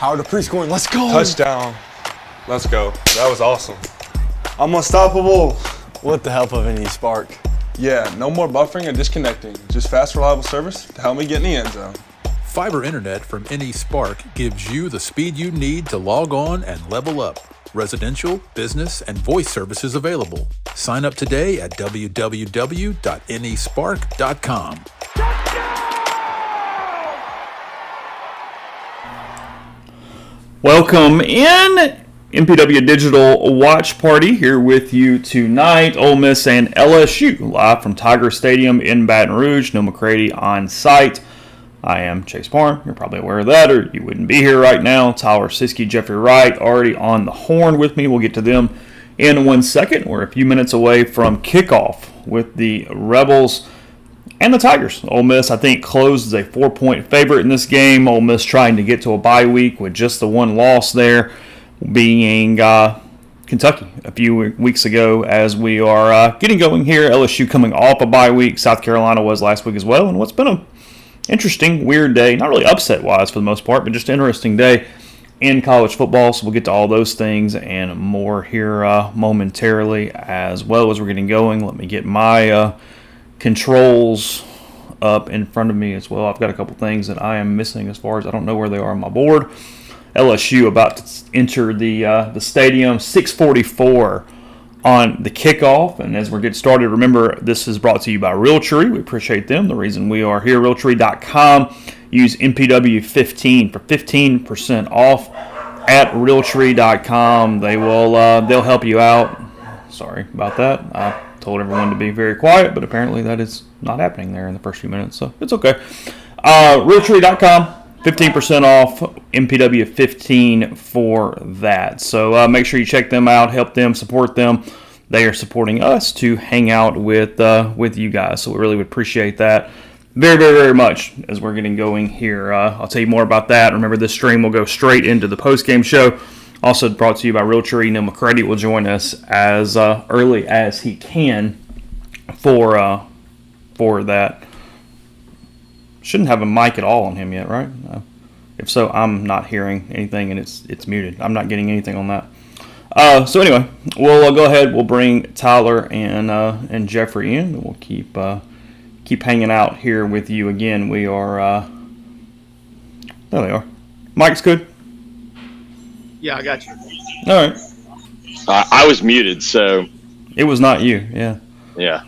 Power to pre-scoring. Let's go. Touchdown. Let's go. That was awesome. I'm unstoppable. With the help of an eSpark. Yeah, no more buffering or disconnecting. Just fast, reliable service to help me get in the end zone. Fiber internet from AnySpark gives you the speed you need to log on and level up. Residential, business, and voice services available. Sign up today at www.anyspark.com. Welcome in MPW Digital Watch Party here with you tonight. Ole Miss and LSU live from Tiger Stadium in Baton Rouge. No McCready on site. I am Chase Parham. You're probably aware of that, or you wouldn't be here right now. Tyler Siskey, Jeffrey Wright already on the horn with me. We'll get to them in 1 second. We're a few minutes away from kickoff with the Rebels and the Tigers. Ole Miss, I think, closed as a 4-point favorite in this game. Ole Miss trying to get to a bye week with just the one loss there, being Kentucky a few weeks ago. As we are getting going here, LSU coming off a bye week. South Carolina was last week as well. And what's been a interesting, weird day. Not really upset-wise for the most part, but just an interesting day in college football. So we'll get to all those things and more here momentarily as well as we're getting going. Let me get my controls up in front of me as well. I've got a couple things that I am missing as far as I don't know where they are on my board. LSU about to enter the stadium, 6:44 on the kickoff. And as we're getting started, remember this is brought to you by Realtree. We appreciate them. The reason we are here, Realtree.com. Use MPW15 for 15% off at Realtree.com. They'll help you out. Sorry about that. I told everyone to be very quiet, but apparently that is not happening there in the first few minutes, so it's okay. Realtree.com, 15% off, MPW 15 for that. So make sure you check them out, help them, support them. They are supporting us to hang out with you guys, so we really would appreciate that very, very, very much as we're getting going here. I'll tell you more about that. Remember, this stream will go straight into the post-game show. Also brought to you by Realtree. Neil McCready will join us as early as he can for that. Shouldn't have a mic at all on him yet, right? If so, I'm not hearing anything, and it's muted. I'm not getting anything on that. So anyway, we'll go ahead. We'll bring Tyler and Jeffrey in, and we'll keep hanging out here with you again. We are there. They are. Mike's good. Yeah, I got you. All right. I was muted, so it was not you. Yeah. Yeah.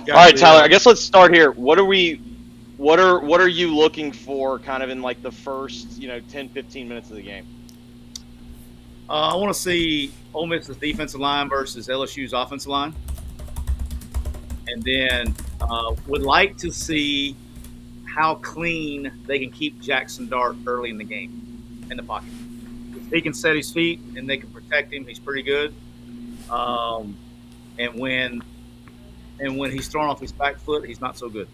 All right, Tyler. I guess let's start here. What are you looking for, kind of in like the first 10, 15 minutes of the game? I want to see Ole Miss's defensive line versus LSU's offensive line, and then would like to see how clean they can keep Jackson Dart early in the game in the pocket. If he can set his feet and they can protect him, he's pretty good. And when he's thrown off his back foot, he's not so good.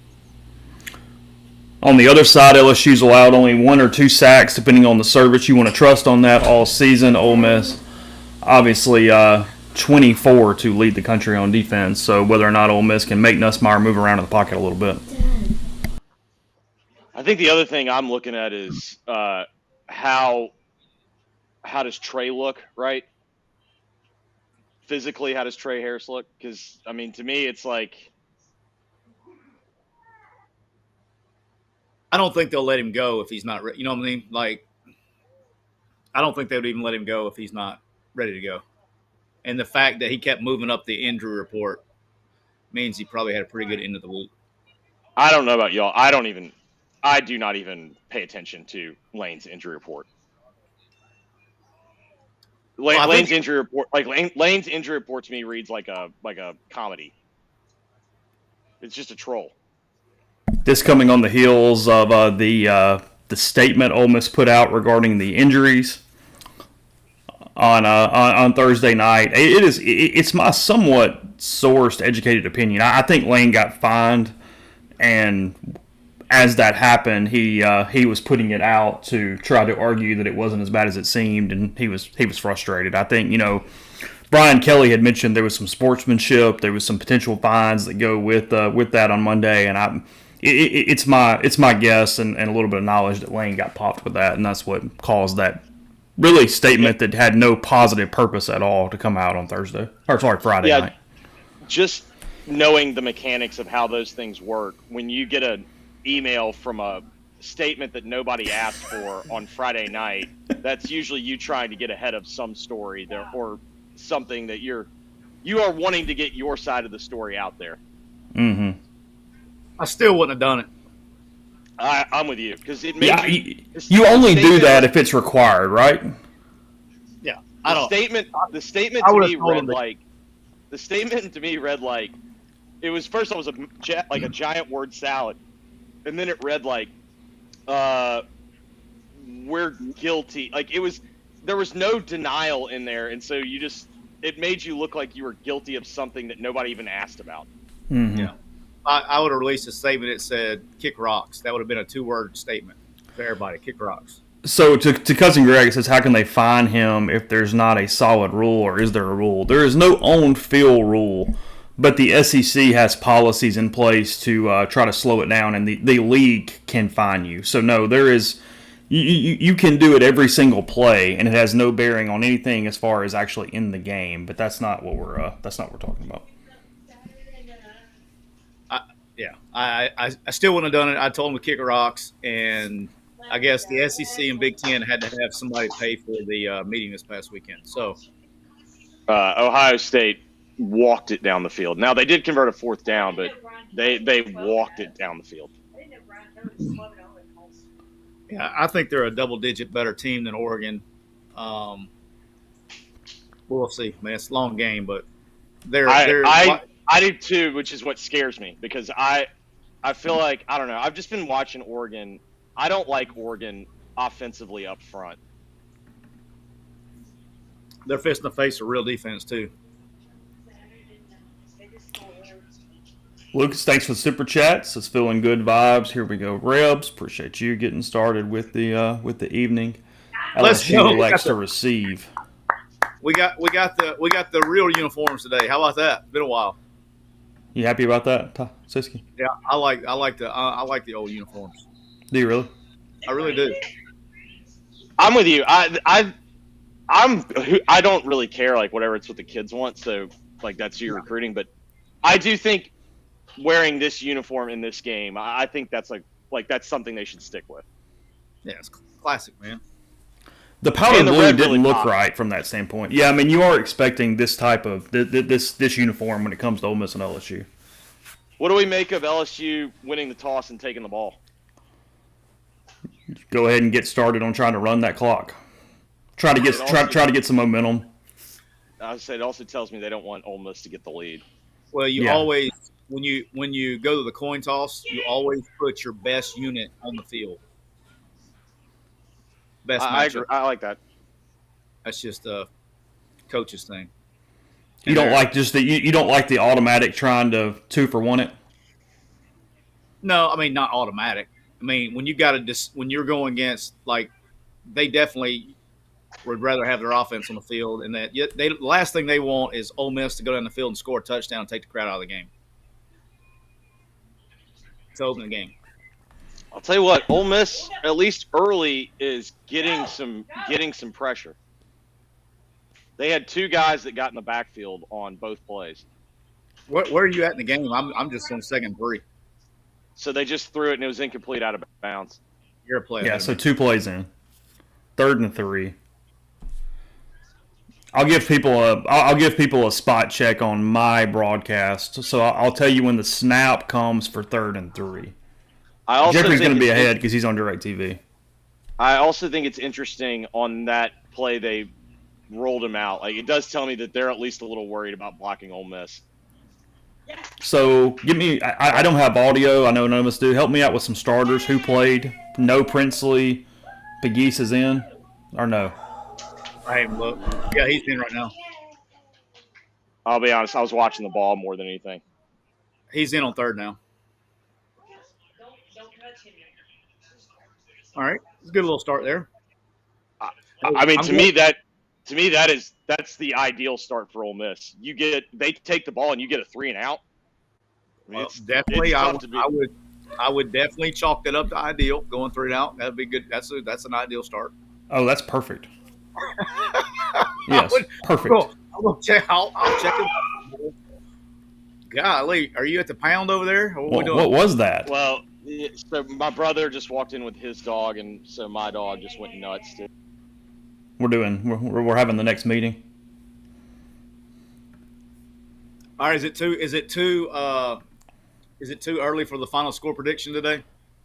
On the other side, LSU's allowed only 1 or 2 sacks, depending on the service you want to trust on that all season. Ole Miss, obviously, 24 to lead the country on defense. So whether or not Ole Miss can make Nussmeier move around in the pocket a little bit. I think the other thing I'm looking at is how does Trey look, right? Physically, how does Trey Harris look? Because, I mean, to me, it's like I don't think they'll let him go if he's not ready. You know what I mean? Like, I don't think they would even let him go if he's not ready to go. And the fact that he kept moving up the injury report means he probably had a pretty good end of the week. I don't know about y'all. I do not even pay attention to Lane's injury report. Lane's injury report to me reads like a comedy. It's just a troll. This coming on the heels of the statement Ole Miss put out regarding the injuries on Thursday night. It's my somewhat sourced, educated opinion. I think Lane got fined, and as that happened, he was putting it out to try to argue that it wasn't as bad as it seemed, and he was frustrated. I think Brian Kelly had mentioned there was some sportsmanship, there was some potential fines that go with that on Monday, and it's my guess and a little bit of knowledge that Lane got popped with that, and that's what caused that really statement that had no positive purpose at all to come out on Friday night. Just knowing the mechanics of how those things work, when you get an email from a statement that nobody asked for on Friday night, that's usually you trying to get ahead of some story there or something that you are wanting to get your side of the story out there. Mm-hmm. I still wouldn't have done it. I'm with you because it makes you only do that if it's required, right? Yeah, The statement to me read like it was first. It was a giant word salad, and then it read like, "We're guilty." Like there was no denial in there, and so it made you look like you were guilty of something that nobody even asked about. Mm-hmm. Yeah. I would have released a statement that said "kick rocks." That would have been a 2-word statement for everybody. Kick rocks. So to Cousin Greg, it says, how can they fine him if there's not a solid rule, or is there a rule? There is no on-field rule, but the SEC has policies in place to try to slow it down, and the league can fine you. So no, there is you can do it every single play, and it has no bearing on anything as far as actually in the game. But that's not what we're talking about. I still wouldn't have done it. I told him to kick rocks, and I guess the SEC and Big Ten had to have somebody pay for the meeting this past weekend. So Ohio State walked it down the field. Now they did convert a 4th down, but they walked it down the field. Yeah, I think they're a double-digit better team than Oregon. We'll see, man. It's a long game, but I do too, which is what scares me because I feel like, I don't know, I've just been watching Oregon. I don't like Oregon offensively up front. They're facing the face of real defense too. Lucas, thanks for the super chats. It's feeling good vibes. Here we go, Rebs. Appreciate you getting started with the evening. Let's go. LSU likes to receive. We got the real uniforms today. How about that? Been a while. You happy about that, Siski? Yeah, I like the old uniforms. Do you really? I really do. I'm with you. I don't really care, like whatever it's what the kids want. So like that's your recruiting, but I do think wearing this uniform in this game, I think that's like that's something they should stick with. Yeah, it's classic, man. The powder blue didn't really look popped. right from that standpoint. Yeah, I mean, you are expecting this type of this uniform when it comes to Ole Miss and LSU. What do we make of LSU winning the toss and taking the ball? Go ahead and get started on trying to run that clock. Try to get some momentum. I would say it also tells me they don't want Ole Miss to get the lead. Well, you always when you go to the coin toss, you always put your best unit on the field. Best matchup. I like that. That's just a coach's thing. You don't like you don't like the automatic trying to 2-for-1 it? No, I mean not automatic. I mean when you're going against, like, they definitely would rather have their offense on the field, and that the last thing they want is Ole Miss to go down the field and score a touchdown and take the crowd out of the game. To open the game. I'll tell you what, Ole Miss, at least early, is getting some pressure. They had 2 guys that got in the backfield on both plays. Where are you at in the game? I'm just on 2nd 3. So they just threw it and it was incomplete out of bounds. You're a player. Yeah, so 2 plays in. 3rd and 3. I'll give people a spot check on my broadcast. So I'll tell you when the snap comes for 3rd and 3. Jeffrey's going to be ahead because he's on DirecTV. I also think it's interesting on that play they rolled him out. Like, it does tell me that they're at least a little worried about blocking Ole Miss. So give me. I don't have audio. I know none of us do. Help me out with some starters. Who played? No Princely. Pegues is in, or no? I haven't looked. Yeah, he's in right now. I'll be honest. I was watching the ball more than anything. He's in on 3rd now. All right, it's a good little start there. I mean, to me that's the ideal start for Ole Miss. They take the ball and you get a 3 and out. I mean, Well, definitely, I I would definitely chalk that up to ideal. Going 3 and out, that'd be good. That's an ideal start. Oh, that's perfect. Yes, perfect. I'll check it. Golly, are you at the pound over there? What was that? Well, so my brother just walked in with his dog, and so my dog just went nuts. We're having the next meeting. All right, is it too early for the final score prediction today?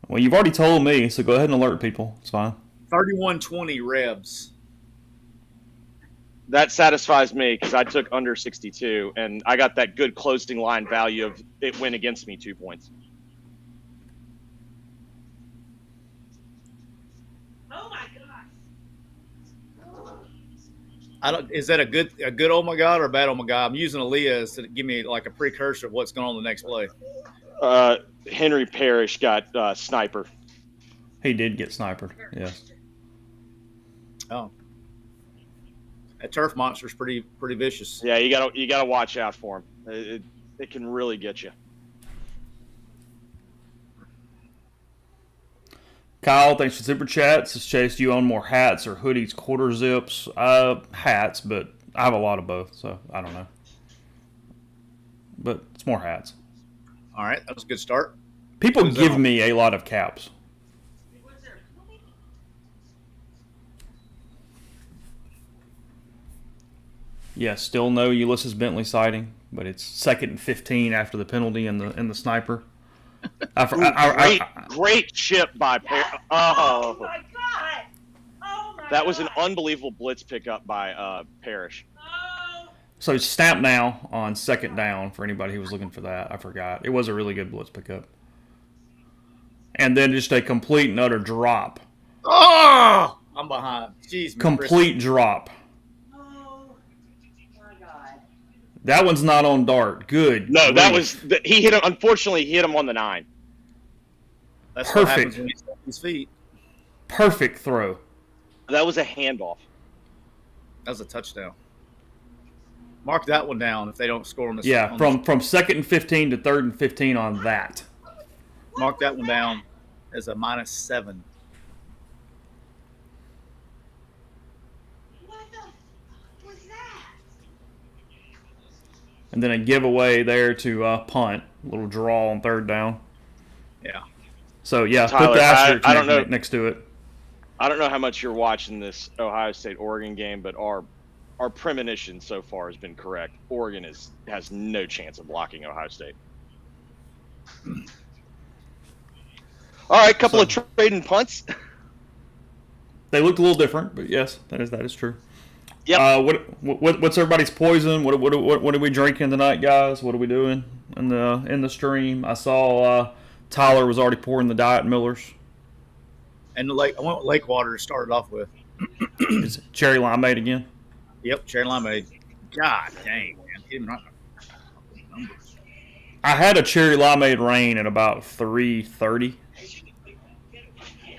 Well, you've already told me, so go ahead and alert people. It's fine. 31-20 Rebs. That satisfies me because I took under 62, and I got that good closing line value of it went against me 2 points. Oh my gosh! Is that a good oh my god or a bad oh my god? I'm using Aaliyah to give me like a precursor of what's going on the next play. Henry Parrish got sniper. He did get sniped. Yes. Oh. That turf monster's pretty vicious. Yeah, you gotta watch out for him. It can really get you. Kyle, thanks for super chats. Has Chase, do you own more hats or hoodies, quarter zips? Hats, but I have a lot of both, so I don't know. But it's more hats. All right, that was a good start. People give me a lot of caps. Yes, still no Ulysses Bentley sighting, but it's 2nd and 15 after the penalty and the sniper. Great chip by Parham. Oh my god! Oh my That was an God. unbelievable blitz pickup by Parrish. Oh. So snap now on 2nd down for anybody who was looking for that. I forgot. It was a really good blitz pickup. And then just a complete and utter drop. Oh, I'm behind. Jeez, Complete drop. Oh my god. That one's not on dart. Good. No, that grief. was he hit him. Unfortunately, he hit him on the 9. That's perfect. what happens when he's on his feet. Perfect throw. That was a handoff. That was a touchdown. Mark that one down if they don't score on this. Yeah, from 2nd and 15 to 3rd and 15 on that. Mark that one down as a -7. What the fuck was that? And then a giveaway there to punt. A little draw on 3rd down. Yeah. So, yeah, Tyler, put the asterisk I don't know. next to it. I don't know how much you're watching this Ohio State-Oregon game, but our premonition so far has been correct. Oregon has no chance of blocking Ohio State. All right, couple of trading punts. They looked a little different, but yes, that is true. Yep. What's everybody's poison? What are we drinking tonight, guys? What are we doing in the stream? I saw Tyler was already pouring the Diet Millers. And I went with lake water to start it off with. Is it cherry limeade again? Yep, cherry limeade. God dang, man. Hit him right in the numbers. I had a cherry limeade rain at about 3:30,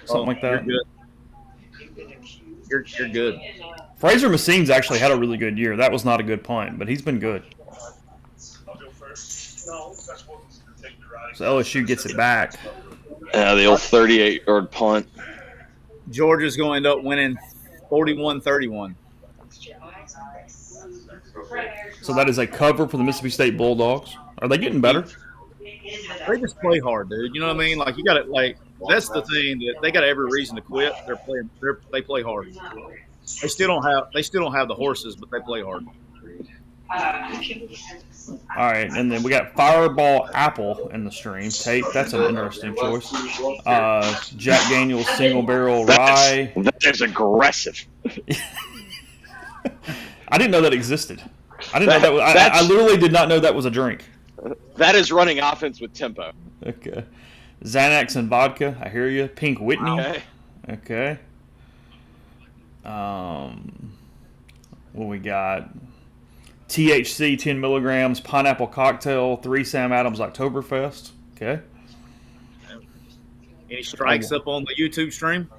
something like that. You're good. You're good. Fraser Massine's actually had a really good year. That was not a good punt, but he's been good. So LSU gets it back. Yeah, the old 38-yard punt. Georgia's going to end up winning 41-31. So that is a cover for the Mississippi State Bulldogs. Are they getting better? They just play hard, dude. You know what I mean? Like you got to that's the thing that they got every reason to quit. They play hard. They still don't have the horses, but they play hard. All right, and then we got Fireball Apple in the stream. Tate, that's an interesting choice. Jack Daniel's Single Barrel Rye. That is aggressive. I didn't know that existed. I didn't know that was. I literally did not know that was a drink. That is running offense with tempo. Okay. Xanax and vodka. I hear you. Pink Whitney. Okay. What we got? THC 10 milligrams. Pineapple cocktail. 3 Sam Adams Oktoberfest. Okay. Any strikes up on the YouTube stream?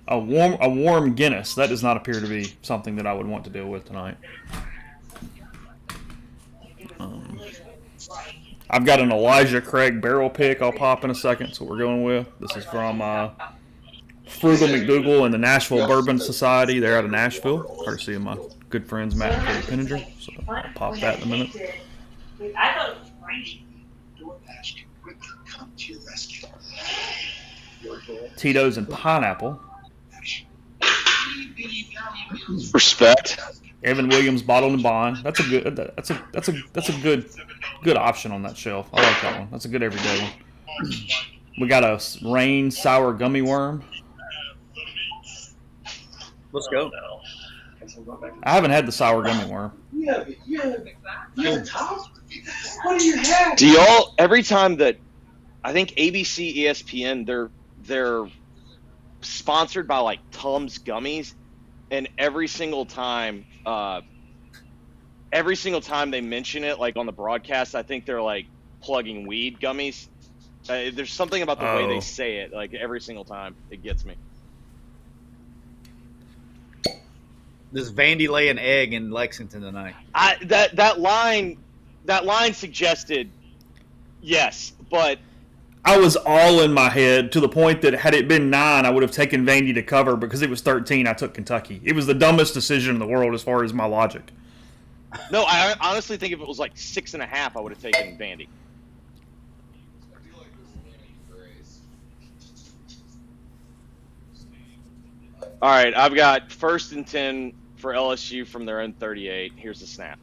A warm Guinness. That does not appear to be something that I would want to deal with tonight. I've got an Elijah Craig barrel pick I'll pop in a second. That's what we're going with. This is from Frugal McDougal and the Nashville Bourbon Society. They're out of Nashville, courtesy of my good friends Matt and Cody Penninger. So I'll pop that in a minute. I thought it was raining. Tito's and pineapple. Respect. Evan Williams bottled and bond. That's a good option on that shelf. I like that one. That's a good everyday one. We got a rain sour gummy worm. Let's go. I haven't had the sour gummy worm. Do y'all every time that I think ABC, ESPN, they're sponsored by like Tums gummies, and every single time they mention it, like on the broadcast, I think they're like plugging weed gummies. There's something about the way they say it, like every single time, it gets me. Does Vandy lay an egg in Lexington tonight? That line suggested yes, but I was all in my head to the point that had it been 9, I would have taken Vandy to cover. Because it was 13, I took Kentucky. It was the dumbest decision in the world as far as my logic. no, I honestly think if it was like 6.5, I would have taken Vandy. All right, I've got 1st and 10 for LSU from their own 38. Here's the snap.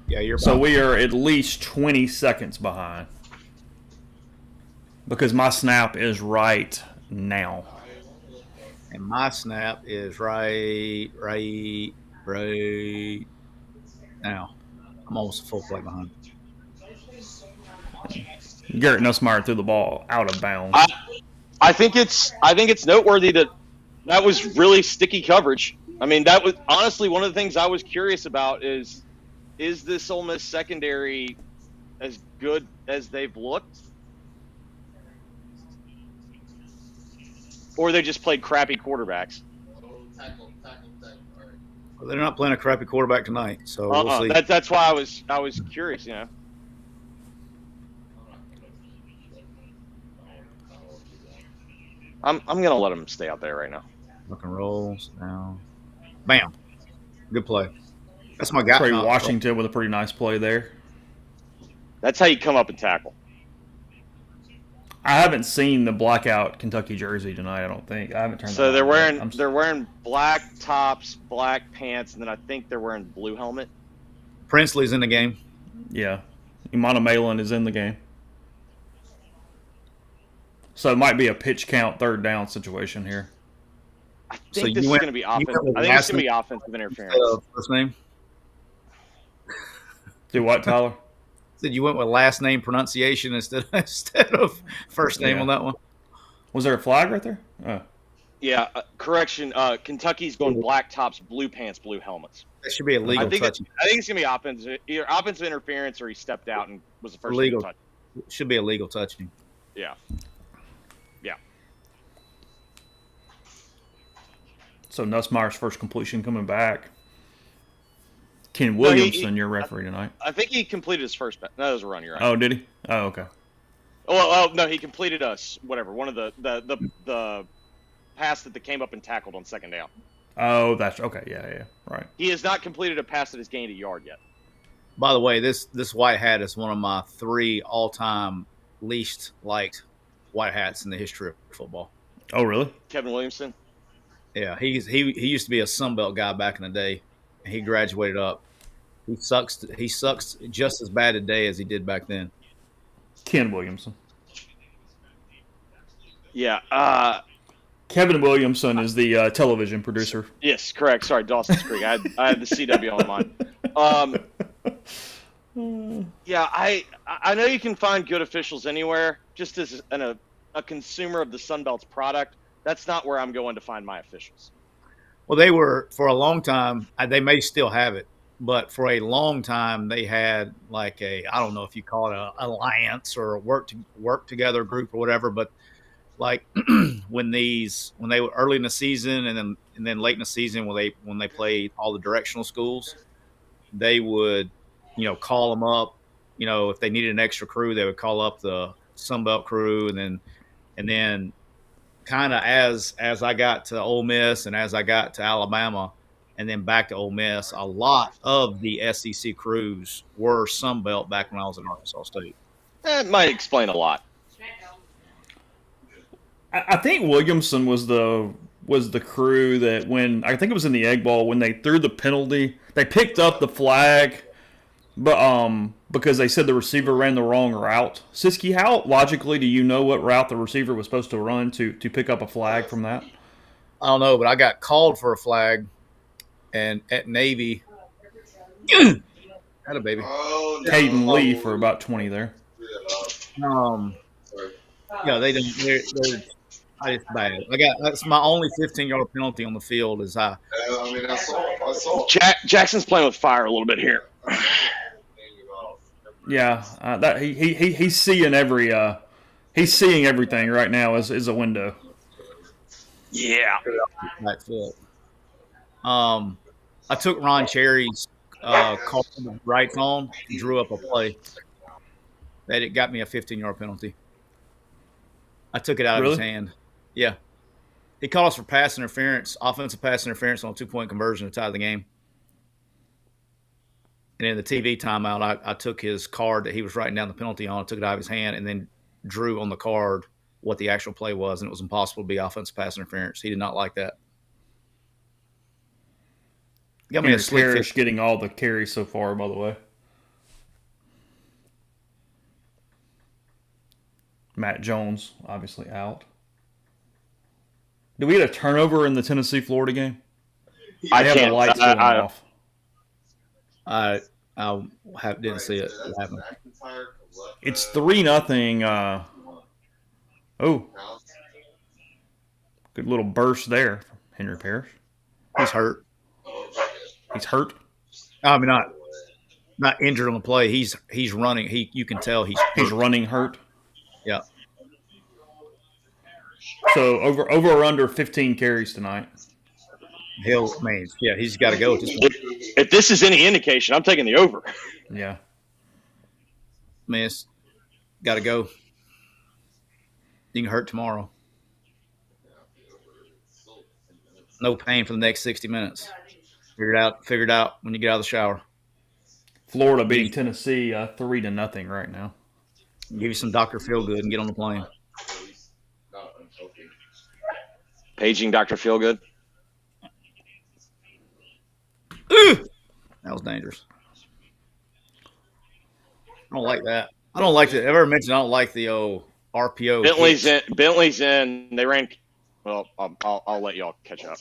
Yeah, you're So we are at least 20 seconds behind. Because my snap is right now. And my snap is right now. I'm almost a full play behind. Garrett Nussmeier threw the ball out of bounds. I think it's noteworthy that was really sticky coverage. I mean, that was honestly one of the things I was curious about is this Ole Miss secondary as good as they've looked? Or they just played crappy quarterbacks? Well, they're not playing a crappy quarterback tonight, so we'll see. That's why I was curious, you know. I'm gonna let him stay out there right now. Rock and rolls now. Bam. Good play. That's my guy. Trey Washington with a pretty nice play there. That's how you come up and tackle. I haven't seen the blackout Kentucky jersey tonight. I don't think I haven't turned. So that on. they're wearing black tops, black pants, and then I think they're wearing blue helmet. Princely's in the game. Yeah, Imana Malin is in the game. So it might be a pitch count 3rd down situation here. I think this is going to be offensive. I think it's going to be offensive interference. First name. Do what, Tyler? Said you went with last name pronunciation instead of first name on that one. Was there a flag right there? Oh. Yeah, correction. Kentucky's going black tops, blue pants, blue helmets. That should be a legal touch. I think it's going to be offensive, either offensive interference or he stepped out and was the first legal touch. Should be a legal touching. Yeah. So Nussmeier's first completion coming back. Ken Williamson, your referee tonight. I think he completed his first. No, that was a run. You're right. Oh, did he? Oh, okay. Oh no, he completed one of the pass that came up and tackled on 2nd down. Oh, that's okay. Yeah, right. He has not completed a pass that has gained a yard yet. By the way, this white hat is one of my 3 all-time least liked white hats in the history of football. Oh, really? Kevin Williamson. Yeah, he used to be a Sunbelt guy back in the day. He graduated up. He sucks just as bad today as he did back then. Ken Williamson. Yeah. Kevin Williamson is the television producer. Yes, correct. Sorry, Dawson's Creek. I had the CW on mine. Yeah, I know you can find good officials anywhere. Just as a consumer of the Sunbelt's product, that's not where I'm going to find my officials. Well, they were for a long time. They may still have it, but for a long time they had like I don't know if you call it an alliance or a work together group or whatever. But like when they were early in the season and then late in the season when they played all the directional schools, they would call them up if they needed an extra crew, they would call up the Sunbelt crew, and then kind of as I got to Ole Miss and as I got to Alabama and then back to Ole Miss, a lot of the SEC crews were Sunbelt back when I was at Arkansas State. That might explain a lot. I think Williamson was the crew that when I think it was in the Egg Bowl when they threw the penalty, they picked up the flag, but because they said the receiver ran the wrong route. Siski, how logically do you know what route the receiver was supposed to run to pick up a flag from that? I don't know, but I got called for a flag, and at Navy, had a baby. Caden Lee for about 20 there. Yeah, they didn't. They're it's bad. That's my only 15-yard penalty on the field. Is I mean, I saw. Jackson's playing with fire a little bit here. Yeah, that he's seeing he's seeing everything right now as a window. Yeah. Right foot. I took Ron Cherry's call from the right phone, drew up a play that it got me a 15-yard penalty. I took it out of his hand. Yeah. He called us for pass interference, offensive pass interference on a 2-point conversion to tie the game. And in the TV timeout, I took his card that he was writing down the penalty on, took it out of his hand, and then drew on the card what the actual play was, and it was impossible to be offensive pass interference. He did not like that. Got me a slick Parrish getting all the carries so far, by the way. Matt Jones, obviously out. Did we get a turnover in the Tennessee-Florida game? I have can't. the lights going off. I didn't see it happen. It's 3-0. Oh, good little burst there from Henry Parrish. He's hurt. He's hurt. I mean, not injured on the play. He's running. You can tell he's running hurt. Yeah. So over or under 15 carries tonight. He's got to go at this point. If this is any indication, I'm taking the over. Yeah. It's got to go. You can hurt tomorrow. No pain for the next 60 minutes. Figure it out when you get out of the shower. Florida beating Tennessee 3-0 right now. Give you some Dr. Feelgood and get on the plane. Paging Dr. Feelgood. That was dangerous. I don't like that. I don't like that. I've ever mentioned I don't like the RPO. Bentley's in. They ran. Well, I'll let y'all catch up.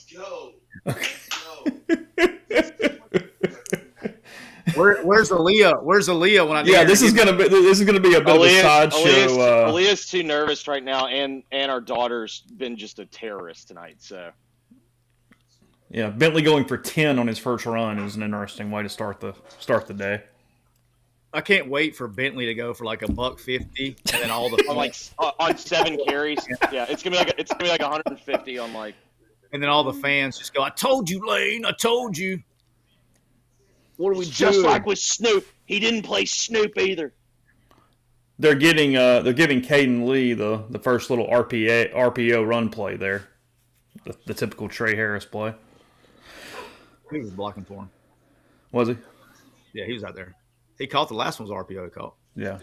Where's Aaliyah? Where's Aaliyah when I? Yeah, this is gonna be a bit of a sideshow. Aaliyah's too nervous right now, and our daughter's been just a terrorist tonight. So. Yeah, Bentley going for 10 on his first run is an interesting way to start the day. I can't wait for Bentley to go for like $150 and then all the on 7 carries. Yeah, it's gonna be like 150 on like. And then all the fans just go, "I told you, Lane. I told you." What are we just doing? like with Snoop? He didn't play Snoop either. They're giving Caden Lee the first little RPO run play there, the typical Trey Harris play. He was blocking for him. Was he? Yeah, he was out there. He caught the last one's RPO he caught. Yeah.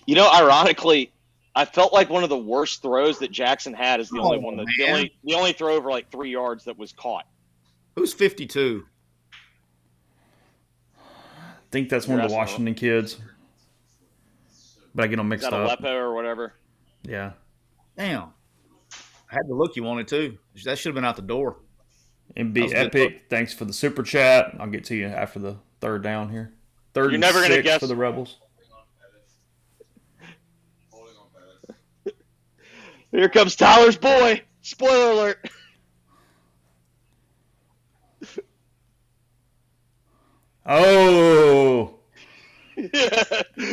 You know, ironically, I felt like one of the worst throws that Jackson had is the only one the only throw over like 3 yards that was caught. Who's 52? I think that's one of the Washington kids. But I get them mixed up. Aleppo or whatever. Yeah. Damn. I had the look you wanted too. That should have been out the door. MB Epic, thanks for the super chat. I'll get to you after the third down here. Third and 6 for the Rebels. Here comes Tyler's boy. Spoiler alert. Oh.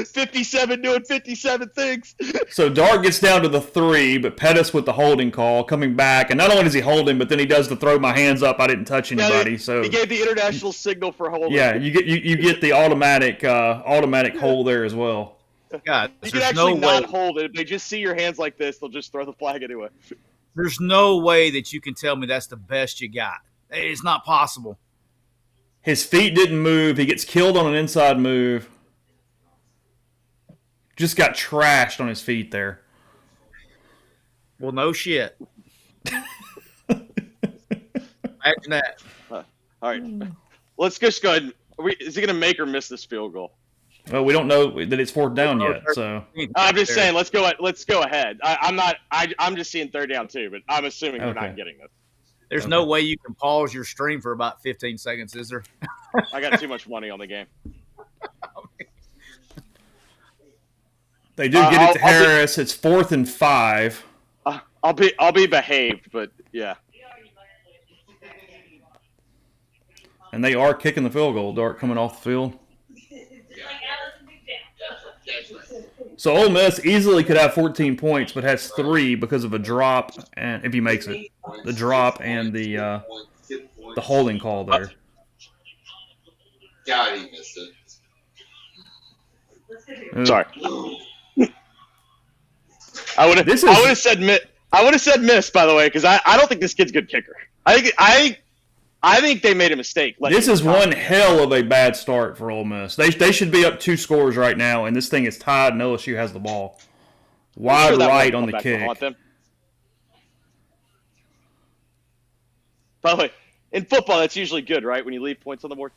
57 doing 57 things. So Dart gets down to the 3, but Pettis with the holding call coming back, and not only does he hold him, but then he does the throw my hands up. I didn't touch anybody. So he gave the international signal for holding. yeah, you get the automatic hold there as well. God, You can actually not hold it. If they just see your hands like this, they'll just throw the flag anyway. There's no way that you can tell me that's the best you got. It's not possible. His feet didn't move. He gets killed on an inside move. Just got trashed on his feet there. Well, no shit. Imagine that. All right. Let's just go ahead. Is he going to make or miss this field goal? Well, we don't know that it's 4th down yet, so I'm just saying, let's go ahead. I'm just seeing 3rd down too, but I'm assuming we're not getting this. There's no way you can pause your stream for about 15 seconds, is there? I got too much money on the game. They do get it to Harris. It's 4th and 5. I'll be behaved, but yeah. And they are kicking the field goal. Dart coming off the field. So Ole Miss easily could have 14 points, but has 3 because of a drop, and if he makes it, the drop and the holding call there. God, he missed it. Sorry. I would have said miss, by the way, because I don't think this kid's a good kicker. I think they made a mistake. This is one hell of a bad start for Ole Miss. They should be up 2 scores right now, and this thing is tied, and LSU has the ball. Wide right on the kick. By the way, in football, that's usually good, right? When you leave points on the board.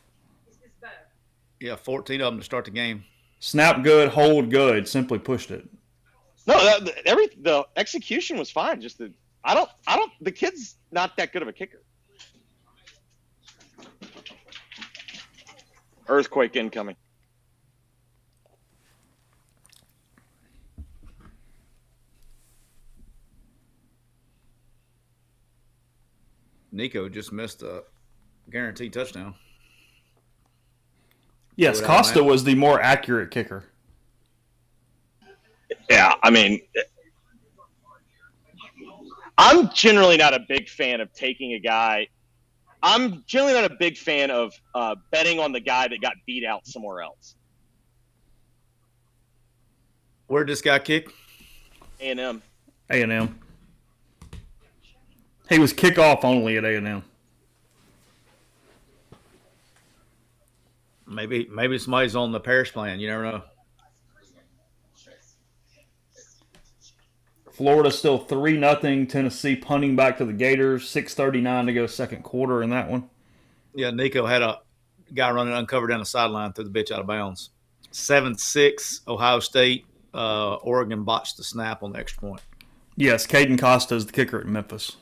Yeah, 14 of them to start the game. Snap good, hold good. Simply pushed it. No, the execution was fine. Just the kid's not that good of a kicker. Earthquake incoming. Nico just missed a guaranteed touchdown. Yes, Costa was the more accurate kicker. Yeah, I mean, I'm generally not a big fan of taking a guy. I'm generally not a big fan of betting on the guy that got beat out somewhere else. Where'd this guy kick? A&M. A&M. He was kickoff only at A&M. Maybe somebody's on the Paris plan. You never know. Florida still 3-0. Tennessee punting back to the Gators. 6:39 to go second quarter in that one. Yeah, Nico had a guy running uncovered down the sideline, threw the bitch out of bounds. 7-6, Ohio State. Oregon botched the snap on the extra point. Yes, Caden Costa is the kicker at Memphis.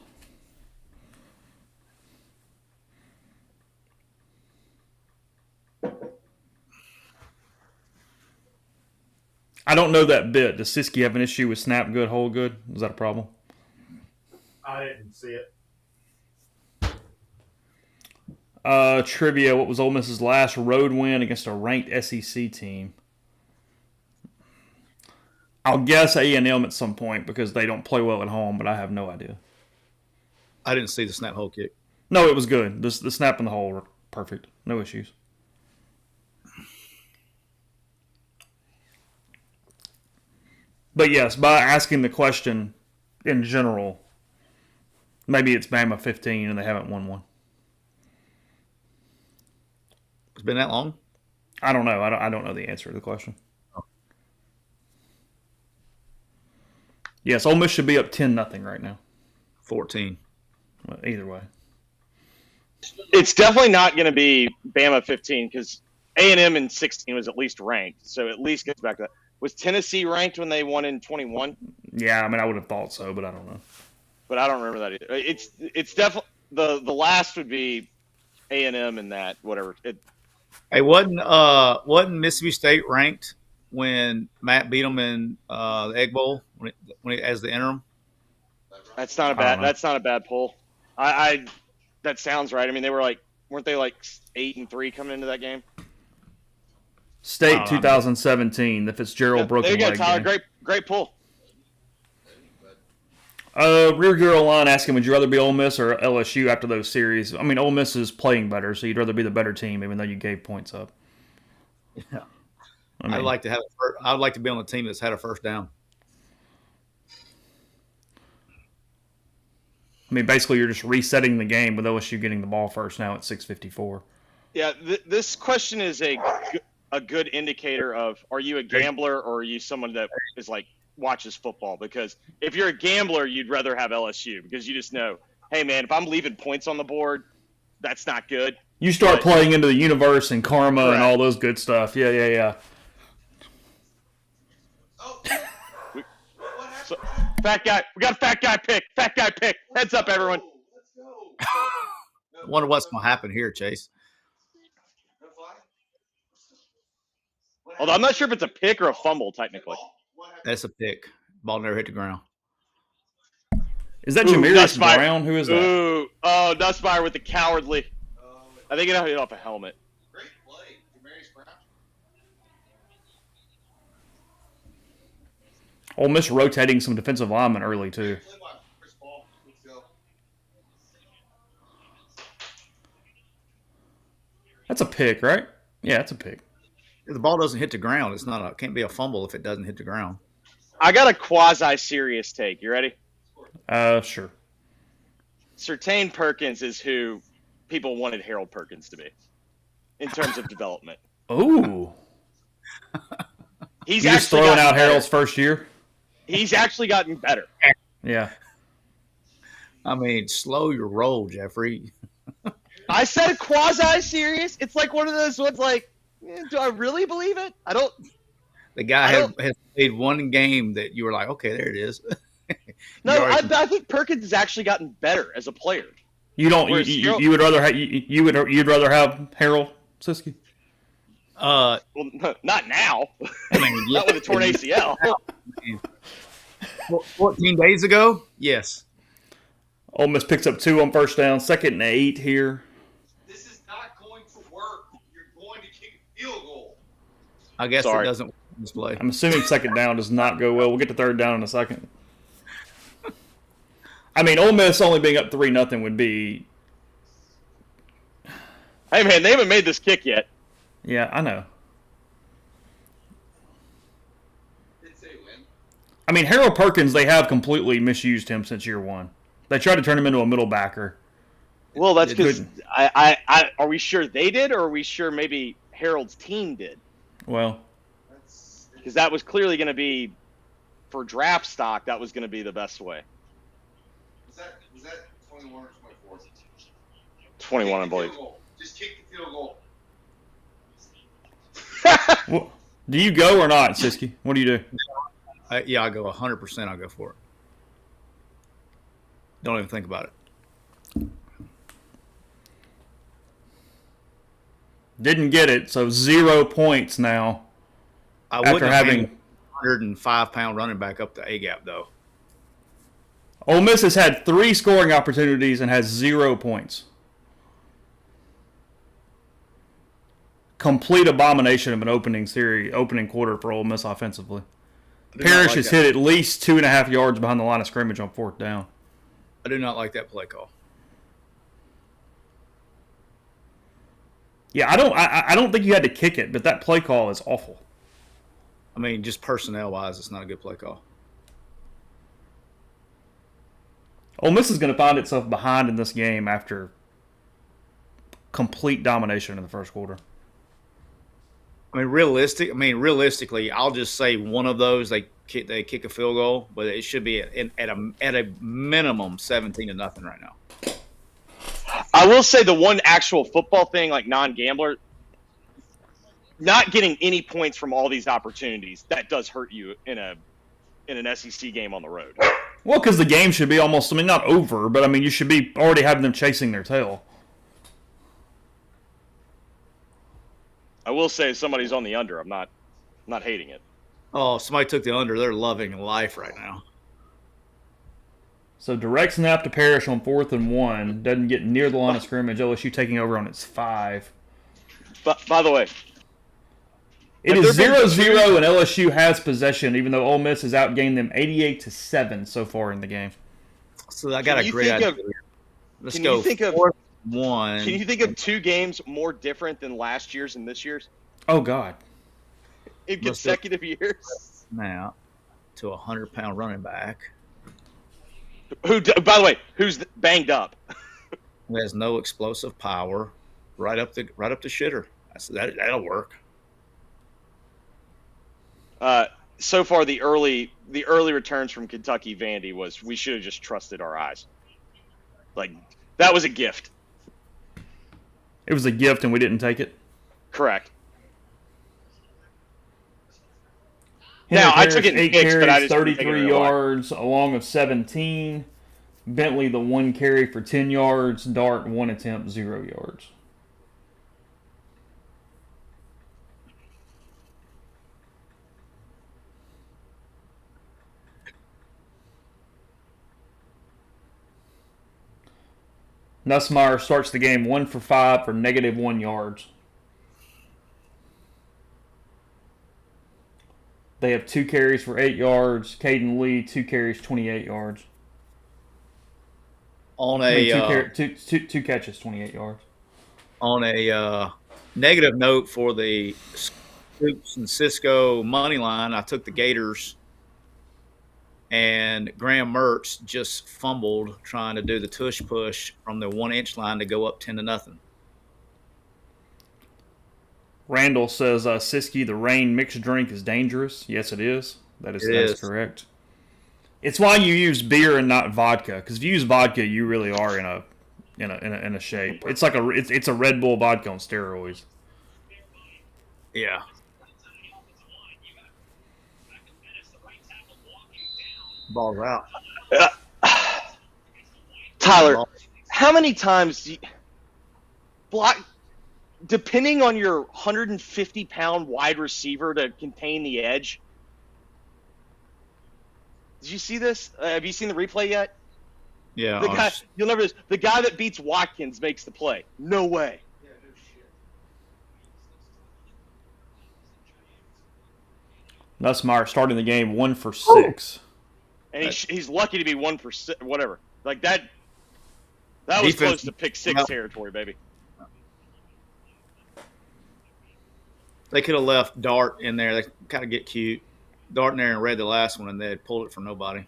I don't know that bit. Does Siski have an issue with snap good, hold good? Is that a problem? I didn't see it. Trivia, what was Ole Miss's last road win against a ranked SEC team? I'll guess A&M at some point because they don't play well at home, but I have no idea. I didn't see the snap hold kick. No, it was good. The snap and the hold were perfect. No issues. But yes, by asking the question in general, maybe it's Bama 15 and they haven't won one. It's been that long? I don't know. I don't know the answer to the question. Oh. Yes, Ole Miss should be up 10-0 right now. 14. Well, either way. It's definitely not going to be Bama 15 because A&M in 16 was at least ranked, so at least gets back to that. Was Tennessee ranked when they won in 21? Yeah, I mean, I would have thought so, but I don't know. But I don't remember that either. It's definitely the last would be A&M in that whatever. Hey, wasn't Mississippi State ranked when Matt beat them in the Egg Bowl as the interim? That's not a bad poll. I that sounds right. I mean, weren't they like 8-3 coming into that game? State 2017, the Fitzgerald broken there you go, leg Tyler. game. Great pull. Rear Girl Line asking, would you rather be Ole Miss or LSU after those series? I mean, Ole Miss is playing better, so you'd rather be the better team, even though you gave points up. Yeah. I mean, I'd like to be on the team that's had a first down. I mean, basically, you're just resetting the game with LSU getting the ball first now at 6:54. Yeah, this question is a good indicator of, are you a gambler or are you someone that is like watches football? Because if you're a gambler, you'd rather have LSU because you just know, hey man, if I'm leaving points on the board, that's not good. You start playing into the universe and karma and all those good stuff. Yeah. So, fat guy, we got a fat guy pick. Heads up, everyone. I wonder what's going to happen here, Chase. Although I'm not sure if it's a pick or a fumble, technically. That's a pick. Ball never hit the ground. Is that Jamarius Brown? Who is that? Ooh, oh, Nussmeyer with the cowardly. I think it hit off a helmet. Great play, Jamarius Brown. Ole Miss rotating some defensive linemen early, too. That's a pick, right? Yeah, that's a pick. If the ball doesn't hit the ground, it can't be a fumble if it doesn't hit the ground. I got a quasi-serious take. You ready? Sure. Sertain Perkins is who people wanted Harold Perkins to be in terms of development. Ooh. He's just throwing out Harold's first year? He's actually gotten better. Yeah. I mean, slow your roll, Jeffrey. I said a quasi-serious. It's like one of those ones like, do I really believe it? I don't. The guy has played one game that you were like, okay, there it is. No, I think Perkins has actually gotten better as a player. You don't. You would rather you'd rather have Harold Siski? Well, not now. I mean, not with a torn ACL. 14 days ago, yes. Ole Miss picks up 2 on first down, 2nd and 8 here. This is not going to work. You're going to kick a field goal. I guess it doesn't work in this play. I'm assuming 2nd down does not go well. We'll get to 3rd down in a second. I mean, Ole Miss only being up 3-0 would be. Hey man, they haven't made this kick yet. Yeah, I know. It's a win. I mean, Harold Perkins, they have completely misused him since year 1. They tried to turn him into a middle backer. Well, that's because are we sure they did, or are we sure maybe Harold's team did? Well, because that was clearly going to be, for draft stock, that was going to be the best way. Was that 21 or 24? 21, I believe. Just kick the field goal. well, do you go or not, Siski? What do you do? Yeah, I go 100%. I'll go for it. Don't even think about it. Didn't get it, so 0 points now. I wouldn't have having 105-pound running back up the A gap though. Ole Miss has had 3 scoring opportunities and has 0 points. Complete abomination of an opening quarter for Ole Miss offensively. Parrish has hit at least 2.5 yards behind the line of scrimmage on 4th down. I do not like that play call. Yeah, I don't think you had to kick it, but that play call is awful. I mean, just personnel-wise, it's not a good play call. Ole Miss is going to find itself behind in this game after complete domination in the first quarter. I mean, realistically, I'll just say one of those they kick a field goal, but it should be at a minimum 17-0 right now. I will say the one actual football thing, like non-gambler, not getting any points from all these opportunities, that does hurt you in an SEC game on the road. Well, because the game should be almost, not over, but you should be already having them chasing their tail. I will say somebody's on the under. I'm not hating it. Oh, somebody took the under. They're loving life right now. So direct snap to Parrish on 4th and 1. Doesn't get near the line of scrimmage. LSU taking over on its 5. But by the way, It Have is there been 0-0, and LSU has possession, even though Ole Miss has outgained them 88-7 so far in the game. So I got Can a you great think idea. of- Let's can go you think of- 4-1. Can you think of two games more different than last year's and this year's Oh, God. in Let's do- consecutive years? now to a 100-pound running back Who, by the way, who's banged up? who has no explosive power, right up the shitter. That'll work. So far, the early returns from Kentucky Vandy was we should have just trusted our eyes. Like that was a gift. It was a gift, and we didn't take it. Correct. Now, I took it in 8 picks, but I carries, just didn't take it 33 in real life. yards, along of 17. Bentley, the 1 carry for 10 yards. Dart, 1 attempt, 0 yards. Nussmeier starts the game 1 for 5 for -1 yards. They have 2 carries for 8 yards. Caden Lee, 2 carries, 28 yards. On I mean, a two catches, 28 yards. on a negative note for the Scoops and Cisco money line, I took the Gators, and Graham Mertz just fumbled trying to do the tush push from the 1-inch line to go up 10-0. Randall says, Siski, the rain mixed drink is dangerous. Yes, it is. That is correct. It's why you use beer and not vodka. Because if you use vodka, you really are in a shape. It's like it's a Red Bull vodka on steroids. Yeah. Ball's out. Tyler, how many times do you block, depending on your 150-pound wide receiver to contain the edge? Did you see this? Have you seen the replay yet? Yeah. The guy, you'll never. The guy that beats Watkins makes the play. No way. Nussmeier starting the game 1 for 6. And he's lucky to be 1 for 6, whatever. Like that. That was Defense- close to pick 6 territory, baby. They could have left Dart in there. They kind of get cute. Dart in there and read the last one, and they had pulled it from nobody.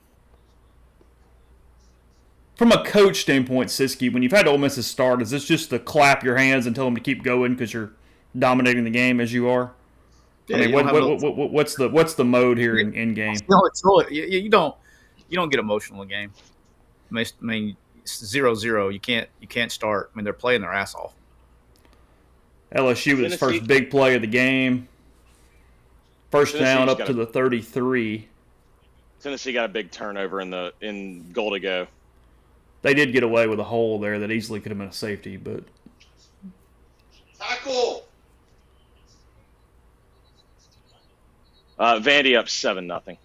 From a coach standpoint, Siski, when you've had Ole Miss's start, is this just to clap your hands and tell them to keep going because you're dominating the game as you are? Yeah, I mean, you don't have what's the mode here in game? No, it's really, you don't get emotional in the game. I mean, it's 0-0. You can't start. I mean, they're playing their ass off. LSU with its first big play of the game. First down up to the 33. Tennessee got a big turnover in goal to go. They did get away with a hole there that easily could have been a safety, but Tackle. Vandy up 7-0. God dang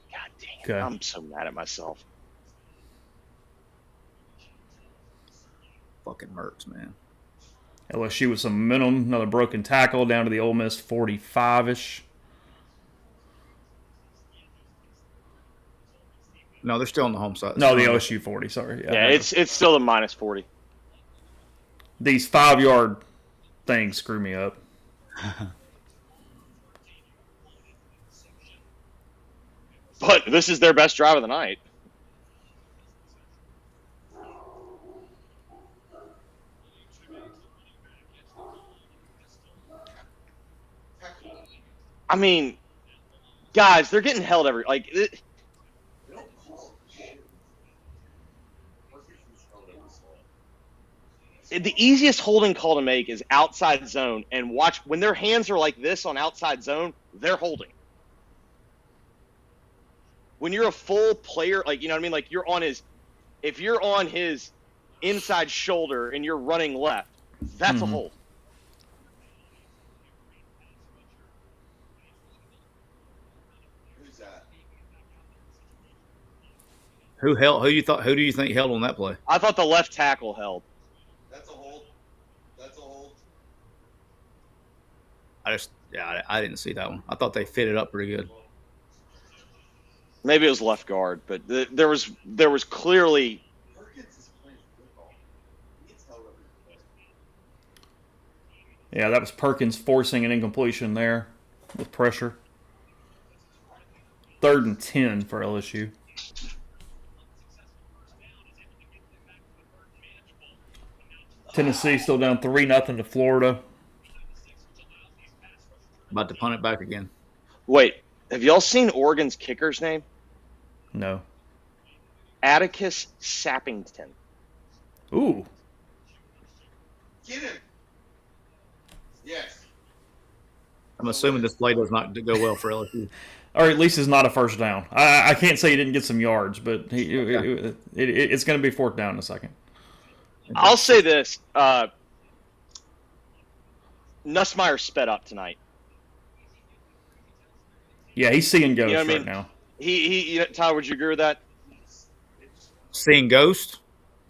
it! Okay. I'm so mad at myself. Fucking Mertz, man. LSU with some momentum. Another broken tackle down to the Ole Miss 45-ish. No, they're still on the home side. No, the LSU 40. Sorry. Yeah, it's still the -40. These 5-yard things screw me up. But this is their best drive of the night. I mean, guys, they're getting held every the easiest holding call to make is outside zone, and watch when their hands are like this on outside zone, they're holding. When you're a full player, like, you know what I mean? Like if you're on his inside shoulder and you're running left, that's a hold. Who's that? Who do you think held on that play? I thought the left tackle held. That's a hold. That's a hold. Yeah, I didn't see that one. I thought they fit it up pretty good. Maybe it was left guard, but there was clearly. Yeah, that was Perkins forcing an incompletion there with pressure. 3rd and 10 for LSU. Tennessee still down 3-0 to Florida. About to punt it back again. Wait, have y'all seen Oregon's kicker's name? No. Atticus Sappington. Ooh. Get him. Yes. I'm assuming this play does not go well for LSU. Or at least it's not a first down. I can't say he didn't get some yards, but it's going to be 4th down in a second. I'll say this: Nussmeier sped up tonight. Yeah, he's seeing ghosts You know what I right mean? now. He Tyler, would you agree with that? Seeing ghost?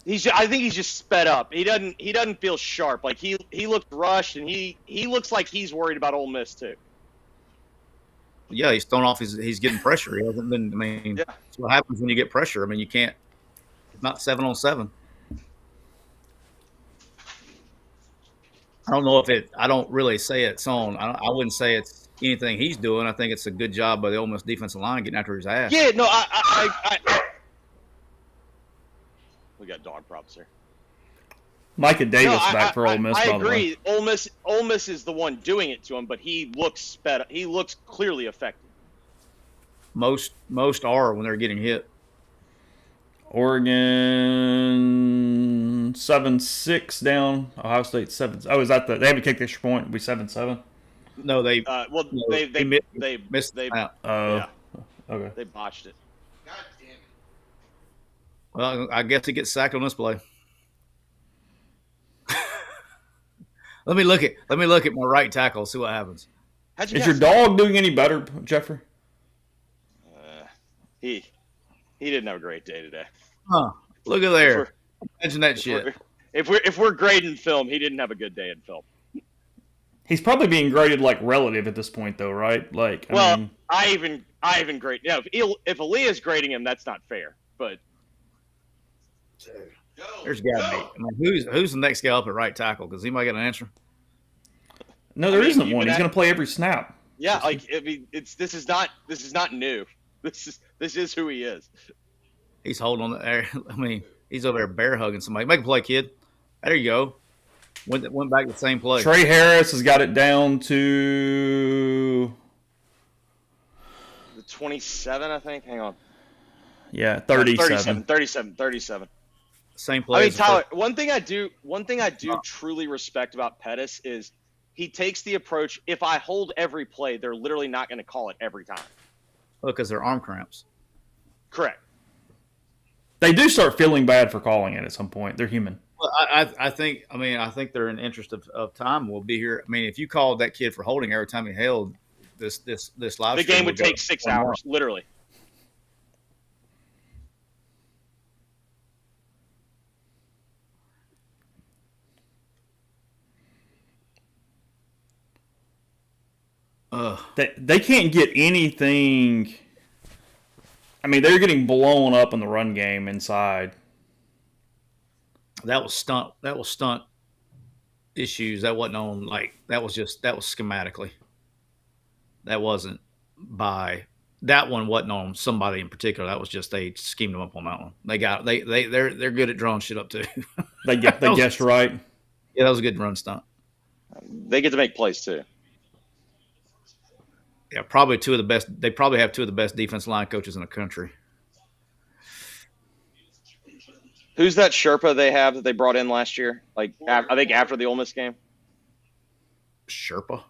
I think he's just sped up. He doesn't feel sharp. Like he looked rushed, and he looks like he's worried about Ole Miss too. Yeah, he's thrown off. He's getting pressure. He hasn't been. I mean, Yeah. That's what happens when you get pressure. I mean, you can't. Not 7-on-7. I don't know if it. I don't really say it's on. I wouldn't say it's anything he's doing. I think it's a good job by the Ole Miss defensive line getting after his ass. Yeah, no, I we got dog props here. Micah Davis No, back for Ole Miss, I by the way. agree. Ole Miss is the one doing it to him, but he looks sped up. He looks clearly affected. Most are when they're getting hit. Oregon 7-6 down. Ohio State 7. Oh, is that they have to kick the extra point? It'll be 7-7. No, they They missed they out. Oh, yeah, okay. they botched it. God damn it. Well, I guess he gets sacked on this play. Let me look at my right tackle. See what happens. How'd you Is your guys- dog doing any better, Jeffrey? He didn't have a great day today. Huh? Look at there. Imagine that shit. If we're grading film, he didn't have a good day in film. He's probably being graded like relative at this point, though, right? Like, I mean, I even grade. Yeah, if Aaliyah's grading him, that's not fair. But Go. There's got to be. I mean, who's the next guy up at right tackle? Because he might get an answer. no, there I mean, isn't even one. He's at- going to play every snap. yeah, like I mean, this is not new. This is who he is. He's holding on the air. I mean, he's over there bear hugging somebody. Make a play, kid. There you go. Went back to the same play. Trey Harris has got it down to The 27, I think. Hang on. 37. 37. Same play. I mean, as the Tyler, first- one thing I do truly respect about Pettis is he takes the approach, if I hold every play, they're literally not going to call it every time. because they're arm cramps. Correct. They do start feeling bad for calling it at some point. They're human. Well, I think they're in interest of time. We'll be here. I mean, if you called that kid for holding every time he held this live, The stream game would go take 6 1 hour. hours, literally. They can't get anything. I mean, they're getting blown up in the run game inside. That was stunt issues. That wasn't on that was schematically. That wasn't that one wasn't on somebody in particular. That was just they schemed them up on that one. They're good at drawing shit up too. They guessed right. Yeah, that was a good run stunt. They get to make plays too. Yeah, probably two of the best. They probably have two of the best defensive line coaches in the country. Who's that Sherpa they have that they brought in last year? Like, I think after the Ole Miss game? Sherpa.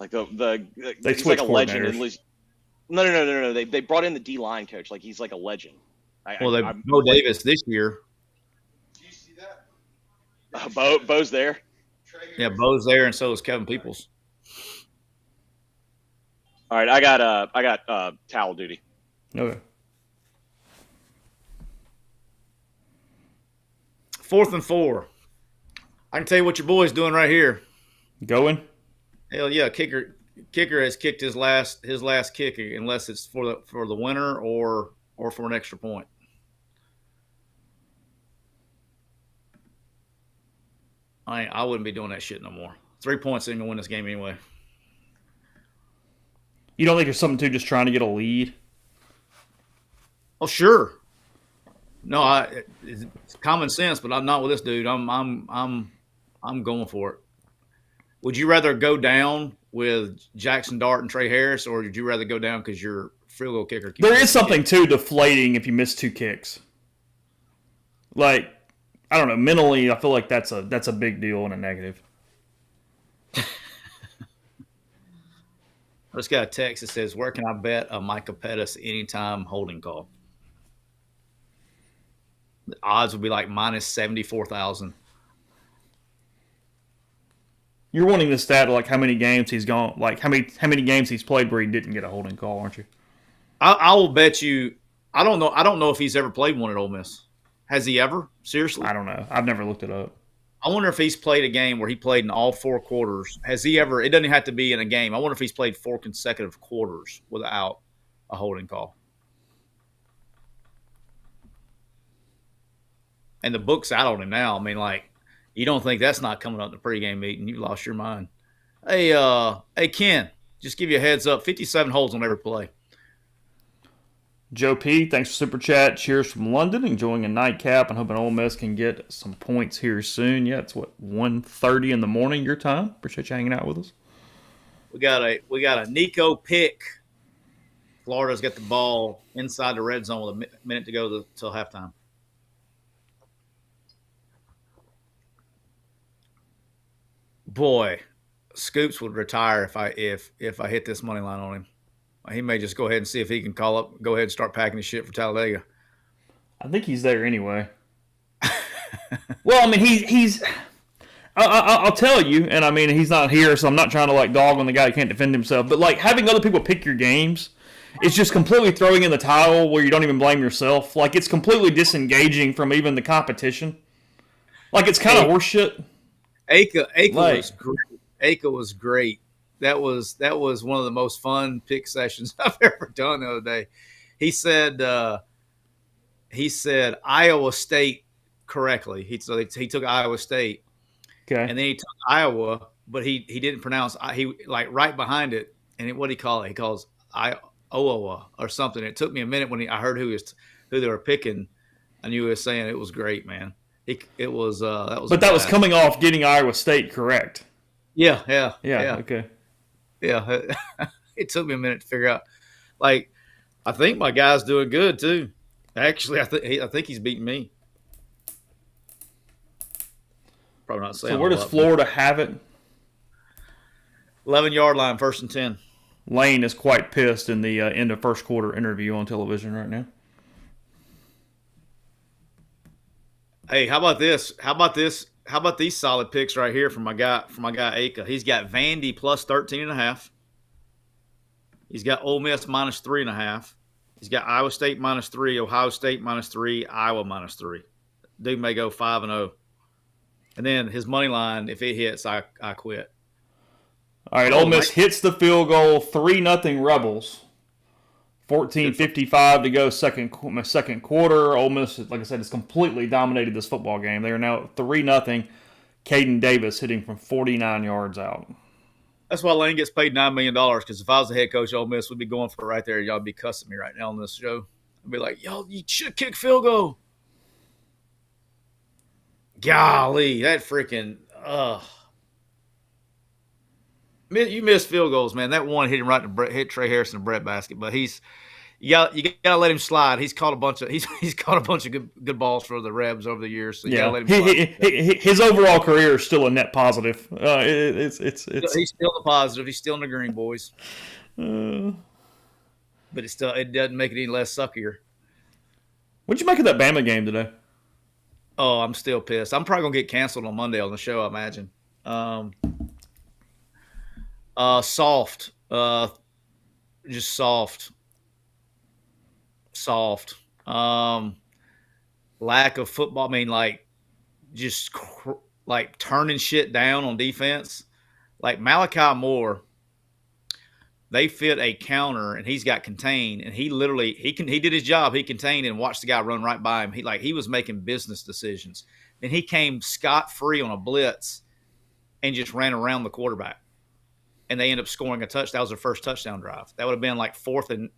Like he's switch like a legend. coordinators. At least. No. They brought in the D-line coach. Like, he's like a legend. Mo Davis this year. Do you see that? Bo's there. Yeah, Bo's there, and so is Kevin Peoples. All right, I got towel duty. Okay. 4th and 4. I can tell you what your boy's doing right here. Going. Hell yeah, kicker has kicked his last kick unless it's for the winner or for an extra point. I wouldn't be doing that shit no more. 3 points ain't gonna win this game anyway. You don't think there's something to just trying to get a lead? Oh sure. No, it's common sense, but I'm not with this dude. I'm going for it. Would you rather go down with Jackson Dart and Trey Harris, or would you rather go down because your field goal kicker? There is something too deflating if you miss 2 kicks. Like, I don't know, mentally, I feel like that's a big deal and a negative. I just got a text that says, "Where can I bet a Micah Pettis anytime holding call?" The odds would be like minus 74,000. You're wanting the stat of like how many games he's gone, like how many games he's played where he didn't get a holding call, aren't you? I will bet you. I don't know. I don't know if he's ever played one at Ole Miss. Has he ever? Seriously, I don't know. I've never looked it up. I wonder if he's played a game where he played in all 4 quarters. Has he ever? It doesn't have to be in a game. I wonder if he's played 4 consecutive quarters without a holding call. And the book's out on him now. I mean, like, you don't think that's not coming up in the pregame meeting? You lost your mind. Hey, Ken, just give you a heads up. 57 holds on every play. Joe P, thanks for Super Chat. Cheers from London. Enjoying a nightcap and hoping Ole Miss can get some points here soon. Yeah, it's 1:30 in the morning your time. Appreciate you hanging out with us. We got a Nico pick. Florida's got the ball inside the red zone with a minute to go till halftime. Boy, Scoops would retire if I hit this money line on him. He may just go ahead and see if he can go ahead and start packing his shit for Talladega. I think he's there anyway. Well, I mean, he's. I'll tell you, and I mean, he's not here, so I'm not trying to like dog on the guy who can't defend himself. But like having other people pick your games, it's just completely throwing in the towel where you don't even blame yourself. Like it's completely disengaging from even the competition. Like it's kind of horseshit. Aka was great. Aka was great. That was one of the most fun pick sessions I've ever done the other day. He said Iowa State correctly. He took Iowa State. Okay. And then he took Iowa, but he didn't pronounce he like right behind it. And what did he call it? He calls Iowa or something. It took me a minute when I heard who they were picking. I knew he was saying it was great, man. It was that was. But that was coming off getting Iowa State correct. Yeah. Okay. Yeah, it took me a minute to figure out. Like, I think my guy's doing good too. Actually, I think he's beating me. Probably not saying. So where does Florida have it? 11-yard line, 1st and 10. Lane is quite pissed in the end of first quarter interview on television right now. Hey, how about this? How about these solid picks right here from my guy Aka? He's got Vandy plus 13.5. He's got Ole Miss minus 3.5. He's got Iowa State minus 3, Ohio State minus 3, Iowa minus 3. Dude may go 5-0. And then his money line, if it hits, I quit. All right, Ole Miss hits the field goal, 3-0 Rebels. 14:55 to go, second quarter. Ole Miss, like I said, has completely dominated this football game. They are now 3-0. Caden Davis hitting from 49 yards out. That's why Lane gets paid $9 million, because if I was the head coach of Ole Miss, we'd be going for it right there. Y'all be cussing me right now on this show. I'd be like, y'all, you should kick field goal. Golly, that freaking you missed field goals, man. That one hit him right in hit Trey Harris in the breadbasket, but you gotta let him slide. He's caught a bunch of good balls for the Rebs over the years. So you gotta let him slide. His overall career is still a net positive. He's still the positive. He's still in the green, boys. But it doesn't make it any less suckier. What'd you make of that Bama game today? Oh, I'm still pissed. I'm probably gonna get canceled on Monday on the show, I imagine. Soft. Just soft. Lack of football. I mean, like, just like turning shit down on defense. Like Malachi Moore, they fit a counter and he's got contained, and he literally he did his job. He contained and watched the guy run right by him. He was making business decisions. Then he came scot free on a blitz and just ran around the quarterback. And they end up scoring a touchdown. That was their first touchdown drive. That would have been like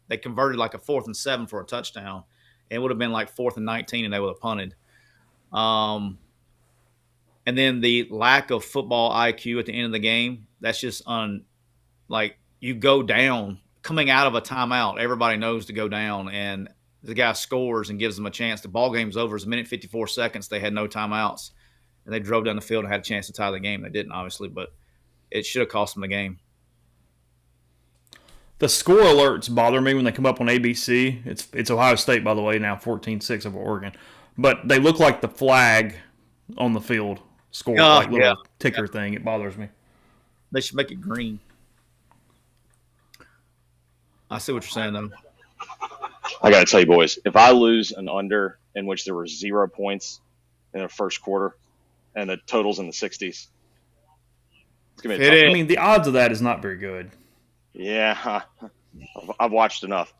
they converted like a 4th and 7 for a touchdown. It would have been like 4th and 19, and they would have punted. And then the lack of football IQ at the end of the game, that's just you go down coming out of a timeout. Everybody knows to go down, and the guy scores and gives them a chance. The ball game's over. It's a minute 54 seconds. They had no timeouts, and they drove down the field and had a chance to tie the game. They didn't, obviously, but it should have cost them the game. The score alerts bother me when they come up on ABC. It's Ohio State, by the way, now 14-6 over Oregon. But they look like the flag on the field score, little ticker thing. It bothers me. They should make it green. I see what you're saying, though. I got to tell you, boys, if I lose an under in which there were 0 points in the first quarter and the total's in the 60s, it's going to be tough. I mean, the odds of that is not very good. Yeah, I've watched enough.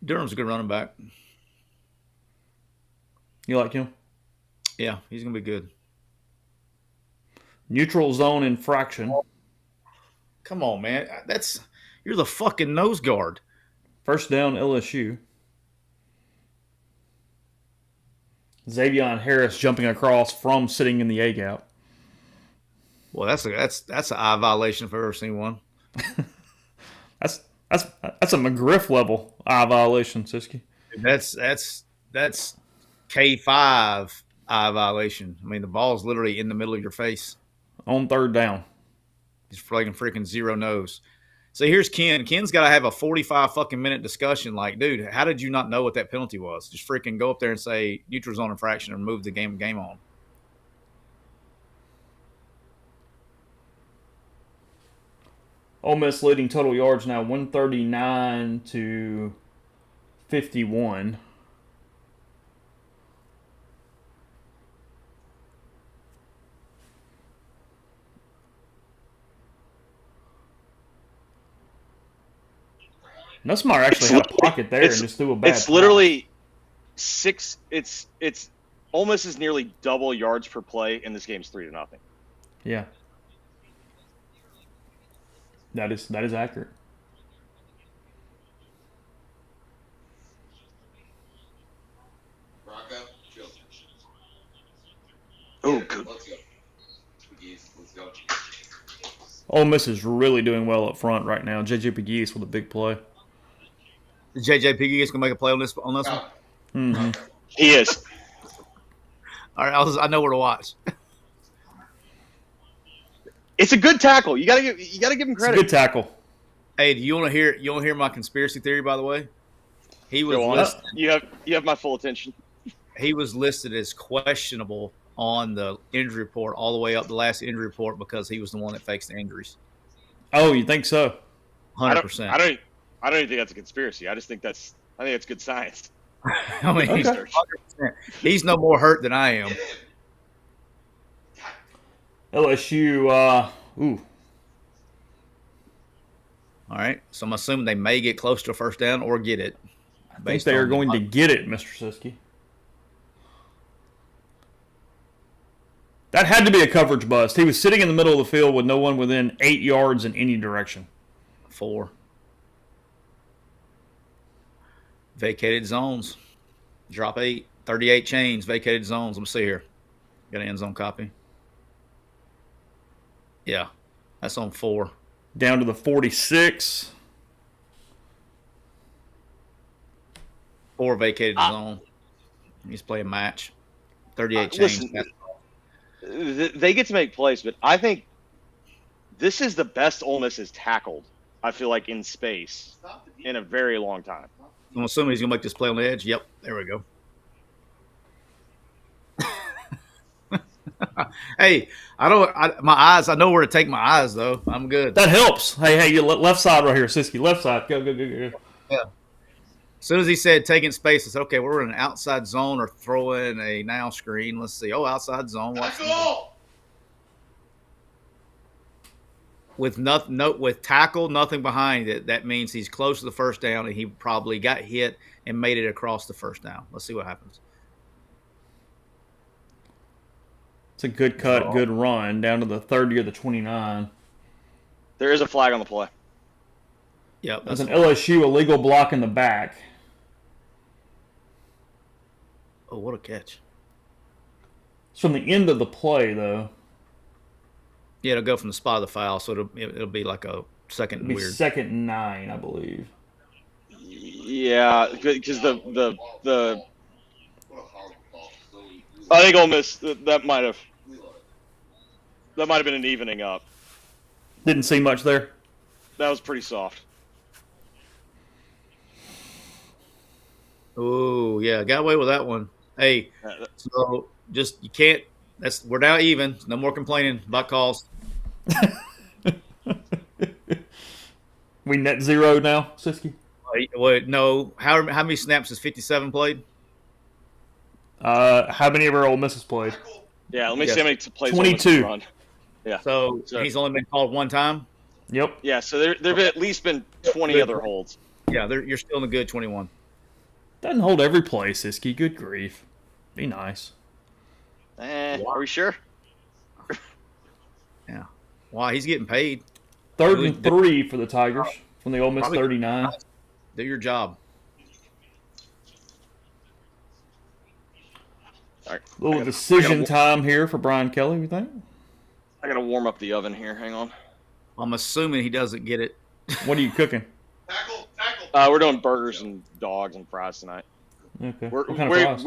Durham's a good running back. You like him? Yeah, he's going to be good. Neutral zone infraction. Come on, man. You're the fucking nose guard. First down, LSU. Xavion Harris jumping across from sitting in the A gap. Well, that's an eye violation if I've ever seen one. That's a McGriff level eye violation, Siski. That's K5 eye violation. I mean, the ball's literally in the middle of your face. On third down. He's freaking zero nose. So here's Ken. Ken's got to have a 45 fucking minute discussion. Like, dude, how did you not know what that penalty was? Just freaking go up there and say neutral zone infraction and move the game on. Ole Miss leading total yards now 139 to 51. Nussmeyer actually had a pocket there and just threw a bad It's literally six. It's Ole Miss is nearly double yards per play, and this game's 3-0. Yeah. That is accurate. Oh, good. Let's go. Ole Miss is really doing well up front right now. J.J. Pegues with a big play. J.J. Pegues gonna make a play on this one. Mm-hmm. He is. All right, I know where to watch. It's a good tackle. You gotta give him It's credit. a good tackle. Hey, do you want to hear my conspiracy theory? By the way, he was listed. You have my full attention. He was listed as questionable on the injury report all the way up the last injury report because he was the one that fakes the injuries. Oh, you think so? 100%. I don't even think that's a conspiracy. I think it's good science. I mean, Okay. he's no more hurt than I am. LSU, ooh. All right, so I'm assuming they may get close to a first down or get it. I think they are going to get it, Mr. Siski. That had to be a coverage bust. He was sitting in the middle of the field with no one within 8 yards in any direction. 4. Vacated zones. Drop 8. 38 chains, vacated zones. Let me see here. Got an end zone copy. Yeah, that's on 4. Down to the 46. 4 vacated zone. He's playing match. 38 chains. Listen, they get to make plays, but I think this is the best Ole Miss has tackled, I feel like, in space in a very long time. I'm assuming he's going to make this play on the edge. Yep, there we go. Hey, my eyes. I know where to take my eyes though. I'm good. That helps. Hey, you left side right here, Siski. Left side. Go. Yeah. As soon as he said taking space, I said, okay, we're in an outside zone or throwing a now screen. Let's see. Oh, outside zone. Tackle! With tackle, nothing behind it. That means he's close to the first down, and he probably got hit and made it across the first down. Let's see what happens. It's a good cut, good run down to the 30 or the 29. There is a flag on the play. Yep, That's an LSU illegal block in the back. Oh, what a catch! It's from the end of the play, though. Yeah, it'll go from the spot of the foul, so it'll be like a second It'll be weird. second and 9, I believe. Yeah, because the I think Ole Miss that might have been an evening up. Didn't see much there. That was pretty soft. Oh yeah, got away with that one. Hey, so just you can't. We're now even. No more complaining about calls. We net zero now, Siski? Wait, no. How many snaps has 57 played? How many of our Ole Miss has played? Yeah, let me see how many plays 22. Run. Yeah. So he's only been called one time? Yep. Yeah, so there have at least been 20 other holds. Yeah, you're still in the good 21. Doesn't hold every play, Siski. Good grief. Be nice. Are we sure? Yeah. Wow, he's getting paid. 3rd and 3 for the Tigers from the Ole Miss 39. Do your job. All right. Little decision time here for Brian Kelly, we think? I got to warm up the oven here. Hang on. I'm assuming he doesn't get it. What are you cooking? Tackle! We're doing burgers and dogs and fries tonight. Okay. What kind of fries?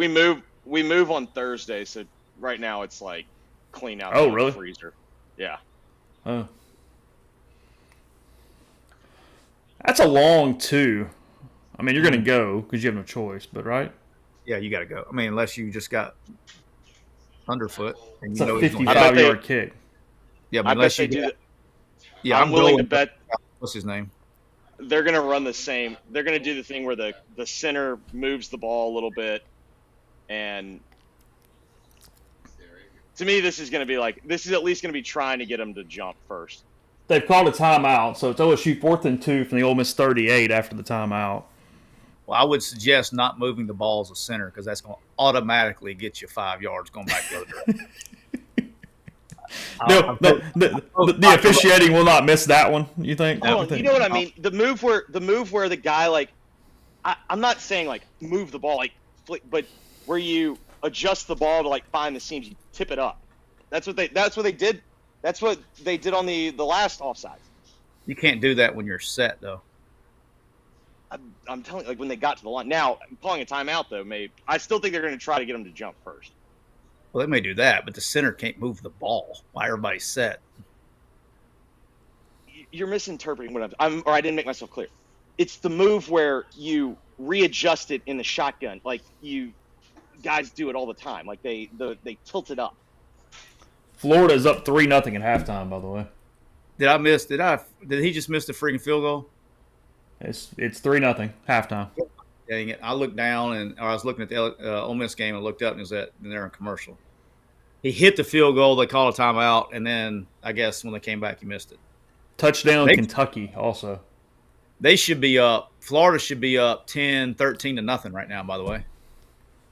We move on Thursday, so right now it's like clean out really? the freezer. Yeah. Oh. That's a long 2. I mean, you're going to go because you have no choice, but right? Yeah, you got to go. I mean, unless you just got underfoot. And It's you a know he's gonna- 55-yard kick. Yeah, but I bet unless they you do get, that. yeah, I'm willing to bet What's his name? they're going to run the same. They're going to do the thing where the center moves the ball a little bit, and to me, this is at least going to be trying to get them to jump first. They've called a timeout, so it's OSU 4th and 2 from the Ole Miss 38 after the timeout. Well, I would suggest not moving the ball as a center because that's going to automatically get you 5 yards going back the other direction. The officiating will not miss that one, you think? Hold on, you know what I mean? The move where the guy I'm not saying move the ball but where you adjust the ball to find the seams, you tip it up. That's what they did. That's what they did on the last offside. You can't do that when you're set though. I'm telling you, when they got to the line. Now, I'm calling a timeout though. I still think they're going to try to get them to jump first. Well, they may do that, but the center can't move the ball while everybody's set. You're misinterpreting what or I didn't make myself clear. It's the move where you readjust it in the shotgun, you guys do it all the time. They tilt it up. Florida's up 3-0 at halftime, by the way. Did he just miss the freaking field goal? It's 3-0 halftime. Dang it! I looked down I was looking at the Ole Miss game and looked up and they're in commercial. He hit the field goal. They called a timeout, and then I guess when they came back, he missed it. Touchdown Kentucky also. They should be up. Florida should be up 10, 13 to nothing right now. By the way,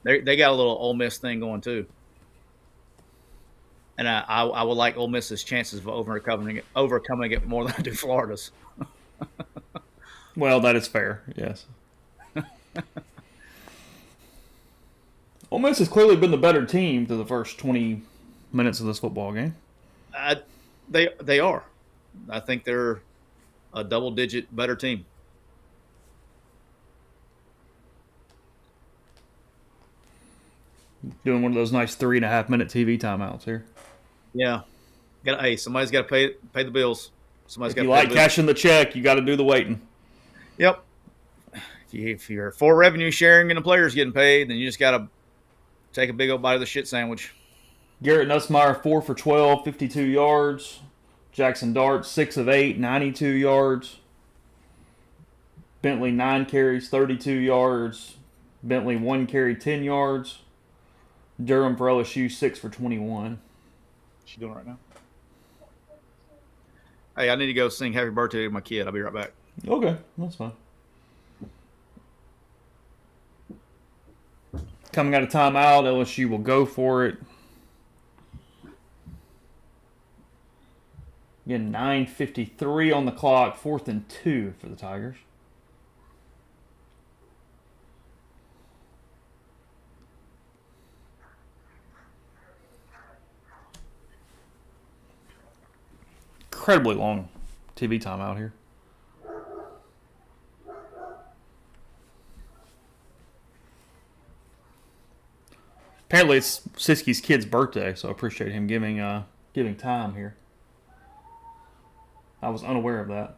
they got a little Ole Miss thing going too. And I would like Ole Miss's chances of overcoming it more than I do Florida's. Well, that is fair, yes. Ole Miss has clearly been the better team through the first 20 minutes of this football game. They are. I think they're a double-digit better team. Doing one of those nice 3.5-minute TV timeouts here. Yeah. Somebody's got to pay the bills. If you like cashing the check, you got to do the waiting. Yep. If you're for revenue sharing and the players getting paid, then you just got to take a big old bite of the shit sandwich. Garrett Nussmeyer, 4 for 12, 52 yards. Jackson Dart, 6 of 8, 92 yards. Bentley, 9 carries, 32 yards. Bentley, 1 carry, 10 yards. Durham for LSU, 6 for 21. What's she doing right now? Hey, I need to go sing happy birthday to my kid. I'll be right back. Okay, that's fine. Coming out of timeout, LSU will go for it. Again, 9:53 on the clock, 4th and 2 for the Tigers. Incredibly long TV timeout here. Apparently it's Siski's kid's birthday, so I appreciate him giving time here. I was unaware of that.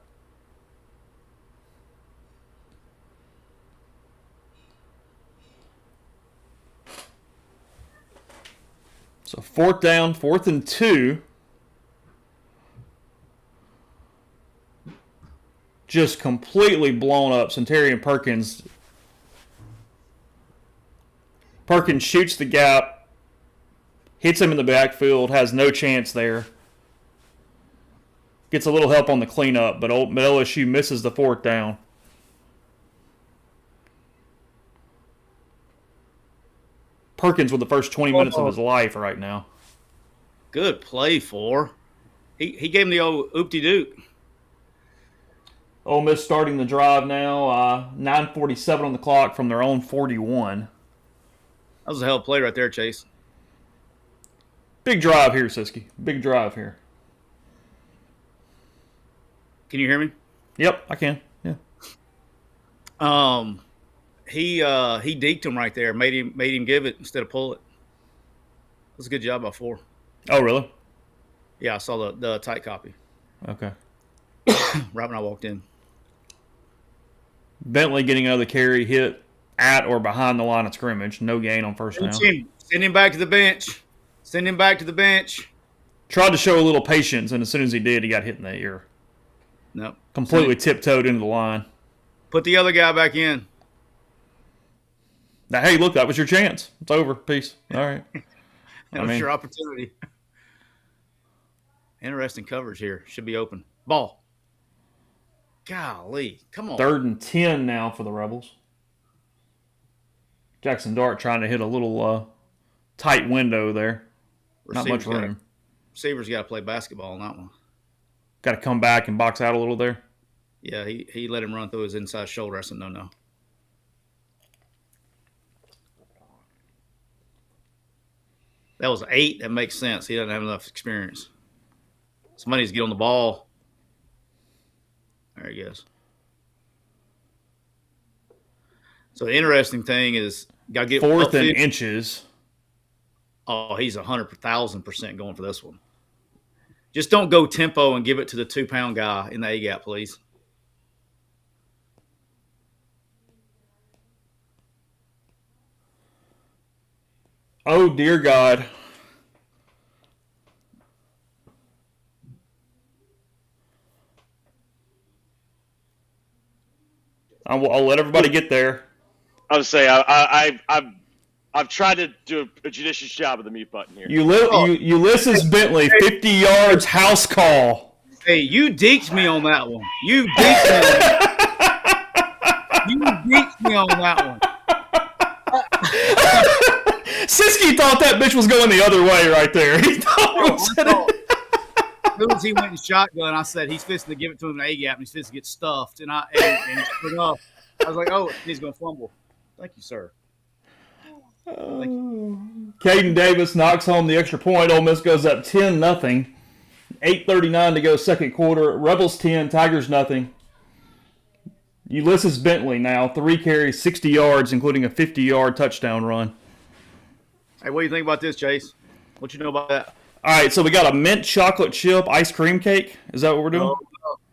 So 4th down, 4th and 2. Just completely blown up. Centurion Perkins shoots the gap, hits him in the backfield, has no chance there. Gets a little help on the cleanup, but LSU misses the 4th down. Perkins with the first 20 minutes of his life right now. Good play for. He gave him the old oop-de-doop. Ole Miss starting the drive now. 9:47 on the clock from their own 41. That was a hell of a play right there, Chase. Big drive here, Siski. Big drive here. Can you hear me? Yep, I can. Yeah. He deked him right there. Made him give it instead of pull it. That was a good job by 4. Oh, really? Yeah, I saw the tight copy Okay. right when I walked in. Bentley getting another carry, hit at or behind the line of scrimmage. No gain on first down. Send him back to the bench. Send him back to the bench. Tried to show a little patience, and as soon as he did, he got hit in the ear. Nope. Completely tiptoed into the line. Put the other guy back in. Now, hey, look, that was your chance. It's over. Peace. All right. That was your opportunity. Interesting coverage here. Should be open. Ball. Golly. Come on. 3rd and 10 now for the Rebels. Jackson Dart trying to hit a little tight window there. Not much room. Receivers got to play basketball on that one. Got to come back and box out a little there. Yeah, he let him run through his inside shoulder. I said, no. That was 8. That makes sense. He doesn't have enough experience. Somebody needs to get on the ball. There he goes. So the interesting thing is, got to get 4th and inches. Oh, he's 100,000% going for this one. Just don't go tempo and give it to the 2-pound guy in the A-gap, please. Oh, dear God. I'll let everybody get there. I would say I've tried to do a judicious job of the mute button here. Ulysses Bentley, 50 yards, house call. Hey, you deked me on that one. You deked me on that one. Siski thought that bitch was going the other way right there. He thought it was as soon as he went in shotgun, I said he's fixing to give it to him in A-gap, and he's fixing to get stuffed. And I was like, oh, he's going to fumble. Thank you, sir. Caden Davis knocks home the extra point. Ole Miss goes up 10-0. 8:39 to go second quarter. Rebels 10, Tigers nothing. Ulysses Bentley now, 3 carries, 60 yards, including a 50-yard touchdown run. Hey, what do you think about this, Chase? What you know about that? All right, so we got a mint chocolate chip ice cream cake. Is that what we're doing?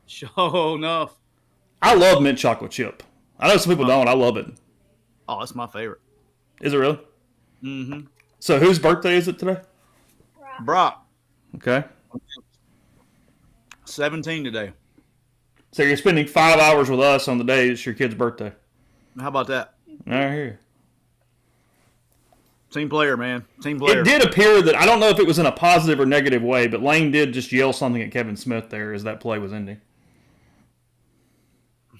Sure enough. I love mint chocolate chip. I know some people don't. I love it. Oh, that's my favorite. Is it really? Mm-hmm. So whose birthday is it today? Brock, Okay. 17 today. So you're spending 5 hours with us on the day it's your kid's birthday. How about that? I hear you. Team player, man. Team player. It did appear that, I don't know if it was in a positive or negative way, but Lane did just yell something at Kevin Smith there as that play was ending.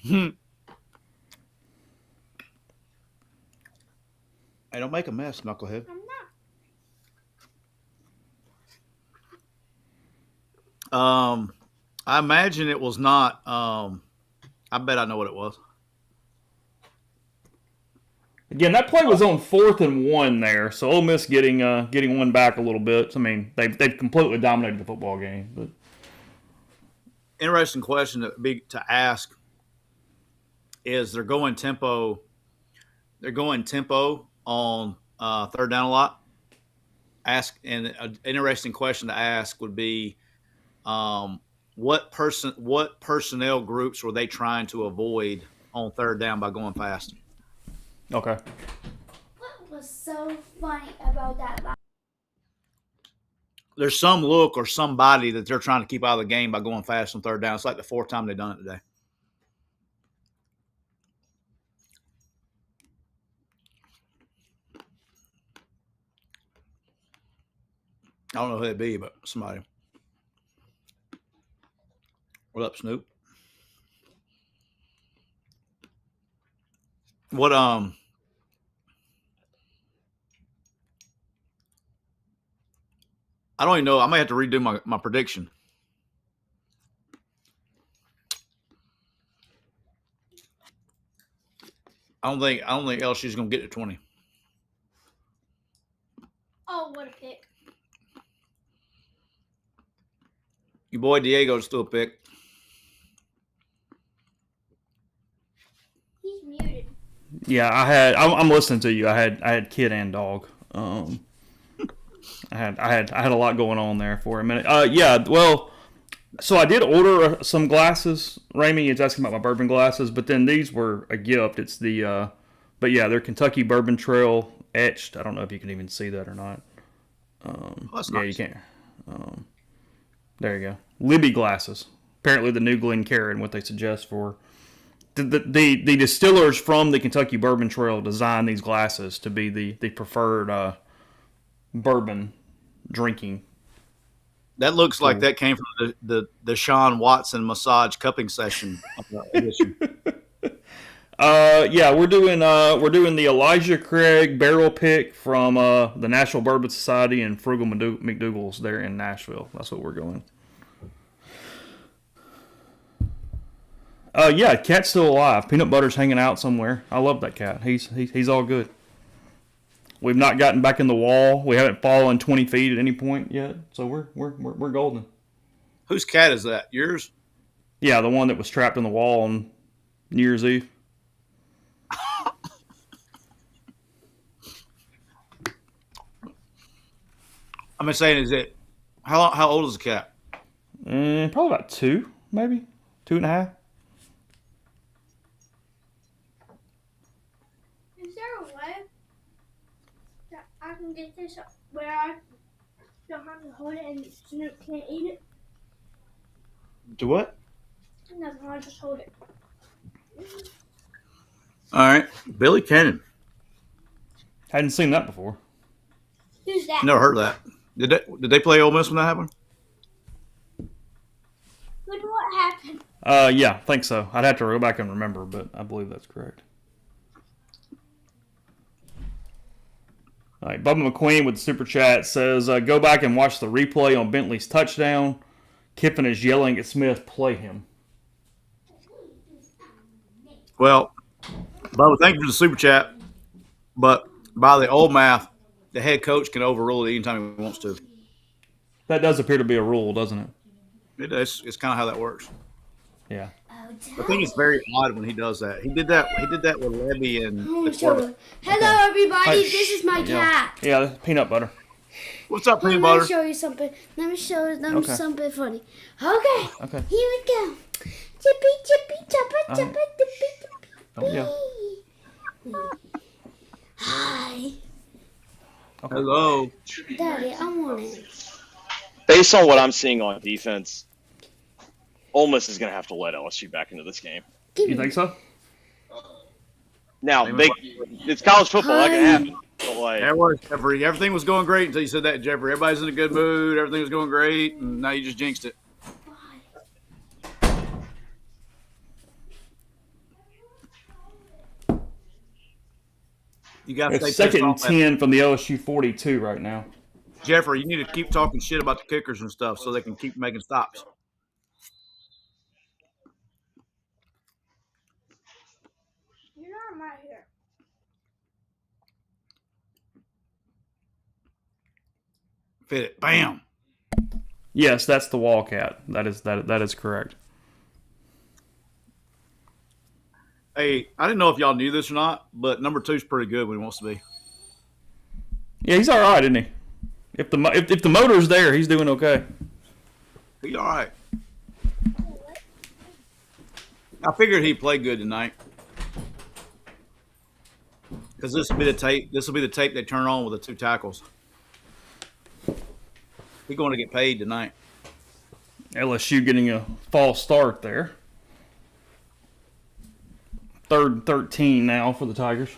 Hey, don't make a mess, knucklehead. I'm not. I imagine it was not. I bet I know what it was. Again, that play was on 4th and 1 there, so Ole Miss getting one back a little bit. I mean, they've completely dominated the football game. But Interesting question to ask is they're going tempo. They're going tempo on third down a lot. And an interesting question to ask would be, what personnel groups were they trying to avoid on third down by going fast? okay. What was so funny about that? There's some look or somebody that they're trying to keep out of the game by going fast on third down. It's like the 4th time they've done it today. I don't know who it'd be, but somebody. What up, Snoop? What I don't even know. I may have to redo my prediction. I don't think LSU's gonna get to 20. Oh, what a pick. Your boy Diego's still a pick. He's muted. Yeah, I'm listening to you. I had kid and dog. I had a lot going on there for a minute. Yeah, well, so I did order some glasses. Ramey is asking about my bourbon glasses, but then these were a gift. It's the, but yeah, they're Kentucky Bourbon Trail etched. I don't know if you can even see that or not. That's Yeah, nice. you can't. There you go. Libby glasses. Apparently the new Glencairn, what they suggest for. The distillers from the Kentucky Bourbon Trail designed these glasses to be the preferred bourbon drinking. That looks like that came from the Sean Watson massage cupping session edition. Yeah, we're doing the Elijah Craig barrel pick from the National Bourbon Society and Frugal McDougal's there in Nashville. That's what we're going. Yeah, cat's still alive. Peanut Butter's hanging out somewhere. I love that cat. He's all good. We've not gotten back in the wall. We haven't fallen 20 feet at any point yet, so we're golden. Whose cat is that? Yours? Yeah, the one that was trapped in the wall on New Year's Eve. I'm saying, is it how old is the cat? Probably about 2, maybe 2.5. Is there a way that I can get this where I don't have to hold it and Snoop can't eat it? Do what? Nothing, I'll just hold it. All right, Billy Cannon. Hadn't seen that before. Who's that? Never heard of that. Did they play Ole Miss when that happened? What happened? Yeah, I think so. I'd have to go back and remember, but I believe that's correct. All right, Bubba McQueen with the super chat says, go back and watch the replay on Bentley's touchdown. Kiffin is yelling at Smith, play him. Well, Bubba, thank you for the super chat. But by the old math, the head coach can overrule it anytime he wants to. That does appear to be a rule, doesn't it? It's kind of how that works. Yeah. I think it's very odd when he does that. He did that with Levy and the quarterback. Hello, everybody. Hey, This is my cat. Yeah, that's peanut butter. What's up, peanut Let me butter? show you something. Let me show them Okay. something funny. Okay. Okay. Here we go. Chippy, chippy, chopper, chopper, chippy, Oh, yeah. chippy. Hi. Hello. Daddy, I want it. Based on what I'm seeing on defense, Ole Miss is going to have to let LSU back into this game. You think so? Now, it's college football. That can happen. But like, That was Jeffrey. Everything was going great until you said that, Jeffrey. Everybody's in a good mood. Everything was going great, and now you just jinxed it. You got to It's stay pissed second and off at 10 from the LSU 42 right now. Jeffrey. You need to keep talking shit about the kickers and stuff so they can keep making stops. You're not right here. Fit it. Bam. Yes, that's the Wildcat. That is correct. Hey, I didn't know if y'all knew this or not, but number 2's pretty good when he wants to be. Yeah, he's all right, isn't he? If the motor's there, he's doing okay. He's all right. I figured he'd play good tonight because this will be the tape. This will be the tape they turn on with the 2 tackles. He's going to get paid tonight. LSU getting a false start there. 3rd and 13 now for the Tigers.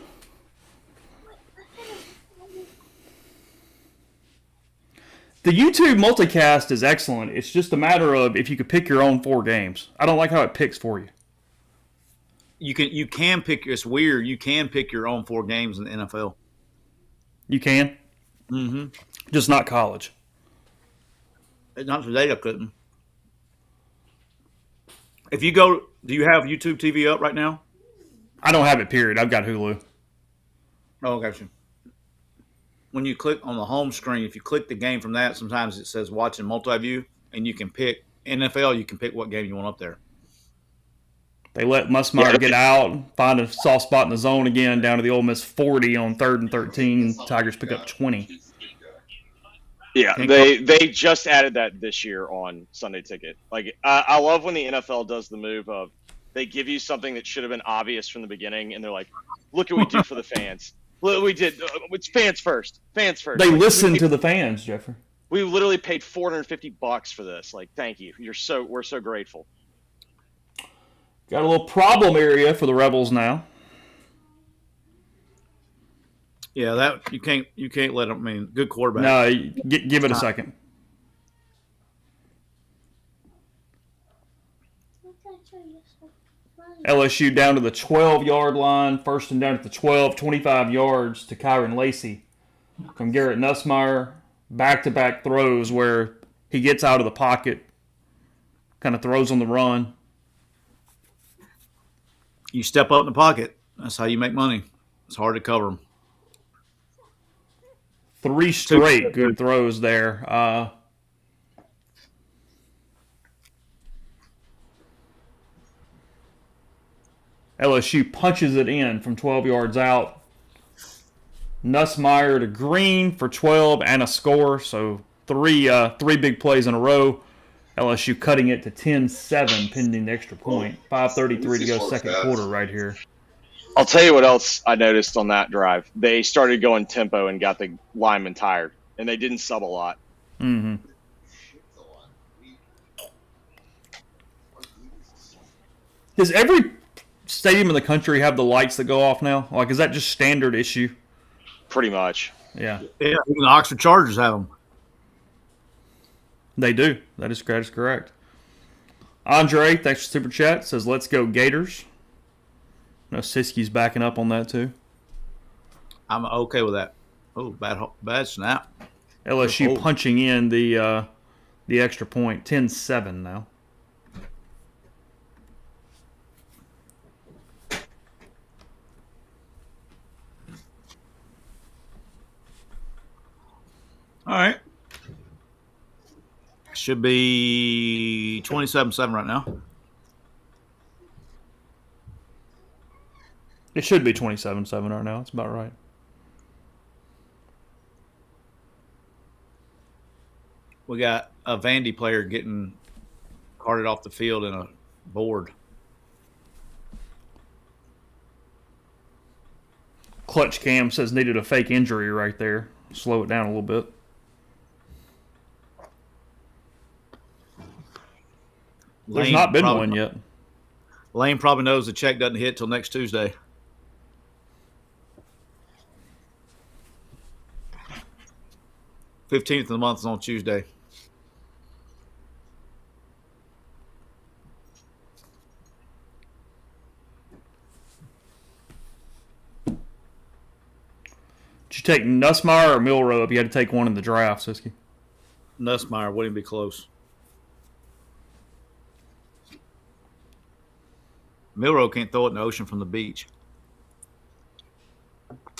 The YouTube multicast is excellent. It's just a matter of if you could pick your own 4 games. I don't like how it picks for you. You can pick. It's weird. You can pick your own 4 games in the NFL. You can? Mm-hmm. Just not college. Not today. I couldn't. If you go, do you have YouTube TV up right now? I don't have it, period. I've got Hulu. Oh, gotcha. When you click on the home screen, if you click the game from that, sometimes it says watch in multi-view, and you can pick NFL. You can pick what game you want up there. They let Musmeyer get out, find a soft spot in the zone again, down to the Ole Miss 40 on 3rd and 13. Tigers pick up 20. yeah, they just added that this year on Sunday Ticket. Like, I love when the NFL does the move of they give you something that should have been obvious from the beginning, and they're like, "Look what we do for the fans. Look, we did. It's fans first. Fans first." They like, listen to the fans, Jeffrey. We literally paid $450 for this. Like, thank you. We're so grateful. Got a little problem area for the Rebels now. Yeah, that you can't let them. I mean, good quarterback. No, give it a second. LSU down to the 12-yard line, 1st and down at the 12, 25 yards to Kyron Lacey from Garrett Nussmeier. Back-to-back throws where he gets out of the pocket, kind of throws on the run. You step up in the pocket. That's how you make money. It's hard to cover them. 3 straight good throws there. LSU punches it in from 12 yards out. Nussmeier to Green for 12 and a score. So three big plays in a row. LSU cutting it to 10-7 pending the extra point. 5:33 to go second quarter right here. I'll tell you what else I noticed on that drive. They started going tempo and got the linemen tired, and they didn't sub a lot. Mm-hmm. Does every stadium in the country have the lights that go off now? Like, is that just standard issue? Pretty much. Yeah. Yeah, even the Oxford Chargers have them. They do. That is correct. Andre, thanks for Super Chat, says, let's go Gators. No, Siski's backing up on that too. I'm okay with that. Oh, bad snap. LSU punching in the extra point. 10-7 now. All right. Should be 27-7 right now. It should be 27-7 right now. It's about right. We got a Vandy player getting carted off the field in a board. Clutch Cam says needed a fake injury right there. Slow it down a little bit. There's not been one yet. Lane probably knows the check doesn't hit till next Tuesday. $15th of the month is on Tuesday. Did you take Nussmeier or Milrow if you had to take one in the draft, Siski? Nussmeier wouldn't be close. Milrow can't throw it in the ocean from the beach.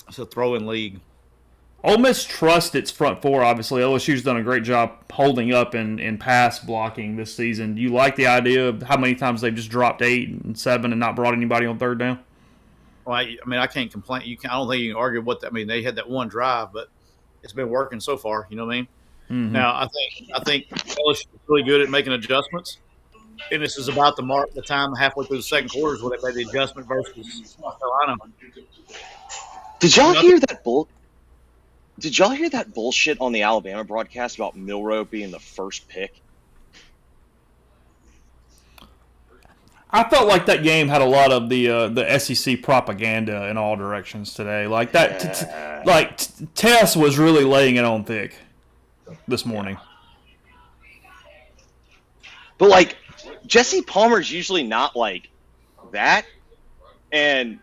It's a throw-in league. Ole Miss trusts its front four, obviously. LSU's done a great job holding up in pass blocking this season. Do you like the idea of how many times they've just dropped 8 and 7 and not brought anybody on third down? Well, I mean, I can't complain. I don't think you can argue what that. I mean, they had that one drive, but it's been working so far. You know what I mean? Mm-hmm. Now, I think LSU is really good at making adjustments, and this is about the time halfway through the second quarter is when they made the adjustment versus North Carolina. Did y'all hear that Did y'all hear that bullshit on the Alabama broadcast about Milrow being the first pick? I felt like that game had a lot of the SEC propaganda in all directions today. Like that, Tess was really laying it on thick this morning. But like, Jesse Palmer's usually not like that, and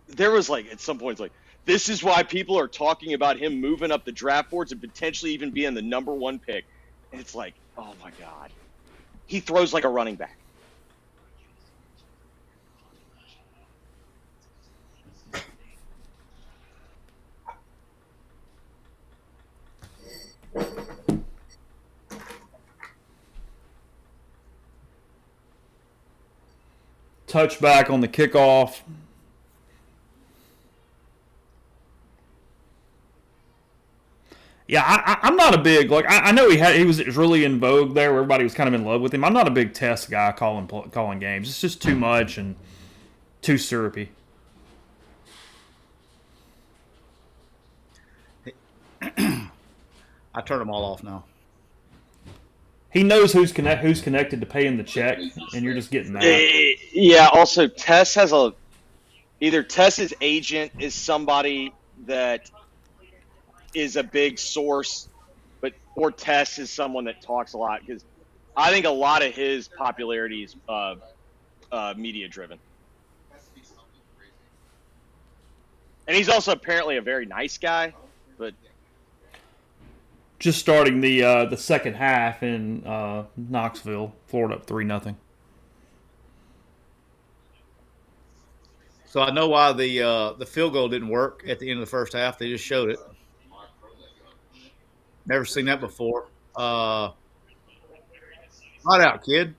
there was like at some points like, this is why people are talking about him moving up the draft boards and potentially even being the number 1 pick. And it's like, oh my God, he throws like a running back. Touchback on the kickoff. Yeah, I'm not a big I know it was really in vogue there. Where everybody was kind of in love with him. I'm not a big Test guy calling games. It's just too much and too syrupy. I turned them all off now. He knows who's connected to paying the check, and you're just getting that. Yeah. Also, Tess has either Tess's agent is somebody that is a big source, or Tess is someone that talks a lot, because I think a lot of his popularity is media driven. And he's also apparently a very nice guy, but just starting the second half in Knoxville, Florida up 3-0. So I know why the field goal didn't work at the end of the first half. They just showed it. Never seen that before. Right out, kid.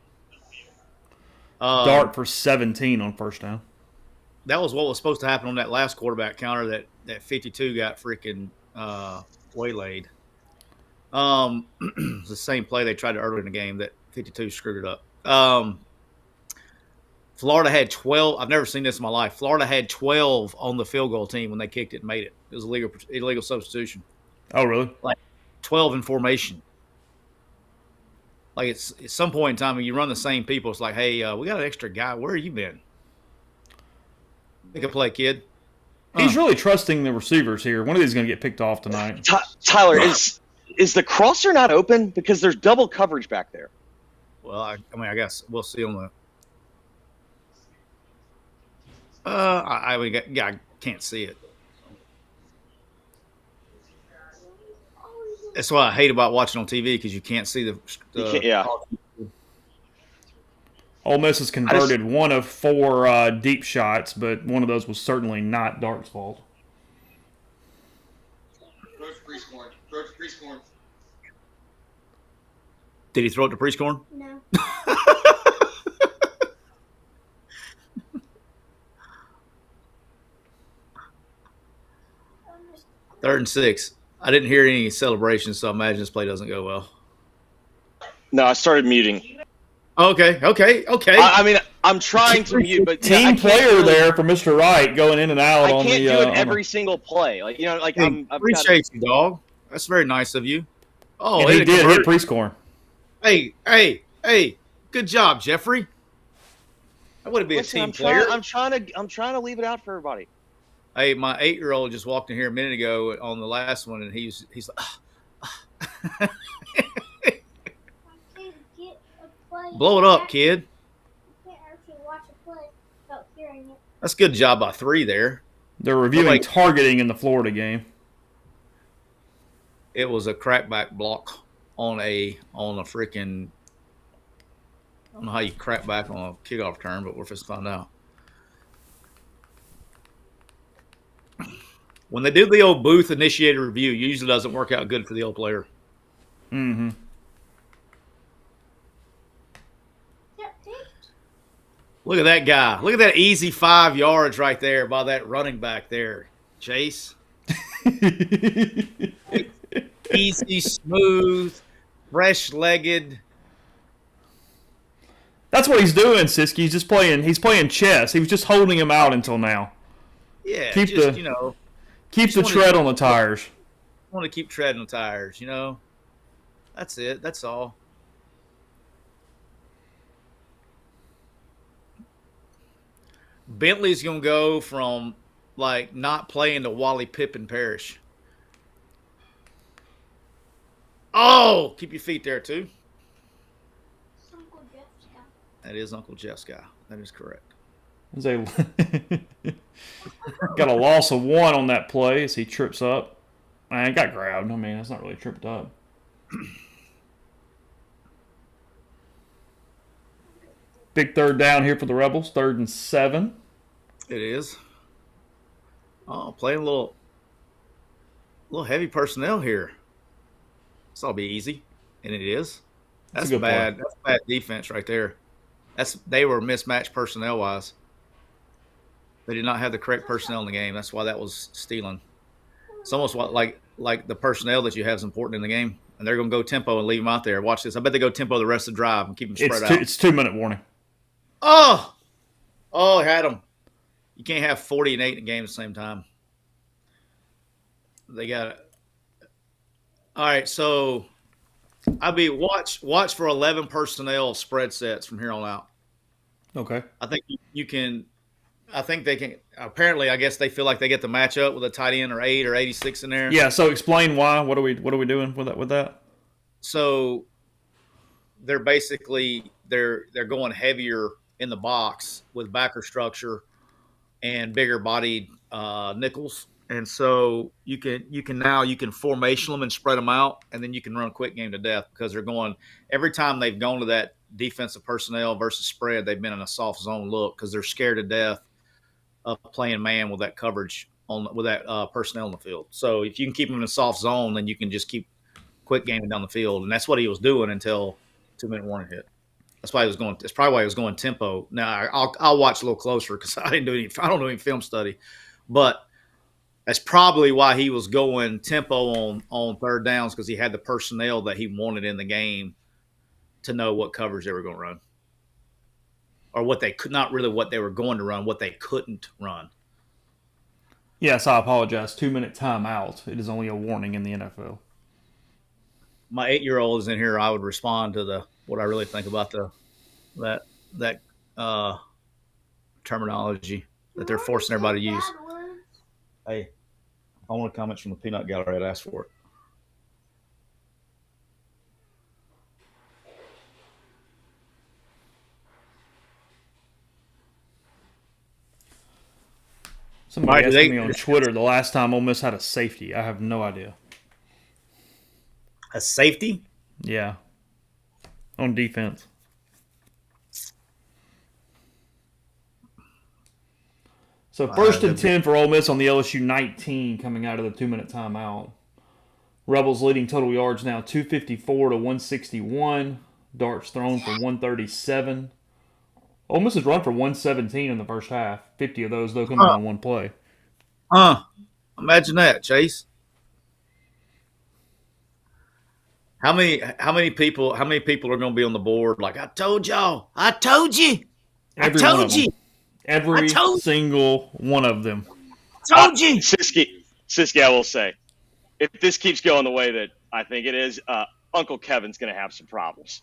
Dart for 17 on first down. That was what was supposed to happen on that last quarterback counter that 52 got freaking waylaid. It's the same play they tried to early in the game that 52 screwed it up. Florida had 12. I've never seen this in my life. Florida had 12 on the field goal team when they kicked it and made it. It was illegal substitution. Oh, really? Like 12 in formation. Like it's at some point in time when you run the same people, it's like, hey, we got an extra guy. Where have you been? Make a play, kid. He's really trusting the receivers here. One of these is going to get picked off tonight. Tyler, is the crosser not open? Because there's double coverage back there. Well, I guess we'll see on the. I can't see it. That's what I hate about watching on TV, because you can't see yeah. Ole Miss has converted one of 4 deep shots, but one of those was certainly not Dart's fault. Throw it to Priestcorn. Did he throw it to Priestcorn? No. Third and 6. I didn't hear any celebrations, so I imagine this play doesn't go well. No, I started muting. Okay. I mean, I'm trying to mute, but team player there for Mr. Wright going in and out. I can't do it every single play. Like, I appreciate you, dog. That's very nice of you. Oh, and he did hit Priestcorn. Hey, Hey, good job, Jeffrey. That would be a team player. I'm trying to leave it out for everybody. Hey, my 8-year-old just walked in here a minute ago on the last one, and he's like, I can't get a play. blow it up, kid. I can't actually watch a play without hearing it. That's a good job by 3 there. They're reviewing targeting in the Florida game. It was a crackback block on a freaking. I don't know how you crack back on a kickoff return, but we're just find out. When they do the old booth initiated review, it usually doesn't work out good for the old player. Mm-hmm. Look at that guy. Look at that easy 5 yards right there by that running back there, Chase. Easy, smooth, fresh-legged. That's what he's doing, Siski. He's just playing. He's playing chess. He was just holding him out until now. Yeah, keep the tread on the tires. Want to keep treading the tires, That's it. That's all. Bentley's gonna go from not playing to Wally Pippen Parrish. Oh, keep your feet there too. Uncle Jeff's guy. That is Uncle Jeff's guy. That is correct. Got a loss of 1 on that play as he trips up. And got grabbed. I mean, that's not really tripped up. Big 3rd down here for the Rebels. 3rd and 7. It is. Oh, playing a little heavy personnel here. This will be easy, and it is. That's bad. That's bad defense right there. They were mismatched personnel wise. They did not have the correct personnel in the game. That's why that was stealing. It's almost like the personnel that you have is important in the game, and they're going to go tempo and leave them out there. Watch this. I bet they go tempo the rest of the drive and keep them spread out. It's 2-minute warning. Oh, had them. You can't have 40 and 8 in a game at the same time. They got it. All right, so I'll be watch for 11 personnel spread sets from here on out. Okay. I think you can. I think they can. Apparently, I guess they feel like they get the matchup with a tight end or 8 or 86 in there. Yeah. So explain why. What are we doing with that? So they're basically they're going heavier in the box with backer structure and bigger bodied nickels. And so you can formation them and spread them out, and then you can run a quick game to death because they're going every time they've gone to that defensive personnel versus spread, they've been in a soft zone look because they're scared to death of playing man with that coverage with that personnel in the field. So if you can keep them in a soft zone, then you can just keep quick gaming down the field, and that's what he was doing until 2-minute warning hit. That's why he was going. It's probably why he was going tempo. Now I'll watch a little closer because I don't do any film study, but that's probably why he was going tempo on 3rd downs because he had the personnel that he wanted in the game to know what coverage they were going to run, or what they could not really what they were going to run, what they couldn't run. Yes, I apologize. 2-minute timeout. It is only a warning in the NFL. My 8-year-old is in here. I would respond to what I really think about that terminology that they're forcing everybody to use. Hey, I want comments from the peanut gallery. I'd ask for it. Somebody asked me on Twitter the last time Ole Miss had a safety. I have no idea. A safety? Yeah. On defense. So 1st and 10 for Ole Miss on the LSU 19 coming out of the 2-minute timeout. Rebels leading total yards now 254 to 161. Darts thrown for 137. Ole Miss has run for 117 in the first half. 50 of those, though, coming on one play. Imagine that, Chase. How many people are going to be on the board? Like, I told y'all. I told you. Every single one of them. Told you. Siski, I will say, if this keeps going the way that I think it is, Uncle Kevin's going to have some problems.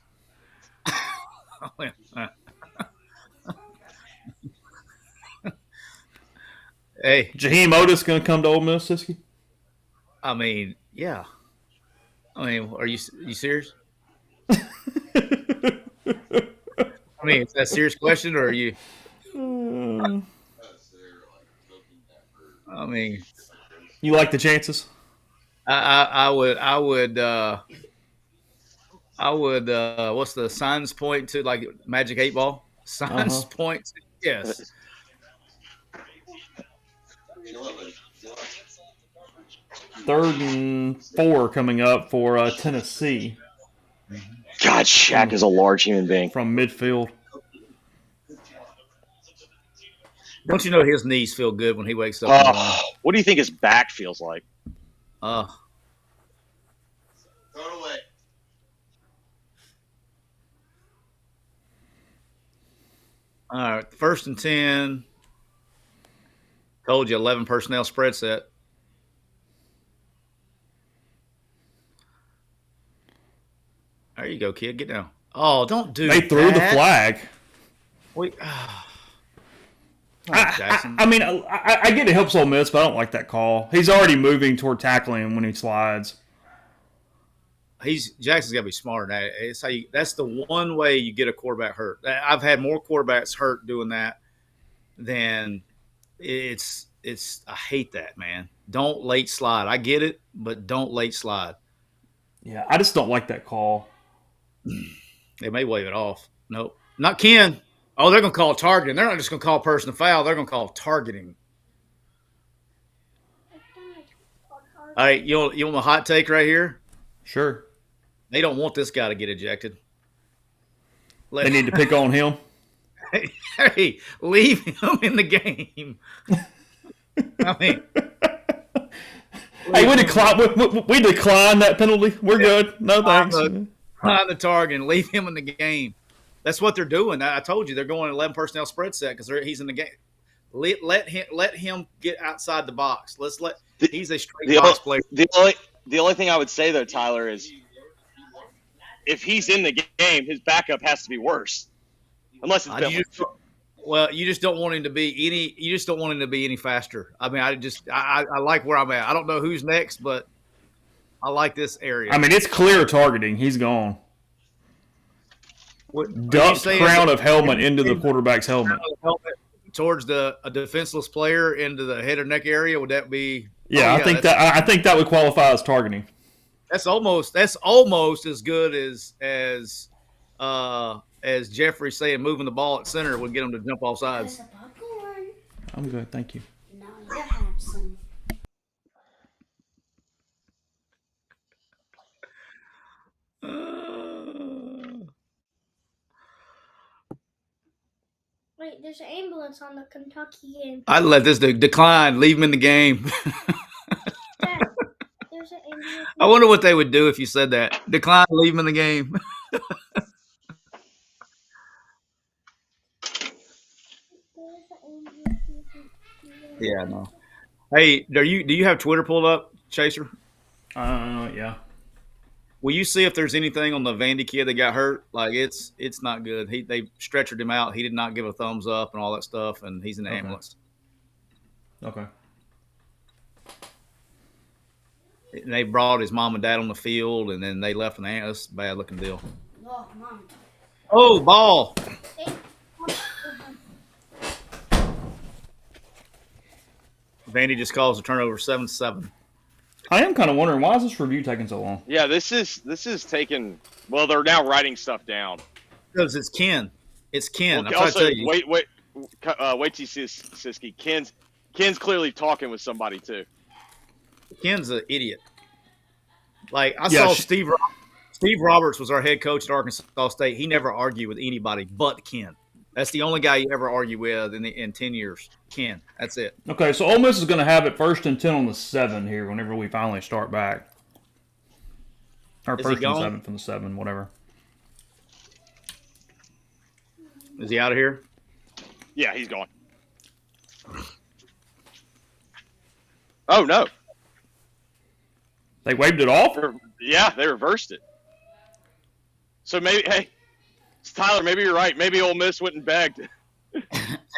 Hey, Jaheim Otis going to come to Ole Miss, Siski? I mean, yeah. I mean, are you serious? I mean, is that a serious question, or are you? I mean, You like the chances? I would. What's the signs point to? Like Magic 8 Ball signs point to? Yes. Third and 4 coming up for Tennessee God, Shaq is a large human being. from midfield. Don't you know his knees feel good when he wakes up in the morning? What do you think his back feels like? Throw it away. All right, 1st and 10. Told you 11 personnel spread set. There you go, kid. Get down. Oh, don't do They that. threw the flag. Wait. I mean, I get it helps Ole Miss, but I don't like that call. He's already moving toward tackling him when he slides. Jackson's got to be smart. It's how that's the one way you get a quarterback hurt. I've had more quarterbacks hurt doing that than it's. I hate that, man. Don't late slide. I get it, but don't late slide. Yeah, I just don't like that call. They may wave it off. Nope, not Ken. Oh, they're going to call targeting. They're not just going to call personal foul. They're going to call targeting. All right, you want a hot take right here? Sure. They don't want this guy to get ejected. They need to pick on him. Hey, leave him in the game. I mean, hey, we decline that penalty. We're good. No thanks. Find the target and leave him in the game. That's what they're doing. I told you they're going 11 personnel spread set because he's in the game. Let him get outside the box. He's a straight box player. The only thing I would say though, Tyler, is if he's in the game, his backup has to be worse, unless it's Bentley. You just don't want him to be any. You just don't want him to be any faster. I mean, I like where I'm at. I don't know who's next, but I like this area. I mean, it's clear targeting. He's gone. Ducked crown of helmet into the quarterback's helmet. Towards a defenseless player into the head or neck area. Would that be? Yeah, I think that would qualify as targeting. That's almost as good as Jeffrey saying moving the ball at center would get him to jump off sides. I'm good, thank you. No, you have some. Wait, there's an ambulance on the Kentucky game. I'd let this decline. Leave him in the game. Dad, there's an ambulance. I wonder what they would do if you said that. Decline. Leave him in the game. Yeah, no. Hey, do you have Twitter pulled up, Chaser? Yeah. Will you see if there's anything on the Vandy kid that got hurt? Like it's not good. They stretchered him out. He did not give a thumbs up and all that stuff, and he's in the ambulance. Okay. And they brought his mom and dad on the field, and then they left an ambulance. Bad looking deal. Oh, Mom. Oh, ball! Vandy just calls a turnover 7-7. I am kind of wondering, why is this review taking so long? Yeah, this is taking. Well, they're now writing stuff down Because it's Ken. It's Ken. Well, I'm also, trying to tell you. wait till you see Siski. Ken's clearly talking with somebody too. Ken's an idiot. Like I saw Steve Roberts was our head coach at Arkansas State. He never argued with anybody but Ken. That's the only guy you ever argue with in 10 years. Ken. That's it. Okay, so Ole Miss is going to have it 1st and 10 on the 7 here whenever we finally start back. Or Is 1st he and gone? 7 from the 7, whatever. Is he out of here? Yeah, he's gone. Oh no! They waved it off? Yeah, they reversed it. So maybe Tyler, maybe you're right. Maybe Ole Miss went and begged.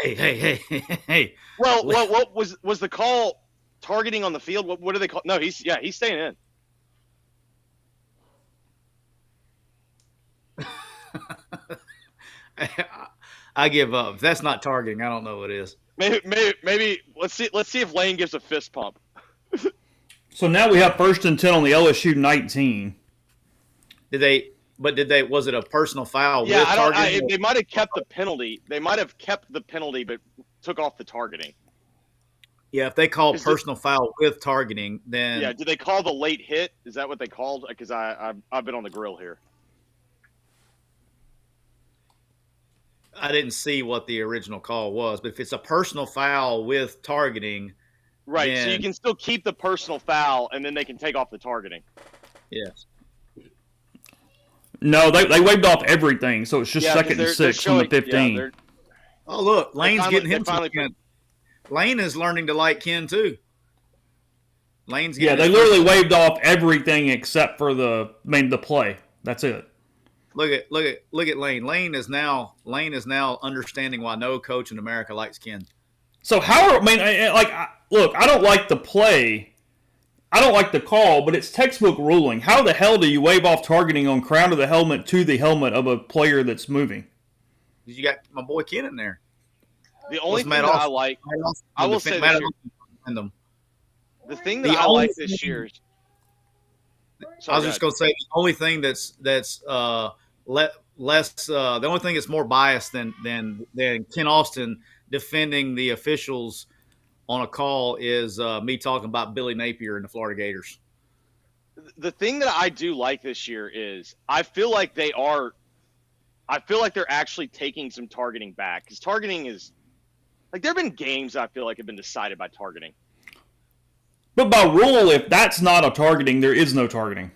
Hey. Well, what was the call targeting on the field? What do they call? No, he's staying in. I give up. If that's not targeting, I don't know what is. Maybe let's see if Lane gives a fist pump. So now we have 1st and 10 on the LSU 19. Was it a personal foul? Yeah, with targeting? they might have kept the penalty. They might have kept the penalty, but took off the targeting. Yeah, if they call personal foul with targeting, then yeah. Did they call the late hit? Is that what they called? Because I've been on the grill here. I didn't see what the original call was. But if it's a personal foul with targeting, right? then, so you can still keep the personal foul, and then they can take off the targeting. Yes. No, they waved off everything, so it's just 2nd and 6 from the 15. Yeah, oh, look, Lane's getting him. Ken. Lane is learning to like Ken too. Lane's getting they literally waved off everything except for the play. That's it. Look at Lane. Lane is now understanding why no coach in America likes Ken. So look, I don't like the play. I don't like the call, but it's textbook ruling. How the hell do you wave off targeting on crown of the helmet to the helmet of a player that's moving? You got my boy Ken in there. The only thing that I like, I will say this year, the thing that I like this year is, I was just going to say the only thing that's less the only thing that's more biased than Ken Austin defending the officials on a call is me talking about Billy Napier and the Florida Gators. The thing that I do like this year is I feel like they're actually taking some targeting back, because targeting is like, there have been games I feel like have been decided by targeting. But by rule, if that's not a targeting, there is no targeting.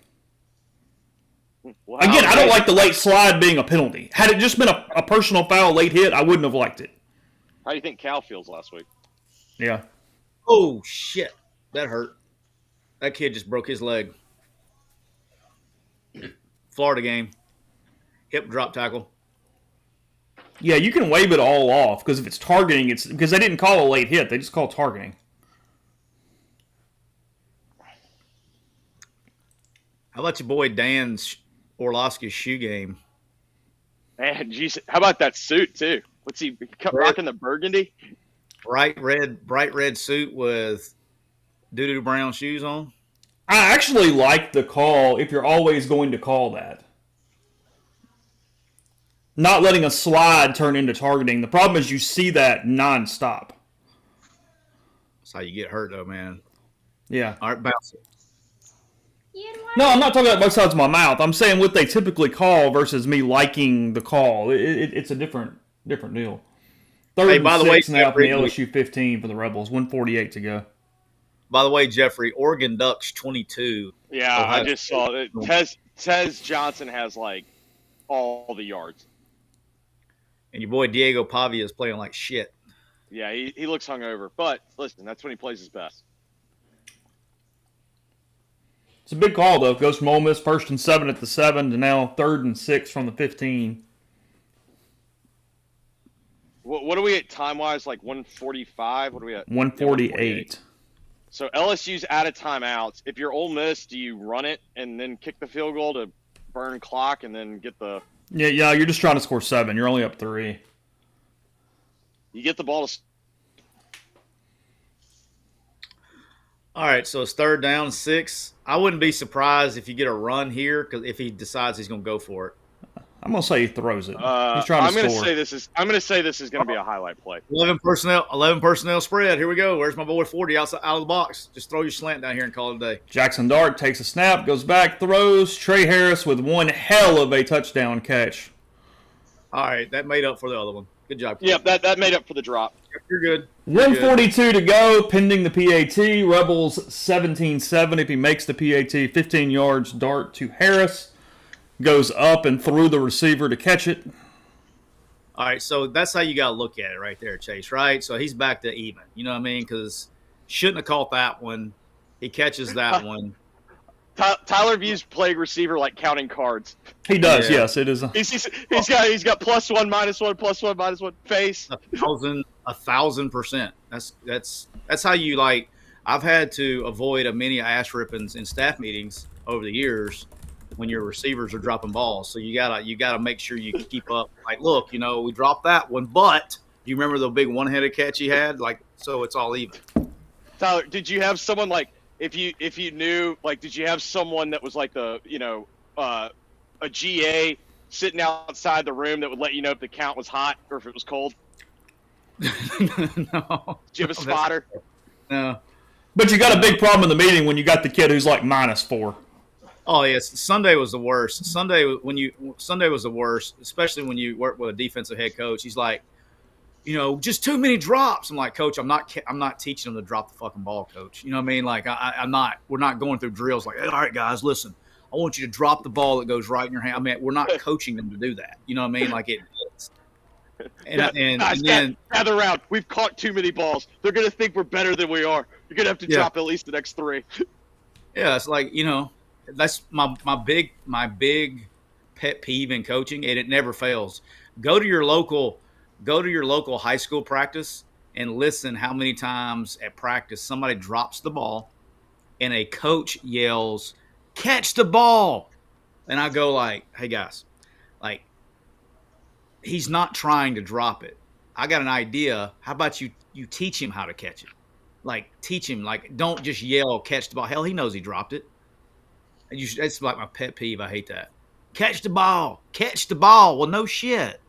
Well, again, I don't like the late slide being a penalty. Had it just been a personal foul late hit, I wouldn't have liked it. How do you think Cal feels last week? Yeah. Oh, shit. That hurt. That kid just broke his leg. Florida game. Hip drop tackle. Yeah, you can wave it all off, because if it's targeting, it's because they didn't call a late hit. They just called targeting. How about your boy Dan's Orlovsky's shoe game? Man, geez, how about that suit, too? What's he rocking, the burgundy? Bright red suit with doo-doo brown shoes on. I actually like the call if you're always going to call that. Not letting a slide turn into targeting. The problem is you see that nonstop. That's how you get hurt, though, man. Yeah. All right, bounce it. No, I'm not talking about both sides of my mouth. I'm saying what they typically call versus me liking the call. It's a different deal. Third and 6 now from the LSU 15 for the Rebels. 1:48 to go. By the way, Jeffrey, Oregon Ducks 22. Yeah, I just saw it. Tez Johnson has like all the yards. And your boy Diego Pavia is playing like shit. Yeah, he looks hungover. But listen, that's when he plays his best. It's a big call, though. It goes from Ole Miss 1st and 7 at the 7 to now 3rd and 6 from the 15. What are we at time-wise? Like 145? What are we at? 148. So LSU's out of timeouts. If you're Ole Miss, do you run it and then kick the field goal to burn clock and then get the... Yeah, you're just trying to score 7. You're only up 3. You get the ball to... All right, so it's 3rd down, 6. I wouldn't be surprised if you get a run here, because if he decides he's going to go for it. I'm going to say he throws it. He's trying to score. I'm going to say this is going to be a highlight play. 11 personnel spread. Here we go. Where's my boy 40 out of the box? Just throw your slant down here and call it a day. Jackson Dart takes a snap, goes back, throws. Trey Harris with one hell of a touchdown catch. All right, that made up for the other one. Good job. Yep, that made up for the drop. You're good. 1:42 to go, pending the PAT. Rebels 17-7. If he makes the PAT, 15 yards, Dart to Harris. Goes up and through the receiver to catch it. All right, so that's how you got to look at it right there, Chase, right? So he's back to even. You know what I mean? Because shouldn't have caught that one. He catches that one. Tyler views playing receiver like counting cards. He does. Yeah. Yes, it is. He's got +1, -1, +1, -1 face. 1,000%. That's how you like. I've had to avoid many ass rippings in staff meetings over the years when your receivers are dropping balls. So you gotta make sure you keep up. Like, look, we dropped that one, but you remember the big one-handed catch he had? Like, so it's all even. Tyler, did you have someone like if you knew, like, did you have someone that was like a GA sitting outside the room that would let you know if the count was hot or if it was cold? No. Did you have a spotter? No. But you got a big problem in the meeting when you got the kid who's like -4. Oh yes, Sunday was the worst. Sunday was the worst, especially when you work with a defensive head coach. He's like, just too many drops. I'm like, Coach, I'm not teaching them to drop the fucking ball, Coach. You know what I mean? Like, I'm not. We're not going through drills like, hey, all right, guys, listen. I want you to drop the ball that goes right in your hand. I mean, we're not coaching them to do that. You know what I mean? Like it. And Guys, then gather around. We've caught too many balls. They're gonna think we're better than we are. You're gonna have to drop at least the next 3. yeah, it's like that's my big pet peeve in coaching, and it never fails. Go to your local high school practice and listen how many times at practice somebody drops the ball and a coach yells, "Catch the ball!" And I go like, "Hey guys, like, he's not trying to drop it. I got an idea. How about you teach him how to catch it? Like, teach him. Like, don't just yell, catch the ball. Hell, he knows he dropped it. And that's like my pet peeve. I hate that. Catch the ball. Catch the ball. Well, no shit.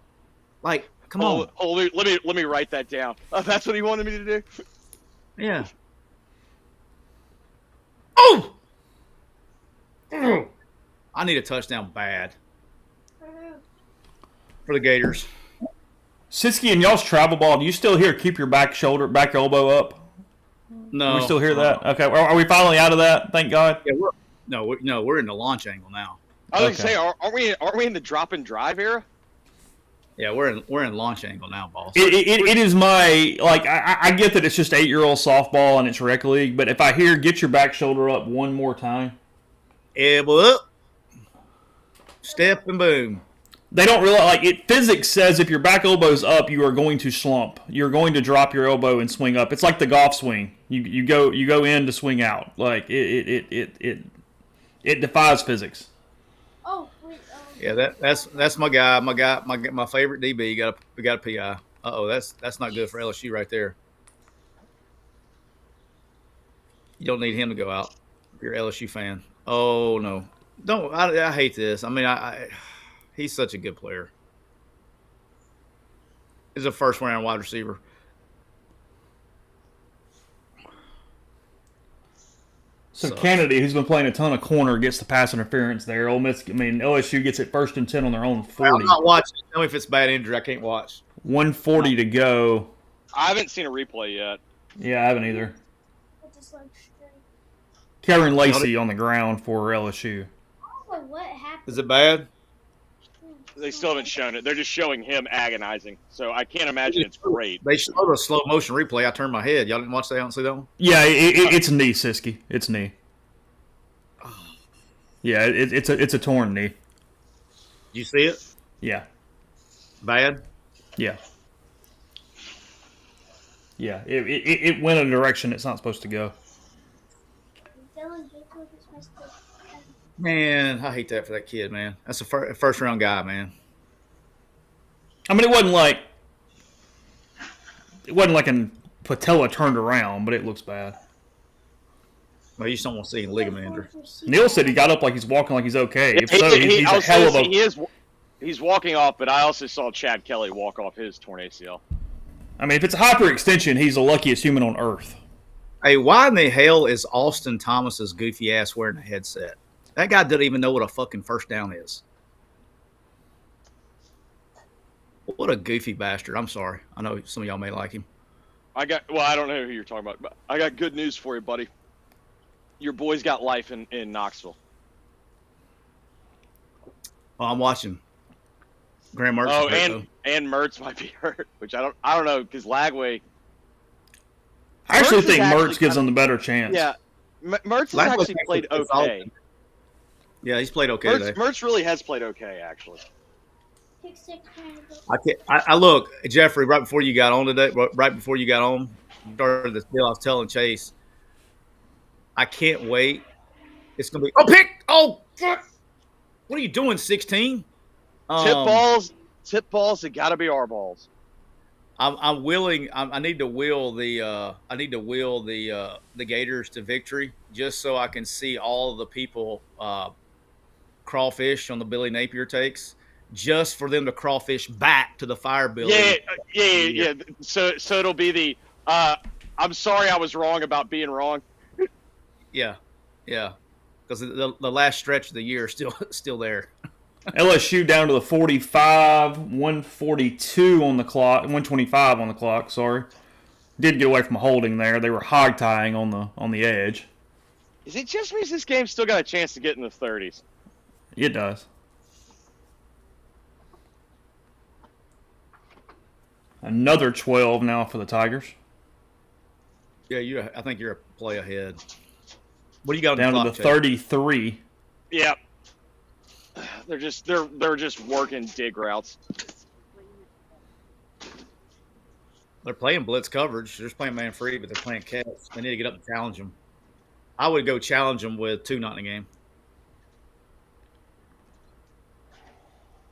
Like, come on. Oh, let me write that down. That's what he wanted me to do. Yeah. Oh! I need a touchdown bad for the Gators. Siski, and y'all's travel ball, do you still hear keep your back elbow up? No. Do we still hear that? Okay. Are we finally out of that? Thank God. Yeah, we're in the launch angle now. I was gonna say, aren't we in the drop and drive era? Yeah, we're in launch angle now, boss. It is my, like, I get that it's just 8-year-old softball and it's rec league, but if I hear get your back shoulder up one more time. Elbow up. Step and boom. They don't realize, like, physics says if your back elbow's up, you are going to slump. You're going to drop your elbow and swing up. It's like the golf swing. You go in to swing out. Like, it defies physics. Oh, wait. Yeah, that's my guy. My favorite DB. Got a PI. That's not good for LSU right there. You don't need him to go out if you're an LSU fan. Oh no, don't. I hate this. I mean, he's such a good player. He's a first round wide receiver. So Kennedy, who's been playing a ton of corner, gets the pass interference there. LSU gets it 1st and 10 on their own 40. I'm not watching. Tell me if it's bad injury. I can't watch. 1:40 to go. I haven't seen a replay yet. Yeah, I haven't either. I just like straight. Karen Lacey on the ground for LSU. Like, what happened? Is it bad? They still haven't shown it. They're just showing him agonizing. So I can't imagine it's great. They showed a slow motion replay. I turned my head. Y'all didn't watch that? I don't see that one? Yeah, it's knee, Siski. It's knee. Yeah, it's a torn knee. Did you see it? Yeah. Bad? Yeah. Yeah, it went in a direction it's not supposed to go. Dylan Jacob is supposed to. Man, I hate that for that kid, man. That's a first round guy, man. I mean, it wasn't like an patella turned around, but it looks bad. Well, you just don't want to see a ligament injury. Neil said he got up like he's walking like he's okay. If so, he's a hell of a... He's walking off, but I also saw Chad Kelly walk off his torn ACL. I mean, if it's a hyperextension, he's the luckiest human on earth. Hey, why in the hell is Austin Thomas's goofy ass wearing a headset? That guy doesn't even know what a fucking first down is. What a goofy bastard. I'm sorry. I know some of y'all may like him. I don't know who you're talking about, but I got good news for you, buddy. Your boy's got life in Knoxville. Well, I'm watching. Graham Mertz. Oh, and Mertz might be hurt, which I don't know, because Lagway. I actually think Mertz gives them the better chance. Yeah, Mertz has actually played okay. Yeah, he's played okay today. Mertz really has played okay, actually. I look, Jeffrey, right before you got on today, started this deal, I was telling Chase, I can't wait. It's going to be, pick! Oh, fuck! What are you doing, 16? Tip balls have got to be our balls. I'm willing. I need to will the Gators to victory just so I can see all of the people crawfish on the Billy Napier takes, just for them to crawfish back to the Fire Billy. Yeah. So it'll be the I'm sorry I was wrong about being wrong. Yeah, because the last stretch of the year is still there. LSU down to the 45, 142 on the clock, 125 on the clock. Sorry, did get away from a holding there. They were hog tying on the edge. Is it just means this game's still got a chance to get in the 30s? It does. Another 12 now for the Tigers. Yeah, I think you're a play ahead. What do you got on down the to clock, the 33? Yeah. They're just working dig routes. They're playing blitz coverage. They're just playing man free, but they're playing catch. They need to get up and challenge them. I would go challenge them with 2 not in the game.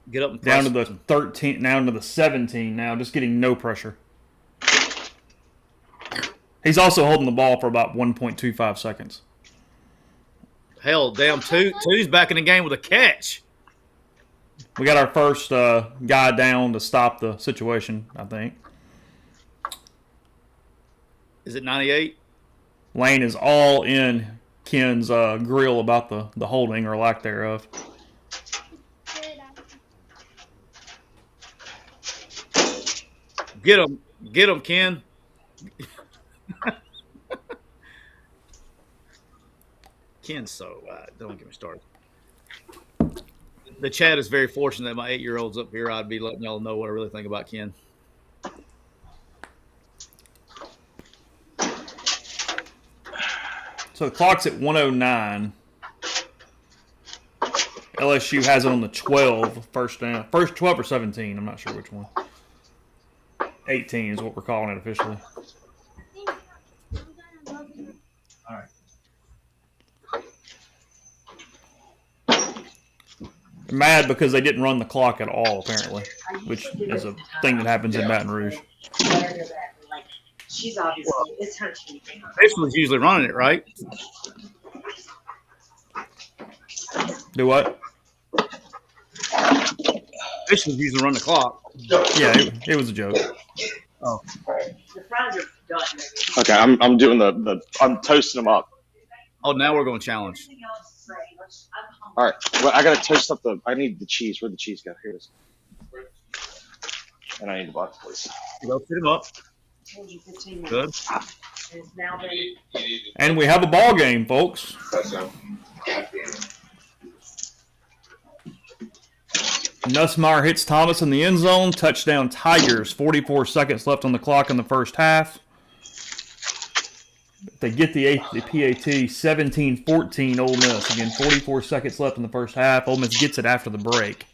Get up and down to the 13, down to the 17 now, just getting no pressure. He's also holding the ball for about 1.25 seconds. Hell, damn, two's back in the game with a catch. We got our first guy down to stop the situation, I think. Is it 98? Lane is all in Ken's grill about the holding or lack thereof. Get him, Ken. Ken's so don't get me started. The chat is very fortunate that my 8-year-old's up here. I'd be letting y'all know what I really think about Ken. So the clock's at 109. LSU has it on the 12, first down. First 12 or 17, I'm not sure which one. 18 is what we're calling it officially. All right. They're mad because they didn't run the clock at all, apparently, which is a thing that happens in Baton Rouge. She's obviously, it's her team. This one's usually running it, right? Do what? This one's usually running the clock. Yeah, it was a joke. Oh. The fries are done. Okay, I'm doing I'm toasting them up. Oh, now we're going to challenge. All right, well, I gotta toast up I need the cheese. Where'd the cheese go? Here it is. And I need the box, please. Go fit him up. Good. And we have a ball game, folks. Nussmeier hits Thomas in the end zone. Touchdown Tigers. 44 seconds left on the clock in the first half. They get the PAT. 17-14 Ole Miss. Again, 44 seconds left in the first half. Ole Miss gets it after the break.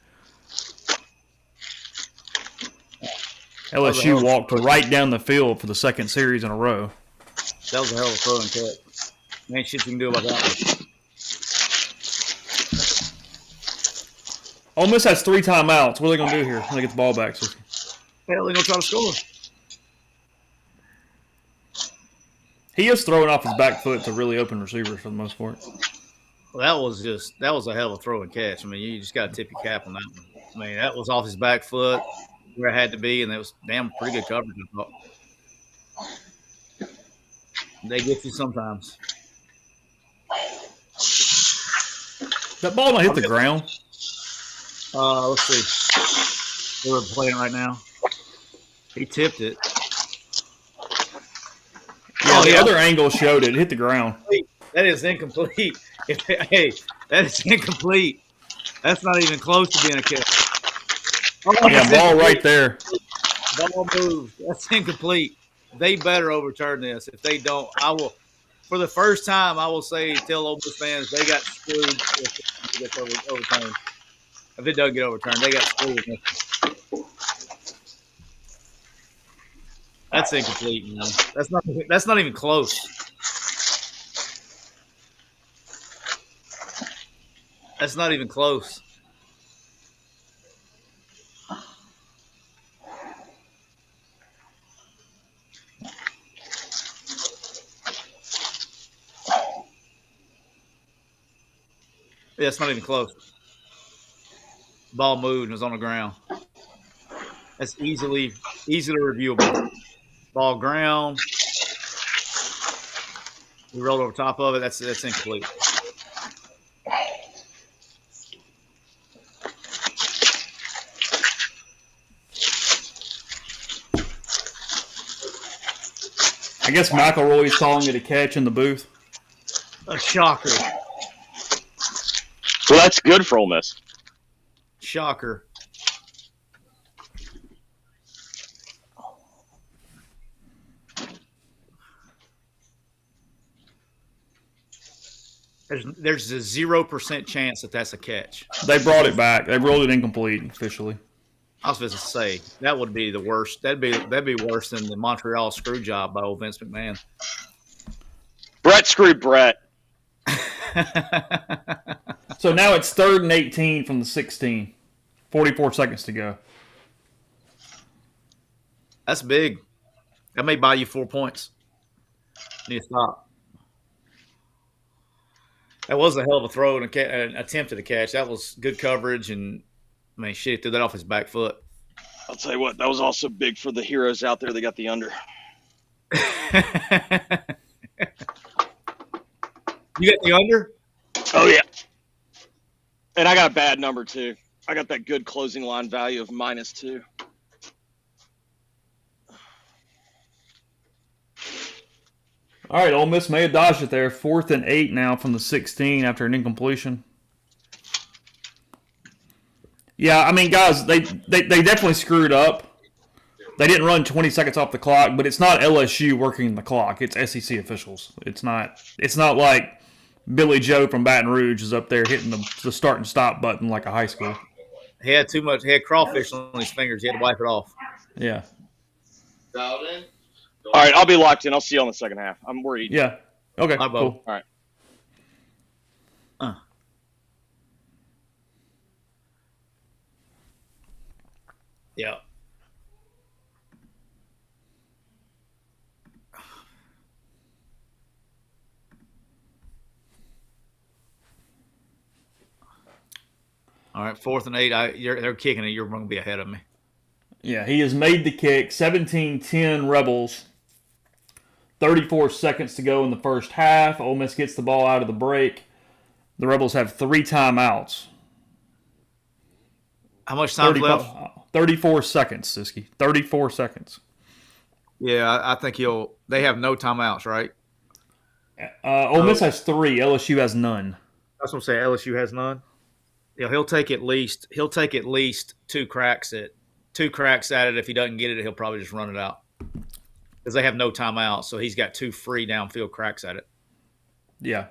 LSU walked right down the field for the second series in a row. That was a hell of a throw and catch. Ain't shit you can do about that one. Ole Miss has 3 timeouts. What are they going to do here when they get the ball back? Hell, they're going to try to score. He is throwing off his back foot to really open receivers for the most part. Well, that was a hell of a throw and catch. I mean, you just got to tip your cap on that one. I mean, that was off his back foot where it had to be, and it was pretty good coverage, I thought. They get you sometimes. That ball might hit the ground. Let's see. They were playing right now. He tipped it. Yeah, the other angle showed it. It hit the ground. That is incomplete. Hey, that is incomplete. That's not even close to being a catch. Yeah, ball right there. Ball moved. That's incomplete. They better overturn this. If they don't, I will for the first time, I will say, tell Ole Miss fans they got screwed if it gets overturned. If it doesn't get overturned, they got screwed. That's incomplete, man. That's not even close. That's not even close. Yeah, it's not even close. Ball moved and was on the ground. That's easily reviewable. Ball ground. We rolled over top of it. That's incomplete. I guess McElroy's calling it a catch in the booth. A shocker. Well, that's good for Ole Miss. Shocker. There's a 0% chance that that's a catch. They brought it back. They ruled it incomplete officially. I was supposed to say that would be the worst. That'd be worse than the Montreal screw job by old Vince McMahon. Brett screwed Brett. So now it's 3rd and 18 from the 16. 44 seconds to go. That's big. That may buy you 4 points. You need to stop. That was a hell of a throw and an attempt at a catch. That was good coverage, and I mean, shit, threw that off his back foot. I'll tell you what, that was also big for the heroes out there. They got the under. You got the under? Oh, yeah. And I got a bad number, too. I got that good closing line value of -2. All right, Ole Miss may have dodged it there. 4th and 8 now from the 16 after an incompletion. Yeah, I mean, guys, they definitely screwed up. They didn't run 20 seconds off the clock, but it's not LSU working the clock. It's SEC officials. It's not like Billy Joe from Baton Rouge is up there hitting the start and stop button like a high school. He had too much. He had crawfish on his fingers. He had to wipe it off. Yeah. All right, I'll be locked in. I'll see you on the second half. I'm worried. Yeah. Okay, Hi, Bo. cool. All right. Yeah. All right, 4th and 8. They're kicking it. You're going to be ahead of me. Yeah, he has made the kick. 17-10 Rebels. 34 seconds to go in the first half. Ole Miss gets the ball out of the break. The Rebels have 3 timeouts. How much time left? 34 seconds, Siski. 34 seconds. Yeah, I think they have no timeouts, right? Ole Miss has 3. LSU has none. That's what I'm saying. LSU has none. Yeah, he'll take at least 2 cracks at it. If he doesn't get it, he'll probably just run it out because they have no timeouts. So he's got 2 free downfield cracks at it. Yeah.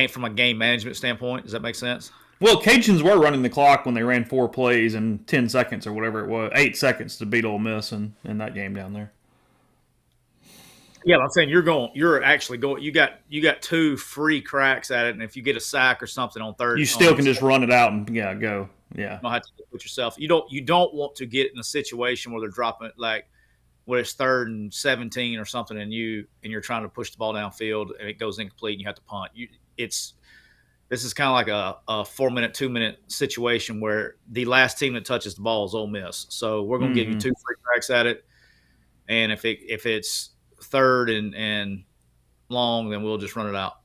From a game management standpoint, does that make sense? Well, Cajuns were running the clock when they ran 4 plays in 10 seconds or whatever it was, 8 seconds to beat Ole Miss in that game down there. Yeah, but I'm saying you're actually going. You got 2 free cracks at it, and if you get a sack or something on third, you still can just run it out and go. Yeah, you don't have to put yourself. You don't want to get in a situation where they're dropping it, like where it's 3rd and 17 or something, and you're trying to push the ball downfield and it goes incomplete and you have to punt. This is kind of like a 4-minute, 2-minute situation where the last team that touches the ball is Ole Miss. So we're going to give you 2 free cracks at it, and if it's 3rd and long, then we'll just run it out.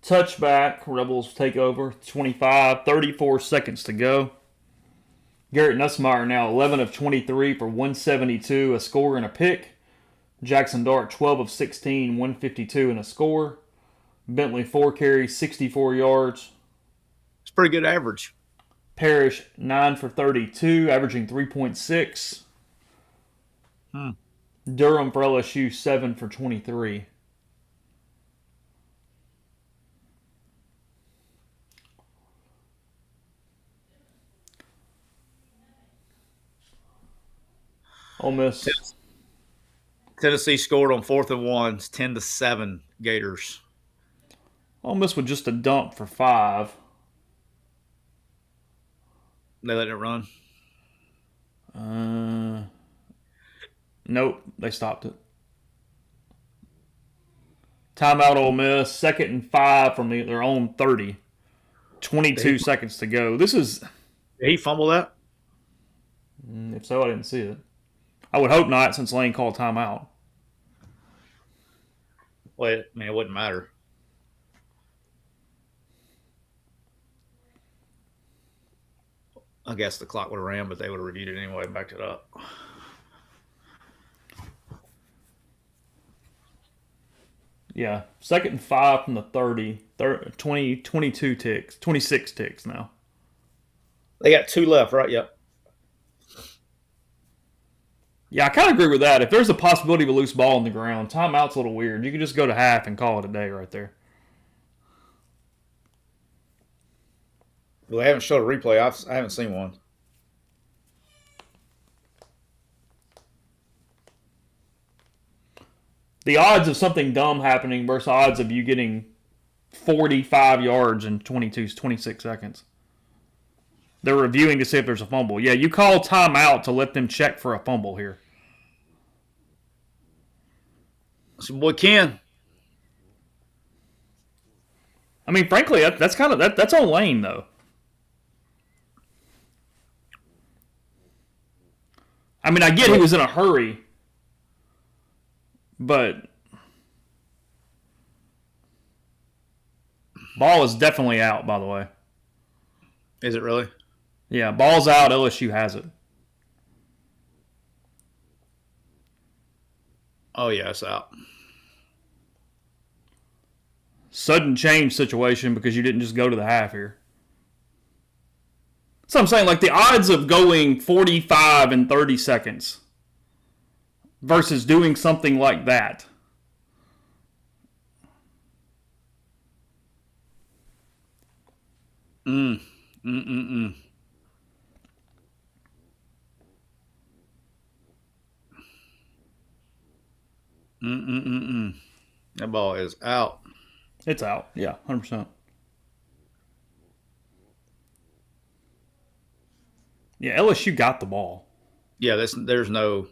Touchback. Rebels take over. 34 seconds to go. Garrett Nussmeier now 11 of 23 for 172, a score and a pick. Jackson Dart 12 of 16, 152 and a score. Bentley 4 carries, 64 yards. It's pretty good average. Parrish 9 for 32, averaging 3.6. Durham for LSU 7 for 23. Ole Miss. Tennessee scored on 4th and 1, 10-7 Gators. Ole Miss with just a dump for 5. They let it run. Nope, they stopped it. Timeout Ole Miss, 2nd and 5 from their own 30. 22 seconds to go. This is... Did he fumble that? If so, I didn't see it. I would hope not, since Lane called timeout. Well, I mean, it wouldn't matter. I guess the clock would have ran, but they would have reviewed it anyway and backed it up. Yeah, 2nd and 5 from the 30. 22 ticks. 26 ticks now. They got 2 left, right? Yep. Yeah, I kind of agree with that. If there's a possibility of a loose ball on the ground, timeout's a little weird. You can just go to half and call it a day right there. Well, they haven't showed a replay. I haven't seen one. The odds of something dumb happening versus odds of you getting 45 yards in 26 seconds. They're reviewing to see if there's a fumble. Yeah, you call timeout to let them check for a fumble here. So, boy, Ken. I mean, frankly, that's kind of that's on Lane though. I mean, I get he was in a hurry, but ball is definitely out. By the way, Is it really? yeah, ball's out. LSU has it. Oh, yeah, it's out. Sudden change situation because you didn't just go to the half here. So I'm saying, like, the odds of going 45 in 30 seconds versus doing something like that. That ball is out. It's out. Yeah, 100%. Yeah, LSU got the ball. Yeah, there's no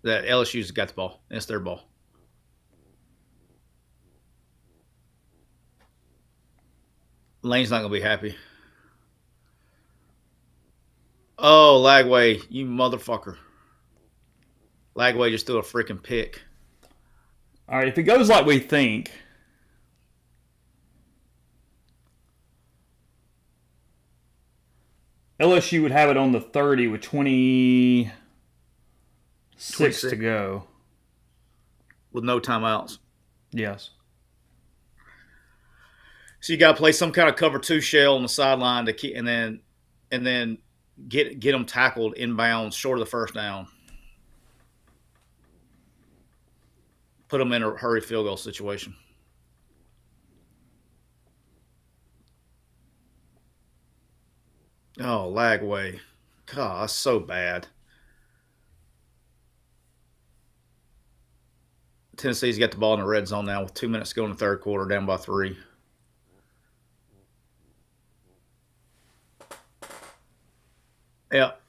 that LSU's got the ball. It's their ball. Lane's not gonna be happy. Oh, Lagway, you motherfucker! Lagway just threw a freaking pick. All right, if it goes like we think, LSU would have it on the 30 with 26 to go. With no timeouts. Yes. So you got to play some kind of cover 2 shell on the sideline to keep, and then get them tackled inbounds short of the first down. Put them in a hurry field goal situation. Oh, Lagway. God, that's so bad. Tennessee's got the ball in the red zone now with 2 minutes to go in the third quarter, down by 3. Yep.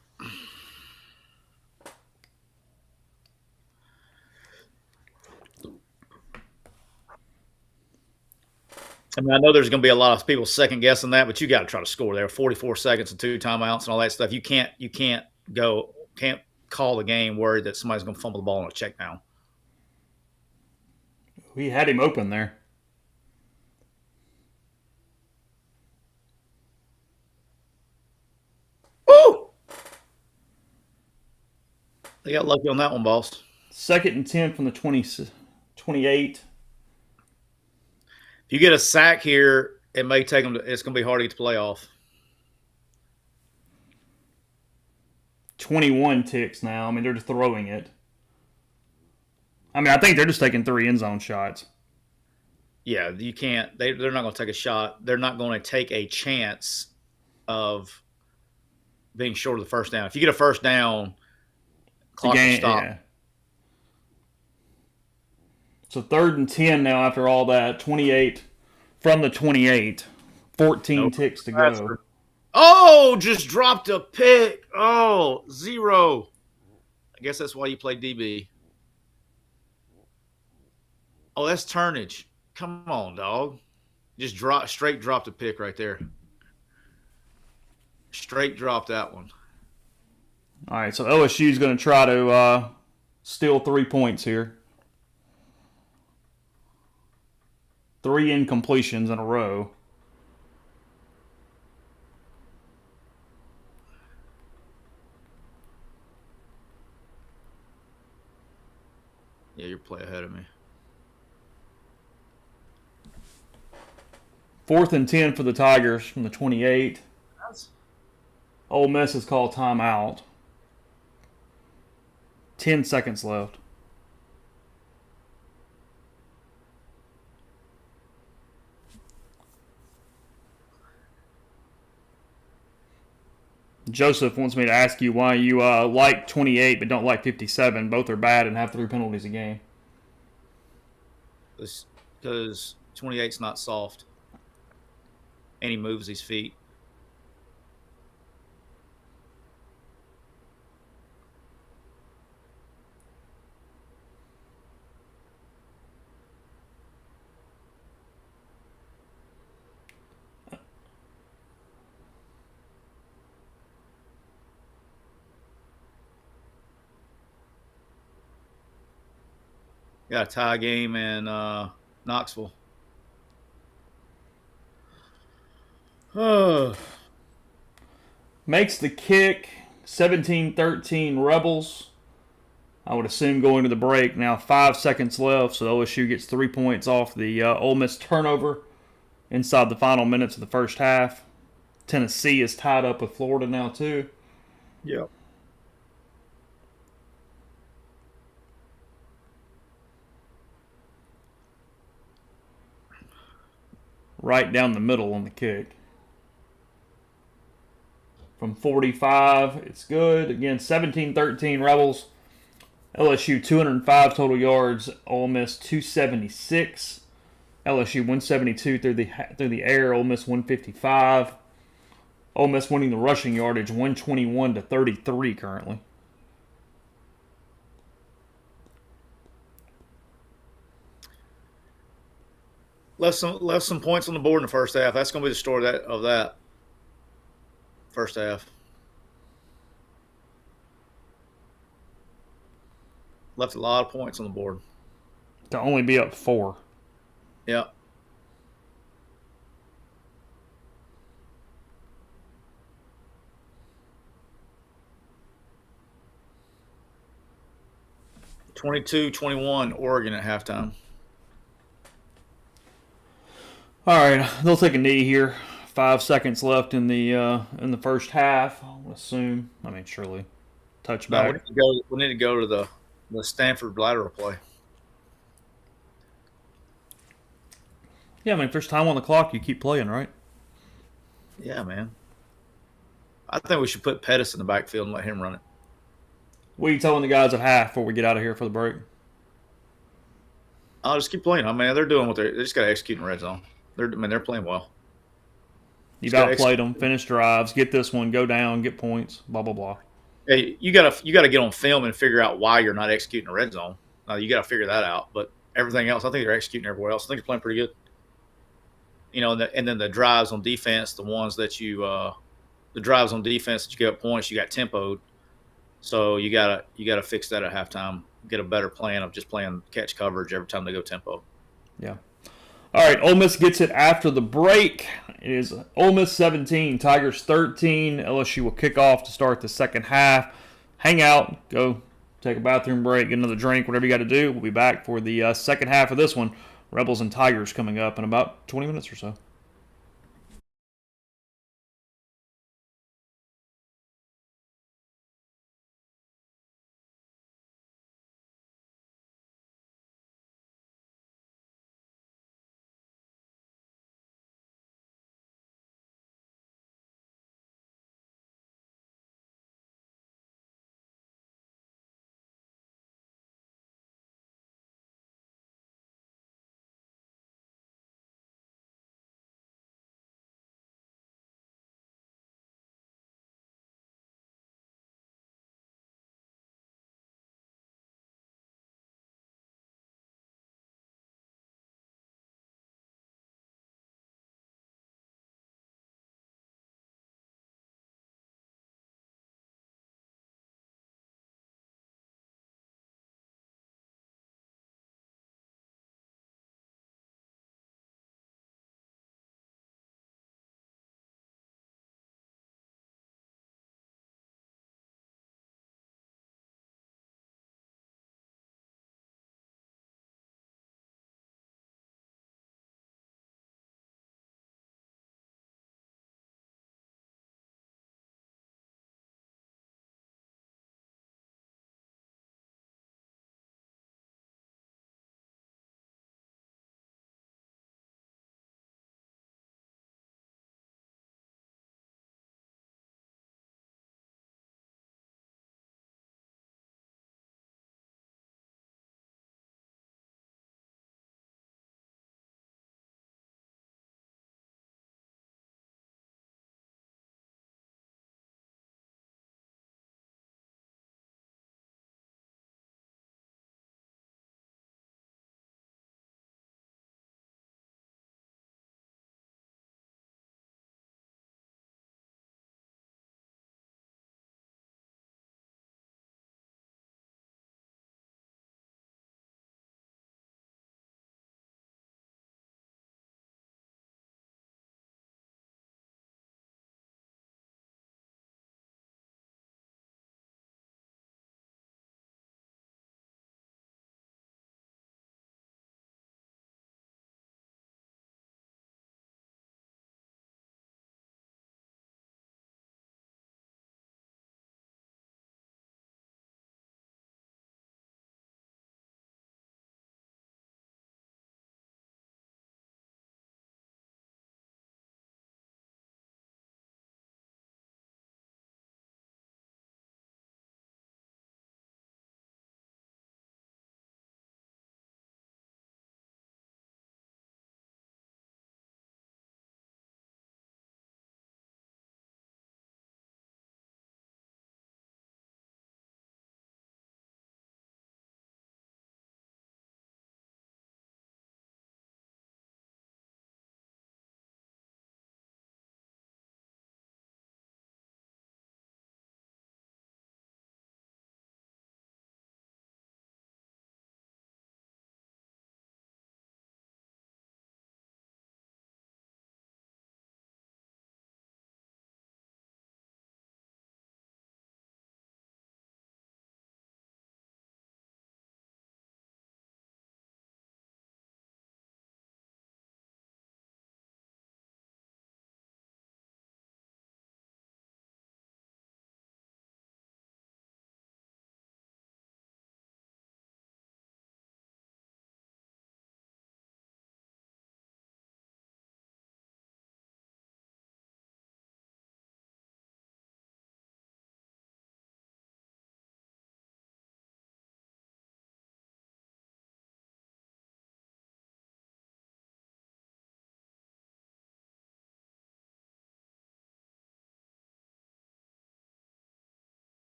I mean, I know there's going to be a lot of people second guessing that, but you got to try to score there. 44 seconds and 2 timeouts and all that stuff. You can't call the game worried that somebody's going to fumble the ball on a check down. We had him open there. Woo! They got lucky on that one, boss. 2nd and 10 from the 28. If you get a sack here, it may take them. It's going to be hard to get the playoff. 21 ticks now. I mean, they're just throwing it. I mean, I think they're just taking 3 end zone shots. Yeah, you can't. They're not going to take a shot. They're not going to take a chance of being short of the first down. If you get a first down, clock will stop. Yeah. So 3rd and 10 now after all that. 28 from the 28. 14 ticks to go. Oh, just dropped a pick. Oh, 0. I guess that's why you play DB. Oh, that's turnage. Come on, dog. Just straight dropped a pick right there. Straight dropped that one. All right, so LSU's going to try to steal 3 points here. 3 incompletions in a row. Yeah, you're play ahead of me. 4th and 10 for the Tigers from the 28. Ole Miss has called timeout. 10 seconds left. Joseph wants me to ask you why you like 28 but don't like 57. Both are bad and have 3 penalties a game. Because 28's not soft. And he moves his feet. Got a tie game in Knoxville. Makes the kick. 17-13 Rebels. I would assume going to the break. Now 5 seconds left, so LSU gets 3 points off the Ole Miss turnover inside the final minutes of the first half. Tennessee is tied up with Florida now too. Yeah. Right down the middle on the kick. From 45, it's good. Again, 17-13 Rebels. LSU 205 total yards. Ole Miss 276. LSU 172 through the air. Ole Miss 155. Ole Miss winning the rushing yardage 121-33 currently. Left some points on the board in the first half. That's going to be the story of that first half. Left a lot of points on the board. To only be up 4. Yeah. (22-21) Oregon at halftime. All right, they'll take a knee here. 5 seconds left in the first half. I would assume. I mean, surely touchback. We need to go to the Stanford lateral play. Yeah, I mean, if there's time on the clock, you keep playing, right? Yeah, man. I think we should put Pettis in the backfield and let him run it. What are you telling the guys at half before we get out of here for the break? I'll just keep playing. I mean, they're doing they just got to execute in red zone. They're playing well. You've outplayed them, finish drives, get this one, go down, get points, blah blah blah. Hey, you gotta get on film and figure out why you're not executing the red zone. Now you gotta figure that out. But everything else, I think they're executing everywhere else. I think they're playing pretty good. You know, and then the drives on defense, the drives on defense that you get points, you got tempoed. So you gotta fix that at halftime. Get a better plan of just playing catch coverage every time they go tempo. Yeah. All right, Ole Miss gets it after the break. It is Ole Miss 17, Tigers 13. LSU will kick off to start the second half. Hang out, go take a bathroom break, get another drink, whatever you got to do. We'll be back for the second half of this one. Rebels and Tigers coming up in about 20 minutes or so.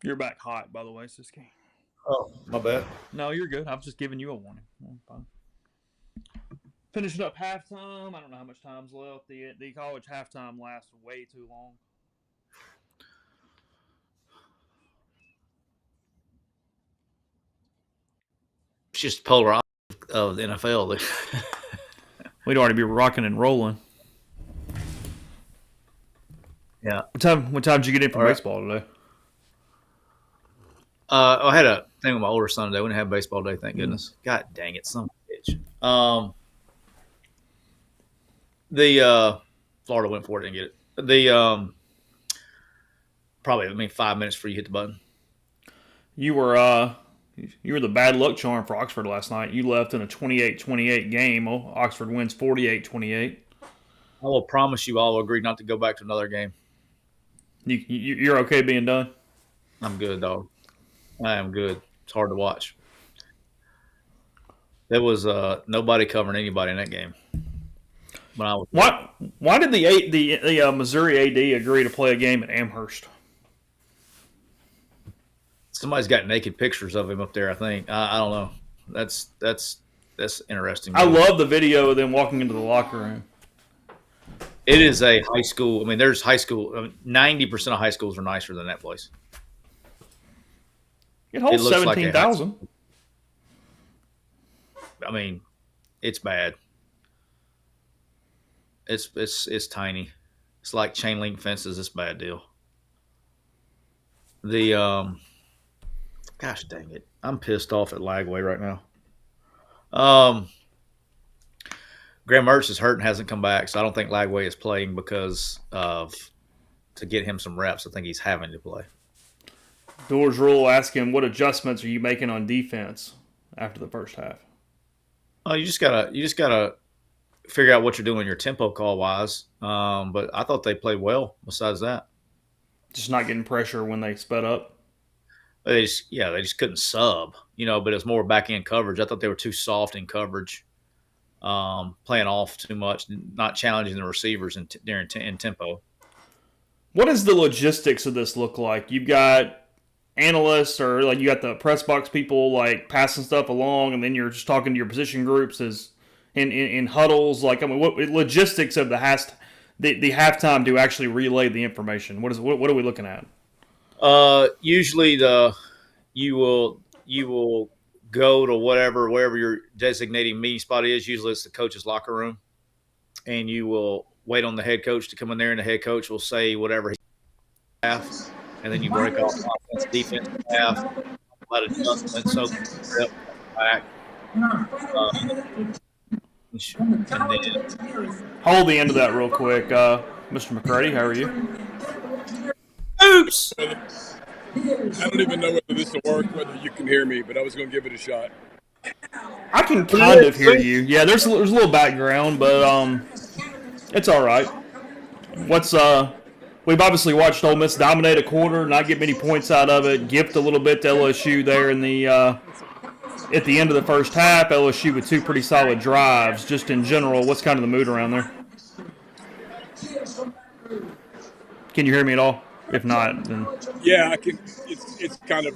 You're back hot, by the way, Siski. Oh, my bad. No, you're good. I was just giving you a warning. Fine. Finishing up halftime. I don't know how much time's left. The college halftime lasts way too long. It's just polar opposite of the NFL. We'd already be rocking and rolling. Yeah. What time did you get in from baseball today? I had a thing with my older son today. We didn't have baseball day, thank goodness. God dang it, son of a bitch. The Florida went for it, didn't get it. The probably 5 minutes before you hit the button. You were the bad luck charm for Oxford last night. You left in a 28-28 game. Oxford wins 48-28. I will promise you, I'll agree not to go back to another game. You're okay being done? I'm good, dog. I am good. It's hard to watch. There was nobody covering anybody in that game. When I was Why did the Missouri AD agree to play a game at Amherst? Somebody's got naked pictures of him up there, I think. I don't know. That's interesting. I love the video of them walking into the locker room. It is a high school. I mean, there's high school. 90% of high schools are nicer than that place. It holds 17,000. I mean, it's bad. It's tiny. It's like chain link fences. It's a bad deal. Gosh dang it, I'm pissed off at Lagway right now. Graham Mertz is hurt and hasn't come back, so I don't think Lagway is playing because of to get him some reps. I think he's having to play. Doors Rule asked him, what adjustments are you making on defense after the first half? Oh, you just gotta figure out what you're doing your tempo call wise. But I thought they played well. Besides that, just not getting pressure when they sped up. They just couldn't sub, But it's more back end coverage. I thought they were too soft in coverage, playing off too much, not challenging the receivers in tempo. What does the logistics of this look like? You've got analysts or like you got the press box people like passing stuff along, and then you're just talking to your position groups as in huddles. Like, I mean, what logistics of the halftime to actually relay the information? What are we looking at? Usually you will go to wherever your designating meeting spot is. Usually it's the coach's locker room, and you will wait on the head coach to come in there, and the head coach will say whatever he has, and then you break off offense, defense, half, let it adjustment, so back. And then, hold the end of that real quick, Mr. McCurdy. How are you? Oops. I don't even know whether this will work, whether you can hear me, but I was going to give it a shot. I can kind of hear you. Yeah, there's a little background, but it's all right. We've obviously watched Ole Miss dominate a quarter, not get many points out of it, gift a little bit to LSU there in the at the end of the first half. LSU with two pretty solid drives. Just in general, what's kind of the mood around there? Can you hear me at all? If not, then yeah, I can. It's kind of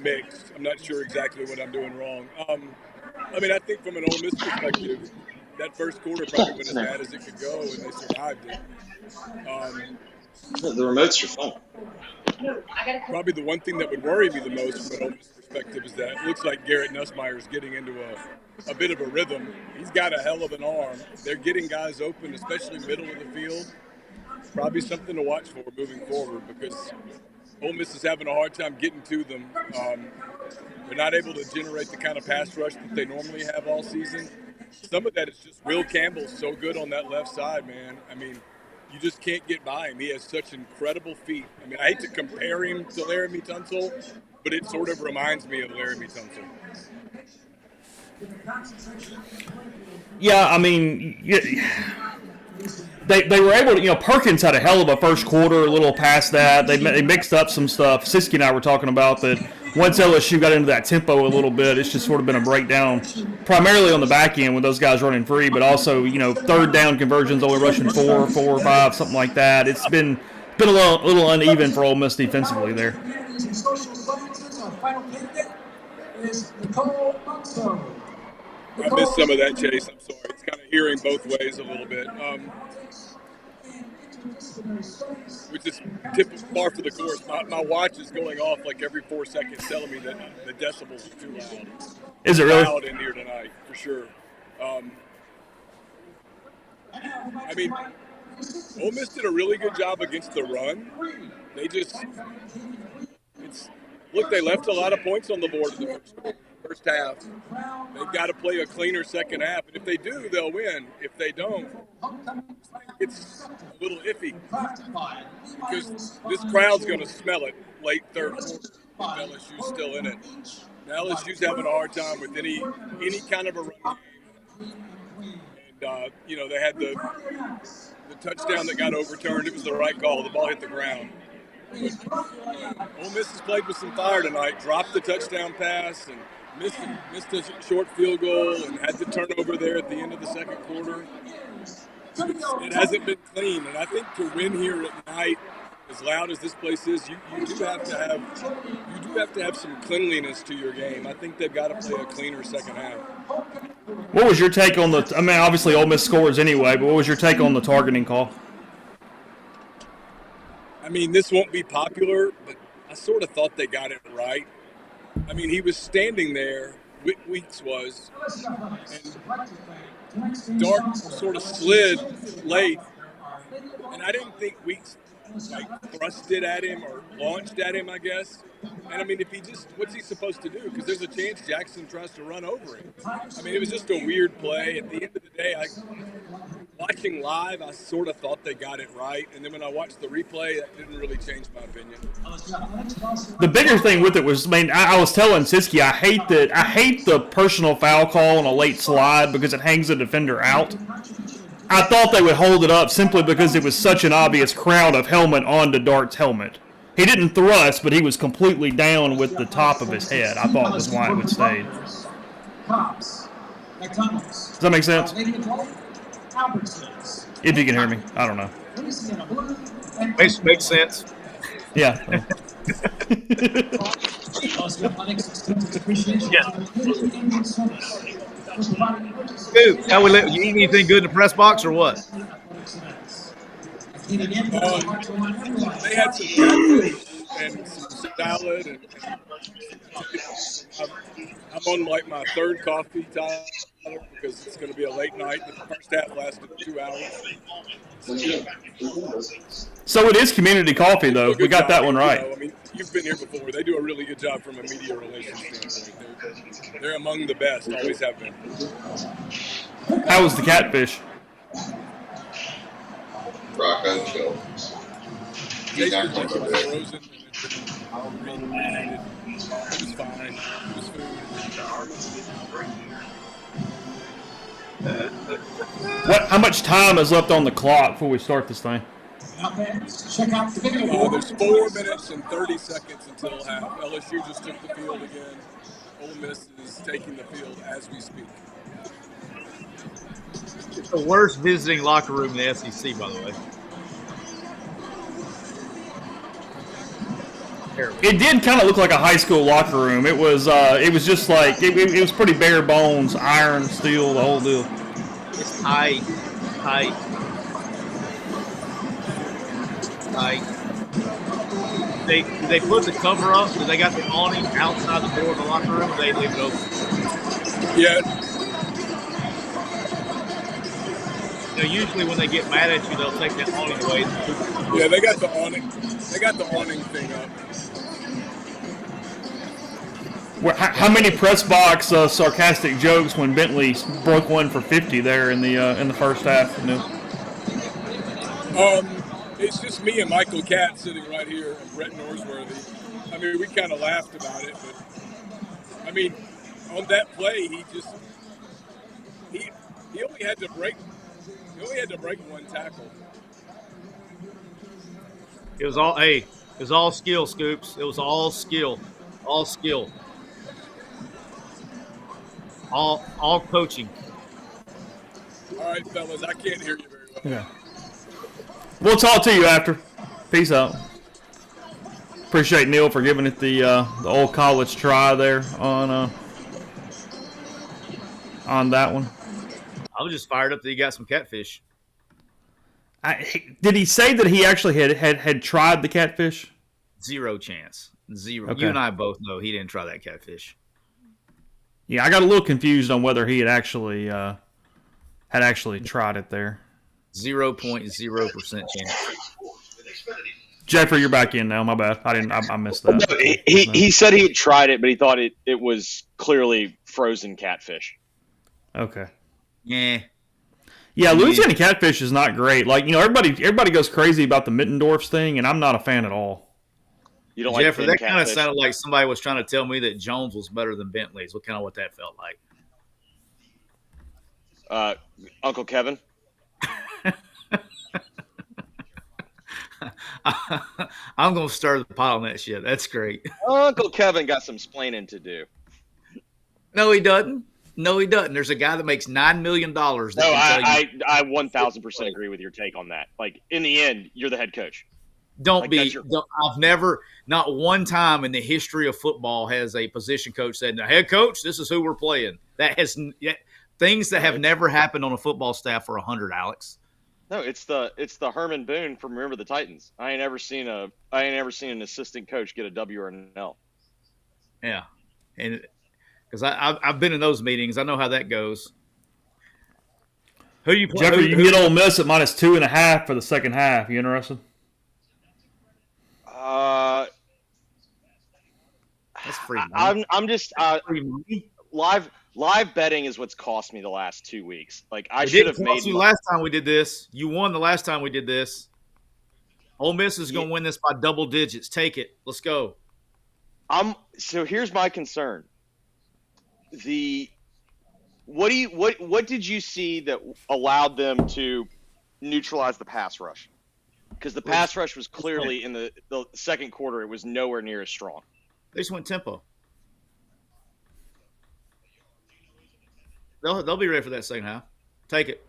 mixed. I'm not sure exactly what I'm doing wrong. I mean, I think from an Ole Miss perspective, that first quarter probably went as bad as it could go, and they survived it. The remote's your phone. Probably the one thing that would worry me the most from an Ole Miss perspective is that it looks like Garrett Nussmeier is getting into a bit of a rhythm. He's got a hell of an arm. They're getting guys open, especially middle of the field. Probably something to watch for moving forward because Ole Miss is having a hard time getting to them. They're not able to generate the kind of pass rush that they normally have all season. Some of that is just Will Campbell's so good on that left side, man. I mean, you just can't get by him. He has such incredible feet. I mean, I hate to compare him to Laramie Tunsil, but it sort of reminds me of Laramie Tunsil. Yeah, I mean, they were able to, Perkins had a hell of a first quarter, a little past that. They mixed up some stuff. Siski and I were talking about that once LSU got into that tempo a little bit, it's just sort of been a breakdown, primarily on the back end with those guys running free, but also, third down conversions only rushing 4 or 5, something like that. It's been Been a little uneven for Ole Miss defensively there. I missed some of that, Chase. I'm sorry. It's kind of hearing both ways a little bit. Which is par for the course. My watch is going off like every 4 seconds, telling me that the decibels are too loud. Is it really? Loud in here tonight, for sure. I mean, Ole Miss did a really good job against the run. They they left a lot of points on the board in the first half. They've got to play a cleaner second half, and if they do, they'll win. If they don't, it's a little iffy because this crowd's going to smell it late third quarter if LSU's still in it. Now LSU's having a hard time with any kind of a run game. And, they had the touchdown that got overturned. It was the right call. The ball hit the ground. But Ole Miss has played with some fire tonight, dropped the touchdown pass and missed a short field goal and had the turnover there at the end of the second quarter. It hasn't been clean, and I think to win here at night, as loud as this place is, you do have to have some cleanliness to your game. I think they've got to play a cleaner second half. What was your take on the? I mean, obviously Ole Miss scores anyway, but what was your take on the targeting call? I mean, this won't be popular, but I sort of thought they got it right. I mean, he was standing there, Weeks was, and Dart sort of slid late, and I didn't think Weeks thrusted at him or launched at him, I guess. And I mean, what's he supposed to do? Because there's a chance Jackson tries to run over him. I mean, it was just a weird play. At the end of the day, watching live, I sort of thought they got it right. And then when I watched the replay, that didn't really change my opinion. The bigger thing with it was, I was telling Siski, I hate the personal foul call on a late slide because it hangs the defender out. I thought they would hold it up simply because it was such an obvious crowd of helmet onto Dart's helmet. He didn't thrust, but he was completely down with the top of his head. I thought was why it would stay. Does that make sense? If you can hear me, I don't know. Makes sense. Yeah. Dude, you eat anything good in the press box or what? They had some catfish and some salad, and I'm on my third coffee, Tyler, because it's going to be a late night. The first half lasted 2 hours. So it is community coffee, though. We got that one right. I mean, you've been here before. They do a really good job from a media relations standpoint. They're among the best, always have been. How was the catfish? Rocco chill. He's not going to bed. Frozen. It was fine. It was food. How much time is left on the clock before we start this thing? There's 4 minutes and 30 seconds until half. LSU just took the field again. Ole Miss is taking the field as we speak. It's the worst visiting locker room in the SEC, by the way. It did kind of look like a high school locker room. It was just like it was pretty bare bones, iron, steel, the whole deal. It's tight. They put the cover up, so they got the awning outside the door of the locker room, and they leave it open. Yeah. Usually when they get mad at you, they'll take that awning away. Yeah, they got the awning. They got the awning thing up. How many press box sarcastic jokes when Bentley broke one for 50 there in the first half? It's just me and Michael Catt sitting right here and Brett Norsworthy. I mean, we kind of laughed about it, but I mean, on that play, he only had to break. He only had to break one tackle. It was all skill, Scoops. It was all skill. All coaching. All right, fellas, I can't hear you very well. Yeah. We'll talk to you after. Peace out. Appreciate Neil for giving it the old college try there on that one. I was just fired up that he got some catfish. Did he say that he actually had tried the catfish? Zero chance. Zero. Okay. You and I both know he didn't try that catfish. Yeah, I got a little confused on whether he had actually tried it there. 0.0% chance. Jeffrey, you're back in now. My bad. I missed that. No, he said he had tried it, but he thought it was clearly frozen catfish. Okay. Yeah. Yeah, Louisiana catfish is not great. Like, everybody goes crazy about the Mittendorf's thing, and I'm not a fan at all. You don't Jeffrey, like that kind of sounded like somebody was trying to tell me that Jones was better than Bentley's. What that felt like. Uncle Kevin? I'm going to stir the pot on that shit. That's great. Uncle Kevin got some splaining to do. No, he doesn't. There's a guy that makes $9 million. I 1,000% agree with your take on that. Like, in the end, you're the head coach. I've never, not one time in the history of football has a position coach said, "Now, head coach, this is who we're playing." That has things that have never happened on a football staff for 100, Alex. No, it's the Herman Boone from Remember the Titans. I ain't ever seen an assistant coach get a W or an L. Yeah, and because I've been in those meetings, I know how that goes. Who do you play? Jeffrey, you can get Ole Miss at -2.5 for the second half. You interested? That's free money. I'm just live betting is what's cost me the last 2 weeks. Like I should have made you last time we did this. You won the last time we did this. Ole Miss is going to win this by double digits. Take it. Let's go. So here's my concern. What did you see that allowed them to neutralize the pass rush? Because the pass rush was clearly in the second quarter, it was nowhere near as strong. They just went tempo. They'll be ready for that second half. Take it.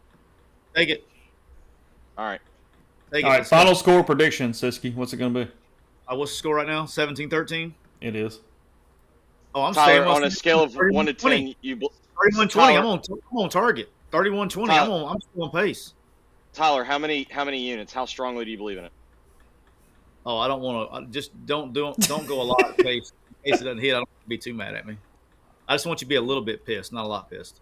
All right. All right. Final score prediction, Siski. What's it going to be? What's the score right now? 17-13. It is. Oh, I'm Tyler, staying on a scale of 1 to 10, you 31-20. I'm on target. 31-20. I'm still on pace. Tyler, how many units? How strongly do you believe in it? Oh, I don't want to. Just don't go a lot at pace. In case it doesn't hit, I don't want you to be too mad at me. I just want you to be a little bit pissed, not a lot pissed.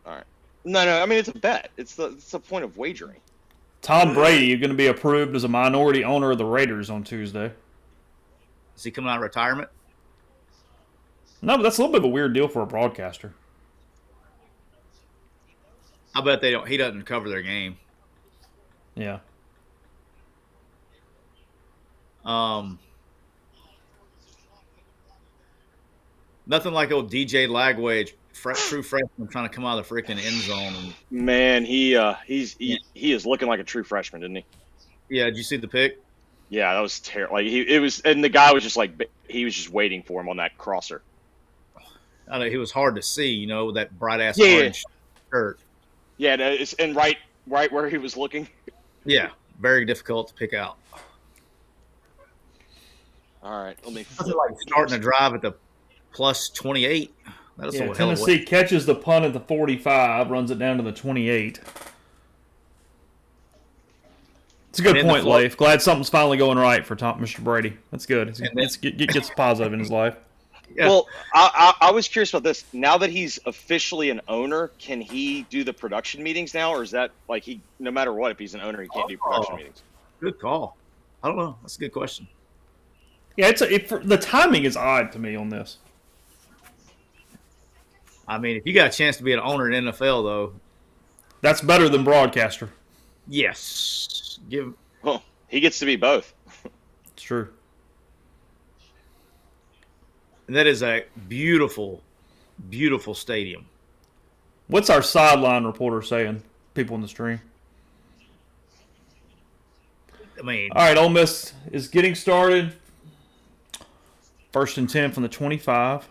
All right. No. I mean, it's a bet. It's the point of wagering. Tom Brady, you're going to be approved as a minority owner of the Raiders on Tuesday. Is he coming out of retirement? No, but that's a little bit of a weird deal for a broadcaster. I bet they don't. He doesn't cover their game. Yeah. Nothing like old DJ Lagway, true freshman, trying to come out of the freaking end zone. Man, he is looking like a true freshman, isn't he? Yeah. Did you see the pick? Yeah, that was terrible. Like and the guy was just like he was just waiting for him on that crosser. I know he was hard to see, with that bright ass orange shirt. Yeah, and right where he was looking. Yeah, very difficult to pick out. All right, let me. Nothing like starting to drive at the plus 28. That's yeah, Tennessee catches the punt at the 45, runs it down to the 28. It's a good point, Leif. Glad something's finally going right for Mr. Brady. That's good. Gets positive in his life. Yeah. Well, I was curious about this. Now that he's officially an owner, can he do the production meetings now, or is that like no matter what, if he's an owner, he can't do production meetings? Good call. I don't know. That's a good question. Yeah, the timing is odd to me on this. I mean, if you got a chance to be an owner in NFL, though, that's better than broadcaster. Yes. He gets to be both. It's true. And that is a beautiful, beautiful stadium. What's our sideline reporter saying? People in the stream. I mean, all right, Ole Miss is getting started. 1st and 10 from the 25.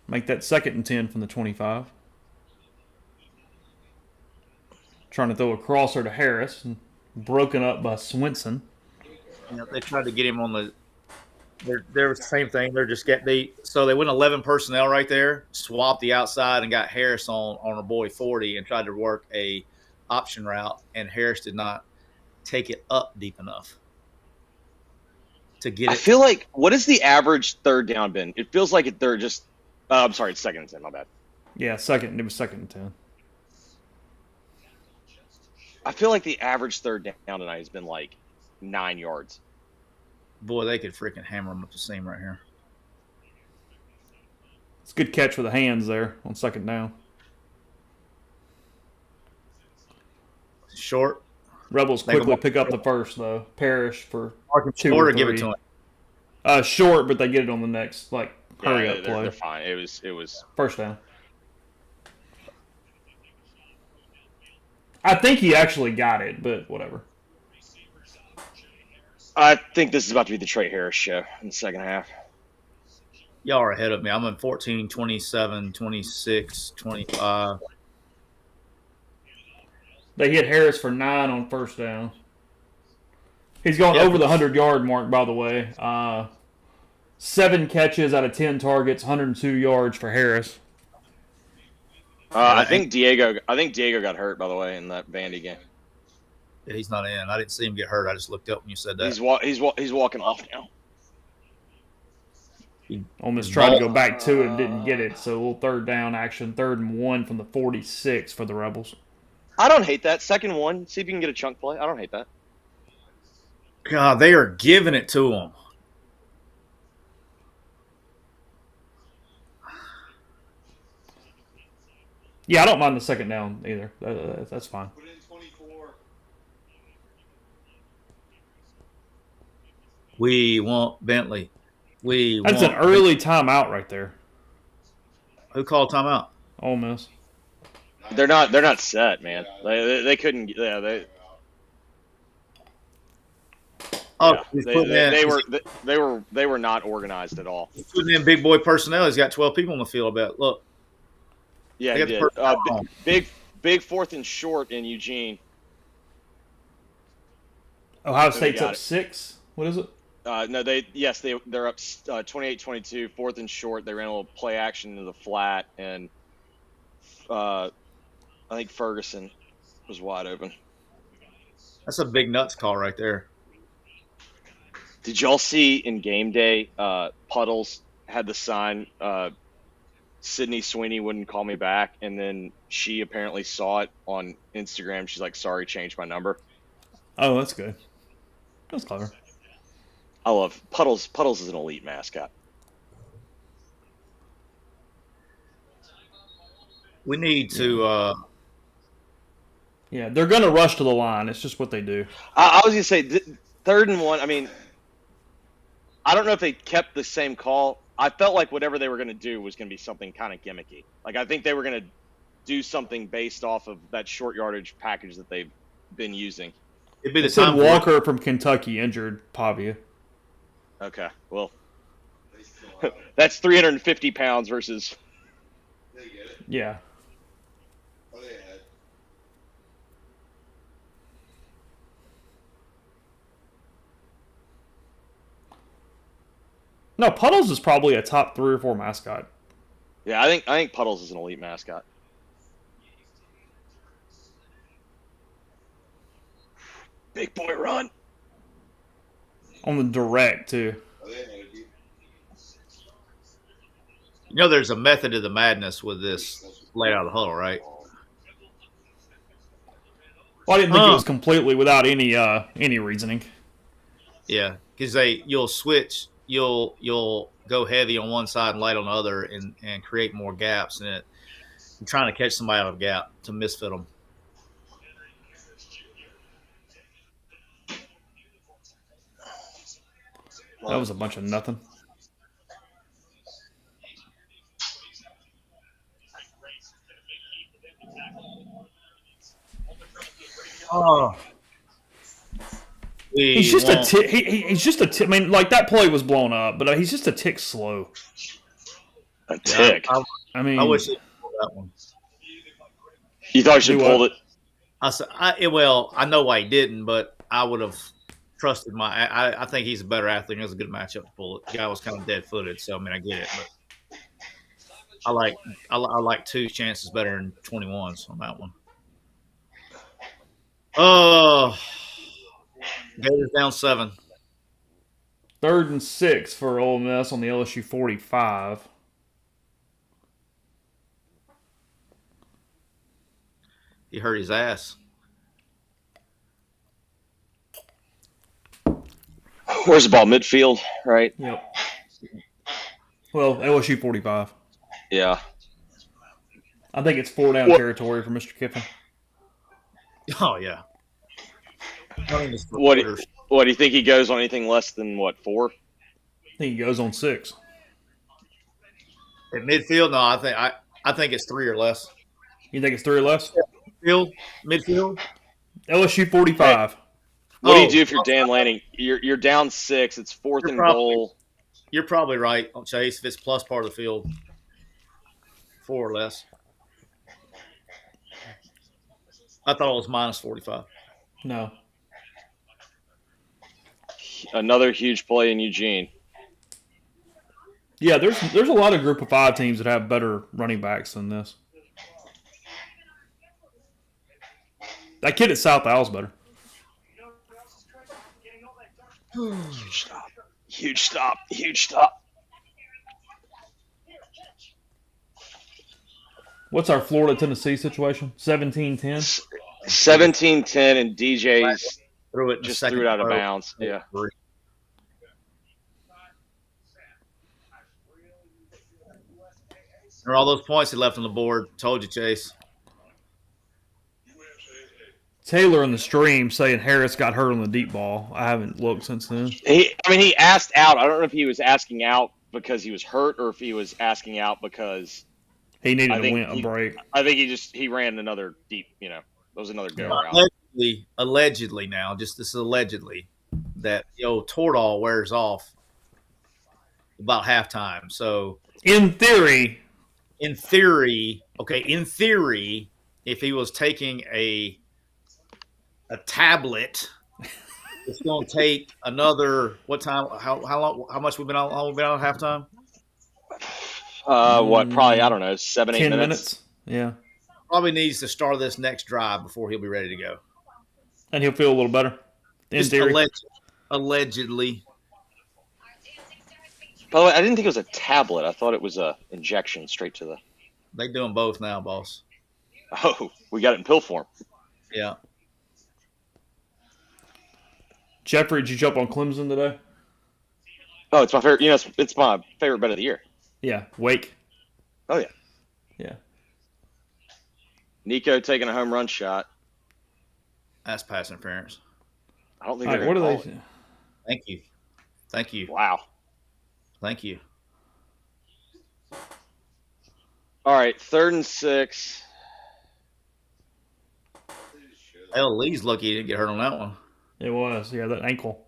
Make that 2nd and 10 from the 25. trying to throw a crosser to Harris, and broken up by Swinson. They tried to get him on the. They're the same thing. They're just so they went 11 personnel right there, swapped the outside, and got Harris on our boy 40, and tried to work a option route, and Harris did not take it up deep enough to get it. I feel like, what has the average third down been? It feels like they're just. I'm sorry, it's 2nd and 10. My bad. Yeah, second. It was 2nd and 10. I feel like the average third down tonight has been like 9 yards. Boy, they could freaking hammer him up the seam right here. It's a good catch with the hands there on 2nd down. Short. Rebels quickly pick up the first, though. Parrish for 2 or or 3. Give it to him. Short, but they get it on the next, hurry up play. They're fine. It was first down. I think he actually got it, but whatever. I think this is about to be the Trey Harris show in the second half. Y'all are ahead of me. I'm in 14, 27, 26, 25. They hit Harris for 9 on first down. He's going over the 100-yard mark, by the way. 7 catches out of 10 targets, 102 yards for Harris. I think Diego got hurt, by the way, in that Vandy game. Yeah, he's not in. I didn't see him get hurt. I just looked up when you said that. He's walking off now. He almost tried to go back to it and didn't get it. So a little third down action, 3rd and 1 from the 46 for the Rebels. I don't hate that. 2nd and 1. See if you can get a chunk play. I don't hate that. God, they are giving it to him. Yeah, I don't mind the 2nd down either. That's fine. Put in 24. We want Bentley. That's an early timeout right there. Who called timeout? Ole Miss. They're not set, man. They couldn't. Yeah, they. Oh, yeah, they were not organized at all. He's putting in big boy personnel. He's got 12 people on the field. I bet. Look. Yeah, he did. Big 4th and short in Eugene. Ohio State's up 6. What is it? No, they're up 28-22, 4th and short. They ran a little play action into the flat, and I think Ferguson was wide open. That's a big nuts call right there. Did y'all see in game day, Puddles had the sign, Sydney Sweeney wouldn't call me back, and then she apparently saw it on Instagram. She's like, sorry, changed my number. Oh, that's good. That's clever. I love Puddles. Puddles is an elite mascot. We need to yeah, they're going to rush to the line. It's just what they do. I was going to say, 3rd and 1, I mean, I don't know if they kept the same call. I felt like whatever they were going to do was going to be something kind of gimmicky. Like, I think they were going to do something based off of that short yardage package that they've been using. It'd be the time Walker from Kentucky injured Pavia. Okay, well, that's 350 pounds versus. Yeah. No, Puddles is probably a top 3 or 4 mascot. Yeah, I think Puddles is an elite mascot. Big boy run. On the direct, too. You know there's a method to the madness with this layout of the huddle, right? Well, I didn't think it was completely without any reasoning. Yeah, because you'll switch, you'll go heavy on one side and light on the other, and create more gaps in it. I'm trying to catch somebody out of a gap to misfit them. That was a bunch of nothing. Oh. He's just a tick. He's just a tick. I mean, like, that play was blown up, but he's just a tick slow. A tick. I mean, I wish he pulled that one. You thought you should pulled it? Well, I know why he didn't, but I would have trusted I think he's a better athlete. It was a good matchup to pull it. The guy was kind of dead-footed, so I mean, I get it, but I like 2 chances better than 21s on that one. Oh, Gators down 7. 3rd and 6 for Ole Miss on the LSU 45. He hurt his ass. Where's the ball? Midfield, right? Yep. Well, LSU 45. Yeah. I think it's 4-down territory for Mr. Kiffin. Oh, yeah. What do you think he goes on anything less than, 4? I think he goes on 6. At midfield? No, I think it's 3 or less. You think it's 3 or less? Midfield? LSU 45. Hey, what do you do if you're Dan Lanning? You're down 6. It's 4th and goal. You're probably right, Chase. If it's plus part of the field, 4 or less. I thought it was minus 45. No. Another huge play in Eugene. Yeah, there's a lot of Group of 5 teams that have better running backs than this. That kid at South Al's better. Huge stop. Huge stop. Huge stop. What's our Florida-Tennessee situation? 17-10? 17-10, and DJ's threw it out of bounds. Yeah. Or all those points he left on the board. Told you, Chase. Taylor in the stream saying Harris got hurt on the deep ball. I haven't looked since then. He asked out. I don't know if he was asking out because he was hurt or if he was asking out because he needed to win a break. I think he ran another deep, it was another go route. Allegedly now, this is allegedly, that Toradol wears off about halftime. So in theory, if he was taking a tablet, it's going to take another what time? How long? How much we've been on? We've been on at halftime. Probably I don't know, 7-8 10 minutes. Yeah. Probably needs to start this next drive before he'll be ready to go. And he'll feel a little better. In theory. Allegedly. By the way, I didn't think it was a tablet. I thought it was a injection straight to the. They do them both now, boss. Oh, we got it in pill form. Yeah. Jeffrey, did you jump on Clemson today? Oh, it's my favorite. It's my favorite bet of the year. Yeah, Wake. Oh yeah. Yeah. Nico taking a home run shot. That's pass interference. I don't think. All right, what are they? Thank you. Wow. Thank you. All right, 3rd and 6. Hell, Lee's lucky he didn't get hurt on that one. It was, yeah, that ankle.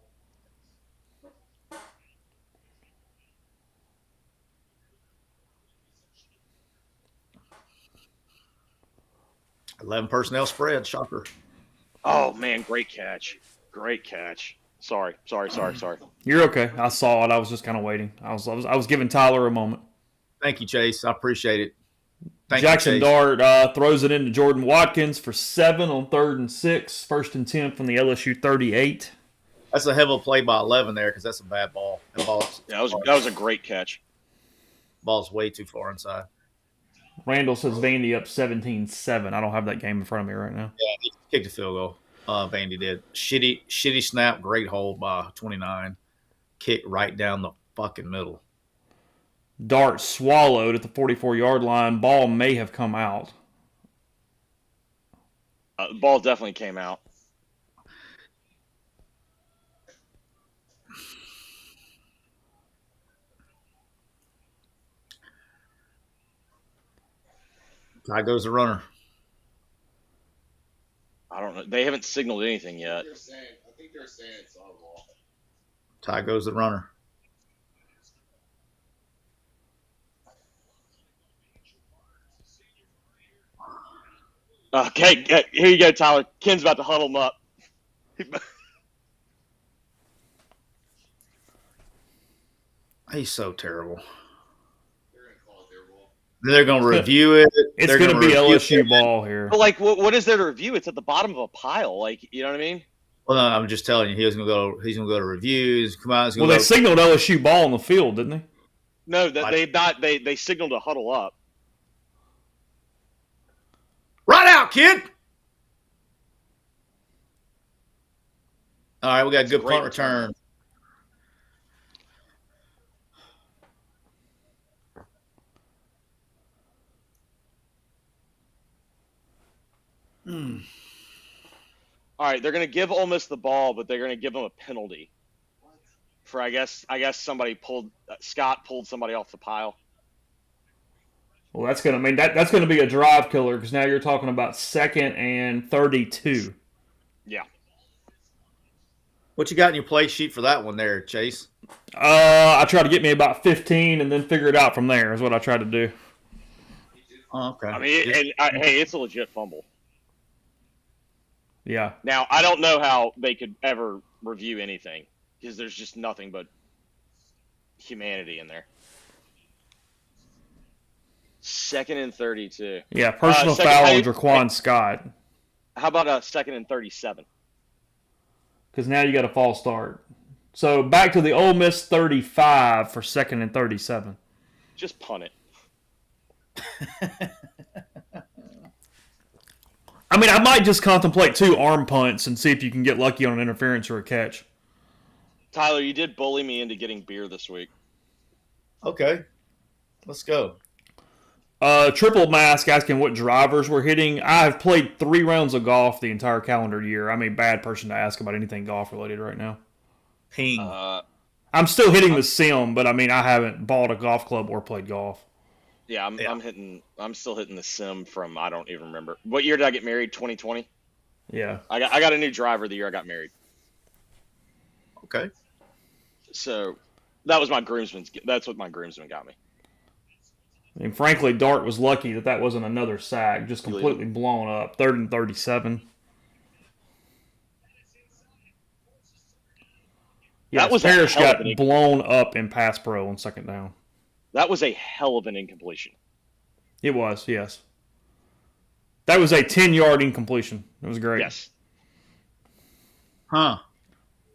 $11 personnel spread, shocker. Oh man, great catch. Sorry. You're okay. I saw it. I was just kind of waiting. I was giving Tyler a moment. Thank you, Chase. I appreciate it. Jackson Dart throws it into Jordan Watkins for 7 on 3rd and 6. 1st and 10 from the LSU 38. That's a hell of a play by 11 there because that's a bad ball. That was a great catch. Ball's way too far inside. Randall says Vandy up 17-7. I don't have that game in front of me right now. Yeah, he kicked a field goal. Vandy did. Shitty snap, great hold by 29. Kick right down the fucking middle. Dart swallowed at the 44-yard line. Ball may have come out. The ball definitely came out. How goes the runner? I don't know. They haven't signaled anything yet. I think they're saying it's on the ball. Ty goes the runner. Okay, here you go, Tyler. Ken's about to huddle them up. He's so terrible. They're going to review it. It's going to be LSU ball here. But like, what is there to review? It's at the bottom of a pile. Like, you know what I mean? Well, no, I'm just telling you, he's going to go to reviews. Come on, well, they signaled LSU ball on the field, didn't they? No, they signaled to huddle up. Right out, kid. All right, we got a good punt return. All right, they're going to give Ole Miss the ball, but they're going to give them a penalty for I guess somebody Scott pulled somebody off the pile. Well, that's going to be a drive killer because now you're talking about 2nd and 32. Yeah. What you got in your play sheet for that one there, Chase? I try to get me about 15 and then figure it out from there is what I try to do. Oh, okay. I mean, hey, it's a legit fumble. Yeah. Now, I don't know how they could ever review anything because there's just nothing but humanity in there. 2nd and 32. Yeah, personal foul on Jaquan Scott. How about a 2nd and 37? Because now you got a false start. So back to the Ole Miss 35 for 2nd and 37. Just punt it. I mean, I might just contemplate 2 arm punts and see if you can get lucky on an interference or a catch. Tyler, you did bully me into getting beer this week. Okay. Let's go. Triple Mask asking what drivers we're hitting. I've played 3 rounds of golf the entire calendar year. I'm a bad person to ask about anything golf related right now. Ping. I'm still hitting the sim, but I mean, I haven't bought a golf club or played golf. Yeah, I'm still hitting the sim from I don't even remember. What year did I get married? 2020? Yeah. I got a new driver the year I got married. Okay. So that was that's what my groomsman got me. I mean, frankly, Dart was lucky that wasn't another sack, just completely blown up. 3rd and 37. Yeah, that was Parrish got blown up in pass pro on 2nd down. That was a hell of an incompletion. It was, yes. That was a 10-yard incompletion. It was great. Yes. Huh.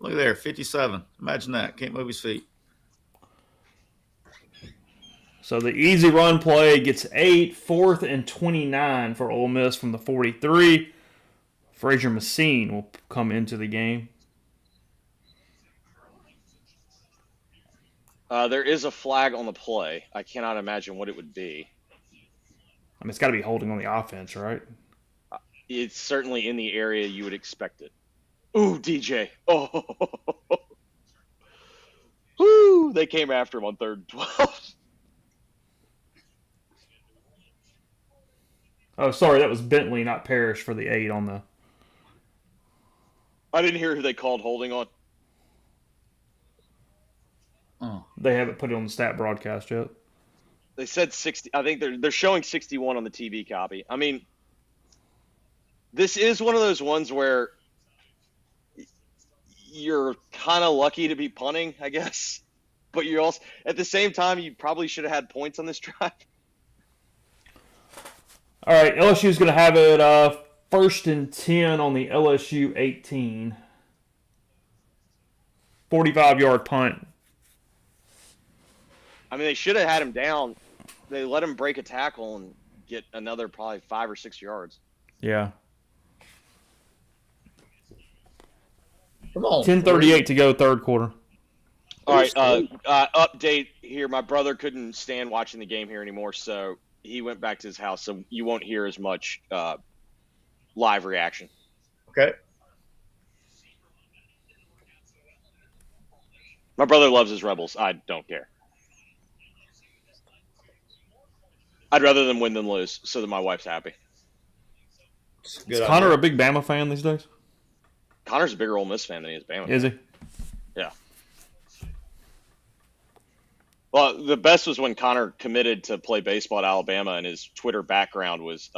Look there, 57. Imagine that. Can't move his feet. So the easy run play gets 8, 4th and 29 for Ole Miss from the 43. Frazier Messine will come into the game. There is a flag on the play. I cannot imagine what it would be. I mean, it's got to be holding on the offense, right? It's certainly in the area you would expect it. Ooh, DJ. Oh. Woo! They came after him on 3rd and 12. Oh, sorry, that was Bentley, not Parrish for the 8 on the... I didn't hear who they called holding on. Oh. They haven't put it on the stat broadcast yet. They said 60. I think they're showing 61 on the TV copy. I mean, this is one of those ones where you're kind of lucky to be punting, I guess. But you're also, at the same time, you probably should have had points on this drive. All right, LSU's going to have it 1st and 10 on the LSU 18. 45-yard punt. I mean, they should have had him down. They let him break a tackle and get another probably 5 or 6 yards. Yeah. Come on. 10:38 to go, 3rd quarter. All right, update here. My brother couldn't stand watching the game here anymore, so he went back to his house, so you won't hear as much live reaction. Okay. My brother loves his Rebels. I don't care. I'd rather them win than lose, so that my wife's happy. Is Connor a big Bama fan these days? Connor's a bigger Ole Miss fan than he is Bama. Is he? Yeah. Well, the best was when Connor committed to play baseball at Alabama, and his Twitter background was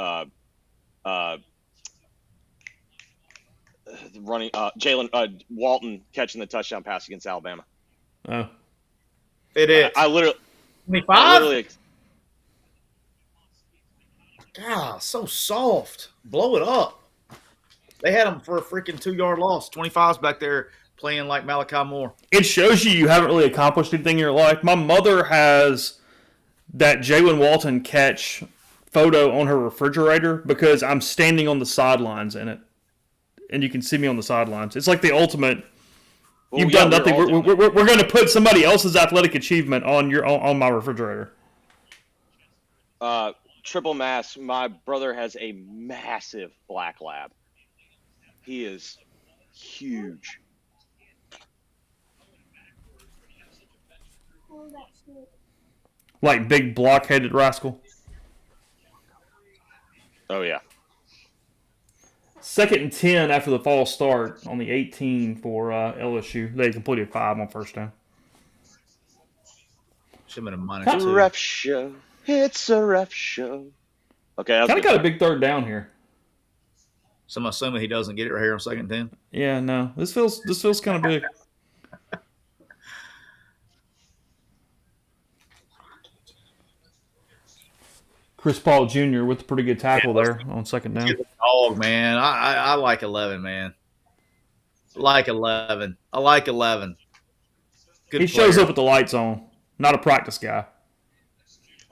running Jalen Walton catching the touchdown pass against Alabama. Oh. It is. I literally 25? God, so soft. Blow it up. They had him for a freaking 2-yard loss. 25's back there playing like Malachi Moore. It shows you haven't really accomplished anything in your life. My mother has that Jalen Walton catch photo on her refrigerator because I'm standing on the sidelines in it. And you can see me on the sidelines. It's like the ultimate. You've done nothing. We're going to put somebody else's athletic achievement on my refrigerator. Triple mass. My brother has a massive black lab. He is huge. Like big block-headed rascal. Oh, yeah. 2nd and 10 after the false start on the 18 for LSU. They completed 5 on first down. Should have been a minus It's 2. a ref show. It's a ref show. Okay. Kind of got a big third down here. So I'm assuming he doesn't get it right here on 2nd and 10. Yeah, no. This feels kind of big. Chris Paul Jr. with a pretty good tackle there on 2nd down. Dog, man. I like 11, man. Like 11. I like 11. Good He shows up with the lights on. Not a practice guy.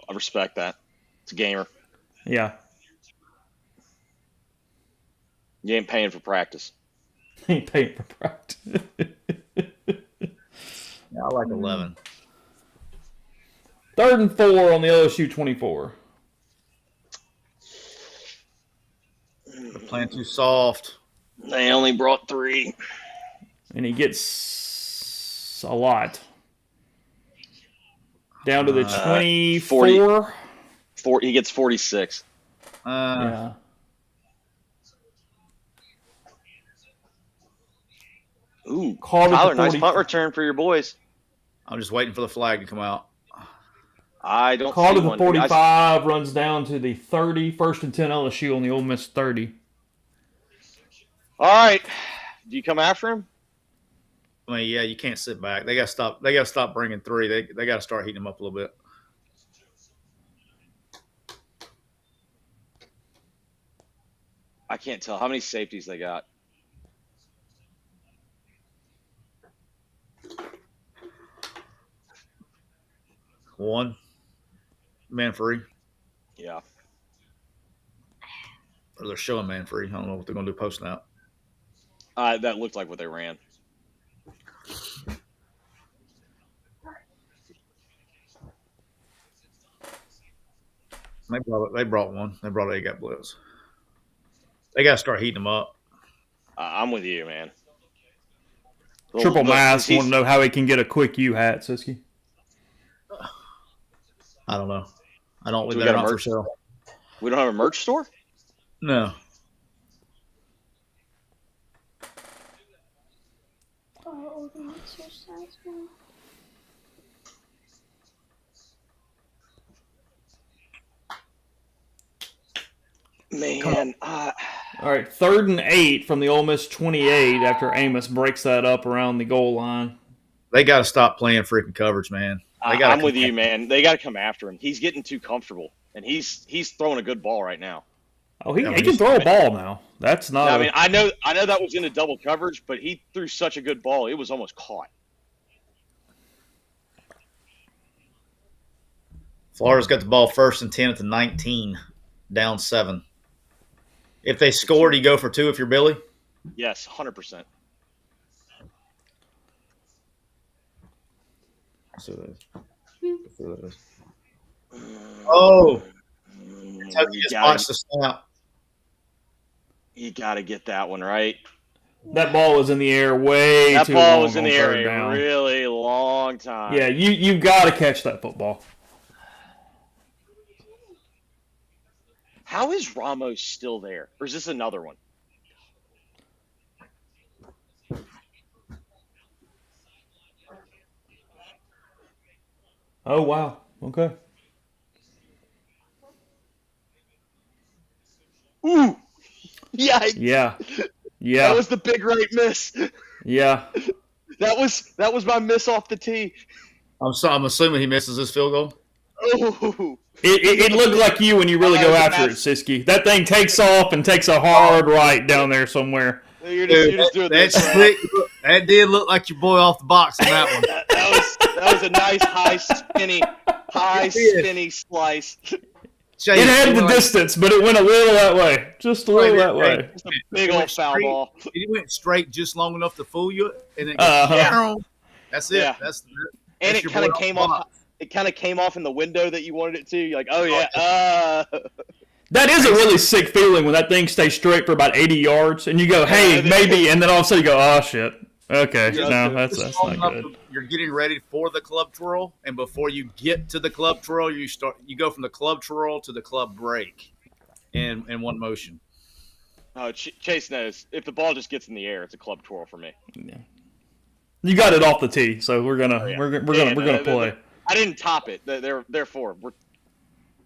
I respect that. It's a gamer. Yeah. You ain't paying for practice. He ain't paying for practice. Yeah, I like 11. 3rd and 4 on the LSU 24. They're playing too soft. They only brought 3. And he gets a lot. Down to the 24. 40. He gets 46. Yeah. Ooh, Called Tyler, nice punt return for your boys. I'm just waiting for the flag to come out. I don't Called see to the one. 45, runs down to the 30. 1st and 10 LSU on the Ole Miss 30. All right. Do you come after him? I mean, yeah, you can't sit back. They got to stop. They got to stop bringing 3. They got to start heating them up a little bit. I can't tell how many safeties they got. One man free. Yeah. Or they're showing man free. I don't know what they're going to do post snap. That looked like what they ran. They brought one. They brought a gap blitz. They got to start heating them up. I'm with you, man. Triple Mass want to know how he can get a quick U hat, Siski. I don't know. I don't. Do we They're got a not for merch? sale. We don't have a merch store? No. Man. All right, 3rd and 8 from the Ole Miss 28 after Amos breaks that up around the goal line. They got to stop playing freaking coverage, man. I'm with you, man. They got to come after him. He's getting too comfortable, and he's throwing a good ball right now. Oh, he can throw a ball now. That's not. I mean, I know that was into double coverage, but he threw such a good ball, it was almost caught. Florida's got the ball 1st and 10 at the 19, down 7. If they scored, you go for 2 if you're Billy? Yes, 100%. Oh. Kentucky just watched the snap. You got to get that one right. That ball was in the air way that too ball long was in on the air 3rd a down. really long time. Yeah, you got to catch that football. How is Ramos still there? Or is this another one? Oh, wow. Okay. Ooh. Yikes. Yeah. Yeah. That was the big right miss. Yeah. That was my miss off the tee. I'm assuming he misses his field goal. Oh. It looked like you when you really go after it, Siski. That thing takes off and takes a hard right down there somewhere. You're just doing this. That did look like your boy off the box on that one. that was a nice high spinny slice. It had the distance, but it went a little that way. Just a little that way. Just a big old foul ball. It went straight just long enough to fool you, and then that's it. Yeah. That's and it kind of came off. It kind of came off in the window that you wanted it to. You're like, oh yeah. That is a really sick feeling when that thing stays straight for about 80 yards, and you go, hey, maybe, and then all of a sudden you go, oh shit. Okay, no, that's not good. You're getting ready for the club twirl, and before you get to the club twirl, you go from the club twirl to the club break, in one motion. Oh, Chase knows if the ball just gets in the air, it's a club twirl for me. Yeah. You got it off the tee, so we're gonna play. I didn't top it. Therefore, we're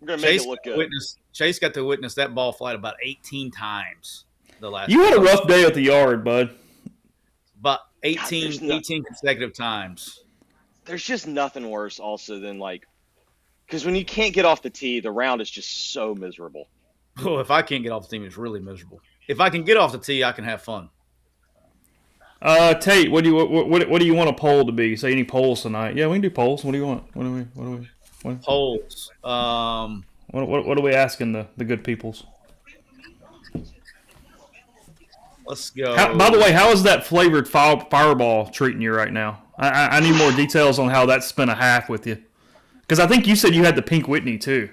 gonna make it look good. Chase got to witness that ball flight about 18 times the last. You had a rough day at the yard, bud. But 18 consecutive times. There's just nothing worse also than because when you can't get off the tee, the round is just so miserable. Oh, if I can't get off the tee, it's really miserable. If I can get off the tee, I can have fun. Tate, what do you want a poll to be? Say any polls tonight? Yeah, we can do polls. What do you want? What do we? Polls. What are we asking the good peoples? Let's go. By the way, how is that flavored fireball treating you right now? I need more details on how that's spent a half with you. Because I think you said you had the Pink Whitney, too.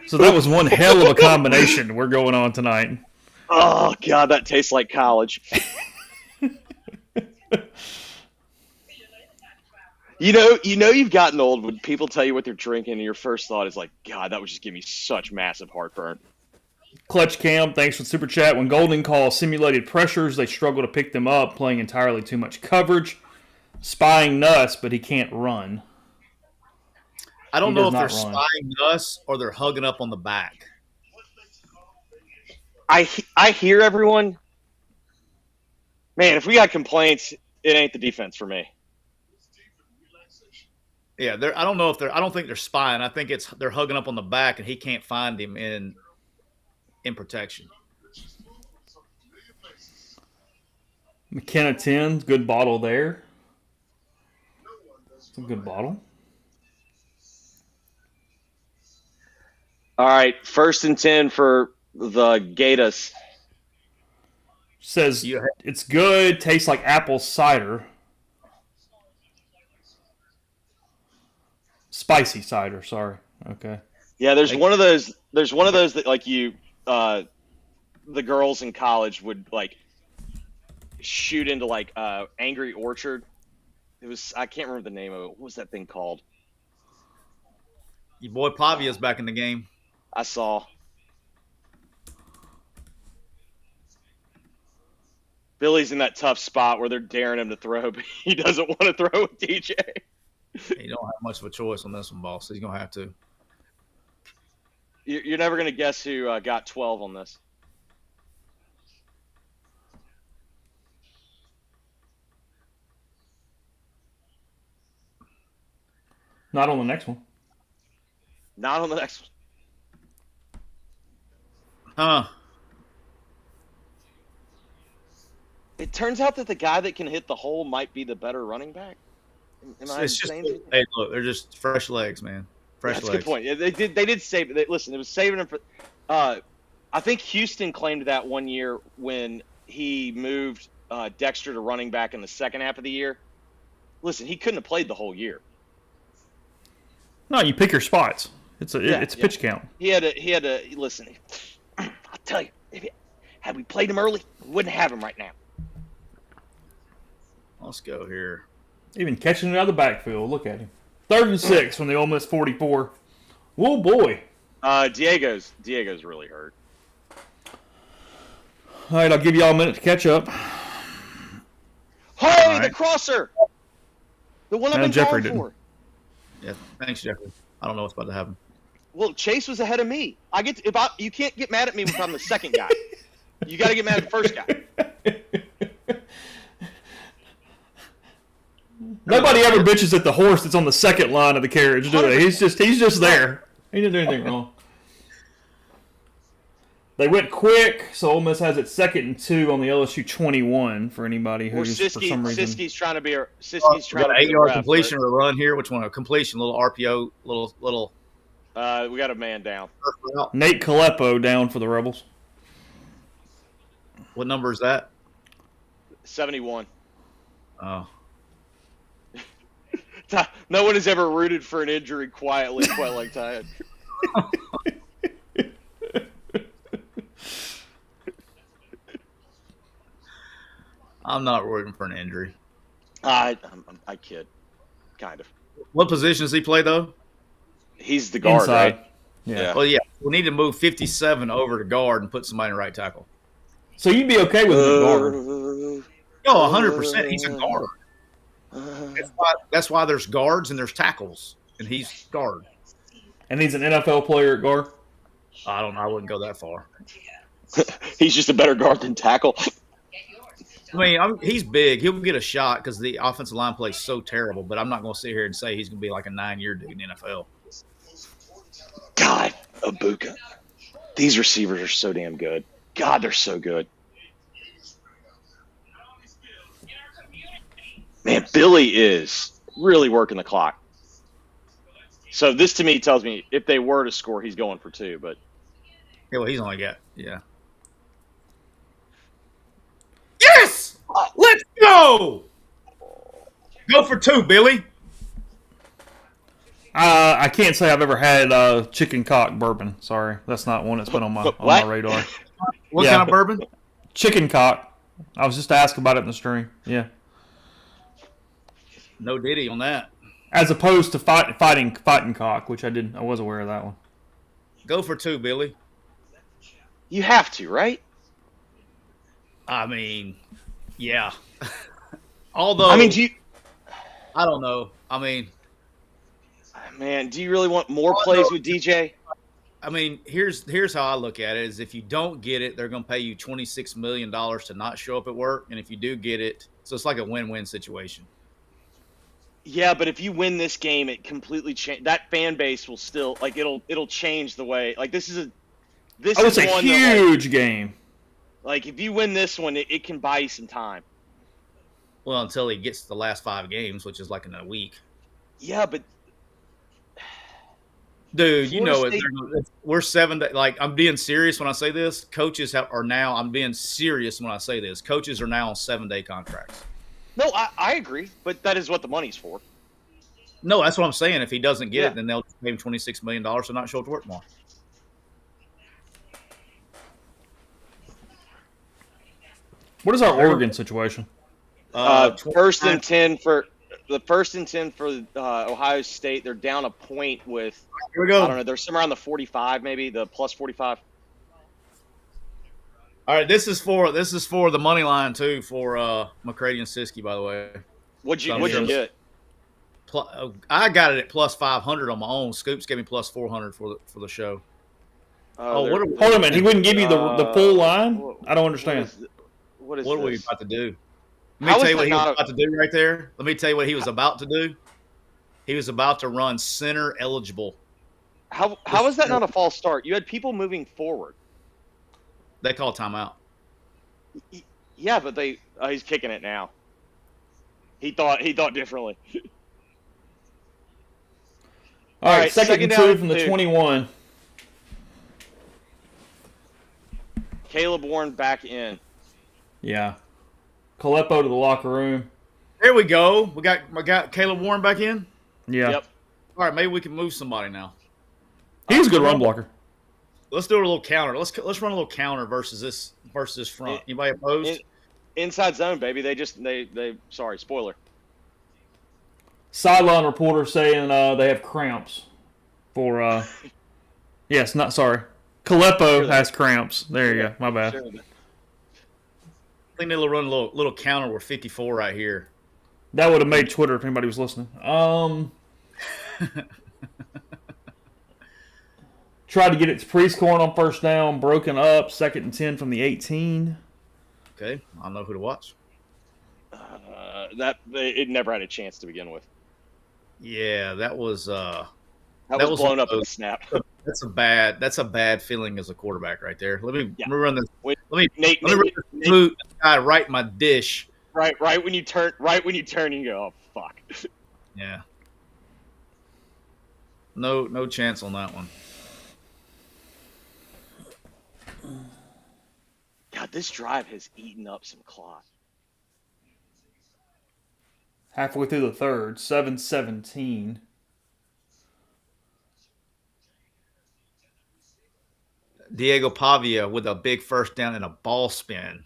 So that was one hell of a combination we're going on tonight. Oh, God, that tastes like college. You know you've gotten old when people tell you what they're drinking and your first thought is like, God, that would just give me such massive heartburn. Clutch Cam, thanks for the super chat. When Golden calls simulated pressures, they struggle to pick them up, playing entirely too much coverage. Spying Nuss, but he can't run. I don't know if they're spying Nuss or they're hugging up on the back. I hear everyone. Man, if we got complaints, it ain't the defense for me. Yeah, I don't think they're spying. I think they're hugging up on the back and he can't find him in protection. McKenna 10, good bottle there. It's a good bottle. All right, 1st and 10 for the Gators. Says it's good, tastes like apple cider. Spicy cider, sorry. Okay. Yeah, there's one of those that the girls in college would shoot into Angry Orchard. I can't remember the name of it. What was that thing called? Your boy Pavia's back in the game. I saw. Billy's in that tough spot where they're daring him to throw, but he doesn't want to throw with DJ. He don't have much of a choice on this one, boss. He's going to have to. You're never going to guess who got 12 on this. Not on the next one. Not on the next one. Huh. It turns out that the guy that can hit the hole might be the better running back. Am I insane? Hey, look, they're just fresh legs, man. Fresh legs. That's a good point. Yeah, they did save it. Listen, it was saving him for. I think Houston claimed that one year when he moved Dexter to running back in the second half of the year. Listen, he couldn't have played the whole year. No, you pick your spots. It's a pitch count. He had to listen. I'll tell you, had we played him early, we wouldn't have him right now. Let's go here. Even catching it out of the backfield. Look at him. 3rd and 6 from the Ole Miss 44. Whoa, boy. Diego's really hurt. All right, I'll give you all a minute to catch up. Hey, right. The crosser! The one I've been Jeffrey calling for. Yeah, thanks, Jeffrey. I don't know what's about to happen. Well, Chase was ahead of me. You can't get mad at me if I'm the second guy. You got to get mad at the first guy. Nobody ever bitches at the horse that's on the second line of the carriage, do they? He's just there. He didn't do anything wrong. They went quick, so Ole Miss has it 2nd and 2 on the LSU 21 for anybody who's for some reason. Siski's trying to be a Siski's trying got to an be 8-yard ref, completion or a run here. Which one? A completion, little RPO, little. We got a man down. Nate Kalepo down for the Rebels. What number is that? 71. Oh. No one has ever rooted for an injury quietly quite like Ty. I'm not rooting for an injury. I kid, kind of. What position does he play though? He's the guard, Inside. right? Yeah. Well, yeah. We need to move 57 over to guard and put somebody in right tackle. So you'd be okay with the guard? No, 100%. He's a guard. That's why there's guards and there's tackles, and he's guard. And he's an NFL player at guard? I don't know. I wouldn't go that far. He's just a better guard than tackle. I mean, he's big. He'll get a shot because the offensive line plays so terrible, but I'm not going to sit here and say he's going to be like a 9-year dude in the NFL. God, Ibuka. These receivers are so damn good. God, they're so good. Man, Billy is really working the clock. So this to me tells me if they were to score, he's going for 2. But yeah, well, he's only got Yes, let's go. Go for 2, Billy. I can't say I've ever had chicken cock bourbon. Sorry, that's not one that's been on my radar. What kind of bourbon? Chicken cock. I was just asking about it in the stream. Yeah. No diddy on that. As opposed to fighting cock, which I was aware of that one. Go for 2, Billy. You have to, right? I mean, yeah. Although, I mean, I don't know. I mean, man, do you really want more plays with DJ? I mean, here's how I look at it: is if you don't get it, they're going to pay you $26 million to not show up at work, and if you do get it, so it's like a win-win situation. Yeah, but if you win this game, it completely change. That fan base will still it'll change the way. Like this is a huge game. Like if you win this one, it can buy you some time. Well, until he gets the last 5 games, which is like in a week. Yeah, but dude, you know it. We're 7 days. Like I'm being serious when I say this. Coaches are now. I'm being serious when I say this. Coaches are now on 7-day contracts. No, I agree, but that is what the money's for. No, that's what I'm saying. If he doesn't get it, then they'll pay him $26 million to not show up to work tomorrow. What is our Oregon situation? First and 10 for Ohio State. They're down a point with. Here we go. I don't know. They're somewhere around the 45, maybe the plus 45. All right, this is for the money line too for McCready and Siski. By the way, what'd you get? I got it at plus 500 on my own. Scoops gave me plus 400 for the show. Hold a minute. He wouldn't give you the full line. I don't understand. What are we about to do? Let me tell you what he was about to do right there. Let me tell you what he was about to do. He was about to run center eligible. How is that not a false start? You had people moving forward. They call timeout. Yeah, but he's kicking it now. He thought differently. All right, second and 2 from the 21. Caleb Warren back in. Yeah. Kalepo to the locker room. There we go. We got Caleb Warren back in? Yeah. Yep. All right, maybe we can move somebody now. He's a good run blocker. Let's do a little counter. Let's run a little counter versus this front. Anybody opposed? Inside zone, baby. Sorry, spoiler. Sideline reporter saying they have cramps for yes, not sorry. Kalepo has cramps. There you go. My bad. I think they'll run a little counter. We're 54 right here. That would have made Twitter if anybody was listening. Tried to get it to Priestcorn on first down, broken up, 2nd and 10 from the 18. Okay, I'll know who to watch. That it never had a chance to begin with. Yeah, that was that was blown up at the snap. That's a bad feeling as a quarterback right there. Let me run this. Wait, let me Nate, run this smooth guy right in my dish. Right when you turn, you go, oh fuck. Yeah. No chance on that one. God, this drive has eaten up some clock. Halfway through the third, 7-17. Diego Pavia with a big first down and a ball spin.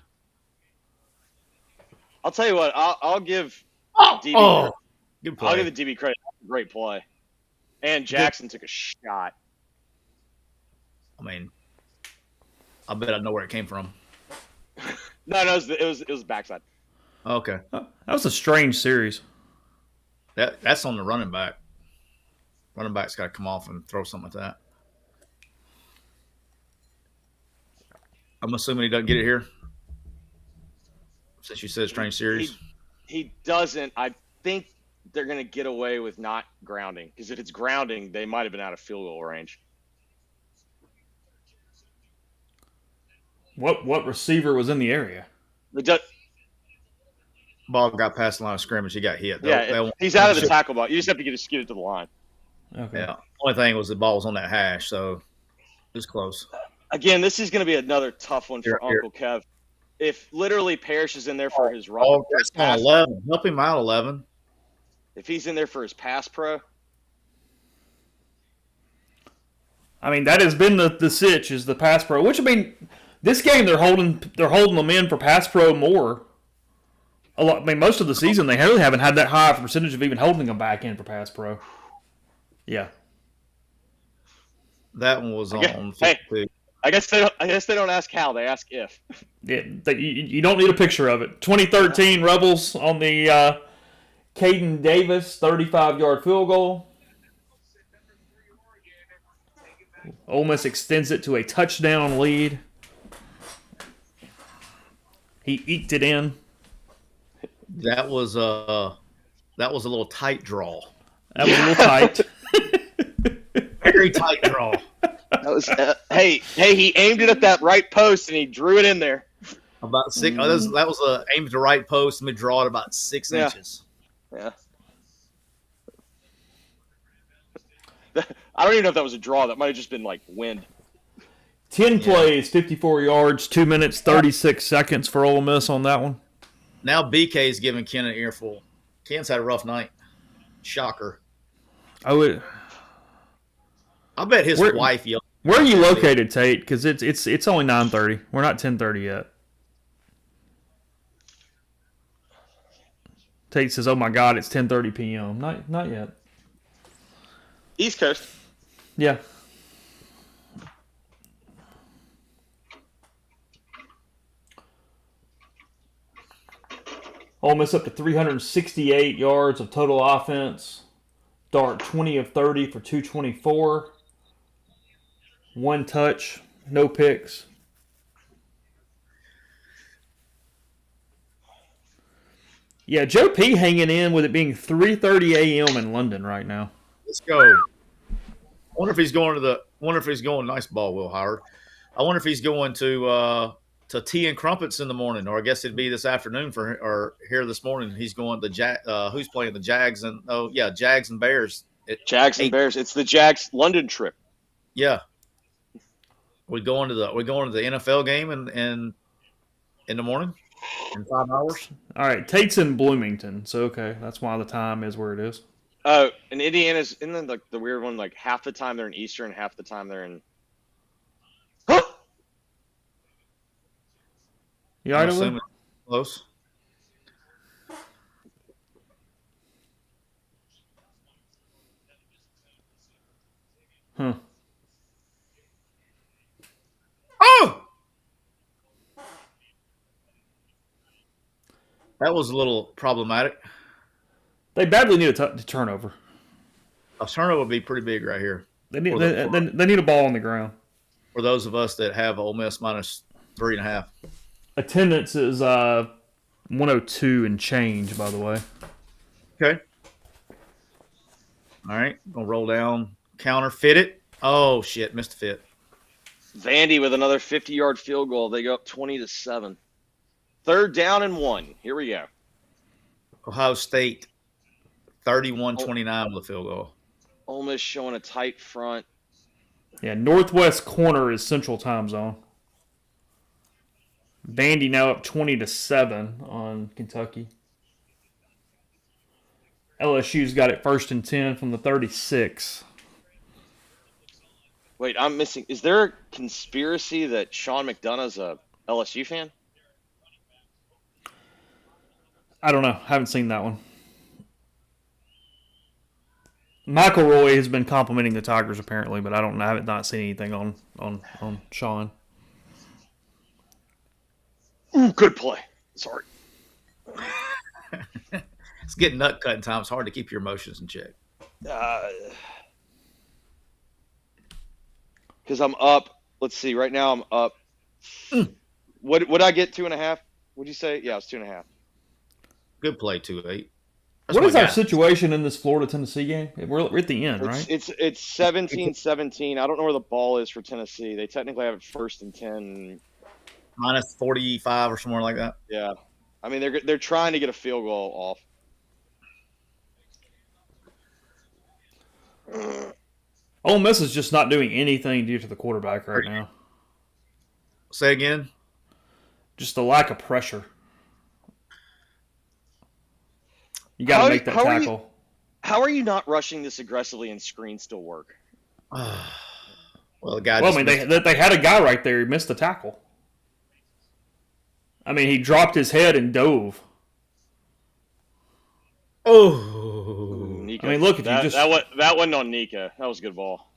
I'll tell you what. I'll give DB. Good play. I'll give the DB credit. Great play. And Jackson took a shot. I mean, I bet I know where it came from. No, it was backside. Okay. That was a strange series. That's on the running back. Running back's got to come off and throw something like that. I'm assuming he doesn't get it here. Since you said strange series. He doesn't. I think they're going to get away with not grounding. Because if it's grounding, they might have been out of field goal range. What receiver was in the area? Ball got past the line of scrimmage. He got hit. He's out of the tackle box. You just have to get it to the line. Okay. Yeah. Only thing was the ball was on that hash, so it was close. Again, this is going to be another tough one for Uncle Kev. If literally Parrish is in there for his run, that's on 11. Help him out, 11. If he's in there for his pass pro, I mean that has been the sitch is the pass pro. Which I mean, this game they're holding them in for pass pro more. A lot. I mean, most of the season they really haven't had that high of a percentage of even holding them back in for pass pro. Yeah, that one was on. Hey, I guess they don't ask how, they ask if. Yeah, you don't need a picture of it. 2013 Rebels on the Caden Davis 35-yard field goal. Ole Miss extends it to a touchdown lead. He eked it in. That was a little tight draw. That was a little tight. Very tight draw. That was hey, he aimed it at that right post and he drew it in there. About 6. That was aimed at the right post and we draw it about 6 inches. Yeah. I don't even know if that was a draw. That might have just been like wind. 10 plays, 54 yards, 2 minutes, 36 seconds for Ole Miss on that one. Now BK is giving Ken an earful. Ken's had a rough night. Shocker. I bet his wife yelled. Where are you located, Tate? Because it's only 9:30. We're not 10:30 yet. Tate says, "Oh my God, it's 10:30 p.m." Not yet. East Coast. Yeah. Ole Miss up to 368 yards of total offense. Dart 20 of 30 for 224. 1 touch, no picks. Yeah, Joe P hanging in with it being 3:30 a.m. in London right now. Let's go. I wonder if he's going. Nice ball, Will Howard. I wonder if he's going to tea and crumpets in the morning, or I guess it'd be this afternoon or here this morning. He's going to who's playing the Jags and Jags and Bears. Jags and Bears. It's the Jags London trip. Yeah. We're going to the NFL game in the morning in 5 hours. All right, Tate's in Bloomington, so okay, that's why the time is where it is. Oh, and Indiana's in the weird one. Like half the time they're in Eastern, half the time they're in. You all right, close. Huh. Oh! That was a little problematic. They badly need a turnover. A turnover would be pretty big right here. They need a ball on the ground. For those of us that have Ole Miss minus 3.5. Attendance is 102 and change, by the way. Okay. All right. Gonna roll down. Counter. Fit it. Oh, shit. Missed the fit. Vandy with another 50-yard field goal. They go up 20-7. 3rd down and 1. Here we go. Ohio State, 31-29 with a field goal. Ole Miss showing a tight front. Yeah, northwest corner is Central Time Zone. Vandy now up 20-7 on Kentucky. LSU's got it 1st and 10 from the 36. Wait, I'm missing. Is there a conspiracy that Sean McDonough's a LSU fan? I don't know. Haven't seen that one. McElroy has been complimenting the Tigers apparently, but I haven't not seen anything on Sean. Ooh, good play. Sorry. It's getting nut cutting time. It's hard to keep your emotions in check. Because I'm up. Let's see. Right now I'm up. What would I get? 2.5? Would you say? Yeah, it's 2.5. Good play, 2-8. What is our situation in this Florida-Tennessee game? We're at the end, right? It's 17-17. I don't know where the ball is for Tennessee. They technically have it 1st and 10. Minus 45 or somewhere like that. Yeah. I mean, they're trying to get a field goal off. Ole Miss is just not doing anything due to the quarterback right now. Say again? Just a lack of pressure. You got to make that tackle. How are you not rushing this aggressively and screens still work? Well, the guy. Well, I mean, they had a guy right there. He missed the tackle. I mean, he dropped his head and dove. Oh, Nika. I mean, look, if you just that wasn't on Nika. That was a good ball.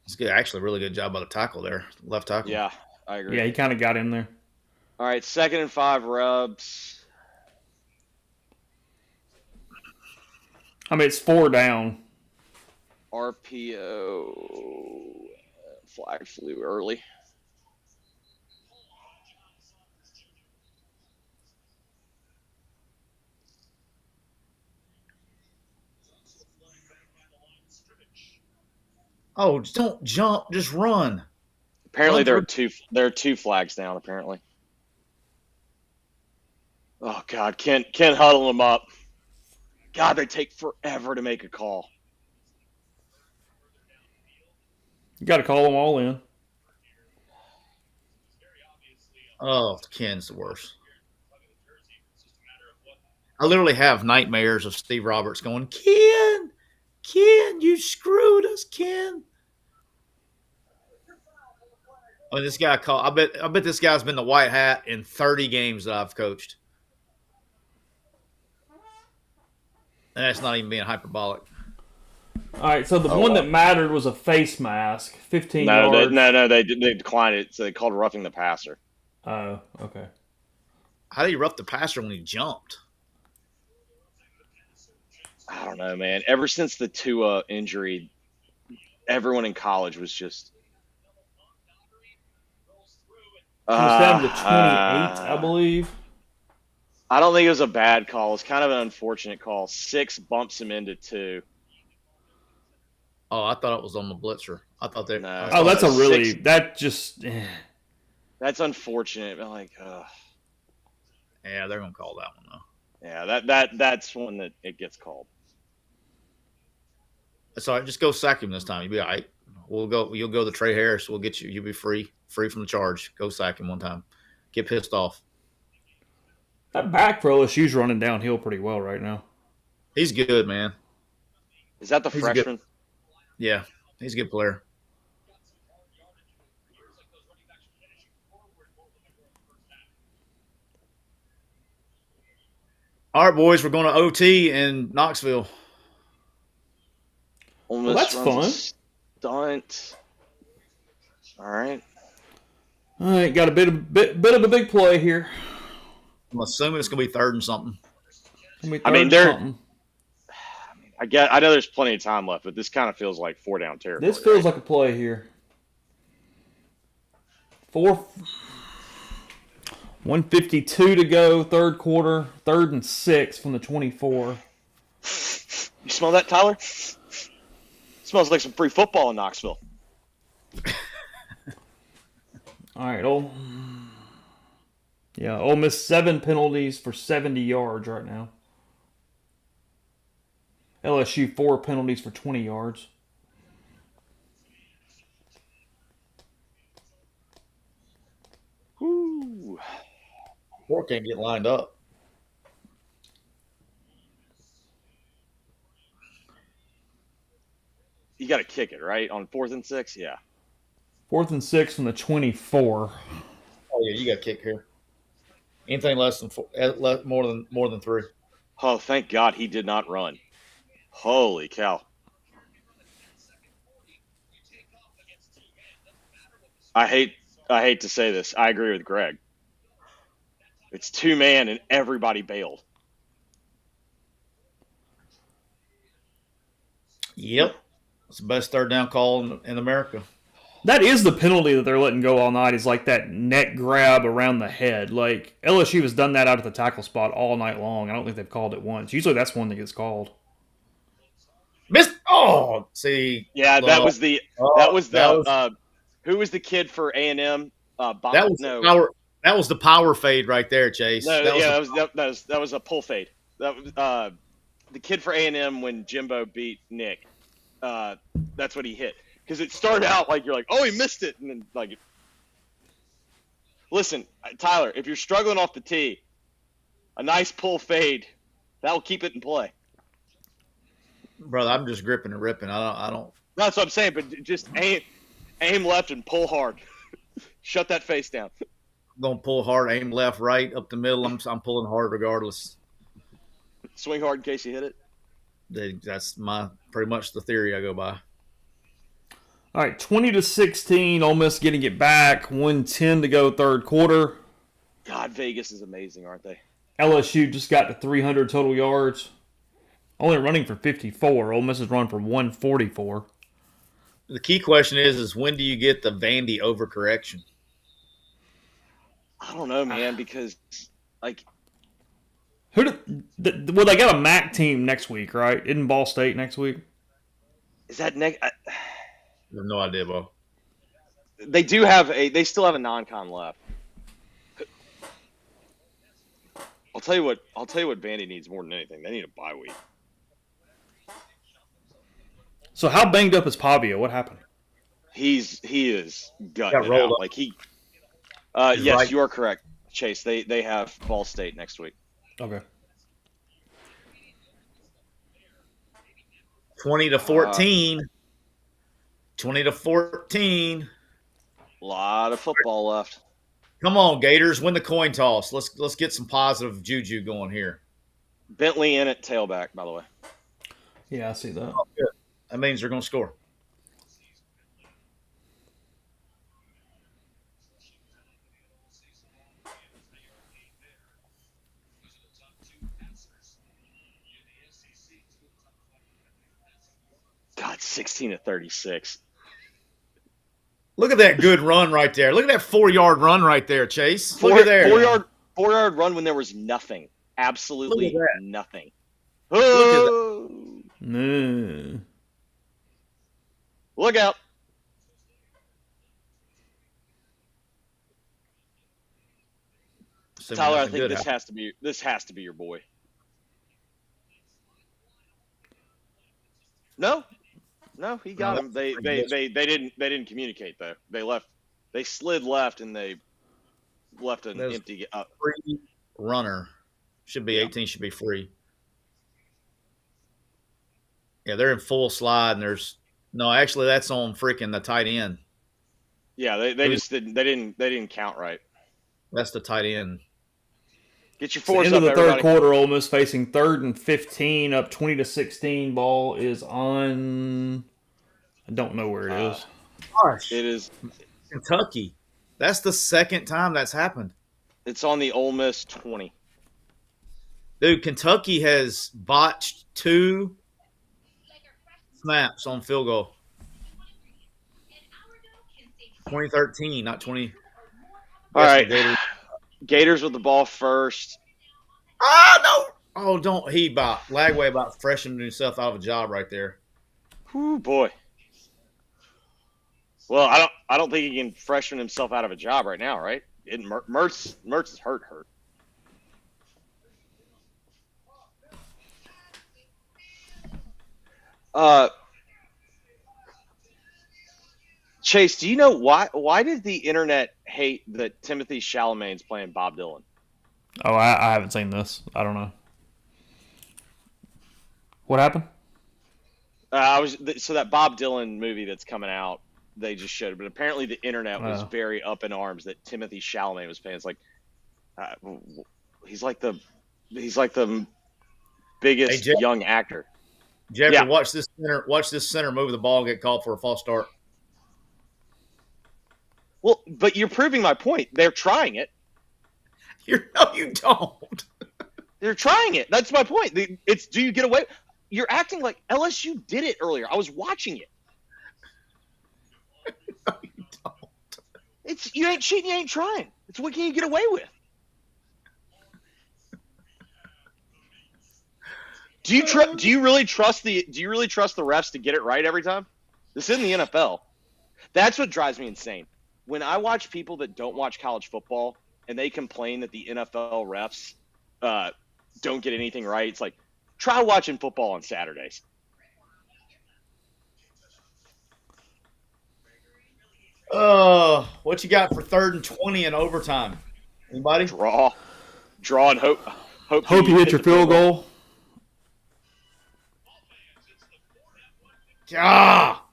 It's good. Actually, a really good job by the tackle there, left tackle. Yeah, I agree. Yeah, he kind of got in there. All right, 2nd and 5 rubs. I mean, it's 4 down. RPO. Flag flew early. Oh, just don't jump. Just run. Apparently, there are two flags down. Apparently. Oh God, Ken huddle them up. God, they take forever to make a call. You got to call them all in. Oh, Ken's the worst. I literally have nightmares of Steve Roberts going, Ken, you screwed us, Ken. I mean, this guy called. I bet this guy's been the white hat in 30 games that I've coached. And that's not even being hyperbolic. All right, so the one that mattered was a face mask, 15 yards. No, they declined it, so they called roughing the passer. Oh, okay. How do you rough the passer when he jumped? I don't know, man. Ever since the Tua injury, everyone in college was just. It was down to 28, I believe. I don't think it was a bad call. It's kind of an unfortunate call. 6 bumps him into 2. Oh, I thought it was on the blitzer. I thought they. No. Oh, that's a really 6. that just. That's unfortunate. But like, yeah, they're gonna call that one though. Yeah, that's one that it gets called. That's all right. Just go sack him this time. You'll be all right. We'll go. You'll go to Trey Harris. We'll get you. You'll be free from the charge. Go sack him one time. Get pissed off. That back for LSU's running downhill pretty well right now. He's good, man. Is that the freshman? Yeah, he's a good player. All right, boys, we're going to OT in Knoxville. Well, that's fun. Stunt. All right. All right, got a bit of a big play here. I'm assuming it's going to be 3rd and something. I mean, I know there's plenty of time left, but this kind of feels like 4 down territory. This feels like a play here. 1:52 to go, third quarter, 3rd and 6 from the 24. You smell that, Tyler? Smells like some free football in Knoxville. All right, Ole Miss 7 penalties for 70 yards right now. LSU 4 penalties for 20 yards. Woo. Four can't get lined up. You got to kick it, right? On 4th and 6? Yeah. 4th and 6 from the 24. Oh yeah, you got to kick here. Anything less than four, more than 3. Oh, thank God he did not run. Holy cow. I hate to say this. I agree with Greg. It's 2-man and everybody bailed. Yep, it's the best third down call in America. That is the penalty that they're letting go all night, is like that neck grab around the head. Like, LSU has done that out at the tackle spot all night long. I don't think they've called it once. Usually that's one that gets called. See. Yeah, that was the who was the kid for A&M? That was the power fade right there, Chase. No, that was a pull fade. That was the kid for A&M when Jimbo beat Nick. That's what he hit. Because it started out like you're like, oh, he missed it, and then like, listen, Tyler, if you're struggling off the tee, a nice pull fade, that will keep it in play. Brother, I'm just gripping and ripping. I don't. That's what I'm saying, but just aim left and pull hard. Shut that face down. I'm gonna pull hard, aim left, right, up the middle. I'm pulling hard regardless. Swing hard in case you hit it. That's pretty much the theory I go by. All right, 20-16, Ole Miss getting it back. 1:10 to go, third quarter. God, Vegas is amazing, aren't they? LSU just got to 300 total yards. Only running for 54. Ole Miss has run for 144. The key question is when do you get the Vandy overcorrection? I don't know, man, because like well, they got a MAC team next week, right? Isn't Ball State next week? Is that next? I have no idea, Bo. They do have they still have a non-con left. I'll tell you what Vandy needs more than anything. They need a bye week. So how banged up is Pavia? What happened? He is gutting it out. Like yes, right. You are correct, Chase. They have Ball State next week. Okay. 20-14. 20-14. A lot of football left. Come on, Gators, win the coin toss. Let's get some positive juju going here. Bentley in at tailback, by the way. Yeah, I see that. Oh, good. That means they're going to score. God, 16-36. Look at that good run right there. Look at that 4-yard run right there, Chase. Look at there. 4-yard run when there was nothing. Absolutely nothing. Look at that. No. Look out. Tyler, I think this has to be your boy. No, he got him. They didn't communicate though. They slid left and they left an empty free runner. Should be 18. Should be free. Yeah, they're in full slide and actually that's on freaking the tight end. Yeah, they didn't count right. That's the tight end. Get your fours up, everybody. End of the third quarter, Ole Miss facing 3rd and 15, up 20-16. Ball is on. I don't know where it is. Gosh, it is Kentucky. That's the second time that's happened. It's on the Ole Miss 20. Dude, Kentucky has botched 2 snaps on field goal. 2013, not 20. All Yes, right. Gators. Gators with the ball first. No. Oh, don't he Lagway about freshening himself out of a job right there. Whew, boy. Well, I don't think he can freshen himself out of a job right now, right? Mertz is hurt. Chase, do you know why did the internet hate that Timothy Chalamet's playing Bob Dylan? Oh, I haven't seen this. I don't know. What happened? So that Bob Dylan movie that's coming out, they just showed it, but apparently the internet was very up in arms that Timothy Chalamet was playing. It's like he's like the biggest young actor. Jeffrey, watch this center move the ball and get called for a false start. Well, but you're proving my point. They're trying it. No, you don't. They're trying it. That's my point. It's do you get away? You're acting like LSU did it earlier. I was watching it. No, you don't. You ain't cheating. You ain't trying. It's what can you get away with? Do you really trust the refs to get it right every time? This isn't the NFL. That's what drives me insane. When I watch people that don't watch college football and they complain that the NFL refs don't get anything right, it's like, try watching football on Saturdays. What you got for 3rd and 20 in overtime? Anybody? Draw and hope you hit your field goal. Ah!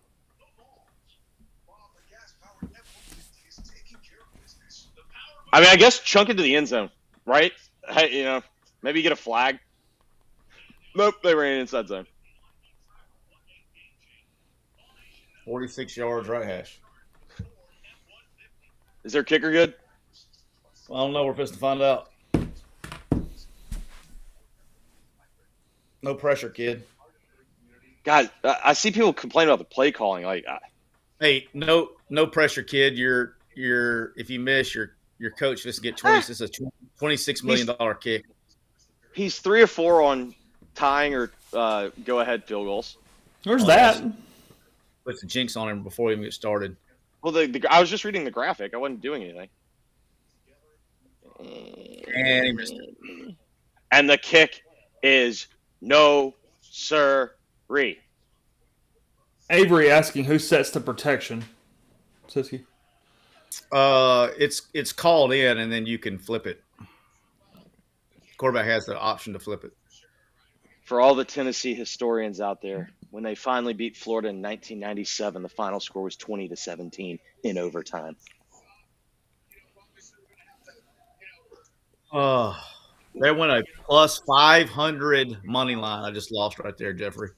I mean, I guess chunk into the end zone, right? Hey, maybe you get a flag. Nope, they ran inside zone. 46 yards, right hash. Is their kicker good? I don't know. We're supposed to find out. No pressure, kid. God, I see people complain about the play calling. Hey, no pressure, kid. If you miss, your coach just get 20. This is a $26 million kick. He's 3 or 4 on tying or go-ahead field goals. Where's that? Puts the jinx on him before we even get started. Well, I was just reading the graphic. I wasn't doing anything. And he missed it. And the kick is no sirree. Avery asking who sets the protection. Siski. It's called in, and then you can flip it. Quarterback has the option to flip it. For all the Tennessee historians out there, when they finally beat Florida in 1997, the final score was 20-17 in overtime. They went a plus 500 money line. I just lost right there, Jeffrey.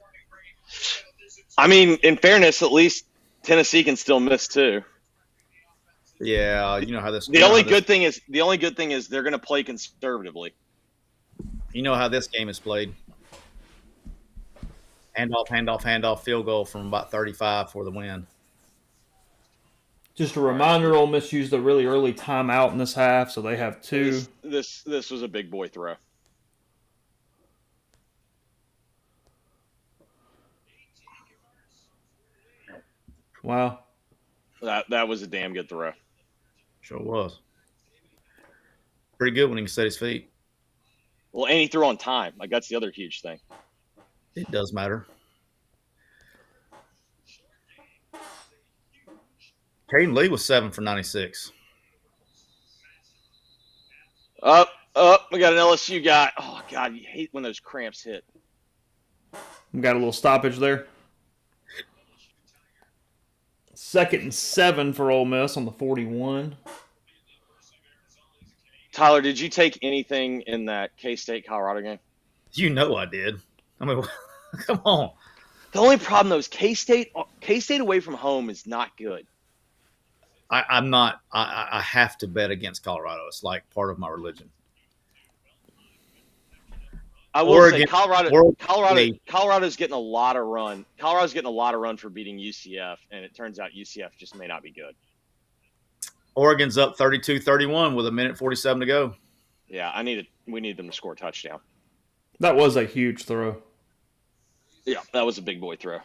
I mean, in fairness, at least Tennessee can still miss too. Yeah, you know how this. The only good thing is they're going to play conservatively. You know how this game is played. Handoff, field goal from about 35 for the win. Just a reminder, Ole Miss used a really early timeout in this half, so they have 2. This was a big boy throw. Wow. That was a damn good throw. Sure was. Pretty good when he can set his feet. Well, and he threw on time. That's the other huge thing. It does matter. Caden Lee was 7 for 96. We got an LSU guy. Oh, God, you hate when those cramps hit. We got a little stoppage there. 2nd and 7 for Ole Miss on the 41. Tyler, did you take anything in that K-State Colorado game? You know I did. I mean, come on. The only problem, though, is K-State away from home is not good. I'm not. I have to bet against Colorado. It's like part of my religion. I will say Colorado's getting a lot of run. Colorado's getting a lot of run for beating UCF, and it turns out UCF just may not be good. Oregon's up 32-31 with 1:47 to go. Yeah, we need them to score a touchdown. That was a huge throw. Yeah, that was a big boy throw.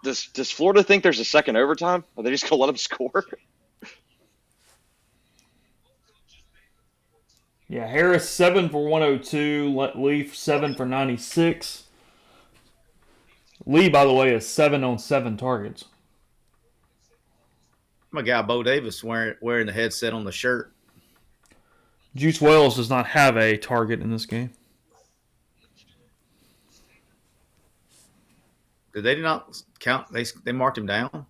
Does Florida think there's a second overtime? Are they just going to let them score? Yeah, Harris 7 for 102, Leaf 7 for 96. Lee, by the way, is 7 on 7 targets. My guy Bo Davis wearing the headset on the shirt. Juice Wells does not have a target in this game. Did they not count? They marked him down?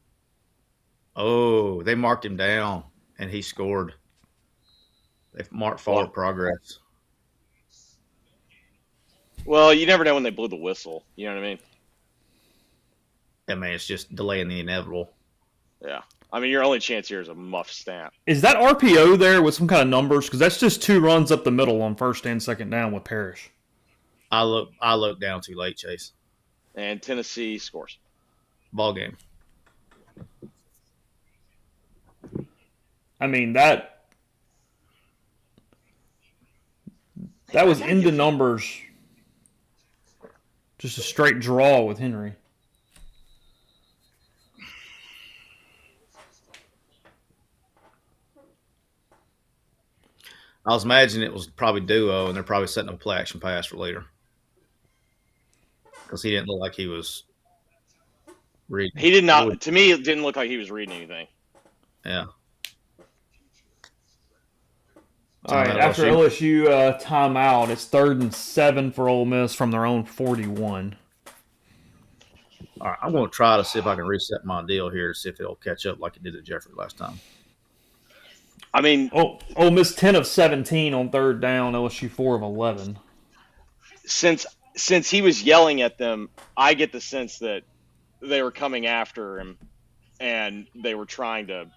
Oh, they marked him down, and he scored. They marked forward progress. Well, you never know when they blew the whistle. You know what I mean? Yeah, man, it's just delaying the inevitable. Yeah. I mean, your only chance here is a muff snap. Is that RPO there with some kind of numbers? Because that's just 2 runs up the middle on first and second down with Parrish. I look down too late, Chase. And Tennessee scores. Ball game. I mean, that was into numbers. Just a straight draw with Henry. I was imagining it was probably duo, and they're probably setting up a play action pass for later. Because he didn't look like he was reading. He did not. To me, it didn't look like he was reading anything. Yeah. All right, after LSU timeout, it's 3rd and 7 for Ole Miss from their own 41. All right, I'm going to try to see if I can reset my deal here to see if it'll catch up like it did at Jeffrey last time. I mean, Ole Miss 10 of 17 on 3rd down, LSU 4 of 11. Since he was yelling at them, I get the sense that they were coming after him, and they were trying to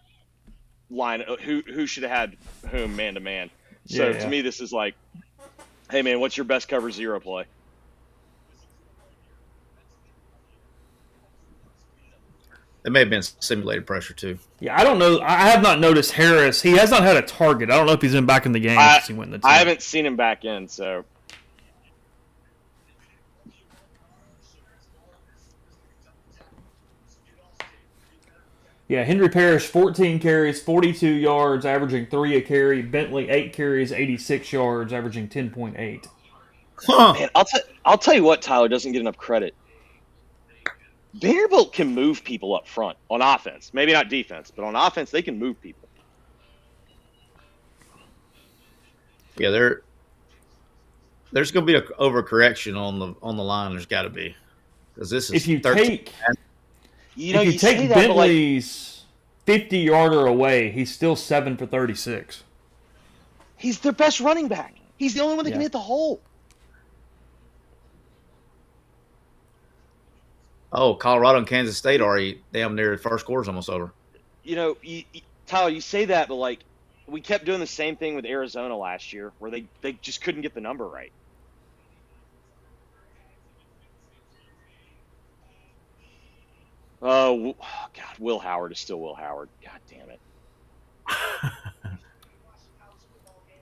line who should have had whom man to man. So to me, this is like, hey man, what's your best cover zero play? It may have been simulated pressure too. Yeah, I don't know. I have not noticed Harris. He has not had a target. I don't know if he's been back in the game since he went in the team. I haven't seen him back in, so. Yeah, Henry Parrish, 14 carries, 42 yards, averaging 3 a carry. Bentley, 8 carries, 86 yards, averaging 10.8. Man, I'll tell you what, Tyler doesn't get enough credit. Vanderbilt can move people up front on offense. Maybe not defense, but on offense, they can move people. Yeah, there's going to be an overcorrection on the line. There's got to be, because this is if you 13. take Bentley's 50-yarder away, he's still 7 for 36. He's their best running back. He's the only one that can hit the hole. Oh, Colorado and Kansas State already damn near the first quarter's almost over. You know, Tyler, you say that, but like we kept doing the same thing with Arizona last year, where they just couldn't get the number right. Oh God, Will Howard is still Will Howard. God damn it.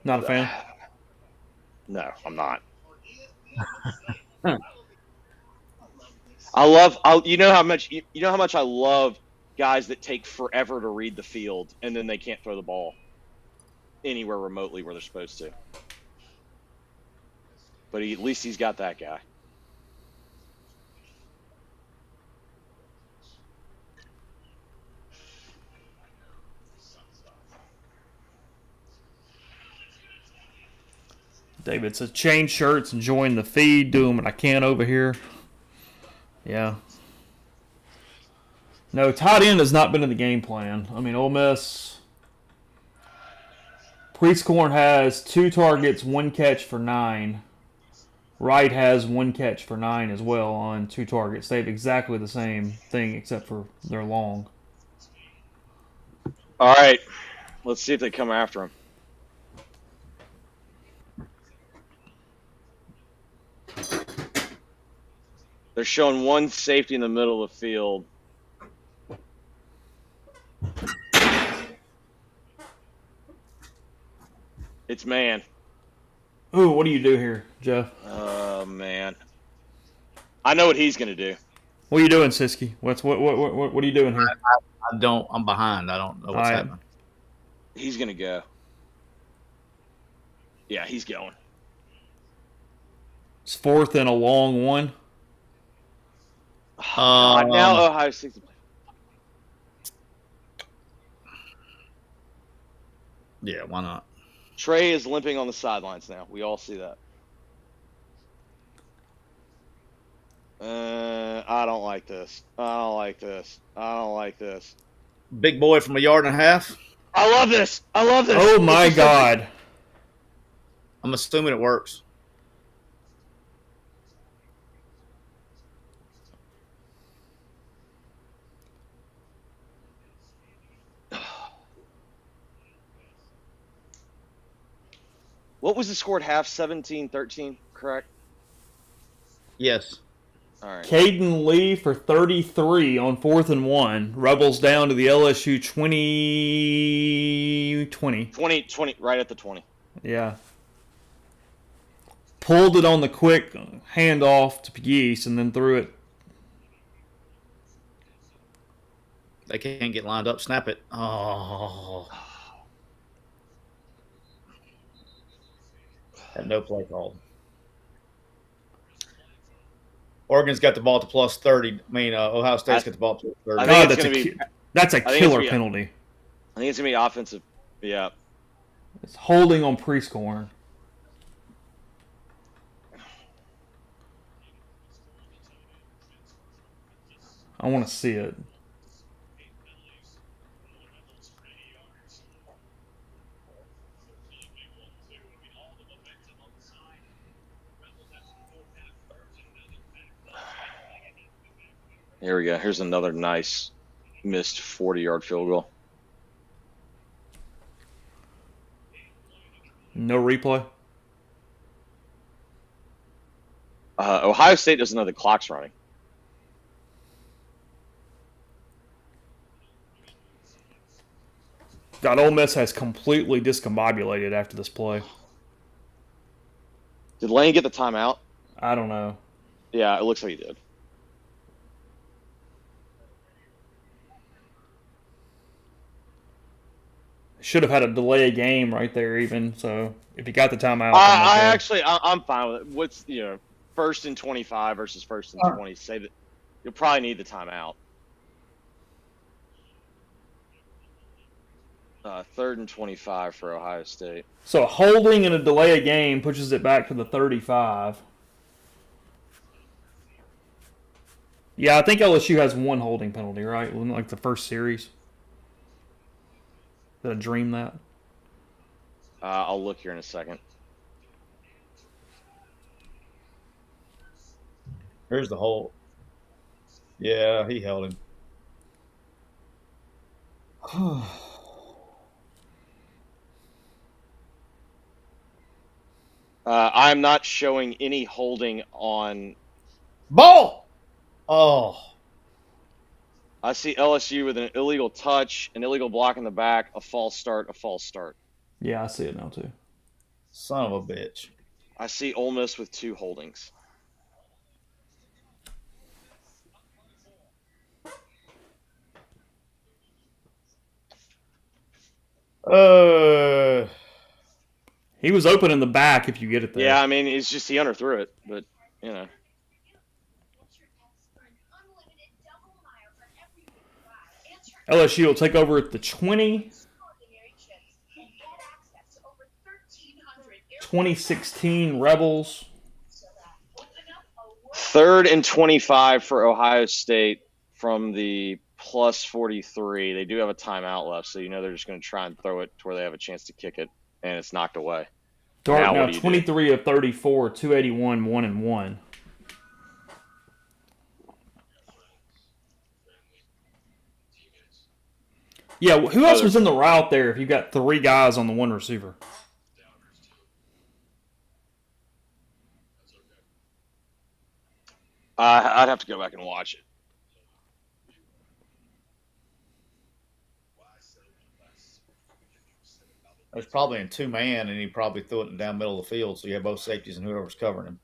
Not a fan? No, I'm not. You know how much I love guys that take forever to read the field and then they can't throw the ball anywhere remotely where they're supposed to. But at least he's got that guy. David says, change shirts, enjoying the feed, doing what I can over here. Yeah. No, tight end has not been in the game plan. I mean, Ole Miss. Priestcorn has 2 targets, 1 catch for 9. Wright has 1 catch for 9 as well on 2 targets. They have exactly the same thing except for they're long. All right. Let's see if they come after him. They're showing one safety in the middle of the field. It's man. Ooh, what do you do here, Jeff? Oh, man. I know what he's going to do. What are you doing, Siski? What are you doing here? I don't. I'm behind. I don't know what's happening. He's going to go. Yeah, he's going. It's 4th and a long one. Now Ohio State's. Yeah, why not? Trey is limping on the sidelines now. We all see that. I don't like this. I don't like this. I don't like this. Big boy from 1.5 yards. I love this. I love this. Oh, my God. I'm assuming it works. What was the score at half? 17-13, correct? Yes. All right. Caden Lee for 33 on 4th and 1. Rebels down to the LSU 20. 20, right at the 20. Yeah. Pulled it on the quick handoff to Peace and then threw it. They can't get lined up. Snap it. Oh. Had no play called. Oregon's got the ball to plus 30. Ohio State's got the ball to plus 30. God, that's a killer penalty. I think it's going to be offensive. Yeah. It's holding on pre-scoring. I want to see it. Here we go. Here's another nice missed 40-yard field goal. No replay? Ohio State doesn't know the clock's running. God, Ole Miss has completely discombobulated after this play. Did Lane get the timeout? I don't know. Yeah, it looks like he did. Should have had a delay game right there, even. So if you got the timeout, I'm fine with it. What's 1st and 25 versus 1st and 20? Say that you'll probably need the timeout. 3rd and 25 for Ohio State. So holding and a delay a game pushes it back to the 35. Yeah, I think LSU has one holding penalty, right? Like the first series. Did I dream that? I'll look here in a second. Here's the hold. Yeah, he held him. I'm not showing any holding on. Ball! Oh. I see LSU with an illegal touch, an illegal block in the back, a false start, a false start. Yeah, I see it now too. Son of a bitch. I see Ole Miss with 2 holdings. He was open in the back if you get it there. Yeah, I mean, it's just he underthrew it, but, LSU will take over at the 20. 2016 Rebels. 3rd and 25 for Ohio State from the plus 43. They do have a timeout left, so they're just going to try and throw it to where they have a chance to kick it, and it's knocked away. Dart now 23 of 34, 281, 1-1. Yeah, who else was in the route there if you got 3 guys on the one receiver? I'd have to go back and watch it. It was probably in 2-man, and he probably threw it down middle of the field, so you have both safeties and whoever's covering him.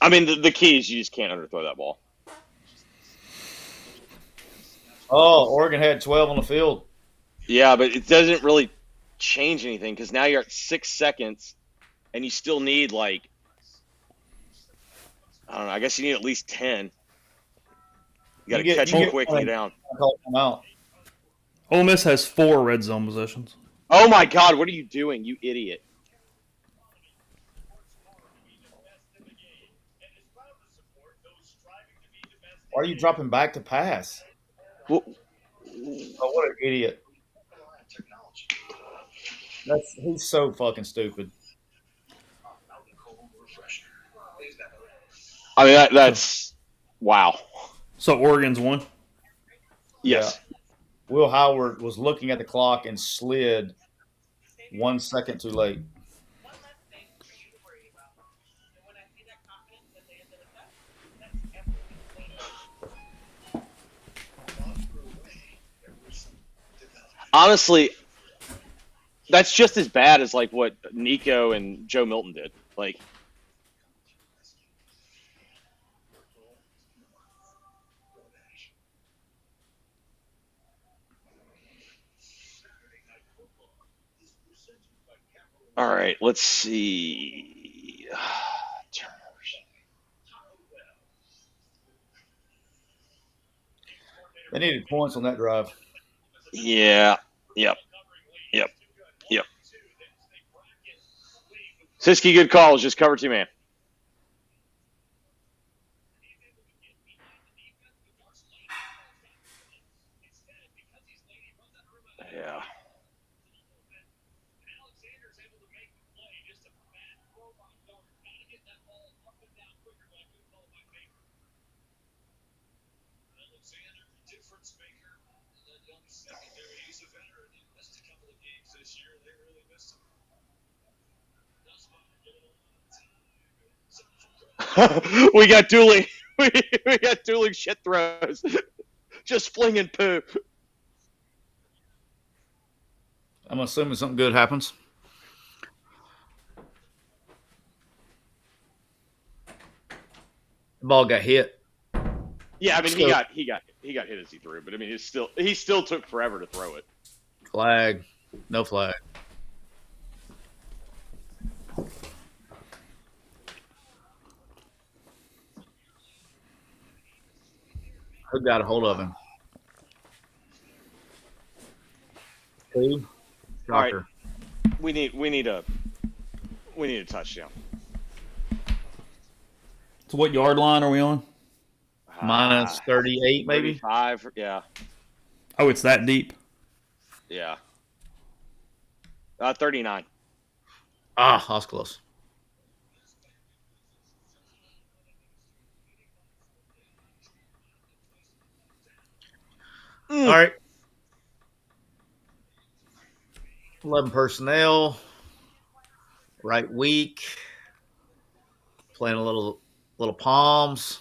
I mean, the key is you just can't underthrow that ball. Oh, Oregon had 12 on the field. Yeah, but it doesn't really change anything because now you're at 6 seconds, and you still need, like, I don't know, I guess you need at least 10. You got to catch it quickly down. Out. Ole Miss has 4 red zone positions. Oh, my God, what are you doing, you idiot? Why are you dropping back to pass? Well, oh, what an idiot. He's so fucking stupid. I mean, that's wow. So Oregon's won? Yes. Yeah. Will Howard was looking at the clock and slid 1 second too late. Honestly, that's just as bad as like what Nico and Joe Milton did. Like, all right, let's see. They needed points on that drive. Yeah. Yep. Siski, good calls. Just cover 2-man. Yeah. we got dueling. We got dueling shit throws. Just flinging poo. I'm assuming something good happens. The ball got hit. Yeah, I mean he got hit as he threw, but I mean he still took forever to throw it. Flag. No flag. Who got a hold of him? Who? All right. We need a touchdown. So what yard line are we on? Minus 38, maybe? 35, yeah. Oh, it's that deep? Yeah. 39. Ah, I was close. All right. 11 personnel. Right week. Playing a little palms.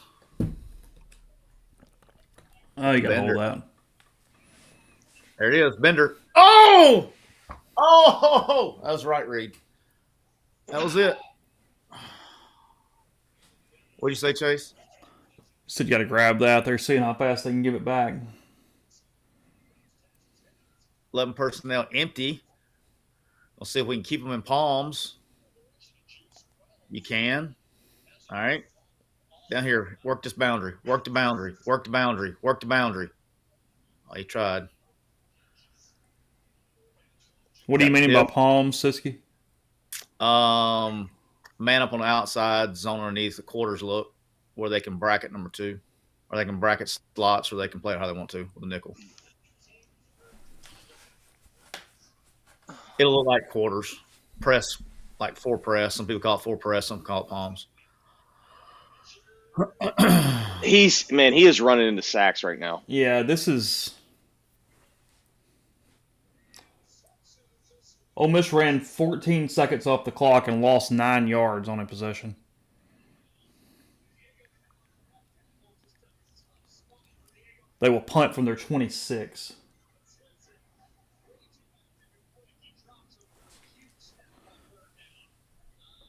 Oh, you got to hold that. There it is. Bender. Oh! Oh! That was right, Reed. That was it. What'd you say, Chase? Said you got to grab that. They're seeing how fast they can give it back. 11 personnel empty. We'll see if we can keep them in palms. You can. All right. Down here. Work this boundary. Work the boundary. Work the boundary. Work the boundary. Oh, he tried. What do you mean by palms, Siski? Man up on the outside, zone underneath the quarters look, where they can bracket number 2. Or they can bracket slots, or they can play it how they want to with a nickel. It'll look like quarters. Press, like 4 press. Some people call it 4 press. Some call it palms. He is running into sacks right now. Yeah, this is... Ole Miss ran 14 seconds off the clock and lost 9 yards on a possession. They will punt from their 26.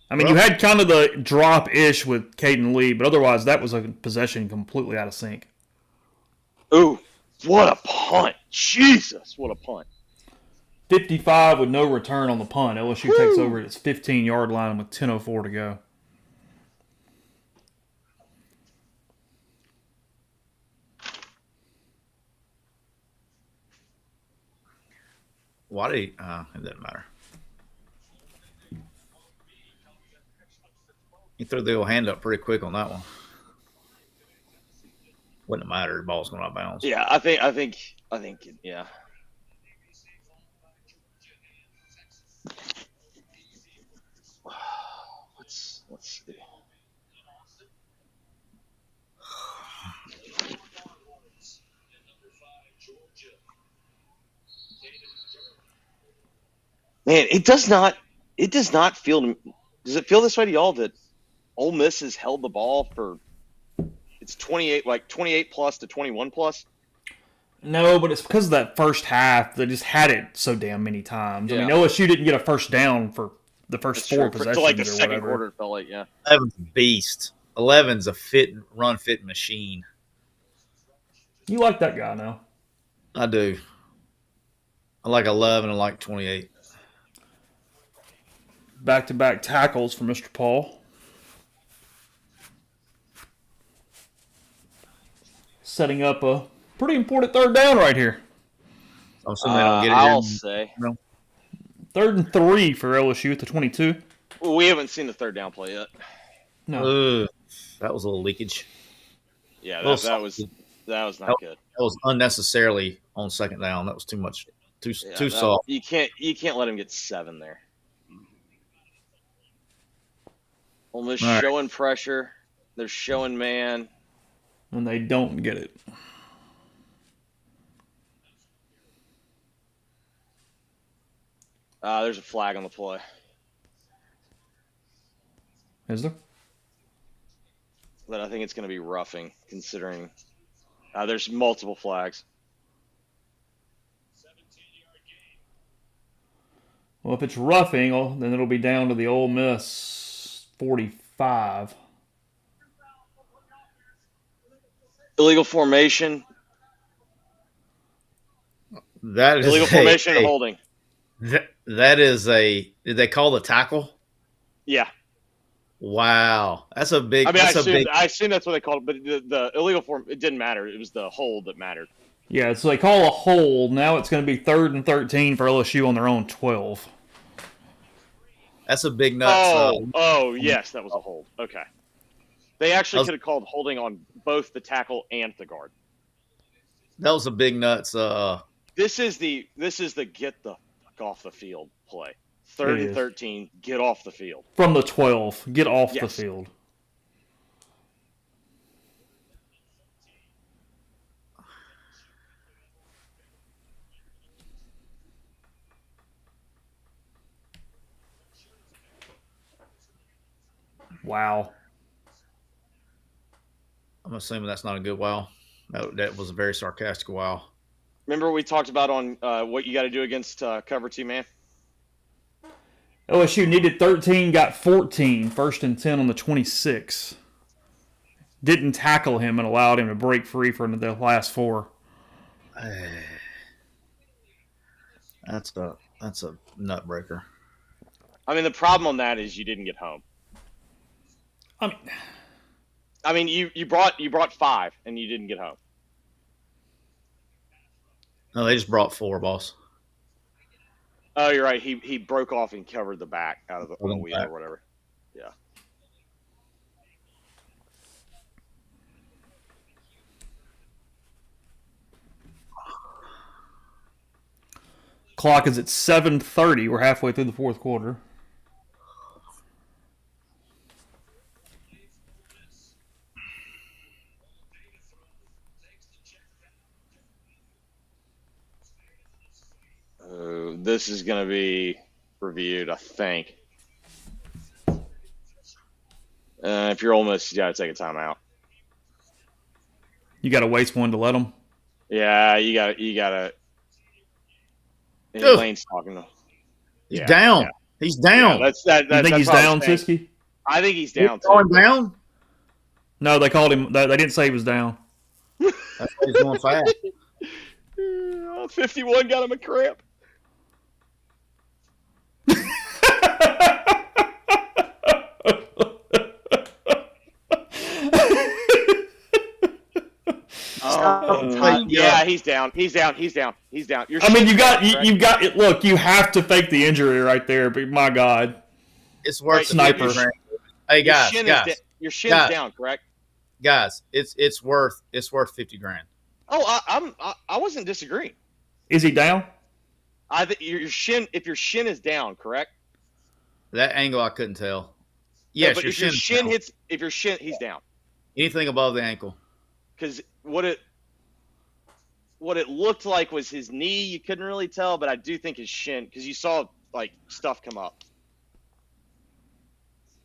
I mean, you had kind of the drop-ish with Caden Lee, but otherwise that was a possession completely out of sync. Ooh, what a punt. Jesus, what a punt. 55 with no return on the punt. LSU takes over at its 15-yard line with 10:04 to go. Why did he? It doesn't matter. He threw the old hand up pretty quick on that one. Wouldn't have mattered. The ball's going out of bounds. Yeah, I think, yeah. Let's see. Man, it does not feel. Does it feel this way to y'all that Ole Miss has held the ball for? It's 28 plus to 21 plus. No, but it's because of that first half. They just had it so damn many times. Yeah. I mean, LSU didn't get a first down for the first four possessions To like the or second whatever. quarter, it felt like, yeah. 11's a beast. 11's a run fit machine. You like that guy now? I do. I like 11. I like 28. Back-to-back tackles for Mr. Paul. Setting up a pretty important third down right here. I'm assuming they don't get it I'll here. say. No. 3rd and 3 for LSU at the 22. Well, we haven't seen the third down play yet. No. That was a little leakage. Yeah, Little that was not good. That was unnecessarily on second down. That was too much. Too soft. You can't let him get 7 there. Almost All right. showing pressure. They're showing man. And they don't get it. There's a flag on the play. Is there? But I think it's going to be roughing, considering there's multiple flags. Well, if it's roughing, then it'll be down to the Ole Miss 45. Illegal formation. That is Illegal formation and holding. That is a. Did they call the tackle? Yeah. Wow, that's a big. I mean, That's I assume that's what they called it, but the illegal form, it didn't matter. It was the hold that mattered. Yeah, so they call a hold. Now it's going to be 3rd and 13 for LSU on their own 12. That's a big nuts. Yes, that was a hold. Okay. They actually could have called holding on both the tackle and the guard. That was a big nuts. This is the get the fuck off the field play. 3rd and 13, get off the field. From the 12, get off the Yes. field. Wow. I'm assuming that's not a good wow. That was a very sarcastic wow. Remember we talked about on what you got to do against cover 2 man? LSU needed 13, got 14. 1st and 10 on the 26. Didn't tackle him and allowed him to break free for the last 4. That's a nut breaker. I mean, the problem on that is you didn't get home. I mean, you brought 5 and you didn't get home. No, they just brought 4, boss. Oh, you're right. He broke off and covered the back out of the wheel back. or whatever. Yeah. Clock is at 7:30. We're halfway through the 4th quarter. This is going to be reviewed, I think. If you're Ole Miss, you got to take a timeout. You got to waste one to let them. Yeah, you got to. Ugh. Lane's talking to. He's Yeah, down. yeah. He's down. Yeah, that. You think that's he's what I was down, saying. Siski? I think he's down Going too. down? No, they called him. They didn't say he was down. That's why he's going fast. 51 got him a cramp. Yeah, he's down. He's down. He's down. He's down. You got it. Look, you have to fake the injury right there. But my God, it's worth sniper. Hey guys, your shin's down, correct? Guys, it's worth $50,000. Oh, I wasn't disagreeing. Is he down? I think your shin. If your shin is down, correct? That angle I couldn't tell. Yes, but if your shin hits, he's down. Anything above the ankle. Because what it looked like was his knee. You couldn't really tell, but I do think his shin, because you saw like stuff come up.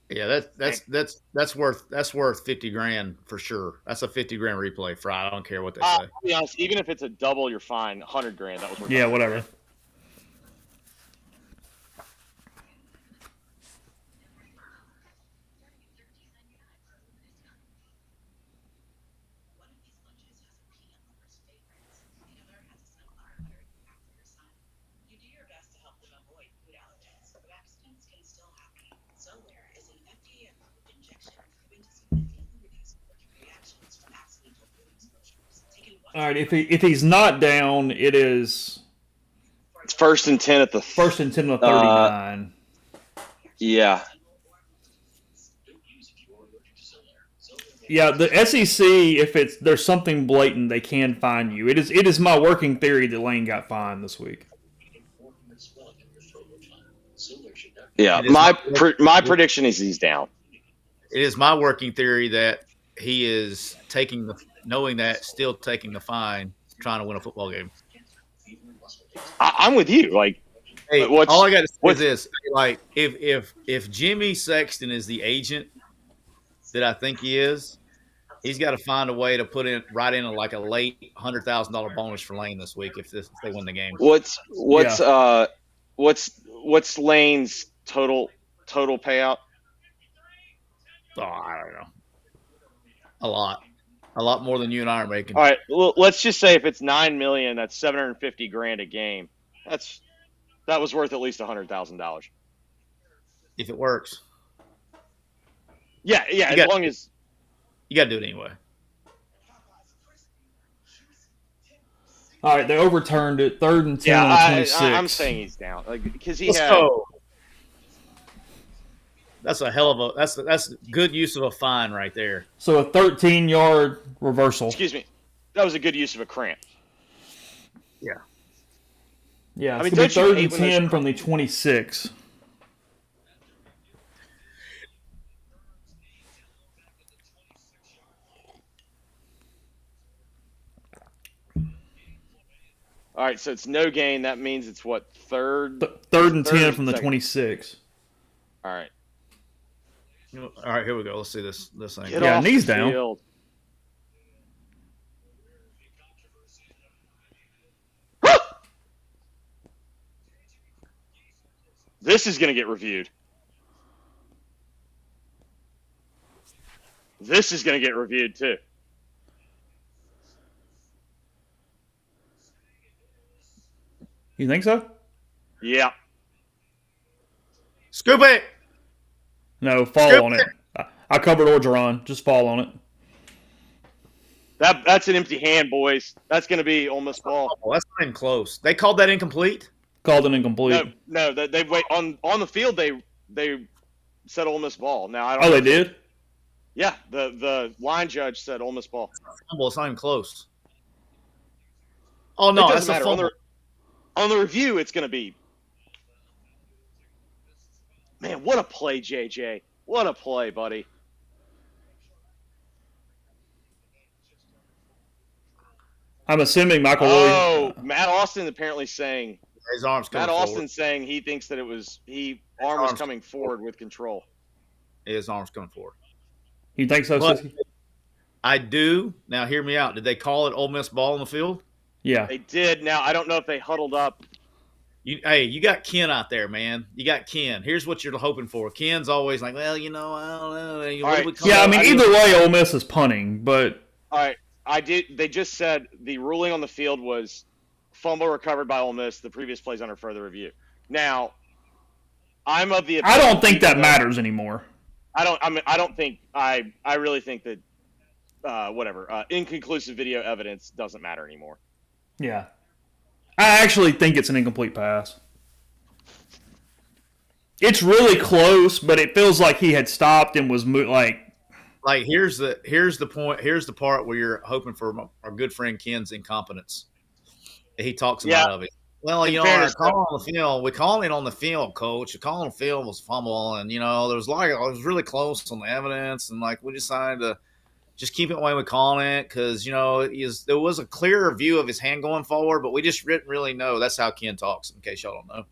Yeah, that's worth $50,000 for sure. That's a $50,000 replay. I don't care what they say. To be honest, even if it's a double, you're fine. $100,000. That was worth. Yeah, whatever. All right, if he's not down, it is. It's 1st and 10 at the 1st and 10 at the 39. Yeah. Yeah, the SEC, if there's something blatant, they can fine you. It is my working theory that Lane got fined this week. Yeah, my prediction is he's down. It is my working theory that he is still taking the fine, trying to win a football game. I'm with you. Like, hey, all I got to say is this: like, if Jimmy Sexton is the agent that I think he is, he's got to find a way to put in like a late $100,000 bonus for Lane this week if they win the game. What's Lane's total payout? Oh, I don't know. A lot more than you and I are making. All right, well, let's just say if it's $9 million, that's $750,000 a game. That was worth at least $100,000 if it works. Yeah. As long as you got to do it anyway. All right, they overturned it. 3rd and 10 on the 26. I'm saying he's down, because he had. That's a hell of that's good use of a fine right there. So a 13-yard reversal. Excuse me, that was a good use of a cramp. Yeah. Yeah, it's going to be 3rd and 10 from the 26. All right, so it's no gain. That means it's what, 3rd? 3rd and 10 from the 26. All right. All right, here we go. Let's see this thing. Yeah, knees down. Field. This is going to get reviewed. This is going to get reviewed too. You think so? Yeah. Scoop it. No, fall on it. I covered Orgeron. Just fall on it. That's an empty hand, boys. That's going to be almost ball. Oh, that's not even close. They called that incomplete? Called it incomplete. No, they wait on the field. They said Ole Miss ball. Now I don't. Oh, they did? Yeah, the line judge said Ole Miss ball. It's not even close. Oh no, that's a fumble. On the review, it's going to be. Man, what a play, JJ! What a play, buddy. I'm assuming Michael Williams. Oh, Matt Austin apparently saying his arm's coming Matt forward. Austin saying he thinks that it was arm was coming forward with control. His arm's coming forward. You think so, Sissy? I do. Now, hear me out. Did they call it Ole Miss ball on the field? Yeah. They did. Now, I don't know if they huddled up. You got Ken out there, man. You got Ken. Here's what you're hoping for. Ken's always like, well, I don't know. Yeah, I mean, either way, Ole Miss is punting, but all right, They just said the ruling on the field was fumble recovered by Ole Miss. The previous plays under further review. Now, I don't think that matters anymore. I really think that inconclusive video evidence doesn't matter anymore. Yeah. I actually think it's an incomplete pass. It's really close, but it feels like he had stopped and was like here's the point. Here's the part where you're hoping for our good friend Ken's incompetence. He talks about of it. Well, we call it on the field, coach. The call on the field was fumble, and it was really close on the evidence, and we decided to just keep it the way we're calling it because, there was a clearer view of his hand going forward, but we just didn't really know. That's how Ken talks, in case y'all don't know.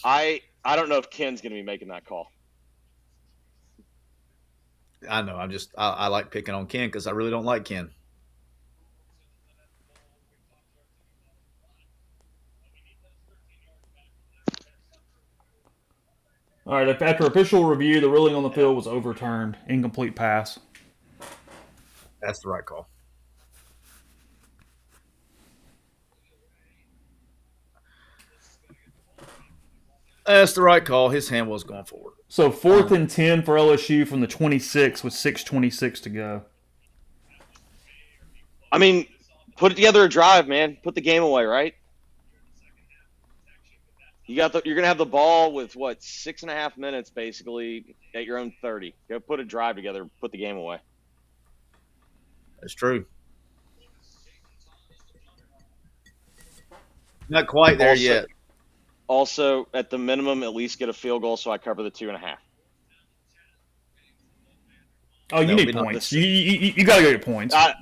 I don't know if Ken's going to be making that call. I know. I like picking on Ken because I really don't like Ken. All right, after official review, the ruling on the field was overturned. Incomplete pass. That's the right call. That's the right call. His hand was going forward. So 4th and 10 for LSU from the 26 with 6:26 to go. I mean, put together a drive, man. Put the game away, right? You're gonna have the ball with 6.5 minutes basically at your own 30. Go put a drive together. Put the game away. That's true. Not quite there yet. Also, at the minimum, at least get a field goal so I cover the 2.5. Oh, you need points. You got to get points. I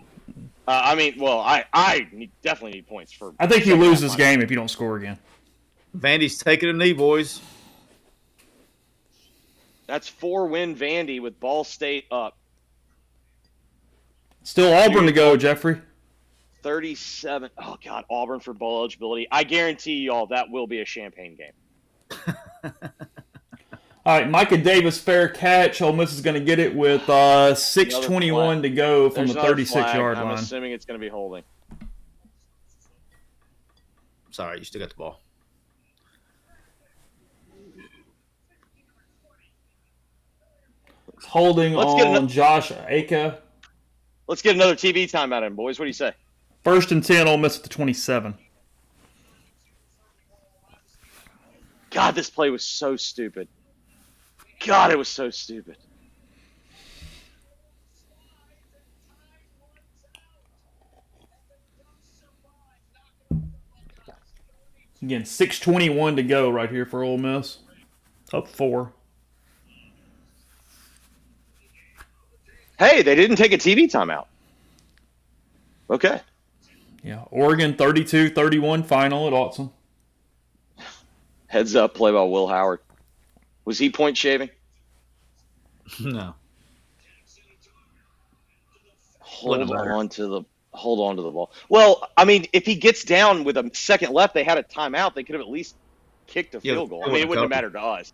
definitely need points for. I think you lose this game if you don't score again. Vandy's taking a knee, boys. That's 4-win Vandy with Ball State up. Still Auburn to go, Jeffrey. 37. Oh, God, Auburn for bowl eligibility. I guarantee you all that will be a champagne game. All right, Micah Davis, fair catch. Ole Miss is going to get it with 6:21 to go from the 36-yard line. I'm assuming it's going to be holding. Sorry, you still got the ball. Holding on Josh Aka. Let's get another TV time out of him, boys. What do you say? 1st and 10, Ole Miss at the 27. God, this play was so stupid. God, it was so stupid. Again, 6:21 to go right here for Ole Miss. Up 4. Hey, they didn't take a TV timeout. Okay. Yeah, Oregon 32-31 final at Autzen. Heads up play by Will Howard. Was he point shaving? No. Hold on to the ball. Well, I mean, if he gets down with a second left, they had a timeout. They could have at least kicked a field goal. I mean, it wouldn't have mattered to us.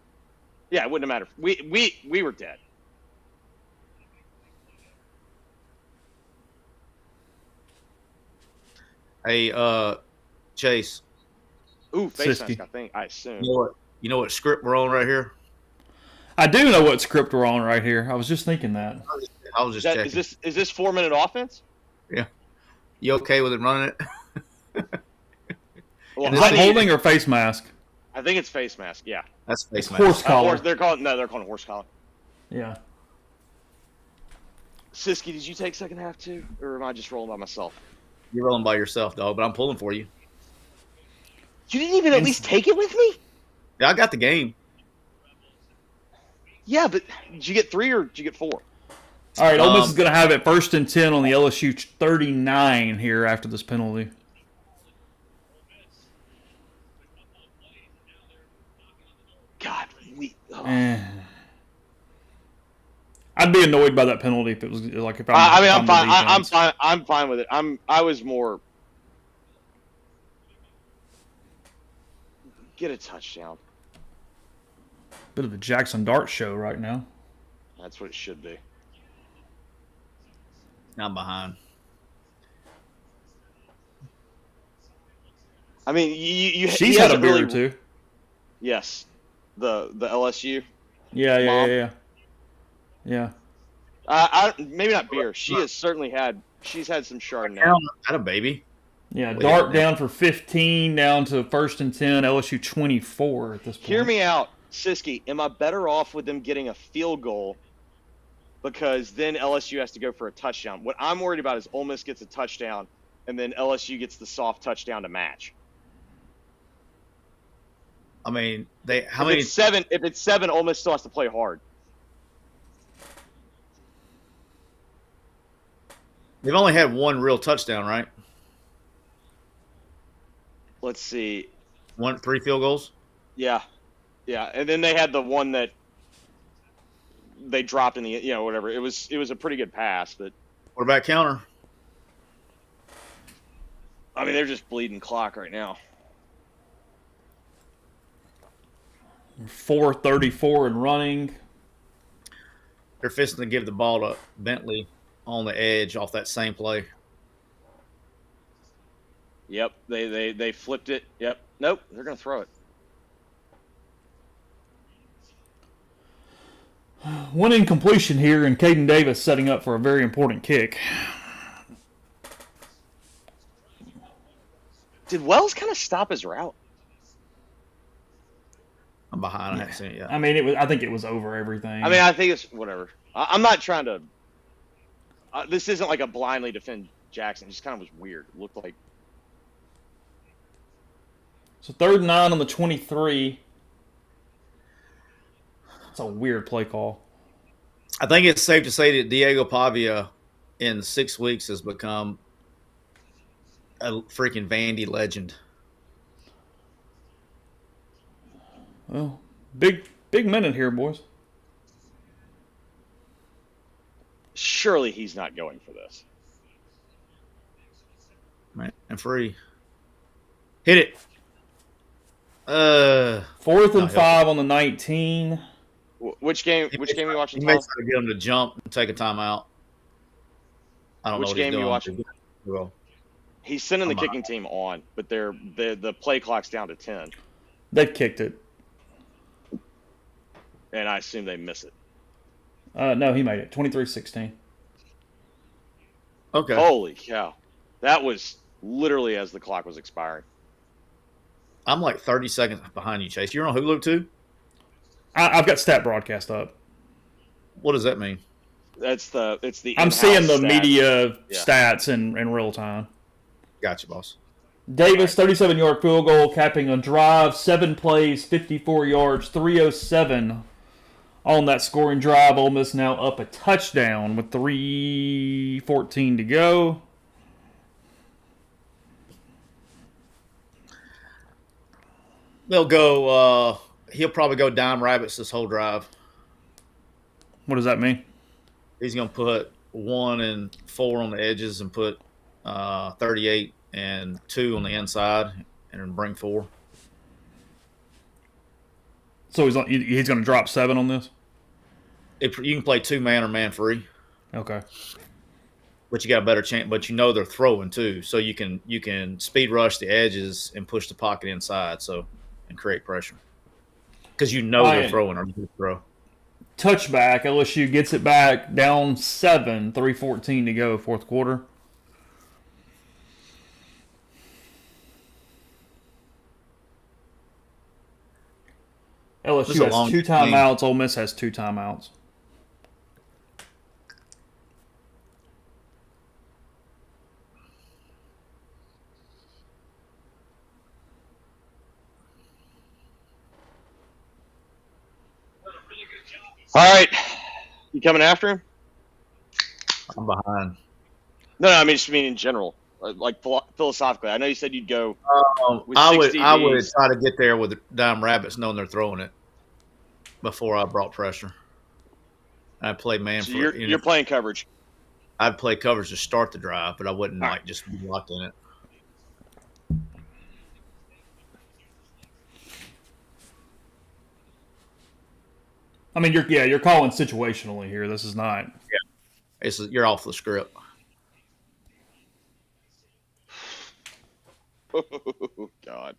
Yeah, it wouldn't have mattered. We were dead. Hey, Chase. Ooh, face mask, I assume. You know what script we're on right here? I do know what script we're on right here. I was just thinking that. I was just checking. Is this 4-minute offense? Yeah. You okay with it running it? Is that holding or face mask? I think it's face mask, yeah. That's face mask. Horse collar. They're calling horse collar. Yeah. Siski, did you take second half too? Or am I just rolling by myself? You're rolling by yourself, dog, but I'm pulling for you. You didn't even at least take it with me? Yeah, I got the game. Yeah, but did you get 3 or did you get 4? All right, Ole Miss is going to have it 1st and 10 on the LSU 39 here after this penalty. God, I'd be annoyed by that penalty if it was like if I'm. I'm fine. I'm fine with it. I was more Get a touchdown. Bit of a Jackson Dart show right now. That's what it should be. I'm behind. I mean, he She's had a hasn't beer really, or two. Yes, the LSU. Yeah. Maybe not beer. She's had some Chardonnay. Had a baby. Yeah, Dart down for 15, down to 1st and 10, LSU 24 at this point. Hear me out, Siski. Am I better off with them getting a field goal because then LSU has to go for a touchdown? What I'm worried about is Ole Miss gets a touchdown and then LSU gets the soft touchdown to match. I mean, If it's seven, Ole Miss still has to play hard. They've only had one real touchdown, right? Let's see. 3 field goals? Yeah. And then they had the one that they dropped in the, whatever. It was a pretty good pass, but What about counter? I mean, they're just bleeding clock right now. 4:34 and running. They're fisting to give the ball to Bentley on the edge off that same play. Yep, they flipped it. Yep. Nope, they're going to throw it. One incompletion here, and Caden Davis setting up for a very important kick. Did Wells kind of stop his route? I'm behind. I haven't seen it yet. I mean, I think it was over everything. I mean, I think it's whatever. I'm not trying to. This isn't like a blindly defend Jackson. It just kind of was weird. It looked like. So 3rd and 9 on the 23. That's a weird play call. I think it's safe to say that Diego Pavia in 6 weeks has become a freaking Vandy legend. Well, big minute here, boys. Surely he's not going for this. Man, and free. Hit it. 4th and 5 on the 19. Which game? Which game are you watching? He may try to get him to jump and take a timeout. I don't know what game he's you doing. watching? Well, He's sending the kicking team on, but the play clock's down to 10, They've kicked it. and I assume they miss it. No, he made it. 23-16. okay. Holy cow! That was literally as the clock was expiring. I'm like 30 seconds behind you, Chase. You're on Hulu too? I've got stat broadcast up. What does that mean? It's the. I'm seeing the in-house stats. media Yeah. stats in real time. Gotcha, boss. Davis, 37-yard field goal, capping a drive, 7 plays, 54 yards, 307 on that scoring drive. Ole Miss now up a touchdown with 3:14 to go. They'll go. He'll probably go dime rabbits this whole drive. What does that mean? He's going to put 1 and 4 on the edges and put 38 and 2 on the inside and then bring 4. So he's going to drop 7 on this? You can play 2-man or man free. Okay. But you got a better chance. But you know they're throwing too, so you can speed rush the edges and push the pocket inside, and create pressure because they're throwing or you throw. Touchback. LSU gets it back, down 7, 3:14 to go, fourth quarter. LSU has 2 timeouts. Ole Miss has 2 timeouts. All right, you coming after him? I'm behind. No, I mean just in general, like philosophically. I know you said you'd go. With I 60 would Ds. try to get there with dime rabbits, knowing they're throwing it before I brought pressure. I'd play man So for you're playing coverage. I'd play coverage to start the drive, but I wouldn't just be locked in it. I mean, you're calling situationally here. This is not. You're off the script. Oh, God.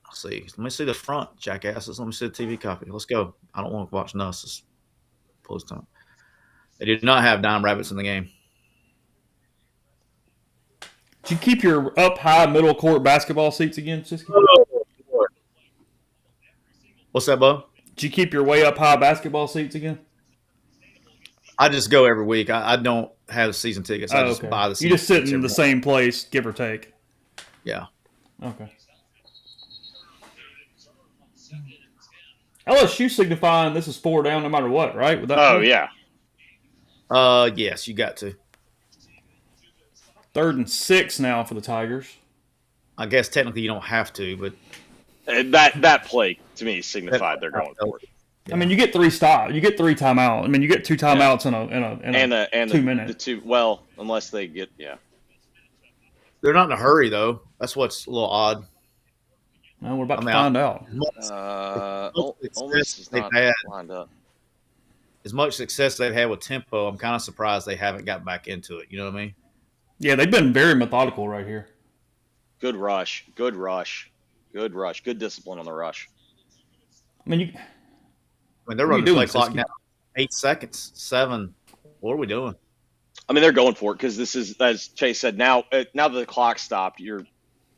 Let's see. Let me see the front, jackasses. Let me see the TV copy. Let's go. I don't want to watch Nuss. Post time. They did not have dime rabbits in the game. Did you keep your up high middle court basketball seats again, Siski? What's that, Bo? Did you keep your way up high basketball seats again? I just go every week. I don't have season tickets. I just buy the season. You just sit tickets in the every same place, give or take. Yeah. Okay. LSU signifying this is 4 down no matter what, right? With that Oh, play? yeah. Yes, you got to. 3rd and 6 now for the Tigers. I guess technically you don't have to, but That play to me signified they're going for it. I mean, you get 3 stops. You get 3 timeouts. I mean, you get 2 timeouts in 2 minutes. The two, well, unless they get they're not in a hurry though. That's what's a little odd. Well, we're about to find out. Ole Miss is not lined up. As much success they've had with tempo, I'm kind of surprised they haven't got back into it. You know what I mean? Yeah, they've been very methodical right here. Good rush. Good discipline on the rush. I mean, they're running the play clock now. 8 seconds, 7. What are we doing? I mean, they're going for it because this is, as Chase said, now that the clock stopped, you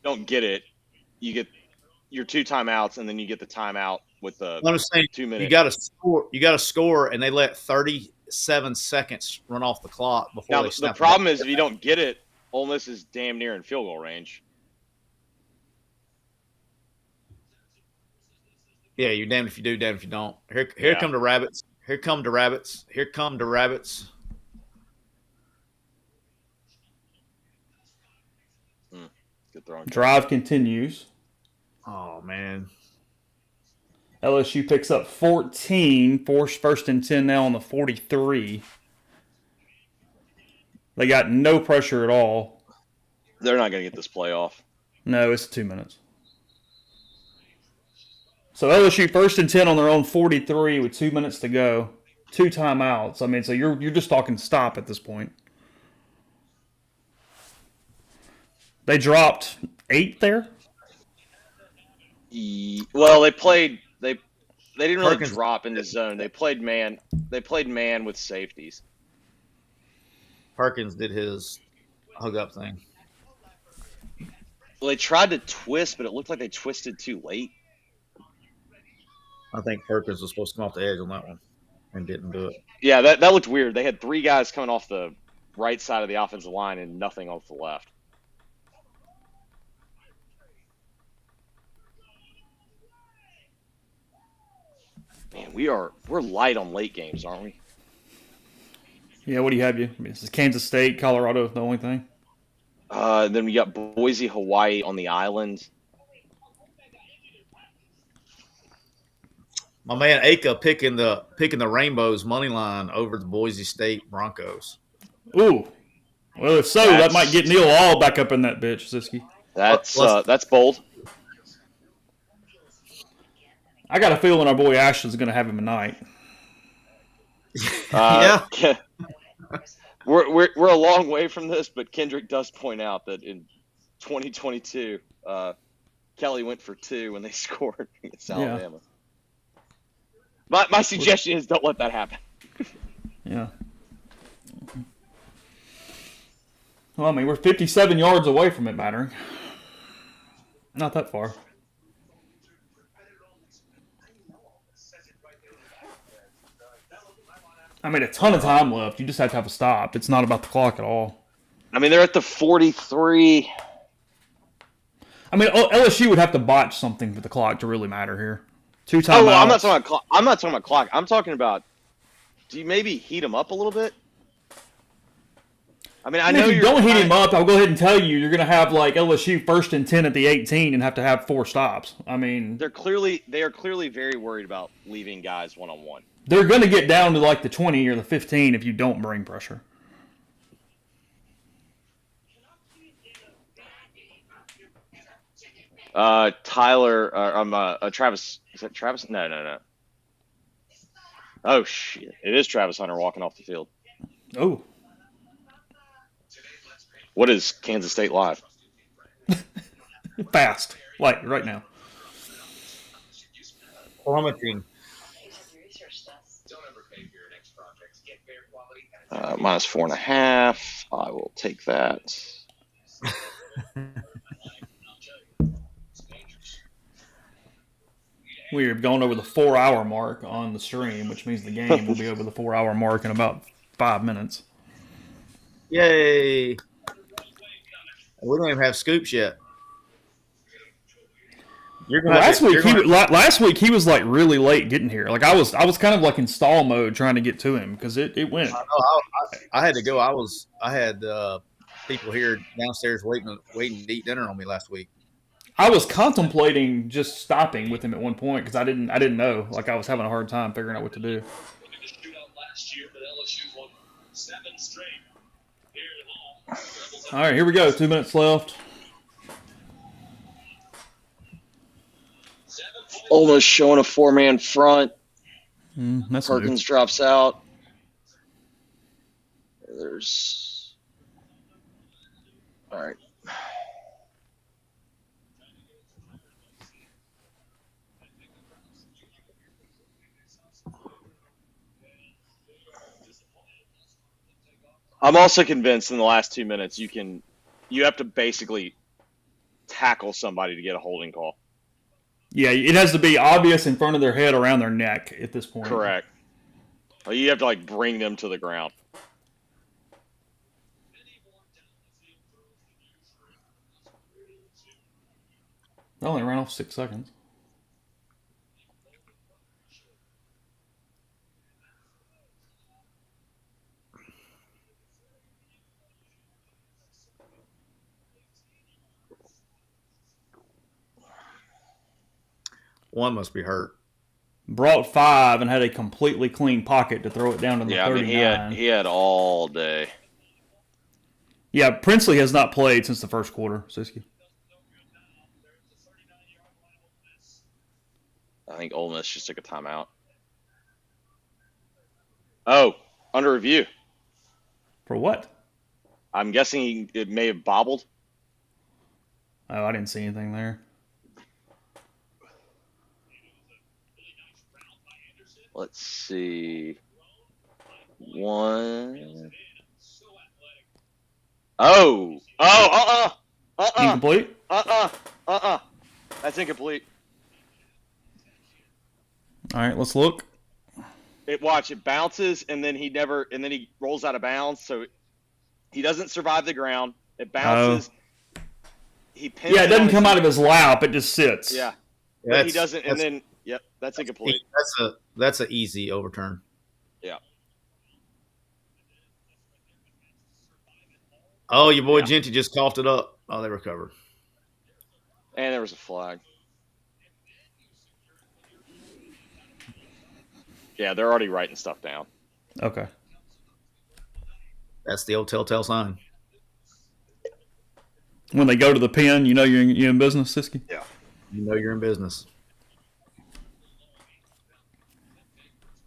don't get it. You get your 2 timeouts, and then you get the timeout with the I'm saying 2 minutes. You got to score, and they let 37 seconds run off the clock before now, they snap. The problem is if you don't get it, Ole Miss is damn near in field goal range. Yeah, you're damned if you do, damned if you don't. Here come the rabbits. Here come the rabbits. Here come the rabbits. Good throwing. Drive continues. Oh, man. LSU picks up 14, forced 1st and 10 now on the 43. They got no pressure at all. They're not going to get this play off. No, it's 2 minutes. So LSU 1st and 10 on their own 43 with 2 minutes to go. 2 timeouts. I mean, so you're just talking stop at this point. They dropped 8 there? Well, they didn't really drop in the zone. They played man with safeties. Perkins did his hug up thing. Well, they tried to twist, but it looked like they twisted too late. I think Perkins was supposed to come off the edge on that one and didn't do it. Yeah, that looked weird. They had 3 guys coming off the right side of the offensive line and nothing off the left. Man, we're light on late games, aren't we? Yeah, what do you have? I mean, this is Kansas State, Colorado, the only thing. Then we got Boise, Hawaii on the island. My man Aka picking the Rainbows money line over the Boise State Broncos. Ooh. Well, if so, that might get Neil all back up in that bitch, Siski. That's bold. I got a feeling our boy Ashton's going to have him tonight. Yeah. We're a long way from this, but Kendrick does point out that in 2022, Kelly went for 2 when they scored against Alabama. My suggestion is don't let that happen. Yeah. Well, I mean, we're 57 yards away from it mattering. Not that far. I mean, a ton of time left. You just have to have a stop. It's not about the clock at all. I mean, they're at the 43. I mean, LSU would have to botch something for the clock to really matter here. 2 timeouts. Oh, well, I'm not talking about clock. I'm not talking about clock. I'm talking about. Do you maybe heat them up a little bit? I mean, I know if you don't heat him up, I'll go ahead and tell you, you're going to have like LSU 1st and 10 at the 18 and have to have 4 stops. I mean, they are clearly very worried about leaving guys one-on-one. They're going to get down to like the 20 or the 15 if you don't bring pressure. Tyler, Travis. Is that Travis? No. Oh, shit. It is Travis Hunter walking off the field. Oh. What is Kansas State Live? Fast. Like, right now. Plummeting. Minus 4.5. I will take that. We're going over the 4-hour mark on the stream, which means the game will be over the 4-hour mark in about 5 minutes. Yay! We don't even have scoops yet. Last week he was like really late getting here. Like I was kind of like in stall mode trying to get to him because it went. I had to go. I had people here downstairs waiting to eat dinner on me last week. I was contemplating just stopping with him at one point because I didn't know. Like I was having a hard time figuring out what to do. All right, here we go. 2 minutes left. Almost showing a 4-man front. That's Perkins new. drops out. There's. All right. I'm also convinced in the last 2 minutes you have to basically tackle somebody to get a holding call. Yeah, it has to be obvious in front of their head, around their neck at this point. Correct. You have to like bring them to the ground. They only ran off 6 seconds. One must be hurt. Brought 5 and had a completely clean pocket to throw it down to the 39. I mean, he had all day. Yeah, Princely has not played since the first quarter, Siski. I think Ole Miss just took a timeout. Oh, under review. For what? I'm guessing it may have bobbled. Oh, I didn't see anything there. Let's see. 1. Oh. Incomplete? That's incomplete. All right, let's look. It bounces and then he rolls out of bounds, so he doesn't survive the ground. It bounces. He pins it doesn't come out of his lap, it just sits. Yeah. But he doesn't, and then that's incomplete. That's an easy overturn. Yeah. Oh, your boy Genty just coughed it up. Oh, they recovered. And there was a flag. Yeah, they're already writing stuff down. Okay. That's the old telltale sign. When they go to the pen, you know you're in business, Siski? Yeah. You know you're in business.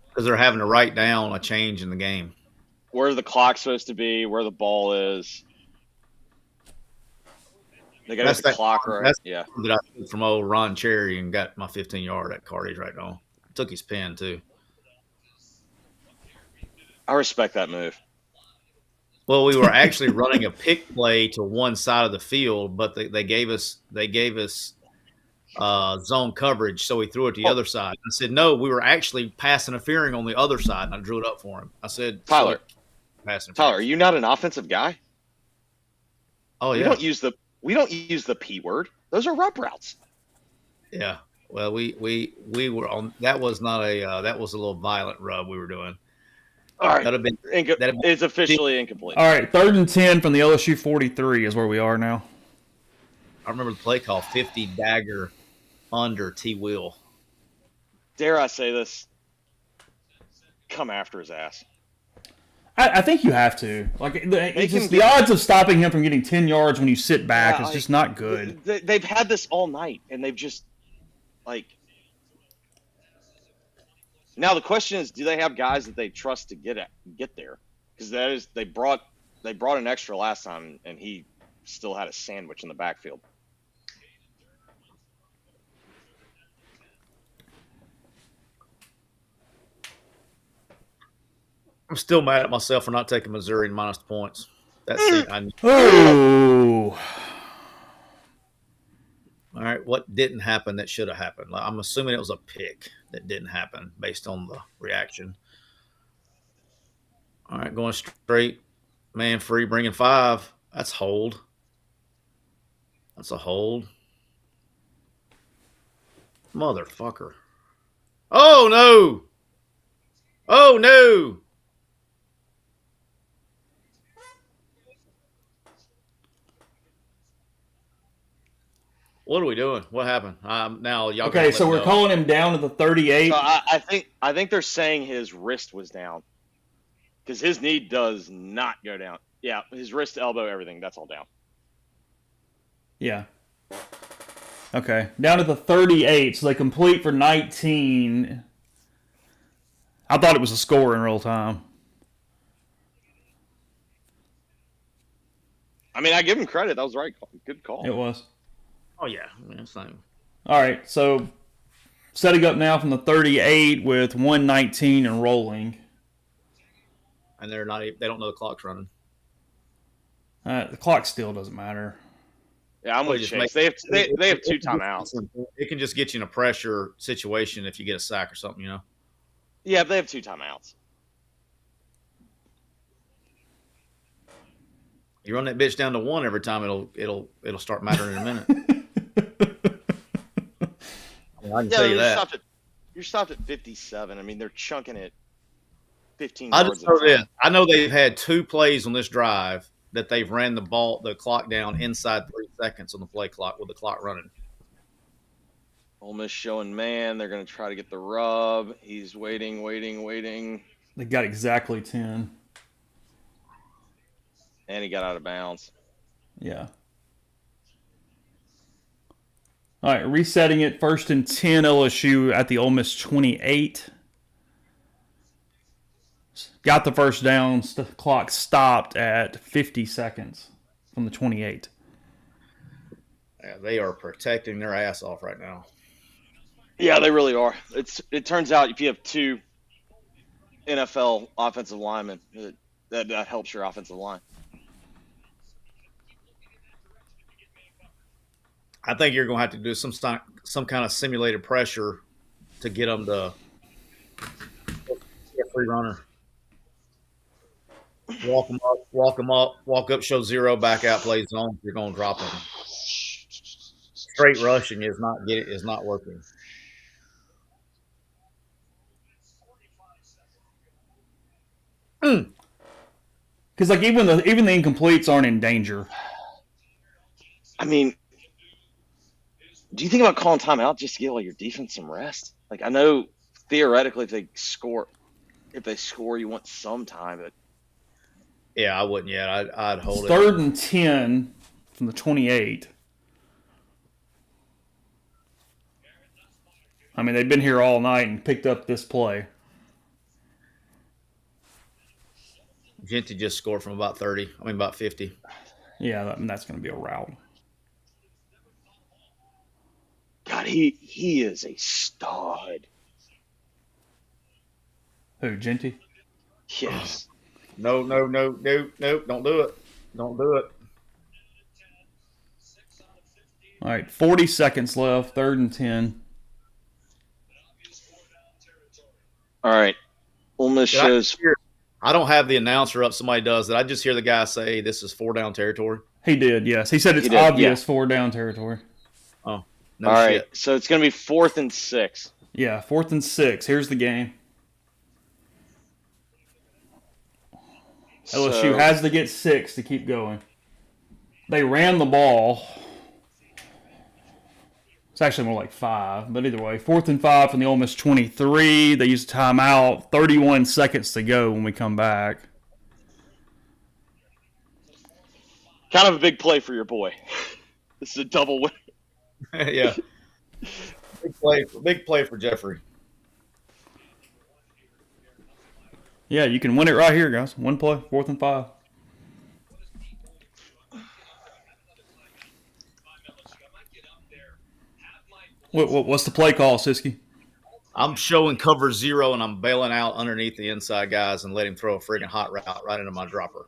Because they're having to write down a change in the game. Where the clock's supposed to be, where the ball is. They got the clock right. That's that I took from old Ron Cherry and got my 15-yard at Cartage right now. Took his pen, too. I respect that move. Well, we were actually running a pick play to one side of the field, but they gave us zone coverage, so we threw it to the other side. I said, no, we were actually pass interfering on the other side, and I drew it up for him. I said, Tyler, pass interference. Tyler, are you not an offensive guy? Oh yeah. We don't use the P word. Those are rub routes. Yeah. Well, we were on. That was not a. That was a little violent rub we were doing. All right. That'd been. It's officially incomplete. All right, 3rd and 10 from the LSU 43 is where we are now. I remember the play call: 50 dagger under T Will. Dare I say this? Come after his ass. I think you have to. Like the odds of stopping him from getting 10 yards when you sit back is just not good. They've had this all night, and they've just Now the question is, do they have guys that they trust to get there? Because they brought an extra last time, and he still had a sandwich in the backfield. I'm still mad at myself for not taking Missouri and minus the points. That's Oh. All right, what didn't happen that should have happened? I'm assuming it was a pick that didn't happen based on the reaction. All right, going straight, man free, bringing 5. That's hold. That's a hold. Motherfucker. Oh, no. Oh, no. What are we doing? What happened? Now y'all. Okay, so we're calling him down to the 38. So I think they're saying his wrist was down because his knee does not go down. Yeah, his wrist, elbow, everything, that's all down. Yeah. Okay, down to the 38. So they complete for 19. I thought it was a score in real time. I mean, I give him credit. That was the right call. Good call. It was. Oh yeah, I mean, it's not. All right, so setting up now from the 38 with 119 and rolling. And they're not. They don't know the clock's running. The clock still doesn't matter. Yeah, I'm with Chase. They have 2 timeouts. It can just get you in a pressure situation if you get a sack or something, you know. Yeah, they have 2 timeouts. You run that bitch down to 1 every time, it'll start mattering in a minute. I can tell you that. You're stopped at 57. I mean, they're chunking it 15 I yards. just know this. I know they've had 2 plays on this drive that they've ran the clock down inside 3 seconds on the play clock with the clock running. Ole Miss showing man. They're going to try to get the rub. He's waiting. They got exactly 10. And he got out of bounds. Yeah. All right, resetting it. 1st and 10 LSU at the Ole Miss 28. Got the first down. The clock stopped at 50 seconds from the 28. Yeah, they are protecting their ass off right now. Yeah, they really are. It turns out if you have 2 NFL offensive linemen, that helps your offensive line. I think you're going to have to do some kind of simulated pressure to get them to see a free runner. Walk them up, walk up, show 0, back out, play zone. You're going to drop them. Straight rushing is not working. Because like even the incompletes aren't in danger. I mean, do you think about calling timeout just to give your defense some rest? Like, I know theoretically if they score, you want some time, but yeah, I wouldn't yet. I'd hold it. 3rd and 10 from the 28. I mean, they've been here all night and picked up this play. Genty just scored from about 50. Yeah, that's going to be a rout. God, he is a stud. Who, Genty? Yes. No, don't do it. Don't do it. All right, 40 seconds left, 3rd and 10. All right. Ole Miss shows. I don't have the announcer up. Somebody does that. I just hear the guy say this is 4 down territory. He did, yes. He said it's obvious 4 down territory. Oh, no All shit. right, so it's going to be 4th and 6. Yeah, 4th and 6. Here's the game. LSU has to get 6 to keep going. They ran the ball. It's actually more like 5, but either way. 4th and 5 from the Ole Miss 23. They used timeout. 31 seconds to go when we come back. Kind of a big play for your boy. This is a double win. Yeah. Big play for Jeffrey. Yeah, you can win it right here, guys. One play, 4th and 5. What's the play call, Siski? I'm showing cover 0, and I'm bailing out underneath the inside guys and let him throw a friggin' hot route right into my dropper.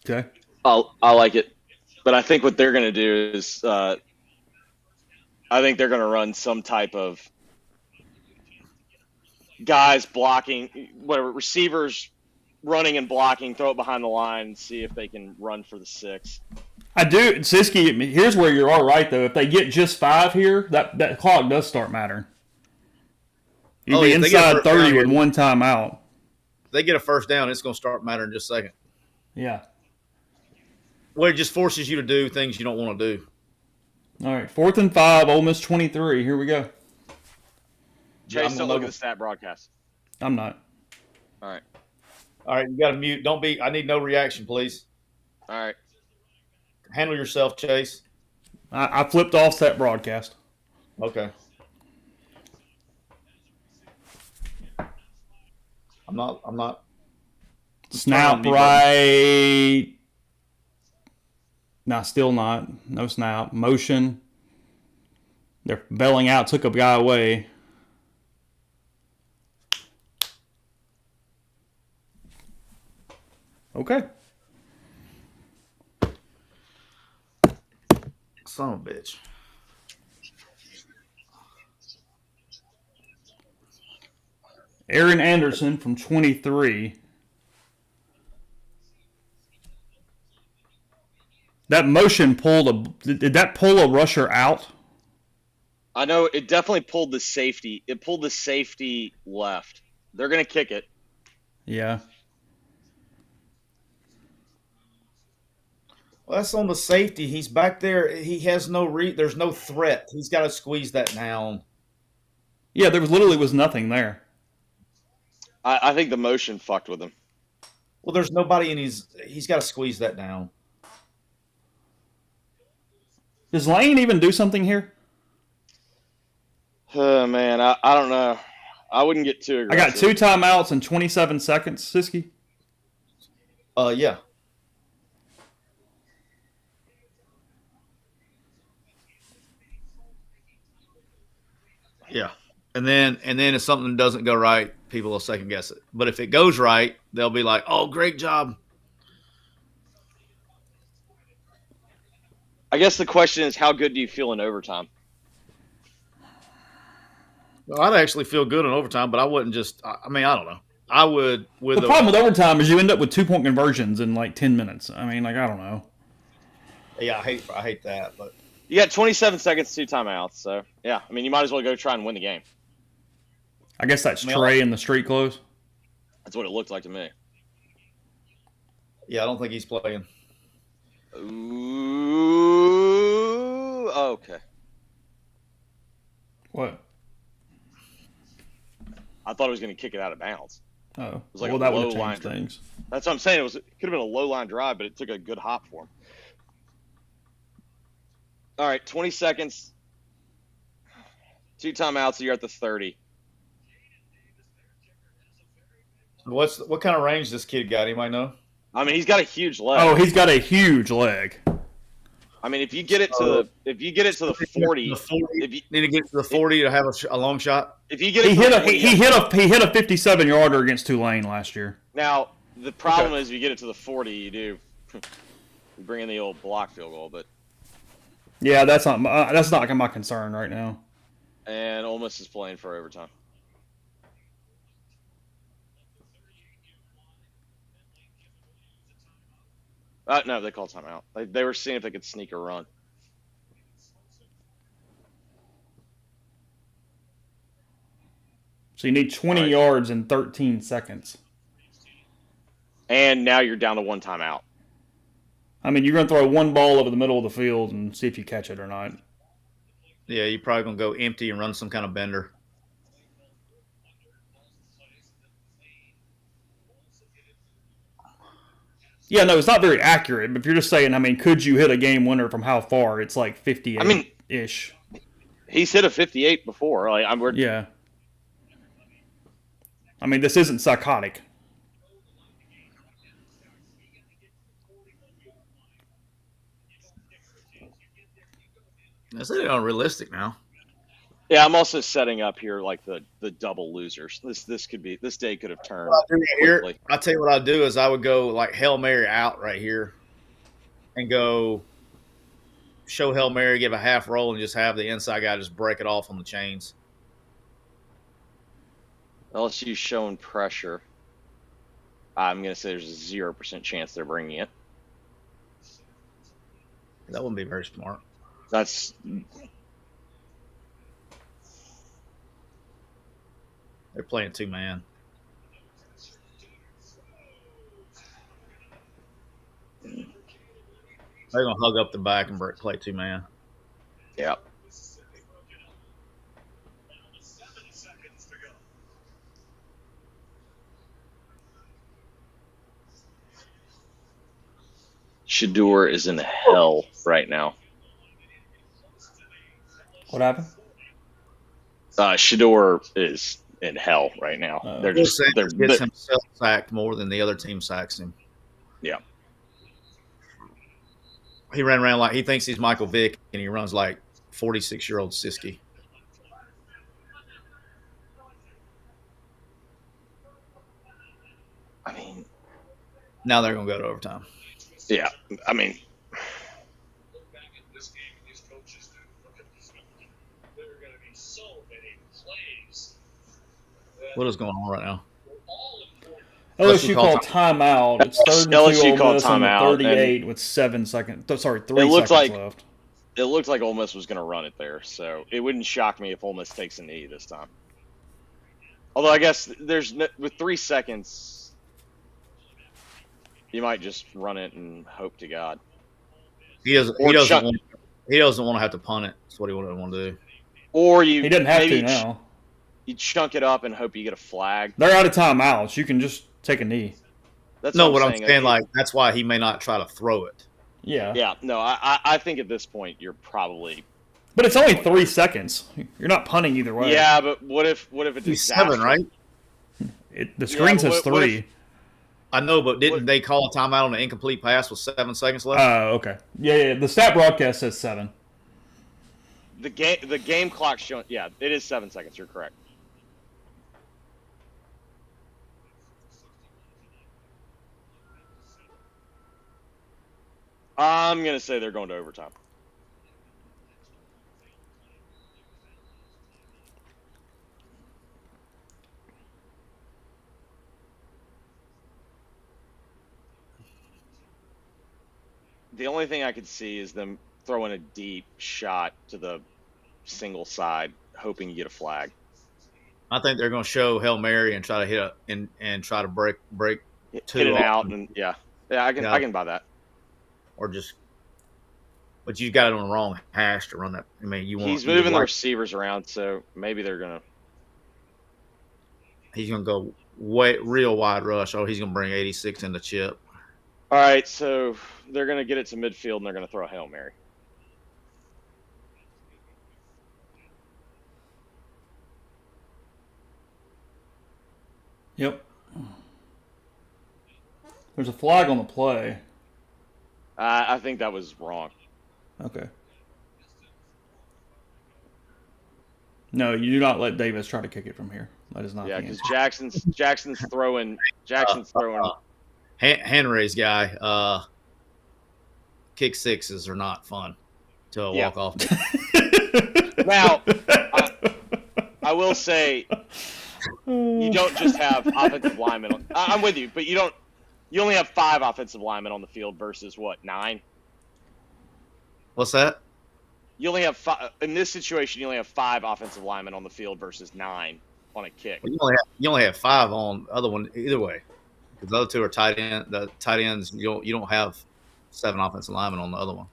Okay. I like it. But I think what they're going to do is I think they're going to run some type of guys blocking, whatever, receivers running and blocking, throw it behind the line, and see if they can run for the 6. I do. Siski, here's where you are right, though. If they get just 5 here, that clock does start mattering. You'd be inside 30 with one timeout. If they get a first down, it's going to start mattering in just a second. Yeah. Well, it just forces you to do things you don't want to do. All right, 4th and 5, Ole Miss 23. Here we go. Chase, don't look at the stat broadcast. I'm not. All right. All right, you got to mute. Don't be. I need no reaction, please. All right. Handle yourself, Chase. I flipped off stat broadcast. Okay. I'm not. Snap right. Nah, still not. No snap. Motion. They're bailing out. Took a guy away. Okay. Son of a bitch. Aaron Anderson from 23. That motion did that pull a rusher out? I know it definitely pulled the safety. It pulled the safety left. They're going to kick it. Yeah. Well, that's on the safety. He's back there. He has there's no threat. He's got to squeeze that down. Yeah, there was nothing there. I think the motion fucked with him. Well, there's nobody he's got to squeeze that down. Does Lane even do something here? Oh, man, I don't know. I wouldn't get too aggressive. I got 2 timeouts and 27 seconds, Siski. Yeah. Yeah. And then if something doesn't go right, people will second guess it. But if it goes right, they'll be like, "Oh, great job." I guess the question is, how good do you feel in overtime? Well, I'd actually feel good in overtime, but I wouldn't just. I mean, I don't know. I would. The problem with overtime is you end up with 2-point conversions in like 10 minutes. I mean, like, I don't know. Yeah, I hate that, but you got 27 seconds, 2 timeouts. So yeah, I mean, you might as well go try and win the game. I guess that's Trey in the street clothes. That's what it looked like to me. Yeah, I don't think he's playing. Ooh, okay. What? I thought it was going to kick it out of bounds. Oh, it was like well, a that low would have line changed things. That's what I'm saying. It could have been a low line drive, but it took a good hop for him. All right, 20 seconds. 2 timeouts, so you're at the 30. What kind of range this kid got? Anybody know? I mean, he's got a huge leg. Oh, he's got a huge leg. I mean, if you get it to the 40, if you need to get to the 40 to have a long shot. If you get he hit a 57 yarder against Tulane last year. Now the problem is, if you get it to the 40, you bring in the old block field goal, but yeah, that's not my concern right now. And Ole Miss is playing for overtime. No, they called timeout. They were seeing if they could sneak a run. So you need 20 yards in 13 seconds. And now you're down to 1 timeout. I mean, you're going to throw one ball over the middle of the field and see if you catch it or not. Yeah, you're probably going to go empty and run some kind of bender. Yeah, no, it's not very accurate. But if you're just saying, I mean, could you hit a game winner from how far? It's like 58-ish. He's hit a 58 before. Yeah. I mean, this isn't psychotic. That's unrealistic now. Yeah, I'm also setting up here like the double losers. This day could have turned quickly. I tell you what I'd do is I would go like Hail Mary out right here, and go show Hail Mary, give a half roll, and just have the inside guy just break it off on the chains. LSU showing pressure. I'm going to say there's a 0% chance they're bringing it. That wouldn't be very smart. That's They're playing 2-man. They're gonna hug up the back and play 2-man. yeah. Shador is in hell right now. What happened? Shador is in hell right now. They're just gets himself sacked more than the other team sacks him. Yeah. He ran around like he thinks he's Michael Vick, and he runs like 46-year-old Siski. I mean, now they're gonna go to overtime. Yeah, I mean, what is going on right now? LSU called timeout. It's 3rd and 2. LSU called timeout. 38 and with 7 seconds. Sorry, 3 seconds left. It looked like Ole Miss was going to run it there, so it wouldn't shock me if Ole Miss takes a knee this time. Although I guess with 3 seconds, you might just run it and hope to God. He doesn't want to have to punt it. That's what he wouldn't want to do. Or he doesn't have to now. You chunk it up and hope you get a flag. They're out of timeouts. You can just take a knee. That's what I'm saying. Like that's why he may not try to throw it. Yeah. Yeah. No, I think at this point you're probably. But it's only 3 seconds. You're not punting either way. Yeah, but what if it's he's 7, right? The screen says 3. I know, but didn't they call a timeout on an incomplete pass with 7 seconds left? Oh, okay. Yeah. The stat broadcast says 7. The game clock showing. Yeah, it is 7 seconds. You're correct. I'm gonna say they're going to overtime. The only thing I could see is them throwing a deep shot to the single side, hoping you get a flag. I think they're going to show Hail Mary and try to hit and try to break hit it out, and yeah, I can buy that. Or just, but you got it on the wrong hash to run that. I mean, he's moving the receivers around, so maybe they're gonna. He's gonna go real wide rush. Oh, he's gonna bring 86 in the chip. All right, so they're gonna get it to midfield and they're gonna throw a Hail Mary. Yep. There's a flag on the play. I think that was wrong. Okay. No, you do not let Davis try to kick it from here. That is not. Yeah, because Jackson's throwing. Henry's guy. Kick sixes are not fun to walk off. Now, I will say, you don't just have offensive linemen. I'm with you, but you don't. You only have 5 offensive linemen on the field versus what, 9? What's that? You only have 5 in this situation. You only have 5 offensive linemen on the field versus 9 on a kick. Well, you only have 5 on the other one either way, because the other 2 are tight end. The tight ends you don't have 7 offensive linemen on the other one.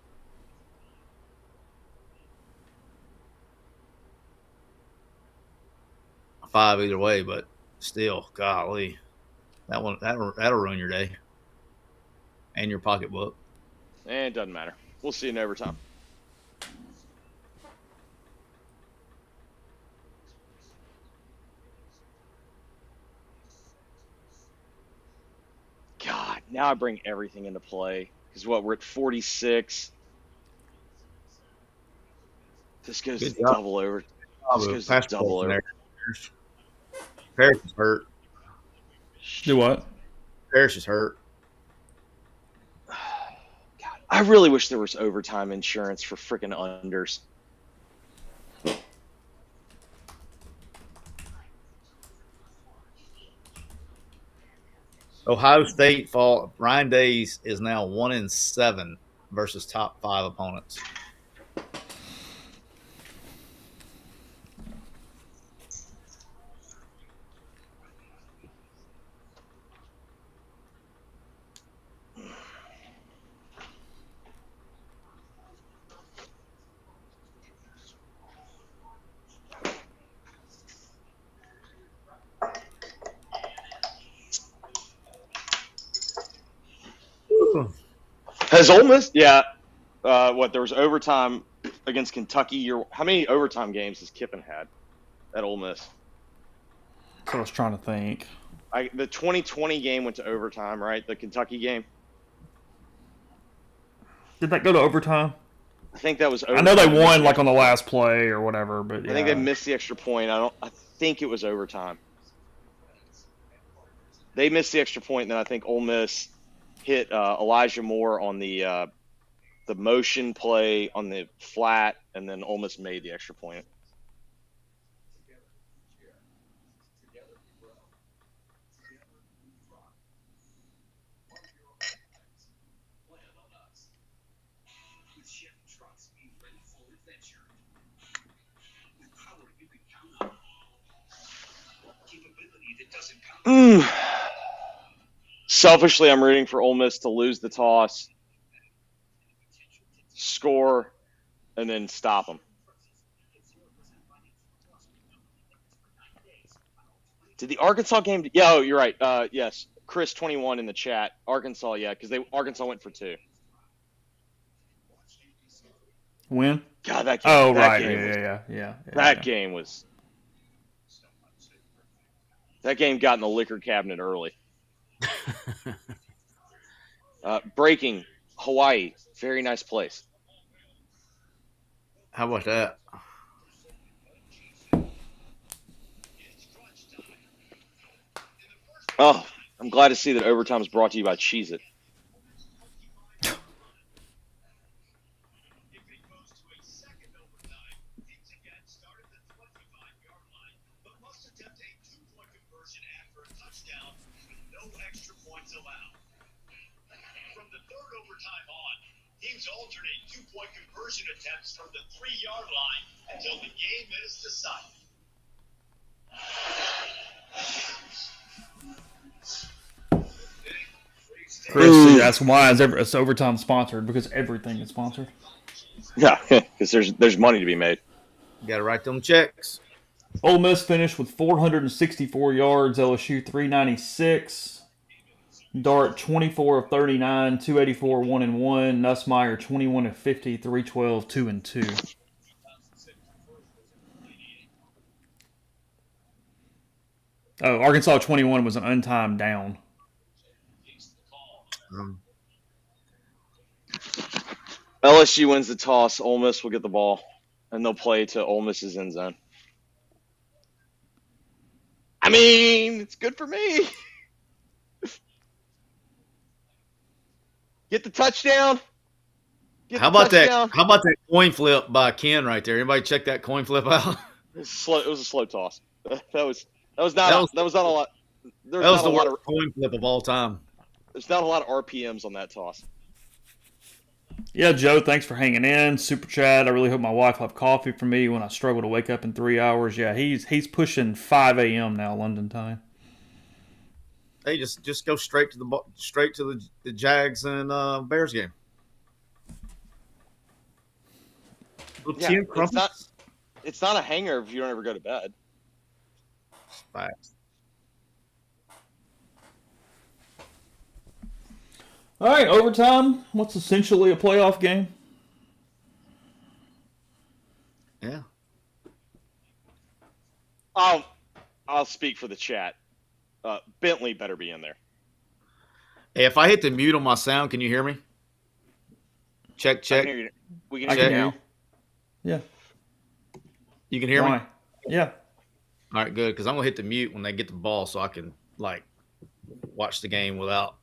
Five either way, but still, golly, that'll ruin your day and your pocketbook. It doesn't matter. We'll see in overtime. Now I bring everything into play because we're at 46. This goes Good to job. double over. Oh, This goes to pass double protection over. there. Parrish is hurt. Do what? Parrish is hurt. God, I really wish there was overtime insurance for freaking unders. Ohio State fall. Ryan Days is now 1-7 versus top 5 opponents. Has Ole Miss? Yeah. There was overtime against Kentucky. How many overtime games has Kiffin had at Ole Miss? That's what I was trying to think. The 2020 game went to overtime, right? The Kentucky game. Did that go to overtime? I think that was overtime. I know they won like on the last play or whatever, but yeah. I think they missed the extra point. I think it was overtime. They missed the extra point, and then I think Ole Miss hit Elijah Moore on the motion play on the flat, and then Ole Miss made the extra point. Selfishly, I'm rooting for Ole Miss to lose the toss, score, and then stop them. Did the Arkansas game? Yeah, oh, you're right. Yes, Chris 21 in the chat. Arkansas, yeah, because Arkansas went for 2. Win? God, that game. Oh, that right. Game Yeah. That game was. That game got in the liquor cabinet early. Breaking, Hawaii, very nice place. How about that? Oh, I'm glad to see that overtime is brought to you by Cheez-It. Teams alternate 2-point conversion attempts from the 3-yard line until the game is decided. Chris, that's why it's overtime sponsored, because everything is sponsored. Yeah, because there's money to be made. You got to write them checks. Ole Miss finished with 464 yards, LSU 396. Dart 24 of 39, 284, 1-1. Nussmeier 21 of 50, 312, 2-2. Oh, Arkansas 21 was an untimed down. LSU wins the toss. Ole Miss will get the ball, and they'll play to Ole Miss's end zone. I mean, it's good for me. Get the touchdown. How about that? How about that coin flip by Ken right there? Anybody check that coin flip out? It was a slow toss. That was not a lot. That was the worst coin flip of all time. There's not a lot of RPMs on that toss. Yeah, Joe, thanks for hanging in. Super chat. I really hope my wife will have coffee for me when I struggle to wake up in 3 hours. Yeah, he's pushing 5 a.m. now, London time. Hey, just go straight to the Jags and Bears game. Yeah, it's not a hanger if you don't ever go to bed. Facts. All right, overtime. What's essentially a playoff game? Yeah. I'll speak for the chat. Bentley better be in there. Hey, if I hit the mute on my sound, can you hear me? Check, I check. can hear you. We can I hear can you hear now. you. Yeah. You can hear me? Why? All Yeah. right, good. Because I'm going to hit the mute when they get the ball so I can, like, watch the game without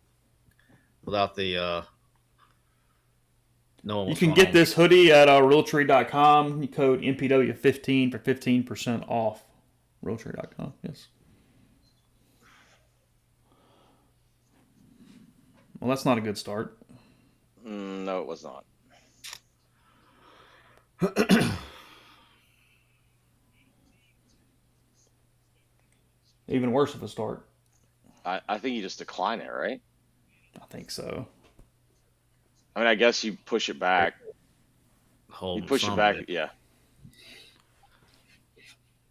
the knowing You what's can going get on. this hoodie at Realtree.com. You code MPW15 for 15% off. Realtree.com, yes. Well, that's not a good start. No, it was not. Even worse of a start. I think you just decline it, right? I think so. I mean, I guess you push it back. Hold You push it back, yeah.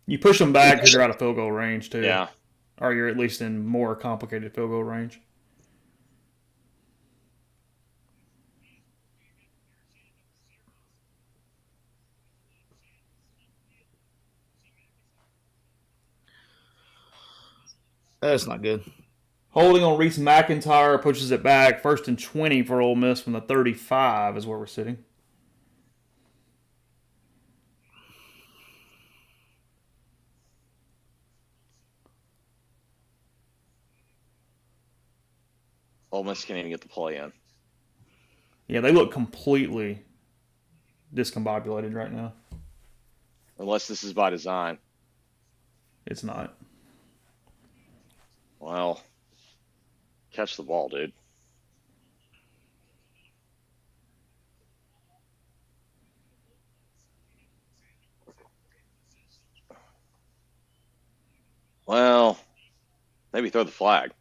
You push them back because you're out of field goal range, too. Yeah. Or you're at least in more complicated field goal range. That's not good. Holding on Reese McIntyre pushes it back. 1st and 20 for Ole Miss from the 35 is where we're sitting. Ole Miss can't even get the play in. Yeah, they look completely discombobulated right now. Unless this is by design. It's not. Well, catch the ball, dude. Well, maybe throw the flag.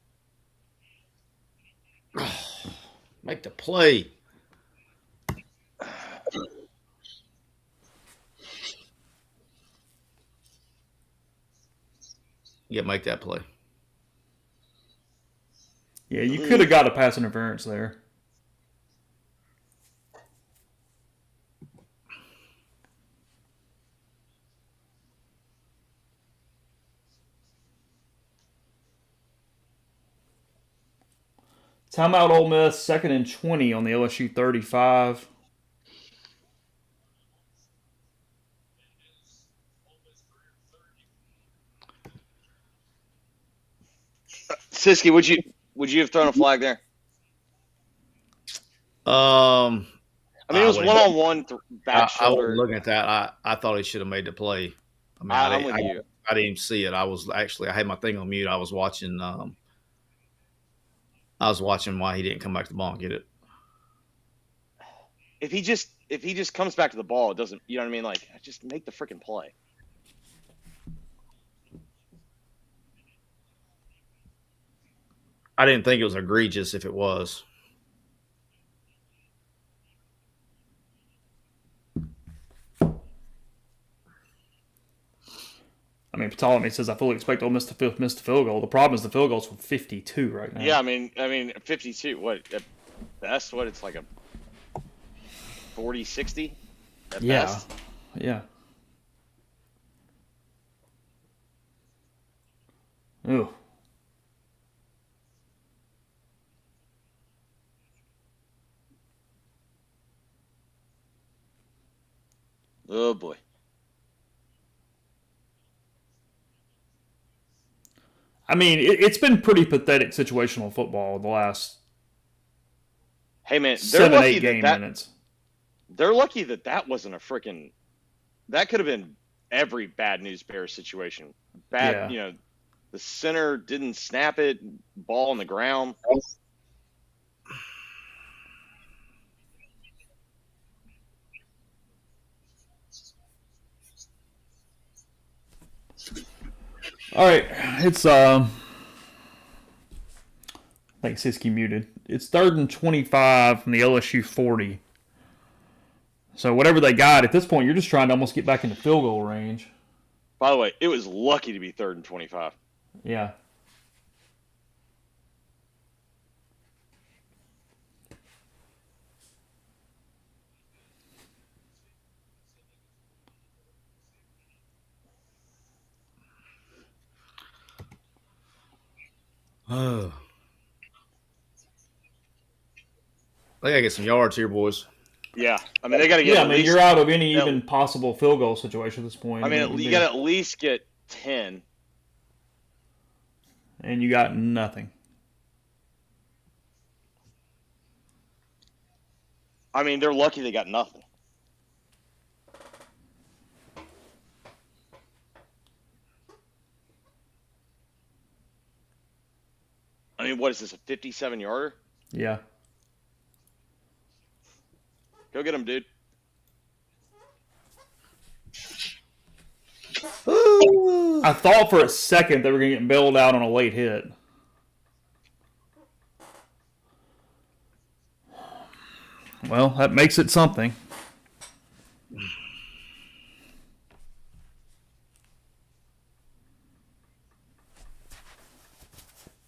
Make the play. Yeah, make that play. Yeah, you could have got a pass interference there. Timeout Ole Miss, 2nd and 20 on the LSU 35. Siski, would you have thrown a flag there? I mean, it was one-on-one back I was shoulder. looking at that. I thought he should have made the play. I mean, I'm with you. I didn't even see it. I had my thing on mute. I was watching. I was watching why he didn't come back to the ball and get it. If he just comes back to the ball, it doesn't. You know what I mean? Like, just make the freaking play. I didn't think it was egregious if it was. I mean, Ptolemy says, I fully expect Ole Miss to miss the field goal. The problem is the field goal's from 52 right now. Yeah, I mean, 52. What at best? What it's like a 40, 60 at best. Yeah. Ooh. Oh boy. I mean, it's been pretty pathetic situational football the last Hey man, 7-8 game minutes. They're lucky that wasn't a freaking. That could have been every bad news bear situation. Bad, the center didn't snap it, ball on the ground. All right, it's I think Siski muted. It's 3rd and 25 from the LSU 40. So whatever they got at this point, you're just trying to almost get back into field goal range. By the way, it was lucky to be 3rd and 25. Yeah. Oh. They gotta get some yards here, boys. Yeah, I mean they got to get. Yeah, at I mean least, you're out of any even possible field goal situation at this point. I mean you got to at least get 10. And you got nothing. I mean they're lucky they got nothing. I mean, what is this, a 57-yarder? Yeah. Go get him, dude. I thought for a second they were going to get bailed out on a late hit. Well, that makes it something.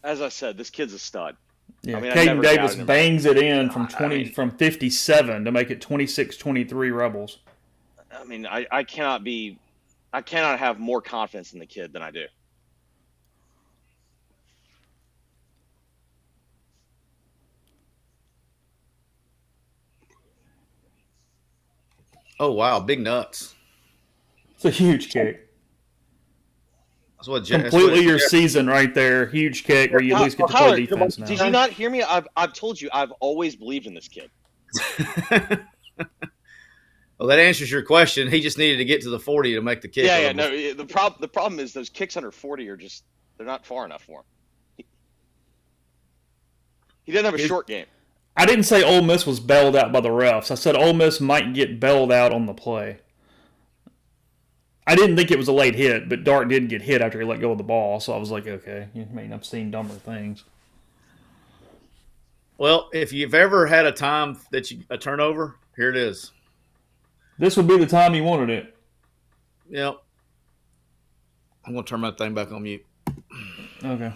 As I said, this kid's a stud. Yeah, I mean, Caden Davis bangs it in from from 57 to make it 26-23 Rebels. I mean, I cannot have more confidence in the kid than I do. Oh wow, big nuts! It's a huge kick. That's what Completely your season right there. Huge kick where you at least get to play defense now. Did you not hear me? I've told you I've always believed in this kid. Well, that answers your question. He just needed to get to the 40 to make the kick. Yeah. No, the problem is those kicks under 40 are just they're not far enough for him. He doesn't have a short game. I didn't say Ole Miss was bailed out by the refs. I said Ole Miss might get bailed out on the play. I didn't think it was a late hit, but Dart did get hit after he let go of the ball, so I was like, okay. I mean, I've seen dumber things. Well, if you've ever had a time that a turnover, here it is. This would be the time you wanted it. Yep. I'm going to turn my thing back on mute. Okay.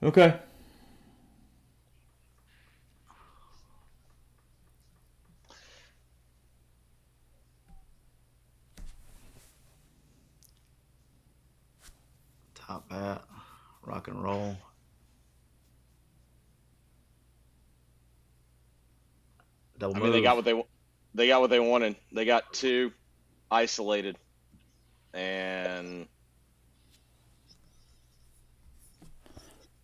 Okay. Top bat, rock and roll. I mean, they got what they wanted. They got two isolated, and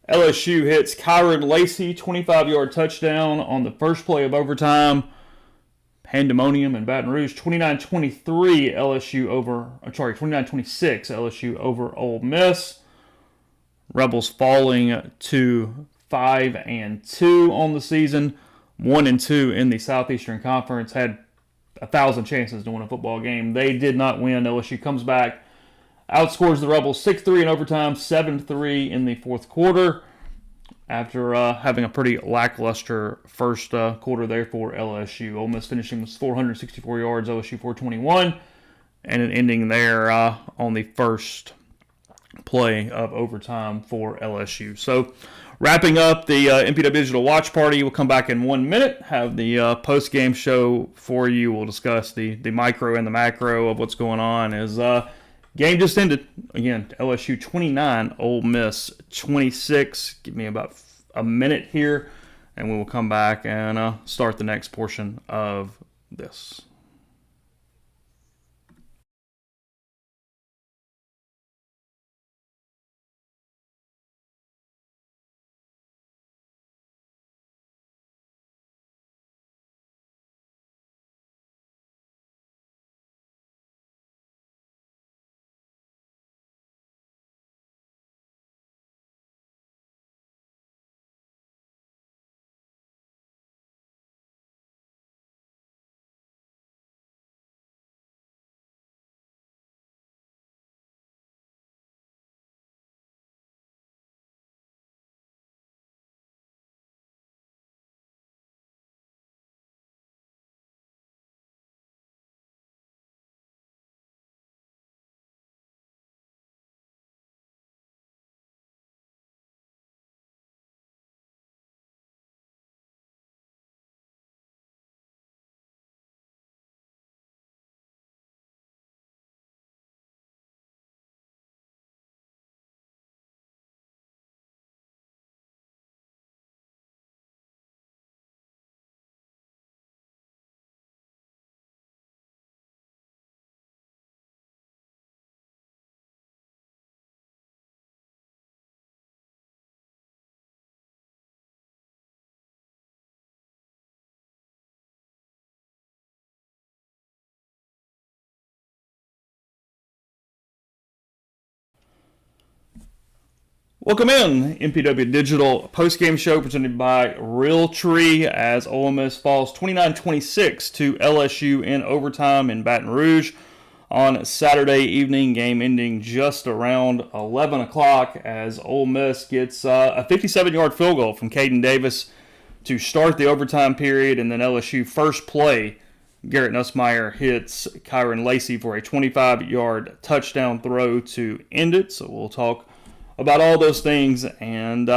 LSU hits Kyron Lacey, 25-yard touchdown on the first play of overtime. Pandemonium in Baton Rouge, 29-26 LSU over Ole Miss. Rebels falling to 5-2 on the season, 1-2 in the Southeastern Conference. Had 1,000 chances to win a football game. They did not win. LSU comes back, outscores the Rebels 6-3 in overtime, 7-3 in the fourth quarter. After having a pretty lackluster first quarter there for LSU. Ole Miss finishing with 464 yards, LSU 421, and an ending there on the first play of overtime for LSU. So wrapping up the MPW Digital Watch Party, we'll come back in 1 minute, have the post-game show for you. We'll discuss the micro and the macro of what's going on as game just ended. Again, LSU 29, Ole Miss 26. Give me about a minute here, and we will come back and start the next portion of this. Welcome in, MPW Digital Postgame Show presented by Realtree as Ole Miss falls 29-26 to LSU in overtime in Baton Rouge on Saturday evening, game ending just around 11 o'clock as Ole Miss gets a 57-yard field goal from Caden Davis to start the overtime period, and then LSU first play, Garrett Nussmeier hits Kyron Lacey for a 25-yard touchdown throw to end it. So we'll talk about all those things and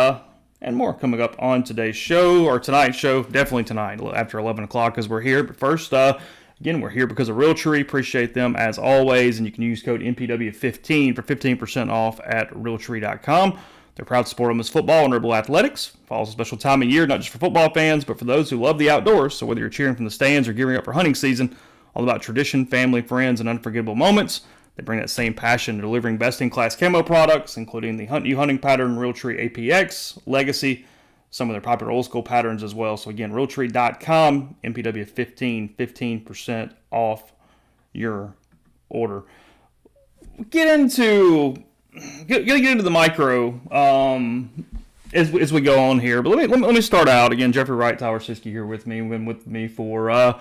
more coming up on today's show, or tonight's show, definitely tonight after 11 o'clock as we're here. But first, again, we're here because of Realtree. Appreciate them as always, and you can use code MPW15 for 15% off at Realtree.com. They're proud to support Ole Miss football and Rebel athletics. Fall's a special time of year, not just for football fans, but for those who love the outdoors. So whether you're cheering from the stands or gearing up for hunting season, all about tradition, family, friends, and unforgettable moments. They bring that same passion to delivering best-in-class camo products, including the Hunt You hunting pattern, Realtree APX, Legacy, some of their popular old-school patterns as well. So again, Realtree.com, MPW15, 15% off your order. Get into the micro as we go on here, but let me start out again. Jeffrey Wright, Tyler Siskey here with me. We've been with me for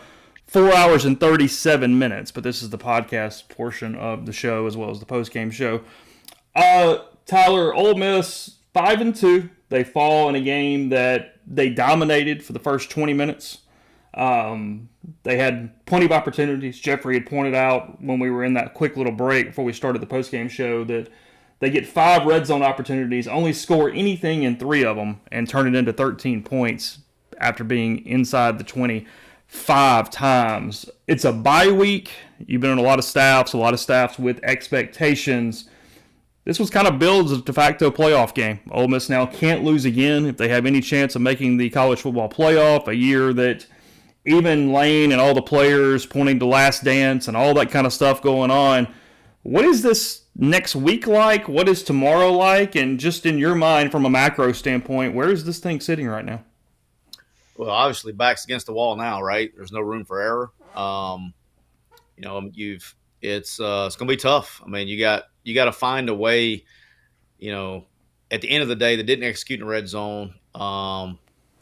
4 hours and 37 minutes, but this is the podcast portion of the show as well as the post-game show. Tyler, Ole Miss 5-2. They fall in a game that they dominated for the first 20 minutes. They had plenty of opportunities. Jeffrey had pointed out when we were in that quick little break before we started the post-game show that they get 5 red zone opportunities, only score anything in 3 of them, and turn it into 13 points after being inside the 20 5 times. It's a bye week. You've been in a lot of staffs with expectations. This was kind of billed as a de facto playoff game. Ole Miss now can't lose again if they have any chance of making the college football playoff, a year that even Lane and all the players pointing to Last Dance and all that kind of stuff going on. What is this next week like? What is tomorrow like? And just in your mind, from a macro standpoint, where is this thing sitting right now? Well, obviously, back's against the wall now, right? There's no room for error. It's going to be tough. I mean, you got to find a way. At the end of the day, they didn't execute in the red zone. I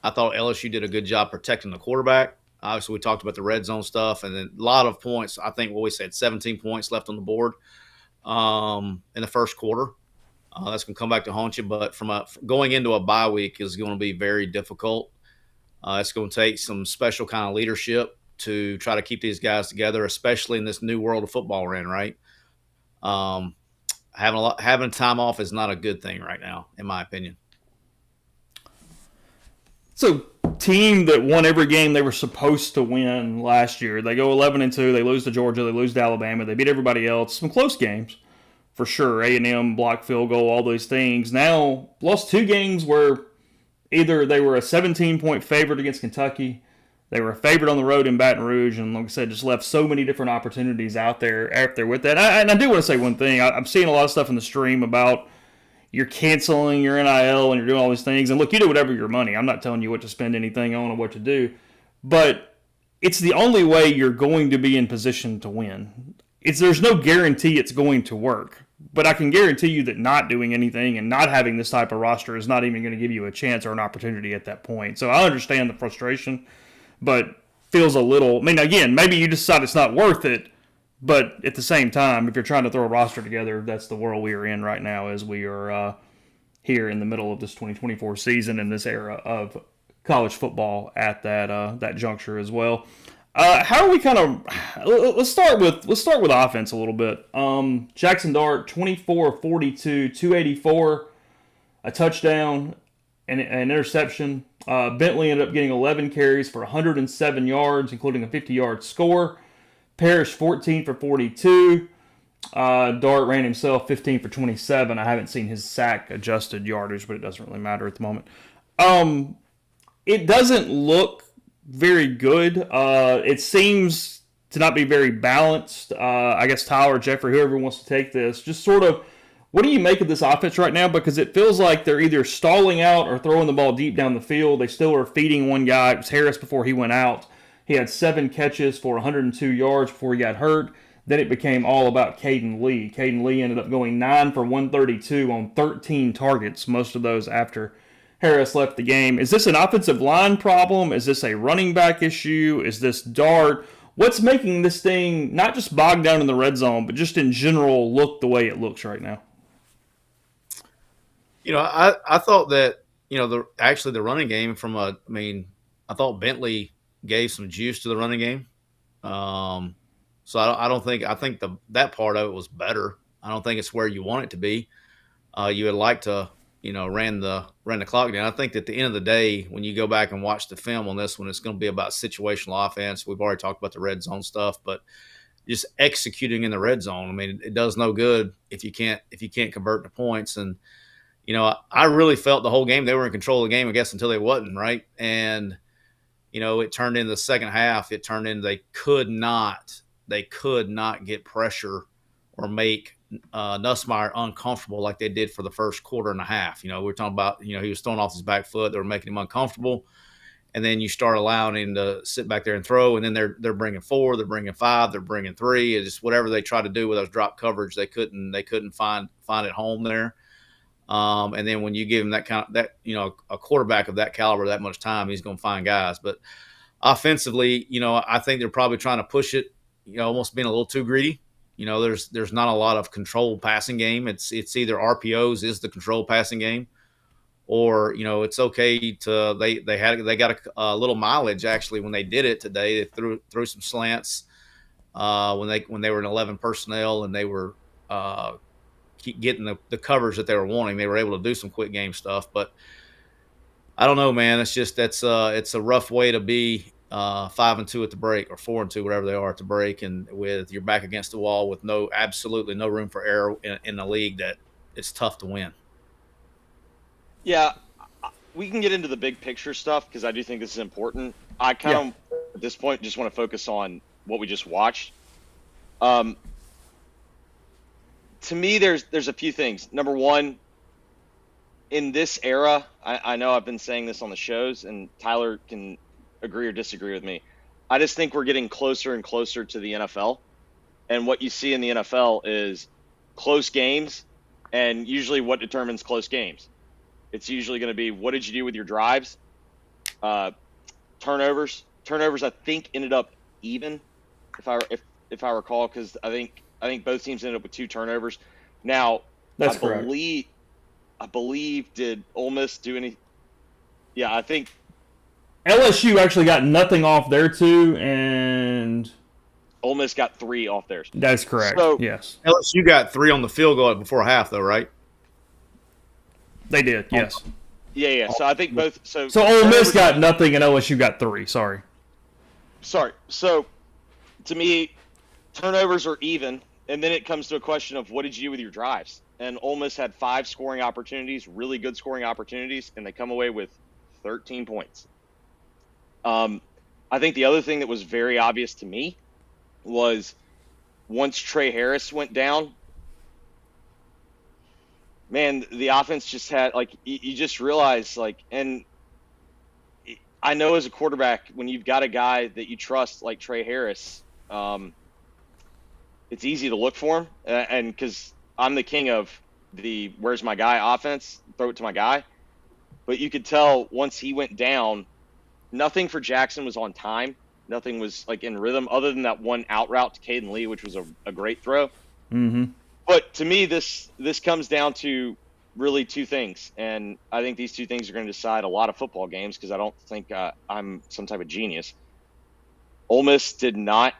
thought LSU did a good job protecting the quarterback. Obviously, we talked about the red zone stuff, and then a lot of points. I think what we said, 17 points left on the board in the first quarter. That's going to come back to haunt you. But going into a bye week is going to be very difficult. It's going to take some special kind of leadership to try to keep these guys together, especially in this new world of football we're in, right? Having time off is not a good thing right now, in my opinion. It's a team that won every game they were supposed to win last year. They go 11-2. They lose to Georgia. They lose to Alabama. They beat everybody else. Some close games, for sure. A&M, block field goal, all those things. Now, lost 2 games where either they were a 17-point favorite against Kentucky, they were a favorite on the road in Baton Rouge, and like I said, just left so many different opportunities out there with that. And I do want to say one thing. I'm seeing a lot of stuff in the stream about you're canceling your NIL and you're doing all these things. And look, you do whatever your money. I'm not telling you what to spend anything on or what to do. But it's the only way you're going to be in position to win. There's no guarantee it's going to work. But I can guarantee you that not doing anything and not having this type of roster is not even going to give you a chance or an opportunity at that point. So I understand the frustration, but feels a little – I mean, again, maybe you decide it's not worth it, but at the same time, if you're trying to throw a roster together, that's the world we are in right now as we are here in the middle of this 2024 season and this era of college football at that juncture as well. How are we kind of – let's start with offense a little bit. Jackson Dart, 24-42, 284, a touchdown, and an interception. Bentley ended up getting 11 carries for 107 yards, including a 50-yard score. Parrish, 14 for 42. Dart ran himself 15 for 27. I haven't seen his sack-adjusted yardage, but it doesn't really matter at the moment. It doesn't look very good. It seems to not be very balanced. I guess Tyler, Jeffrey, whoever wants to take this, just sort of, what do you make of this offense right now? Because it feels like they're either stalling out or throwing the ball deep down the field. They still are feeding one guy. It was Harris before he went out. He had 7 catches for 102 yards before he got hurt. then it became all about Caden Lee. Caden Lee ended up going 9 for 132 on 13 targets, most of those after Harris left the game. Is this an offensive line problem? Is this a running back issue? Is this Dart? What's making this thing not just bogged down in the red zone, but just in general look the way it looks right now? I thought that, the running game I thought Bentley gave some juice to the running game. So I think that part of it was better. I don't think it's where you want it to be. You would like to, ran the clock down. I think that at the end of the day, when you go back and watch the film on this one, it's going to be about situational offense. We've already talked about the red zone stuff, but just executing in the red zone. I mean, it does no good if you can't convert to points. And I really felt the whole game they were in control of the game, I guess, until they wasn't, right? And it turned into the second half. It turned into they could not get pressure or make Nussmeier uncomfortable like they did for the first quarter and a half. We're talking about, he was throwing off his back foot. They were making him uncomfortable. And then you start allowing him to sit back there and throw. And then they're bringing 4, they're bringing 5, they're bringing 3. It's just whatever they try to do with those drop coverage, they couldn't find it home there. And then when you give him a quarterback of that caliber, that much time, he's going to find guys. But offensively, I think they're probably trying to push it, almost being a little too greedy. There's not a lot of controlled passing game. It's either RPOs is the controlled passing game, or it's okay to they got a little mileage actually when they did it today. They threw some slants when they were in 11 personnel and they were keep getting the coverage that they were wanting. They were able to do some quick game stuff, but I don't know, man. It's just it's a rough way to be 5-2 at the break, or 4-2, whatever they are at the break, and with your back against the wall with absolutely no room for error in a league that it's tough to win. Yeah, we can get into the big picture stuff because I do think this is important. I kind of at this point just want to focus on what we just watched. To me, there's a few things. Number one, in this era, I know I've been saying this on the shows, and Tyler can agree or disagree with me. I just think we're getting closer and closer to the NFL. And what you see in the NFL is close games, and usually what determines close games? It's usually going to be, what did you do with your drives? Turnovers. Turnovers, I think, ended up even, if I recall, because I think both teams ended up with 2 turnovers. Now, That's I correct. believe, did Ole Miss do any? Yeah, I think LSU actually got nothing off there too, and Ole Miss got 3 off theirs. That's correct. So, yes, LSU got 3 on the field goal before half, though, right? they did. Yes. Yeah. So I think both. So Ole Miss got nothing, and LSU got 3. Sorry. So to me, turnovers are even, and then it comes to a question of what did you do with your drives? And Ole Miss had 5 scoring opportunities, really good scoring opportunities, and they come away with 13 points. I think the other thing that was very obvious to me was once Trey Harris went down, man, the offense just had, you just realize, and I know as a quarterback, when you've got a guy that you trust like Trey Harris, it's easy to look for him. And because I'm the king of the where's my guy offense, throw it to my guy. But you could tell once he went down, nothing for Jackson was on time. Nothing was in rhythm other than that one out route to Caden Lee, which was a great throw. Mm-hmm. But to me, this comes down to really 2 things. And I think these 2 things are going to decide a lot of football games because I don't think I'm some type of genius. Ole Miss did not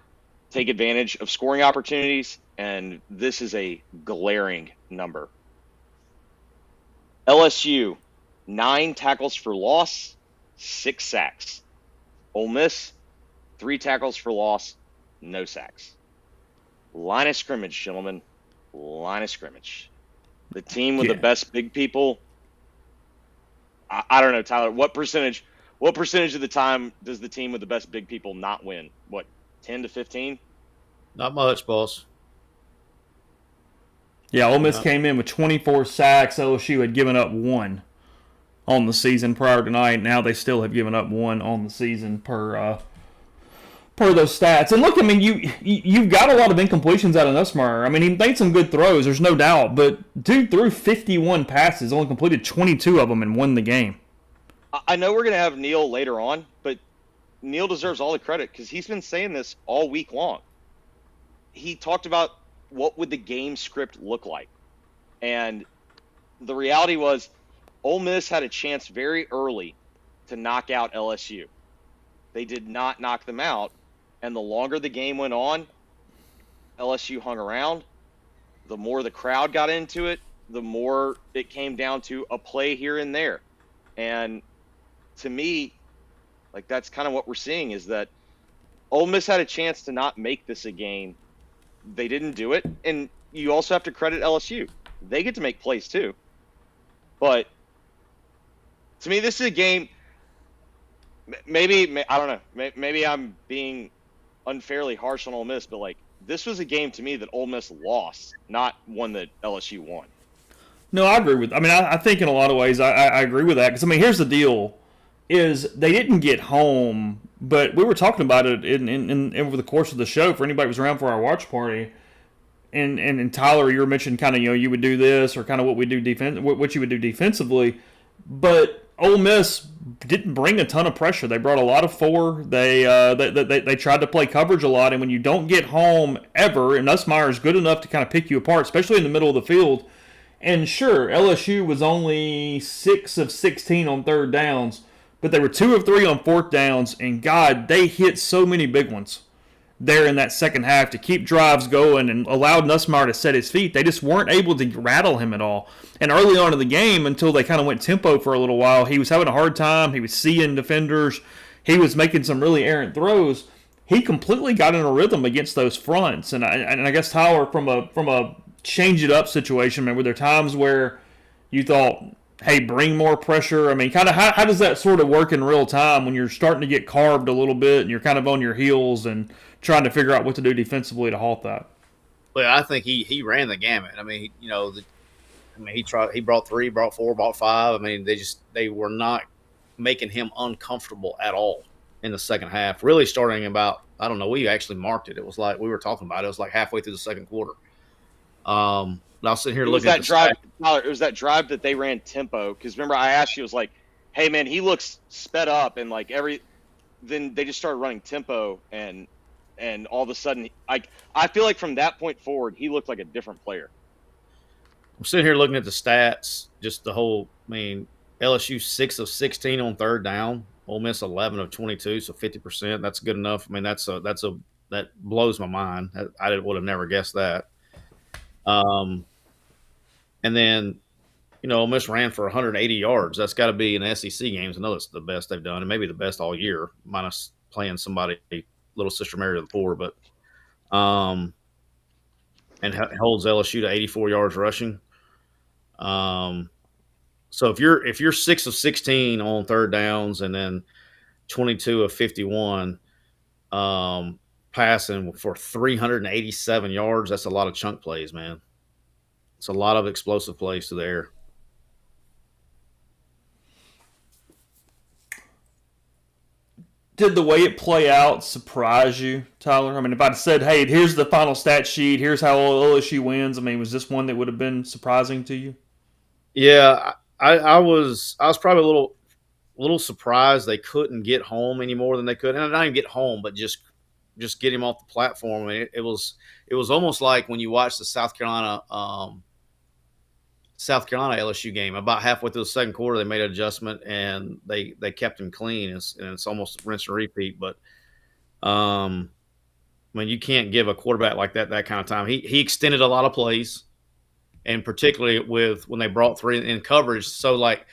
take advantage of scoring opportunities, and this is a glaring number. LSU, 9 tackles for loss, 6 sacks. Ole Miss, 3 tackles for loss, no sacks. Line of scrimmage, gentlemen. Line of scrimmage. The team with the best big people. I don't know, Tyler. What percentage of the time does the team with the best big people not win? What, 10 to 15? Not much, boss. Yeah, Ole Miss came in with 24 sacks. LSU had given up 1 on the season prior to tonight. Now they still have given up 1 on the season per per those stats. And look, I mean, you've got a lot of incompletions out of Nussmeier. I mean, he made some good throws, there's no doubt, but dude threw 51 passes, only completed 22 of them, and won the game. I know we're going to have Neil later on, but Neil deserves all the credit because he's been saying this all week long. He talked about what would the game script look like. And the reality was Ole Miss had a chance very early to knock out LSU. They did not knock them out. And the longer the game went on, LSU hung around. The more the crowd got into it, the more it came down to a play here and there. And to me, like, that's kind of what we're seeing is that Ole Miss had a chance to not make this a game. They didn't do it. And you also have to credit LSU. They get to make plays too. But to me, this is a game. Maybe, I don't know. Maybe I'm being unfairly harsh on Ole Miss, but like, this was a game to me that Ole Miss lost, not one that LSU won. No, I agree with. I mean, I think in a lot of ways I agree with that because I mean, here's the deal: is they didn't get home, but we were talking about it in over the course of the show for anybody who was around for our watch party. And Tyler, you were mentioning kind of, you would do this or kind of what we do what you would do defensively, but Ole Miss didn't bring a ton of pressure. They brought a lot of four. They tried to play coverage a lot, and when you don't get home ever, and Nussmeier is good enough to kind of pick you apart, especially in the middle of the field. And sure, LSU was only 6 of 16 on third downs, but they were 2 of 3 on fourth downs, and God, they hit so many big ones there in that second half to keep drives going and allowed Nussmeier to set his feet. They just weren't able to rattle him at all. And early on in the game, until they kind of went tempo for a little while, he was having a hard time. He was seeing defenders. He was making some really errant throws. He completely got in a rhythm against those fronts. And I guess, Tyler, from a change-it-up situation, man, were there times where you thought, hey, bring more pressure? I mean, kind of how does that sort of work in real time when you're starting to get carved a little bit and you're kind of on your heels and trying to figure out what to do defensively to halt that? Well, I think he ran the gamut. I mean, he brought 3, brought 4, brought 5. I mean, they were not making him uncomfortable at all in the second half. Really starting about, I don't know, we actually marked it. It was like we were talking about it. It was like halfway through the second quarter. I was sitting here looking at the drive. Tyler, it was that drive that they ran tempo. Because remember, I asked you, it was like, hey man, he looks sped up, and like then they just started running tempo, and all of a sudden, I feel like from that point forward, he looked like a different player. I'm sitting here looking at the stats, just the whole. I mean, LSU 6 of 16 on third down, Ole Miss 11 of 22, so 50%. That's good enough. I mean, that blows my mind. I would have never guessed that. And then, Ole Miss ran for 180 yards. That's got to be in SEC games. I know that's the best they've done, and maybe the best all year, minus playing somebody, Little Sister Mary of the Poor. But, and holds LSU to 84 yards rushing. So if you're 6 of 16 on third downs and then 22 of 51, passing for 387 yards, that's a lot of chunk plays, man. It's a lot of explosive plays to the air. Did the way it play out surprise you, Tyler? I mean, if I'd said, hey, here's the final stat sheet, here's how LSU wins, I mean, was this one that would have been surprising to you? Yeah, I was probably a little surprised they couldn't get home any more than they could. And not even get home, but just get him off the platform. I mean, it was almost like when you watch the South Carolina LSU game. About halfway through the second quarter, they made an adjustment and they kept him clean. And it's almost rinse and repeat. But I mean, you can't give a quarterback like that kind of time. He extended a lot of plays, and particularly with when they brought 3 in coverage. So like,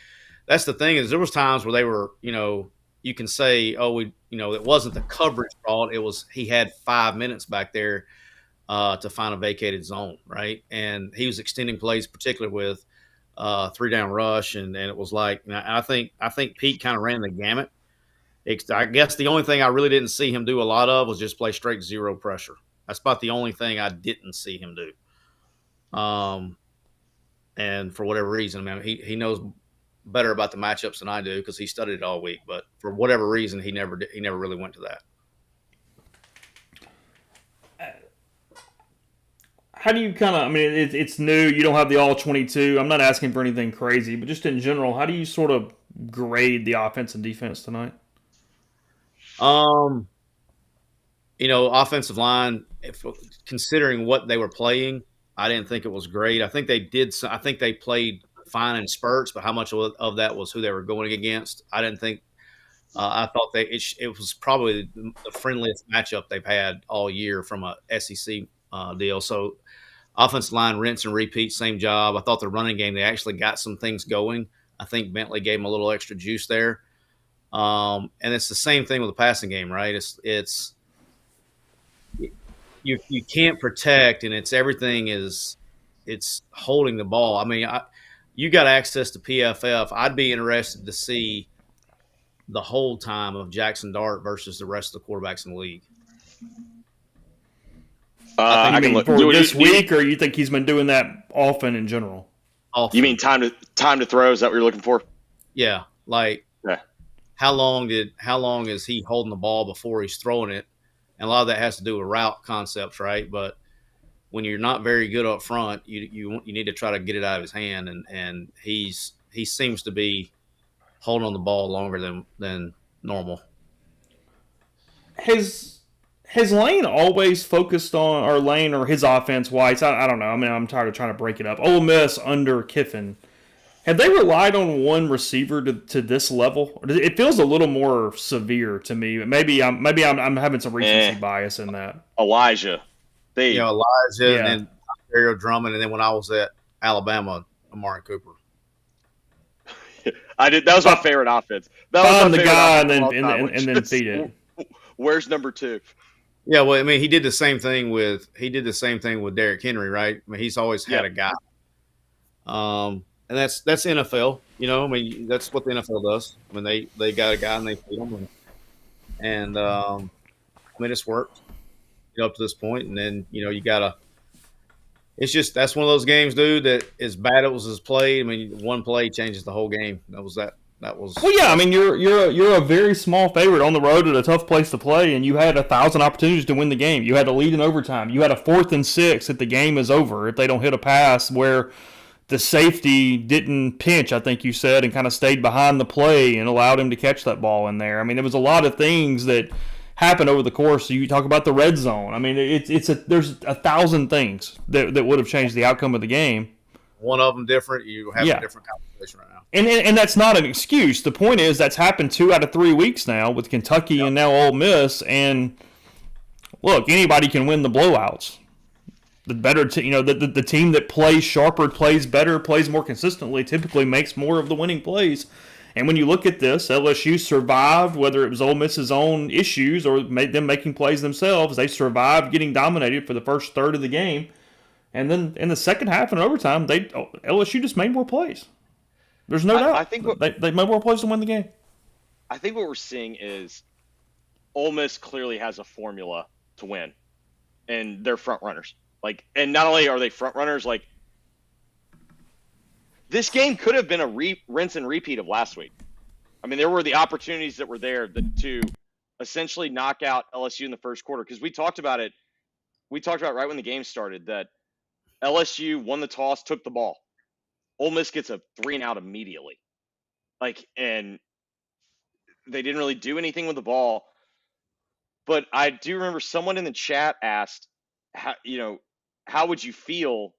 that's the thing, is there was times where they were, you can say, it wasn't the coverage fault. It was he had 5 minutes back there to find a vacated zone, right? And he was extending plays, particularly with 3-down rush, and it was like, I think Pete kind of ran the gamut. I guess the only thing I really didn't see him do a lot of was just play straight zero pressure. That's about the only thing I didn't see him do. And for whatever reason, I mean, he knows better about the matchups than I do because he studied it all week. But for whatever reason, he never really went to that. how do you kind of? I mean, it's new. You don't have the all 22. I'm not asking for anything crazy, but just in general, how do you sort of grade the offense and defense tonight? Offensive line, considering what they were playing, I didn't think it was great. I think they played fine in spurts, but how much of that was who they were going against? I didn't think. I thought it was probably the friendliest matchup they've had all year from a SEC deal. So, offensive line, rinse and repeat, same job. I thought the running game, they actually got some things going. I think Bentley gave them a little extra juice there. And it's the same thing with the passing game, right? It's you can't protect, and it's holding the ball. I mean, you got access to PFF. I'd be interested to see the whole time of Jackson Dart versus the rest of the quarterbacks in the league. I can look for this week, or you think he's been doing that often in general? Often. You mean time to throw? Is that what you're looking for? Yeah, how long is he holding the ball before he's throwing it? And a lot of that has to do with route concepts, right? But when you're not very good up front, you need to try to get it out of his hand, and he seems to be holding on the ball longer than normal. Has Lane always focused on, or Lane or his offense, Whites? I don't know. I mean, I'm tired of trying to break it up. Ole Miss under Kiffin, have they relied on one receiver to this level? It feels a little more severe to me. Maybe I'm having some recency bias in that. Elijah, Elijah, and then Ontario Drummond, and then when I was at Alabama, Amari Cooper. That was my favorite offense. Find the guy and then feed it. Where's number 2? Yeah, well, I mean, he did the same thing with Derrick Henry, right? I mean, he's always had a guy. And that's NFL, I mean, that's what the NFL does. I mean, they got a guy and they feed him, and I mean, it's worked up to this point, and then you gotta. It's just that's one of those games, dude. That as bad as played. I mean, one play changes the whole game. That was. Well, yeah. I mean, you're a very small favorite on the road at a tough place to play, and you had 1,000 opportunities to win the game. You had a lead in overtime. You had a 4th and 6 if the game is over if they don't hit a pass where the safety didn't pinch, I think you said, and kind of stayed behind the play and allowed him to catch that ball in there. I mean, there was a lot of things that happened over the course. You talk about the red zone. I mean, there's 1,000 things that would have changed the outcome of the game. One of them different. You have a different conversation right now. And that's not an excuse. The point is that's happened 2 out of 3 weeks now with Kentucky and now Ole Miss. And look, anybody can win the blowouts. The better, the team that plays sharper, plays better, plays more consistently, typically makes more of the winning plays. And when you look at this, LSU survived, whether it was Ole Miss's own issues or them making plays themselves. They survived getting dominated for the first third of the game. And then in the second half and overtime, LSU just made more plays. There's no doubt. I think they made more plays to win the game. I think what we're seeing is Ole Miss clearly has a formula to win, and they're front runners. And not only are they front runners, this game could have been a rinse and repeat of last week. I mean, there were the opportunities that were there to essentially knock out LSU in the first quarter, because we talked about it. We talked about right when the game started that LSU won the toss, took the ball. Ole Miss gets a 3-and-out immediately. And they didn't really do anything with the ball. But I do remember someone in the chat asked, how would you feel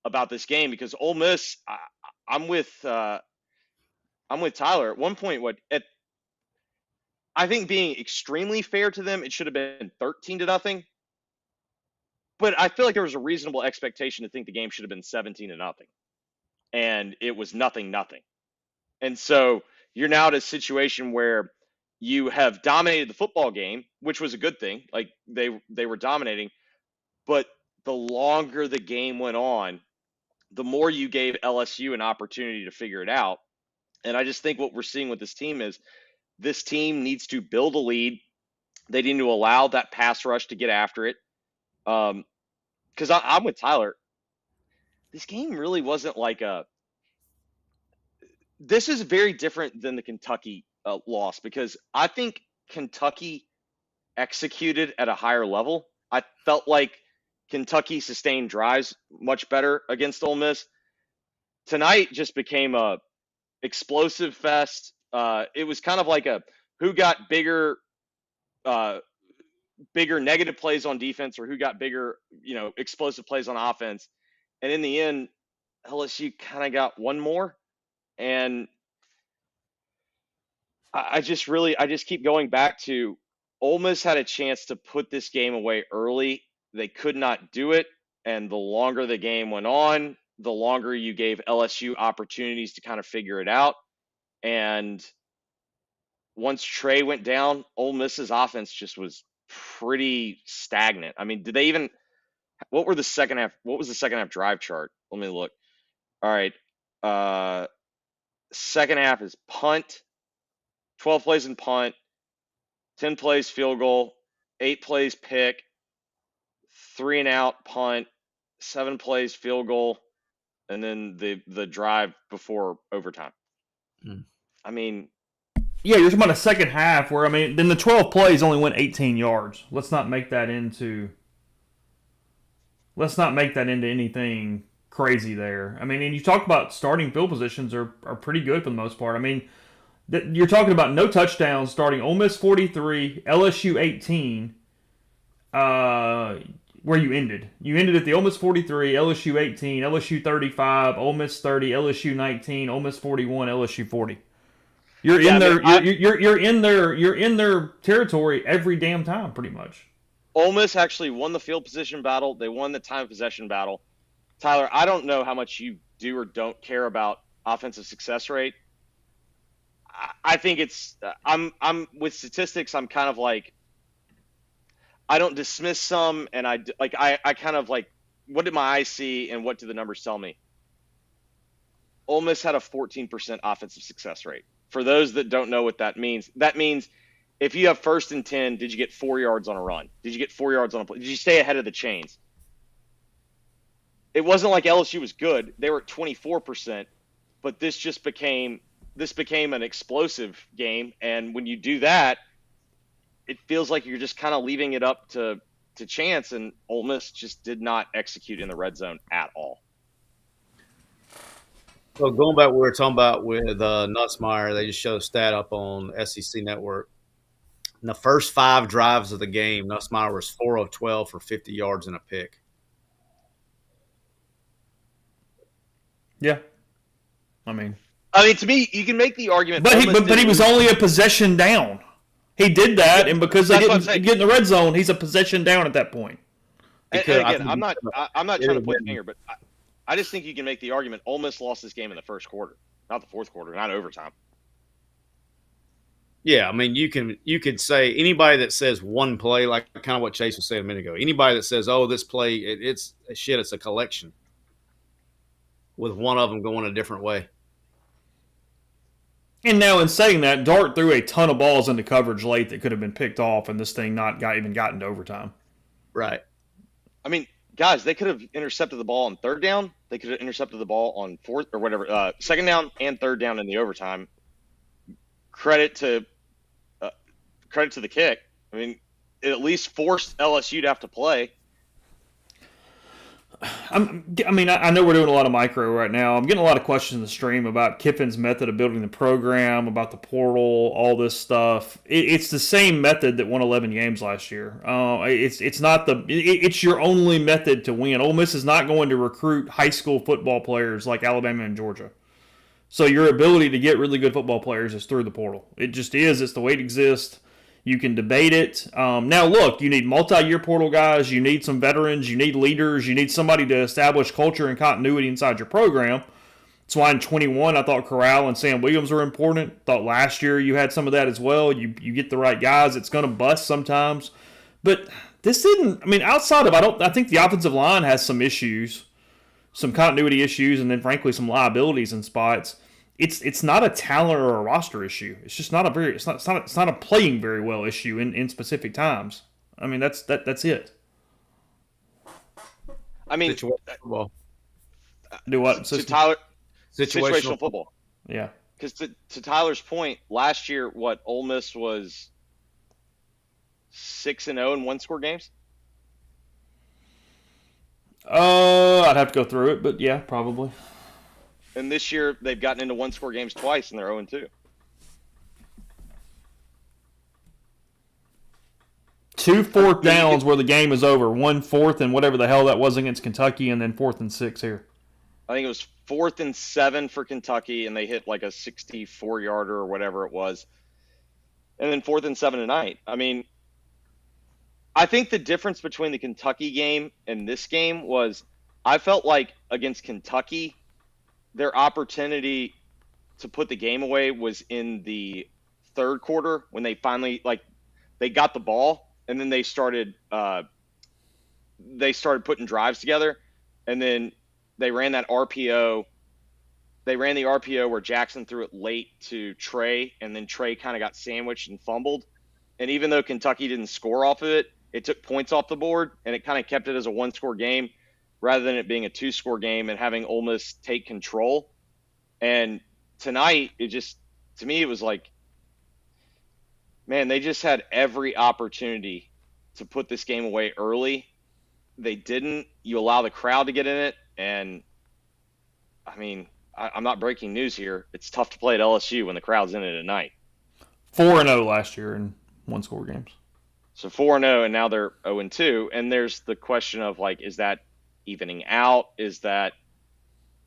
about this game? Because Ole Miss, I'm with Tyler. At one point, I think being extremely fair to them, it should have been 13-0. But I feel like there was a reasonable expectation to think the game should have been 17-0. And it was 0-0. And so you're now at a situation where you have dominated the football game, which was a good thing. They were dominating. But the longer the game went on, the more you gave LSU an opportunity to figure it out. And I just think what we're seeing with this team is this team needs to build a lead. They need to allow that pass rush to get after it. Because I'm with Tyler. This game really wasn't this is very different than the Kentucky loss, because I think Kentucky executed at a higher level. I felt like Kentucky sustained drives much better against Ole Miss. Tonight just became a explosive fest. It was kind of like a who got bigger negative plays on defense or who got bigger, explosive plays on offense. And in the end, LSU kind of got one more. And I just keep going back to Ole Miss had a chance to put this game away early. They could not do it. And the longer the game went on, the longer you gave LSU opportunities to kind of figure it out. And once Trey went down, Ole Miss's offense just was pretty stagnant. I mean, what was the second half drive chart? Let me look. All right. Second half is punt, 12 plays in punt, 10 plays field goal, 8 plays pick, 3 and out punt, 7 plays field goal, and then the drive before overtime. I mean, yeah, you're talking about a second half where, then the 12 plays only went 18 yards. Let's not make that into anything crazy there. And you talk about starting field positions are pretty good for the most part. You're talking about no touchdowns starting Ole Miss 43, LSU 18, where you ended. You ended at the Ole Miss 43, LSU 18, LSU 35, Ole Miss 30, LSU 19, Ole Miss 41, LSU 40. You're in their territory every damn time, pretty much. Ole Miss actually won the field position battle. They won the time of possession battle. Tyler, I don't know how much you do or don't care about offensive success rate. I think it's I'm with statistics. I'm kind of like, I don't dismiss some, and I kind of like, what did my eyes see and what do the numbers tell me? Ole Miss had a 14% offensive success rate. For those that don't know what that means if you have 1st and 10, did you get 4 yards on a run? Did you get 4 yards on a play? Did you stay ahead of the chains? It wasn't like LSU was good. They were at 24%, but this became an explosive game. And when you do that, it feels like you're just kind of leaving it up to chance, and Ole Miss just did not execute in the red zone at all. So going back what we were talking about with Nussmeier, they just showed a stat up on SEC Network. In the first 5 drives of the game, Nussmeier was 4 of 12 for 50 yards and a pick. Yeah. To me, you can make the argument. But he was only a possession down. He did that, and because they didn't get in the red zone, he's a possession down at that point. And again, I'm not trying to point the finger, but I just think you can make the argument Ole Miss lost this game in the first quarter, not the fourth quarter, not overtime. Yeah, you could say anybody that says one play, like kind of what Chase was saying a minute ago, anybody that says, oh, this play, it's a collection, with one of them going a different way. And now in saying that, Dart threw a ton of balls into coverage late that could have been picked off, and this thing not even gotten to overtime. Right. Guys, they could have intercepted the ball on 3rd down. They could have intercepted the ball on 4th or whatever, 2nd down and 3rd down in the overtime. Credit to the kick. It at least forced LSU to have to play. I know we're doing a lot of micro right now. I'm getting a lot of questions in the stream about Kiffin's method of building the program, about the portal, all this stuff. It's the same method that won 11 games last year. It's your only method to win. Ole Miss is not going to recruit high school football players like Alabama and Georgia. So your ability to get really good football players is through the portal. It just is. It's the way it exists. You can debate it. Now, look, you need multi-year portal guys. You need some veterans. You need leaders. You need somebody to establish culture and continuity inside your program. That's why in 21, I thought Corral and Sam Williams were important. Thought last year you had some of that as well. You get the right guys. It's going to bust sometimes. But this didn't – outside of I think the offensive line has some issues, some continuity issues, and then, frankly, some liabilities in spots. It's not a talent or a roster issue. It's just not it's not a playing very well issue in specific times. That's it. Well, do what? To Tyler, situational football. Yeah. Because to Tyler's point, last year, Ole Miss was 6-0 in 1-score games. I'd have to go through it, but yeah, probably. And this year they've gotten into one-score games twice, and they're 0-2. 2 4th downs where the game is over. 1 4th and whatever the hell that was against Kentucky, and then 4th and 6 here. I think it was 4th and 7 for Kentucky, and they hit like a 64-yarder or whatever it was. And then 4th and 7 tonight. I mean, I think the difference between the Kentucky game and this game was I felt like against Kentucky, their opportunity to put the game away was in the third quarter when they finally, they got the ball, and then they started putting drives together, and then they ran that RPO. They ran the RPO where Jackson threw it late to Trey, and then Trey kind of got sandwiched and fumbled. And even though Kentucky didn't score off of it, it took points off the board, and it kind of kept it as a one-score game rather than it being a two-score game and having Ole Miss take control. And tonight, to me, it was like, man, they just had every opportunity to put this game away early. They didn't. You allow the crowd to get in it, and I mean, I'm not breaking news here. It's tough to play at LSU when the crowd's in it at night. 4-0 last year in one-score games. So 4-0, and now they're 0-2. And there's the question of, is that evening out? Is that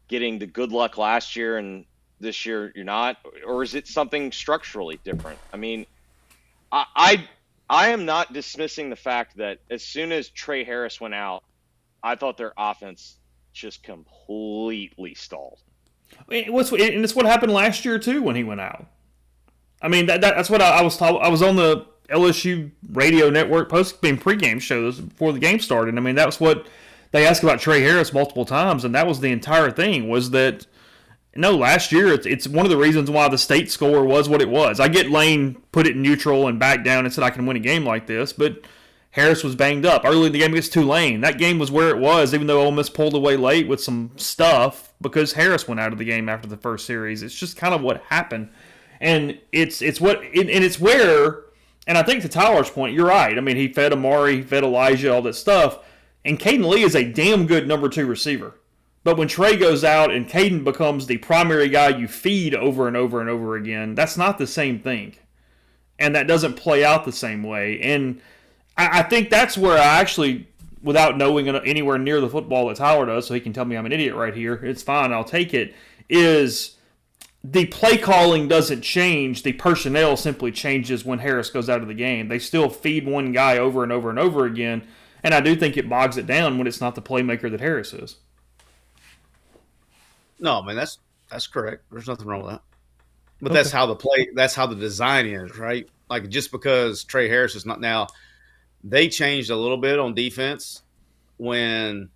getting the good luck last year and this year you're not? Or is it something structurally different? I mean, I am not dismissing the fact that as soon as Trey Harris went out, I thought their offense just completely stalled. And it's what happened last year too when he went out. I mean, that's what I was told. I was on the LSU radio network Postgame Pregame shows before the game started. I mean, that's what they asked about Trey Harris multiple times, and that was the entire thing. Was that last year it's one of the reasons why the state score was what it was. I get Lane put it in neutral and back down and said I can win a game like this, but Harris was banged up early in the game against Tulane. That game was where it was, even though Ole Miss pulled away late with some stuff because Harris went out of the game after the first series. It's just kind of what happened, and it's where. And I think to Tyler's point, you're right. I mean, he fed Amari, he fed Elijah, all that stuff, and Caden Lee is a damn good number 2 receiver. But when Trey goes out and Caden becomes the primary guy you feed over and over and over again, that's not the same thing, and that doesn't play out the same way. And I think that's where I actually, without knowing anywhere near the football that Tyler does, so he can tell me I'm an idiot right here, it's fine, I'll take it, is the play calling doesn't change. The personnel simply changes when Harris goes out of the game. They still feed one guy over and over and over again, and I do think it bogs it down when it's not the playmaker that Harris is. No, man, that's correct. There's nothing wrong with that. But that's how the design is, right? Like, just because Trey Harris is not now, they changed a little bit on defense when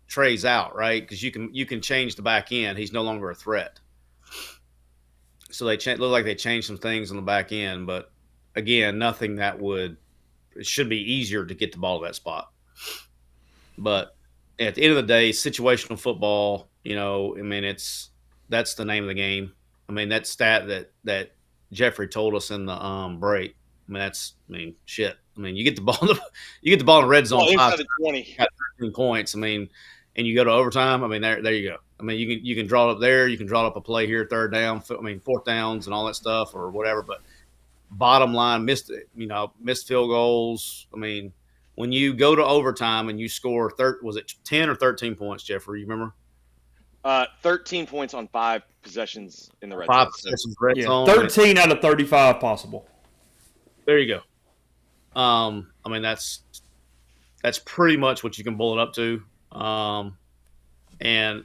Trey's out, right? Because you can change the back end. He's no longer a threat. So look like they changed some things on the back end, but again, nothing that it should be easier to get the ball to that spot. But at the end of the day, situational football, I mean, that's the name of the game. I mean, that stat that Jeffrey told us in the break. I mean, shit. I mean, you get the ball in the red zone. Inside the 20. Got 13 points. I mean, and you go to overtime. I mean, there you go. I mean, you can draw it up there. You can draw up a play here, third down. I mean, fourth downs and all that stuff or whatever. But bottom line, missed field goals. I mean, when you go to overtime and you score, was it 10 or 13 points, Jeffrey? You remember? 13 points on 5 possessions in the red zone. 5 possessions red zone. 13 out of 35 possible. There you go. I mean, that's pretty much what you can bullet up to. And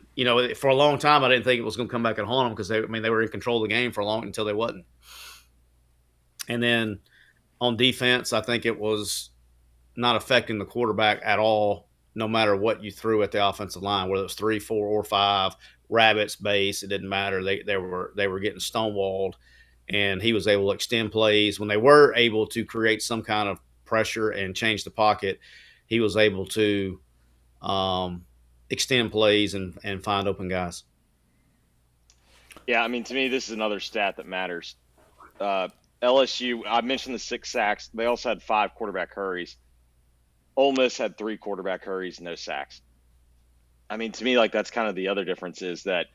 for a long time, I didn't think it was going to come back and haunt them because they were in control of the game for a long until they wasn't. And then on defense, I think it was not affecting the quarterback at all, no matter what you threw at the offensive line, whether it was 3, 4, or 5 rabbits, base, it didn't matter. They were getting stonewalled, and he was able to extend plays when they were able to create some kind of pressure and change the pocket. He was able to extend plays and find open guys. Yeah, I mean, to me, this is another stat that matters. LSU, I mentioned the 6 sacks. They also had 5 quarterback hurries. Ole Miss had 3 quarterback hurries, no sacks. I mean, to me, like that's kind of the other difference is that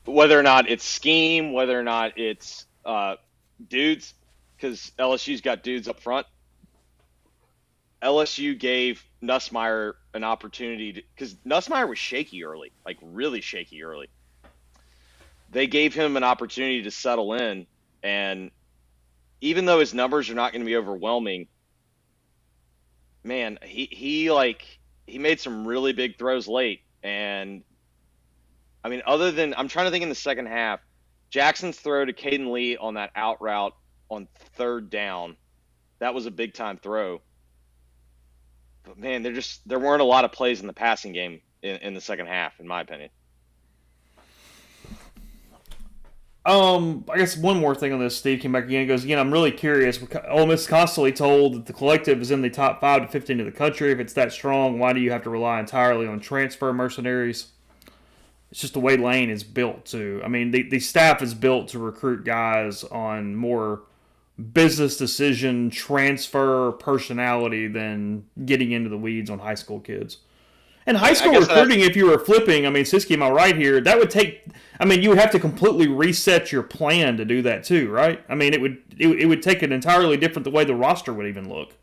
whether or not it's scheme, whether or not it's dudes, because LSU's got dudes up front. LSU gave Nussmeier an opportunity because Nussmeier was shaky early, like really shaky early. They gave him an opportunity to settle in, and even though his numbers are not going to be overwhelming, man, he made some really big throws late. And I mean, other than I'm trying to think in the second half, Jackson's throw to Caden Lee on that out route on third down, that was a big time throw. But man, there weren't a lot of plays in the passing game in the second half, in my opinion. I guess one more thing on this. Steve came back again and goes, again, I'm really curious. Ole Miss constantly told that the collective is in the top 5 to 15 of the country. If it's that strong, why do you have to rely entirely on transfer mercenaries? It's just the way Lane is built to. I mean, the staff is built to recruit guys on more business decision, transfer, personality than getting into the weeds on high school kids. And high school recruiting, if you were flipping, I mean, Siski, am I right here? That would take, I mean, you would have to completely reset your plan to do that too, right? I mean, it would take an entirely different the way the roster would even look.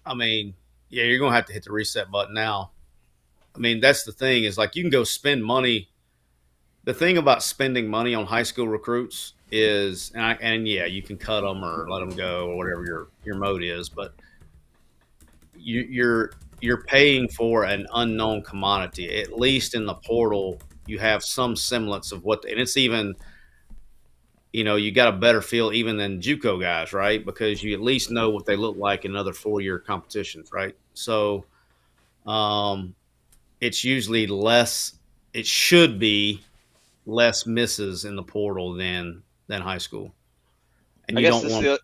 I mean, yeah, you're going to have to hit the reset button now. I mean, that's the thing is like you can go spend money. The thing about spending money on high school recruits is, and yeah, you can cut them or let them go or whatever your mode is, but you're paying for an unknown commodity. At least in the portal, you have some semblance of what, and it's even, you got a better feel even than JUCO guys, right? Because you at least know what they look like in other 4-year competitions, right? So, it's usually less. It should be less misses in the portal than high school, and you don't want to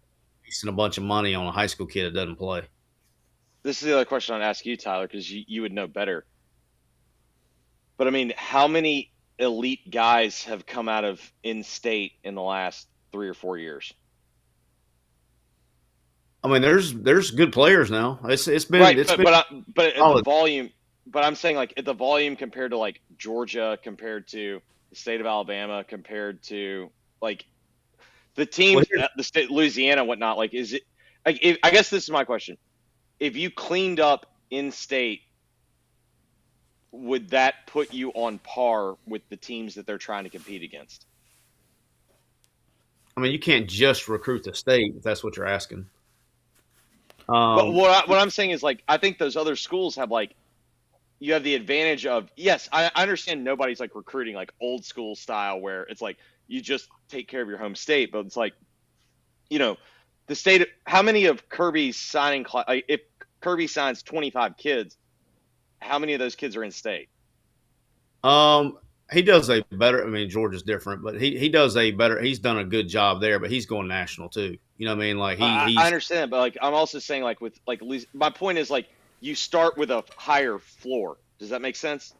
waste a bunch of money on a high school kid that doesn't play. This is the other question I'd ask you, Tyler, because you would know better. But I mean, how many elite guys have come out of in-state in the last 3 or 4 years? I mean, there's good players now. It's been right, it's but been the volume. But I'm saying like at the volume compared to like Georgia, compared to the state of Alabama, compared to like the teams, the state Louisiana, whatnot. Like, is it? Like, I guess this is my question. If you cleaned up in-state, would that put you on par with the teams that they're trying to compete against? I mean, you can't just recruit the state if that's what you're asking. But what I'm saying is, like, I think those other schools have, like, you have the advantage of, yes, I understand nobody's, like, recruiting, like, old school style where it's, like, you just take care of your home state. But it's, like, the state – how many of Kirby's signing – like, if Kirby signs 25 kids, how many of those kids are in state? He does a better – I mean, Georgia's different, but he does a better – he's done a good job there, but he's going national too. You know what I mean? Like I understand, but like I'm also saying like with like my point is like you start with a higher floor. Does that make sense?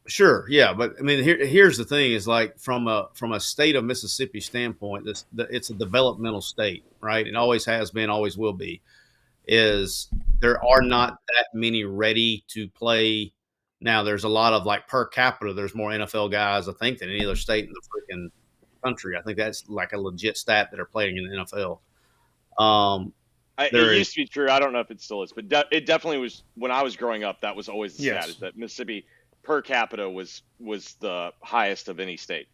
Sure, yeah, but I mean here's the thing is like from a state of Mississippi standpoint, it's a developmental state, right? It always has been, always will be. Is there are not that many ready to play. Now there's a lot of like per capita. There's more NFL guys I think than any other state in the freaking country. I think that's like a legit stat that are playing in the NFL. It used to be true. I don't know if it still is, but it definitely was when I was growing up. That was always the stat, is that Mississippi per capita was the highest of any state.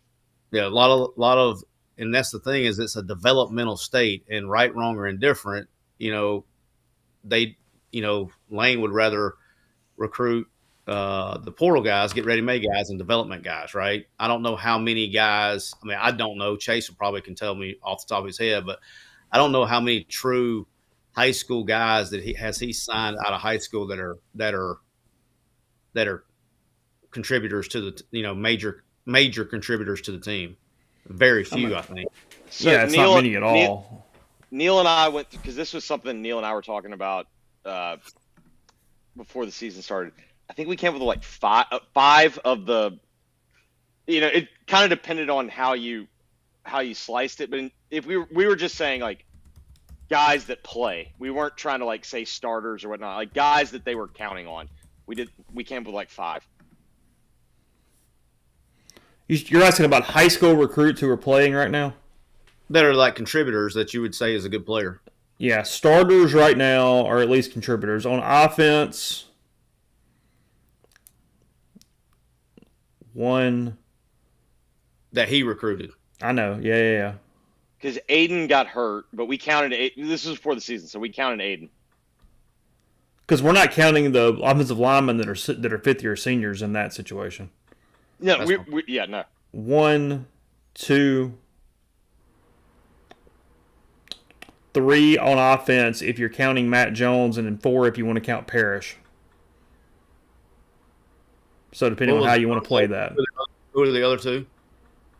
Yeah, a lot of, and that's the thing is it's a developmental state, and right, wrong, or indifferent, Lane would rather recruit the portal guys, get ready-made guys, and development guys, right? I don't know how many guys. I mean, I don't know. Chase probably can tell me off the top of his head, but I don't know how many true high school guys that he signed out of high school that are contributors to the major contributors to the team. Very few, I think. So yeah, it's not many at all. Neil and I went because this was something Neil and I were talking about before the season started. I think we came up with like five of the. It kind of depended on how you sliced it, but if we were just saying like guys that play, we weren't trying to like say starters or whatnot, like guys that they were counting on. We came up with like 5. You're asking about high school recruits who are playing right now? That are like contributors that you would say is a good player. Yeah, starters right now are at least contributors. On offense, one that he recruited. I know. Yeah. Because Aiden got hurt, but we counted Aiden. This was before the season, so we counted Aiden. Because we're not counting the offensive linemen that are fifth-year seniors in that situation. No, no. 1, 2, 3 on offense if you're counting Matt Jones, and then 4 if you want to count Parrish. So depending on how you want to play that. Who are the other 2?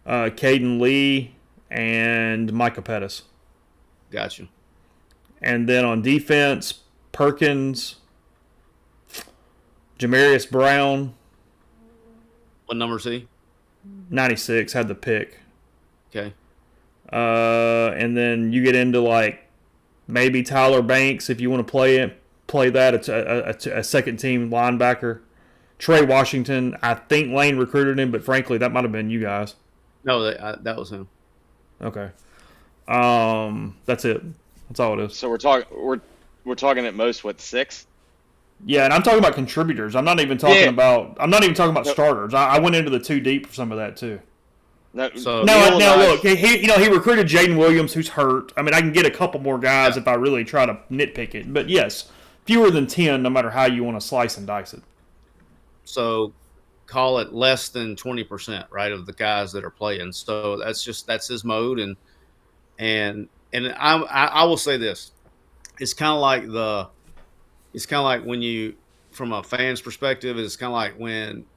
Caden Lee and Micah Pettis. Gotcha. And then on defense, Perkins, Jamarius Brown. What number is he? 96, had the pick. Okay. And then you get into like maybe Tyler Banks if you want to play that. It's a second team linebacker. Trey Washington, I think Lane recruited him, but frankly, that might have been you guys. No, that was him. Okay. That's it. That's all it is. So we're talking at most 6? Yeah, and I'm talking about contributors. I'm not even talking about starters. I went into the too deep for some of that too. Now look, he recruited Jaden Williams, who's hurt. I mean, I can get a couple more guys if I really try to nitpick it. But yes, fewer than 10, no matter how you want to slice and dice it. So call it less than 20%, right, of the guys that are playing. So that's his mode, and I will say this: it's kind of like when you, from a fan's perspective, it's kind of like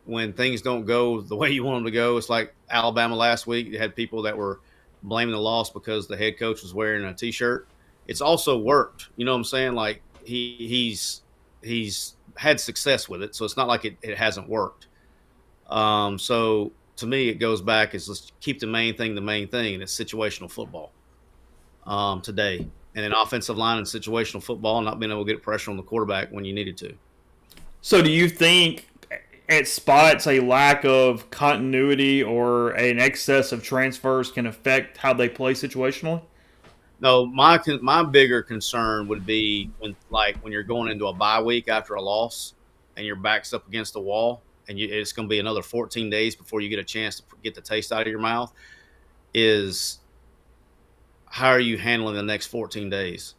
when things don't go the way you want them to go. It's like Alabama last week. You had people that were blaming the loss because the head coach was wearing a T-shirt. It's also worked. You know what I'm saying? Like he's had success with it, so it's not like it hasn't worked. So to me, it goes back is let's keep the main thing, and it's situational football today. And an offensive line in situational football, not being able to get pressure on the quarterback when you needed to. So do you think at spots a lack of continuity or an excess of transfers can affect how they play situationally? No, my bigger concern would be when you're going into a bye week after a loss and your back's up against the wall and it's going to be another 14 days before you get a chance to get the taste out of your mouth, is how are you handling the next 14 days?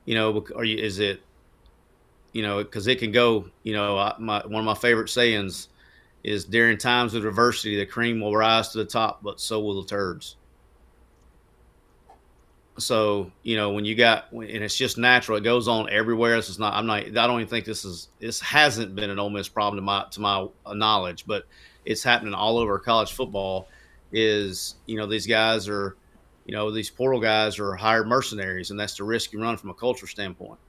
Because it can go, one of my favorite sayings is during times of adversity, the cream will rise to the top, but so will the turds. So, when and it's just natural, it goes on everywhere. This is not, I don't even think this hasn't been an Ole Miss problem to my knowledge, but it's happening all over college football is, these guys are, these portal guys are hired mercenaries, and that's the risk you run from a culture standpoint.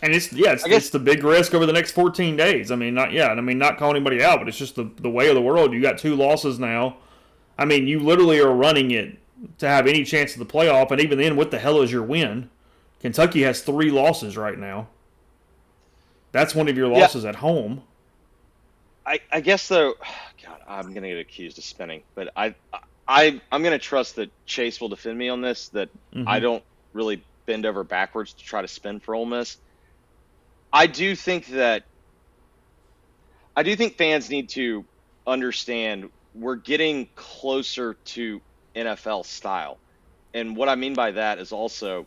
And it's the big risk over the next 14 days. I mean, not calling anybody out, but it's just the way of the world. You got 2 losses now. I mean, you literally are running it to have any chance of the playoff, and even then, what the hell is your win? Kentucky has 3 losses right now. That's one of your losses at home. I guess though, God, I'm gonna get accused of spinning, but I'm gonna trust that Chase will defend me on this. That I don't really bend over backwards to try to spin for Ole Miss. I do think fans need to understand we're getting closer to NFL style. And what I mean by that is also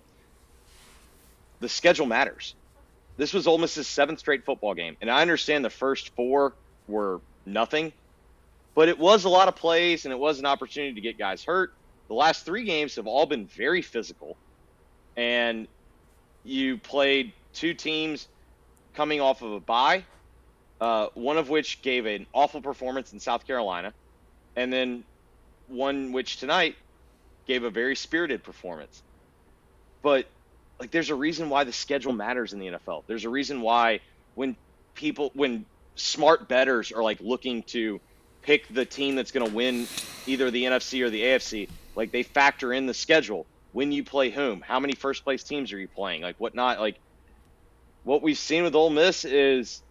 the schedule matters. This was Ole Miss's 7th straight football game. And I understand the first 4 were nothing, but it was a lot of plays and it was an opportunity to get guys hurt. The last 3 games have all been very physical. And you played 2 teams coming off of a bye, one of which gave an awful performance in South Carolina, and then one which tonight gave a very spirited performance. But there's a reason why the schedule matters in the NFL. There's a reason why when smart bettors are looking to pick the team that's going to win either the NFC or the AFC, they factor in the schedule. When you play whom, how many first place teams are you playing? Whatnot. what we've seen with Ole Miss is,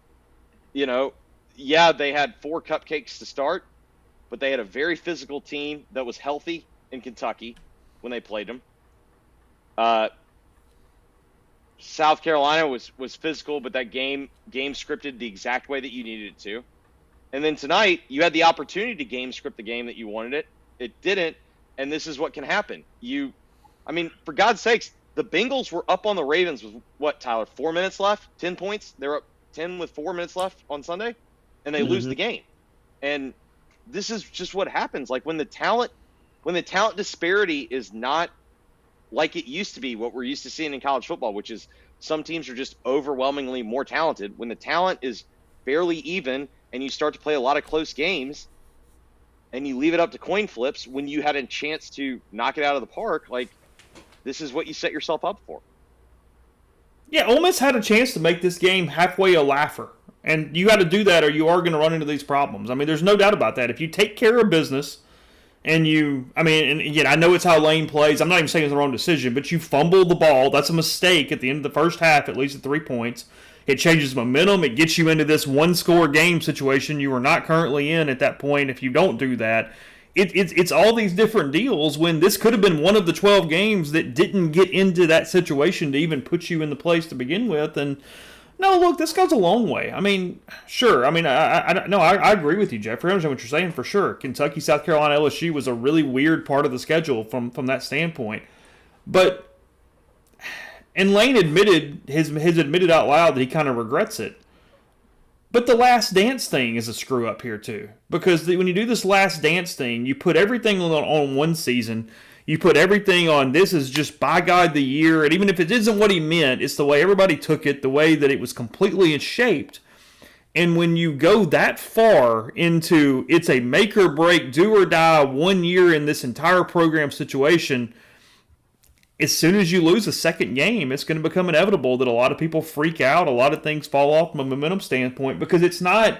yeah, they had 4 cupcakes to start, but they had a very physical team that was healthy in Kentucky when they played them. South Carolina was physical, but that game scripted the exact way that you needed it to. And then tonight, you had the opportunity to game script the game that you wanted it. It didn't, and this is what can happen. For God's sakes, the Bengals were up on the Ravens with what, Tyler? 4 minutes left, 10 points. They're up 10 with 4 minutes left on Sunday, and they lose the game. And this is just what happens. Like when the talent disparity is not like it used to be, what we're used to seeing in college football, which is some teams are just overwhelmingly more talented. When the talent is fairly even and you start to play a lot of close games and you leave it up to coin flips when you had a chance to knock it out of the park, like this is what you set yourself up for. Yeah, Ole Miss had a chance to make this game halfway a laugher. And you got to do that or you are going to run into these problems. I mean, there's no doubt about that. If you take care of business and and again, I know it's how Lane plays. I'm not even saying it's the wrong decision, but you fumble the ball. That's a mistake at the end of the first half, at least at 3 points. It changes momentum. It gets you into this one-score game situation you are not currently in at that point if you don't do that. It's all these different deals when this could have been one of the 12 games that didn't get into that situation to even put you in the place to begin with. And no, look, this goes a long way. I mean, sure. I mean, I agree with you, Jeffrey. I understand what you're saying for sure. Kentucky, South Carolina, LSU was a really weird part of the schedule from that standpoint. And Lane has admitted out loud that he kind of regrets it. But the last dance thing is a screw up here too. Because when you do this last dance thing, you put everything on one season. You put everything on, this is just by God the year. And even if it isn't what he meant, it's the way everybody took it, the way that it was completely shaped. And when you go that far into it's a make or break, do or die 1 year in this entire program situation, as soon as you lose a second game, it's going to become inevitable that a lot of people freak out. A lot of things fall off from a momentum standpoint because it's not,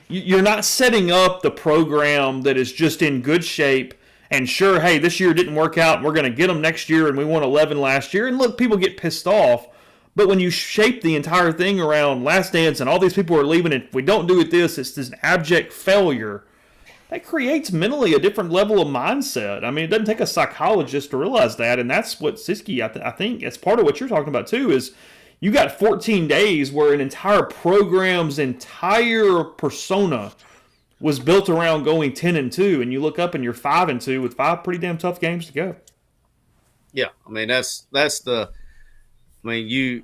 you're not setting up the program that is just in good shape. And sure, hey, this year didn't work out. We're going to get them next year, and we won 11 last year. And look, people get pissed off. But when you shape the entire thing around Last Dance and all these people are leaving, and if we don't do it it's this abject failure. That creates mentally a different level of mindset. I mean, it doesn't take a psychologist to realize that, and that's what Siski, I think, as part of what you're talking about too, is you got 14 days where an entire program's entire persona was built around going 10-2, and you look up and you're 5-2 with 5 pretty damn tough games to go. Yeah, I mean you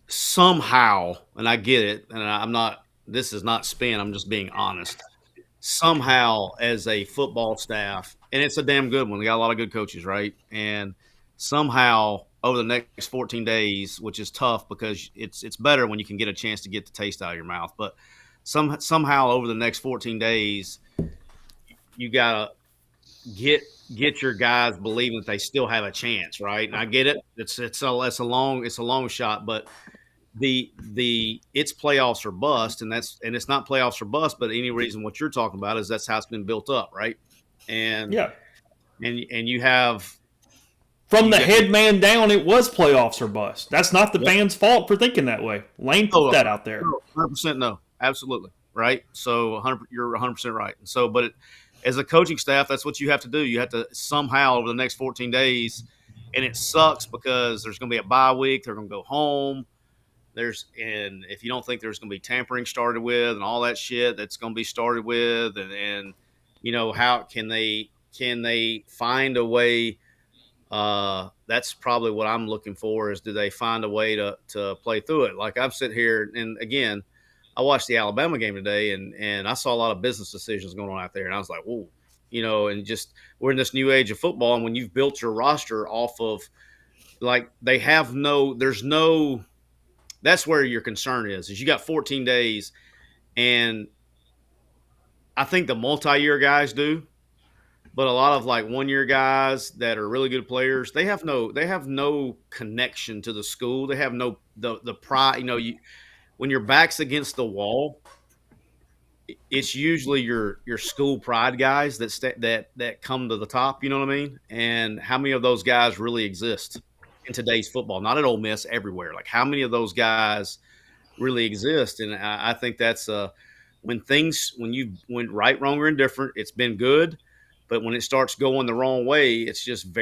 somehow, and I get it, and I'm not. This is not spin. I'm just being honest. Somehow, as a football staff, and it's a damn good one. We got a lot of good coaches, right? And somehow over the next 14 days, which is tough because it's better when you can get a chance to get the taste out of your mouth. But somehow over the next 14 days, you gotta get your guys believing that they still have a chance, right? And I get it. It's a long shot, but it's playoffs or bust, and it's not playoffs or bust, but any reason what you're talking about is that's how it's been built up, right? And yeah, and you have from the head man down, it was playoffs or bust. That's not the fans' fault for thinking that way. Lane put that out there. 100% no, absolutely right. So you're 100% right. So, but as a coaching staff, that's what you have to do. You have to somehow over the next 14 days, and it sucks because there's going to be a bye week. They're going to go home. And if you don't think there's going to be tampering started with and all that shit that's going to be started with, and how can they find a way? That's probably what I'm looking for is do they find a way to play through it? Like I'm sitting here, and again, I watched the Alabama game today, and I saw a lot of business decisions going on out there, and I was like, whoa, and just we're in this new age of football, and when you've built your roster off of like that's where your concern is you got 14 days, and I think the multi-year guys do, but a lot of like 1 year guys that are really good players, they have no connection to the school. They have no the pride. When your back's against the wall, it's usually your school pride guys that come to the top. You know what I mean? And how many of those guys really exist? in today's football, not at Ole Miss, everywhere. Like, how many of those guys really exist? And I think that's when you went right, wrong, or indifferent, it's been good. But when it starts going the wrong way, it's just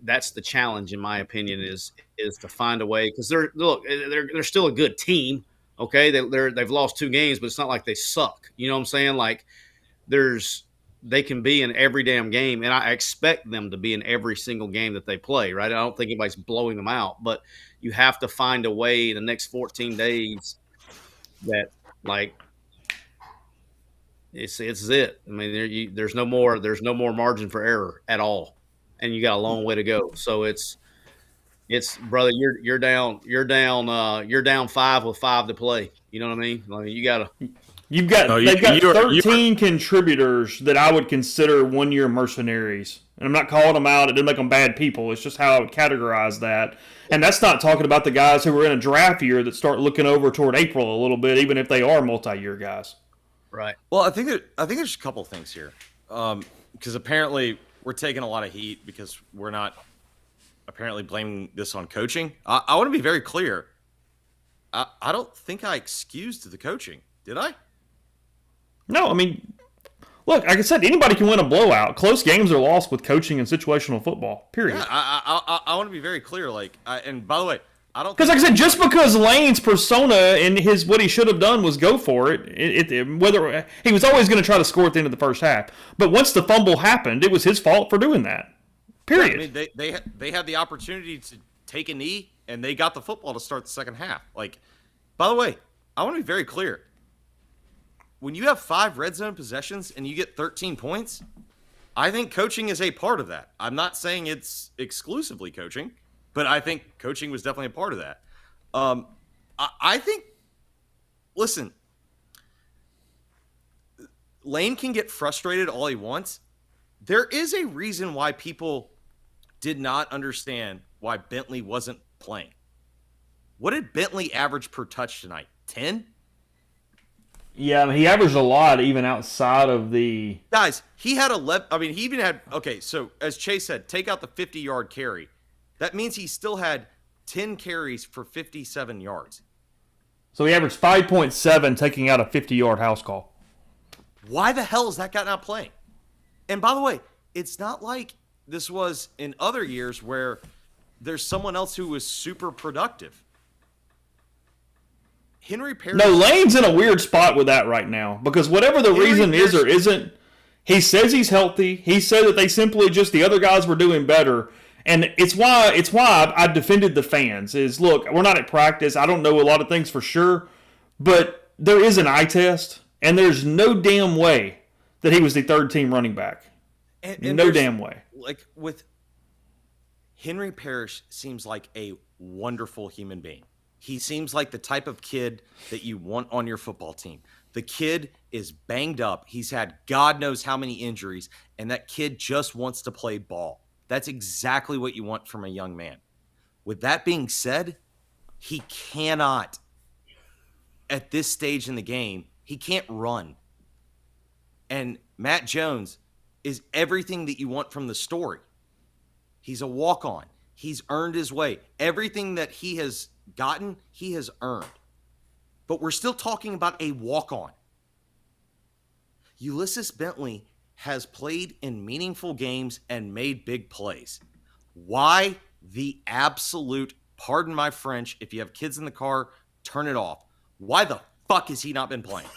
that's the challenge, in my opinion, is to find a way, because they're still a good team. Okay, they've lost 2 games, but it's not like they suck. You know what I'm saying? Like, they can be in every damn game, and I expect them to be in every single game that they play. Right? I don't think anybody's blowing them out, but you have to find a way in the next 14 days that, like, it's it. I mean, there's no more margin for error at all, and you got a long way to go. So it's brother, you're down 5 with 5 to play. You know what I mean? Like, they've got 13 contributors that I would consider one-year mercenaries. And I'm not calling them out. It didn't make them bad people. It's just how I would categorize that. And that's not talking about the guys who were in a draft year that start looking over toward April a little bit, even if they are multi-year guys. Right. Well, I think there's a couple of things here, because apparently we're taking a lot of heat because we're not apparently blaming this on coaching. I want to be very clear. I don't think I excused the coaching. Did I? No, I mean, look, like I said, anybody can win a blowout. Close games are lost with coaching and situational football, period. Yeah, I want to be very clear. And by the way, I don't, because like I said, just because Lane's persona and what he should have done was go for it, whether he was always going to try to score at the end of the first half. But once the fumble happened, it was his fault for doing that. Period. Yeah, I mean, they had the opportunity to take a knee, and they got the football to start the second half. Like, by the way, I want to be very clear. When you have 5 red zone possessions and you get 13 points, I think coaching is a part of that. I'm not saying it's exclusively coaching, but I think coaching was definitely a part of that. I think, listen, Lane can get frustrated all he wants. There is a reason why people did not understand why Bentley wasn't playing. What did Bentley average per touch tonight? 10? Yeah, I mean, he averaged a lot even outside of the... Guys, he had 11... I mean, he even had... Okay, so as Chase said, take out the 50-yard carry. That means he still had 10 carries for 57 yards. So he averaged 5.7 taking out a 50-yard house call. Why the hell is that guy not playing? And by the way, it's not like this was in other years where there's someone else who was super productive. Henry Parrish... No, Lane's in a weird spot with that right now because whatever the reason is or isn't, he says he's healthy. He said that they simply just, the other guys were doing better. And it's why I defended the fans is, look, we're not at practice. I don't know a lot of things for sure, but there is an eye test, and there's no damn way that he was the third team running back. And no damn way. Like, with Henry Parrish seems like a wonderful human being. He seems like the type of kid that you want on your football team. The kid is banged up. He's had God knows how many injuries, and that kid just wants to play ball. That's exactly what you want from a young man. With that being said, he cannot, at this stage in the game, he can't run. And Matt Jones is everything that you want from the story. He's a walk-on. He's earned his way. Everything that he has gotten, he has earned. But we're still talking about a walk-on. Ulysses Bentley has played in meaningful games and made big plays. Why the absolute, pardon my French, if you have kids in the car, turn it off. Why the fuck has he not been playing?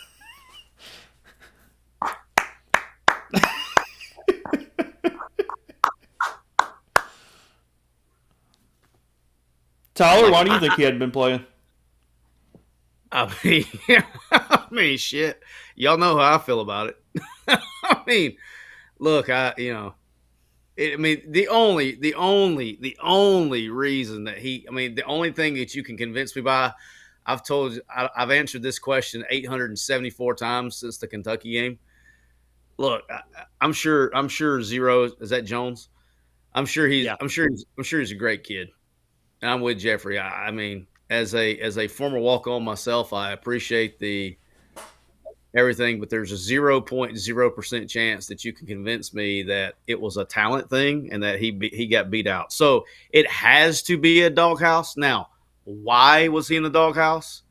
Tyler, why do you think he hadn't been playing? I mean, shit. Y'all know how I feel about it. I mean, look, the only reason that the only thing that you can convince me by, I've answered this question 874 times since the Kentucky game. Look, I'm sure Zero, is that Jones? I'm sure he's a great kid. And I'm with Jeffrey. I mean, as a former walk-on myself, I appreciate the everything, but there's a 0.0% chance that you can convince me that it was a talent thing and that he got beat out. So it has to be a doghouse. Now, why was he in the doghouse?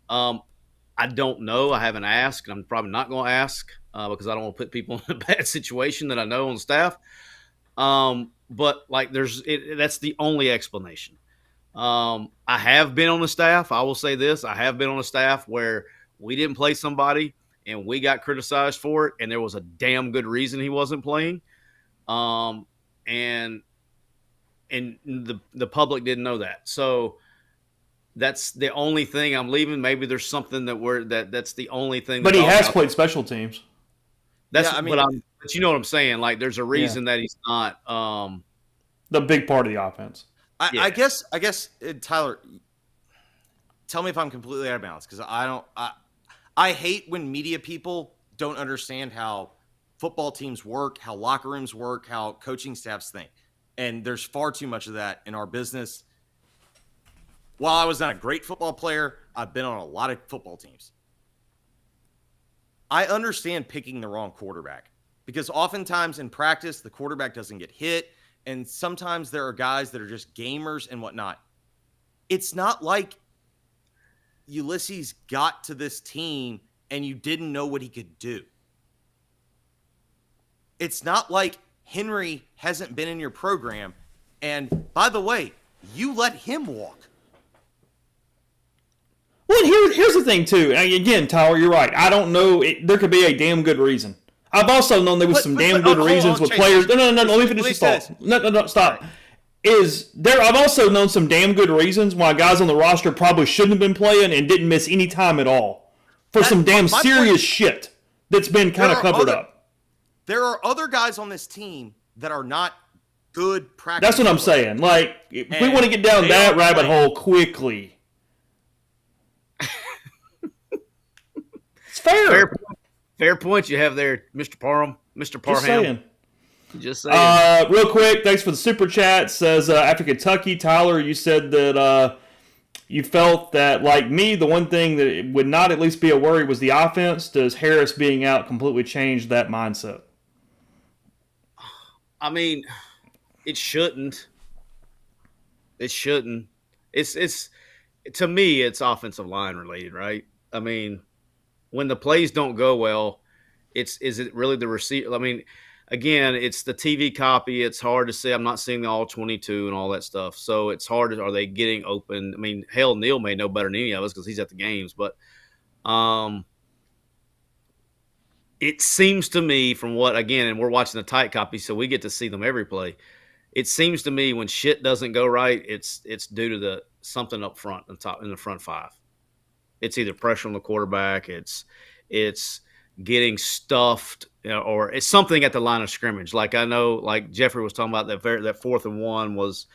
I don't know. I haven't asked, and I'm probably not going to ask because I don't want to put people in a bad situation that I know on staff. But like, that's the only explanation. I have been on the staff. I will say this: I have been on a staff where we didn't play somebody and we got criticized for it, and there was a damn good reason he wasn't playing. And the public didn't know that. So that's the only thing I'm leaving. Maybe there's something that's the only thing. But he has played special teams. That's but you know what I'm saying. Like, there's a reason that he's not the big part of the offense. I guess, Tyler, tell me if I'm completely out of balance, because I hate when media people don't understand how football teams work, how locker rooms work, how coaching staffs think. And there's far too much of that in our business. While I was not a great football player, I've been on a lot of football teams. I understand picking the wrong quarterback, because oftentimes in practice, the quarterback doesn't get hit. And sometimes there are guys that are just gamers and whatnot. It's not like Ulysses got to this team and you didn't know what he could do. It's not like Henry hasn't been in your program. And by the way, you let him walk. Well, here's the thing, too. Again, Tyler, you're right. I don't know. There could be a damn good reason. I've also known there was some damn good reasons with players. No, let me finish this thought. No, stop. I've also known some damn good reasons why guys on the roster probably shouldn't have been playing and didn't miss any time at all for some damn serious shit that's been kind of covered up. There are other guys on this team that are not good practice. That's what I'm saying. Like, if we want to get down that rabbit hole quickly. It's fair. Fair point you have there, Mr. Parham. Mr. Parham. Just saying. Real quick, thanks for the super chat. Says, after Kentucky, Tyler, you said that you felt that, like me, the one thing that would not at least be a worry was the offense. Does Harris being out completely change that mindset? I mean, it shouldn't. It shouldn't. It's to me, it's offensive line related, right? I mean, when the plays don't go well, is it really the receiver? I mean, again, it's the TV copy. It's hard to say. I'm not seeing the all 22 and all that stuff. So it's hard. Are they getting open? I mean, hell, Neil may know better than any of us because he's at the games. But it seems to me from what, again, and we're watching the tight copy, so we get to see them every play. It seems to me when shit doesn't go right, it's due to something up front, in the front five. It's either pressure on the quarterback, it's getting stuffed, or it's something at the line of scrimmage. Like, I know, like Jeffrey was talking about, that 4th and 1 was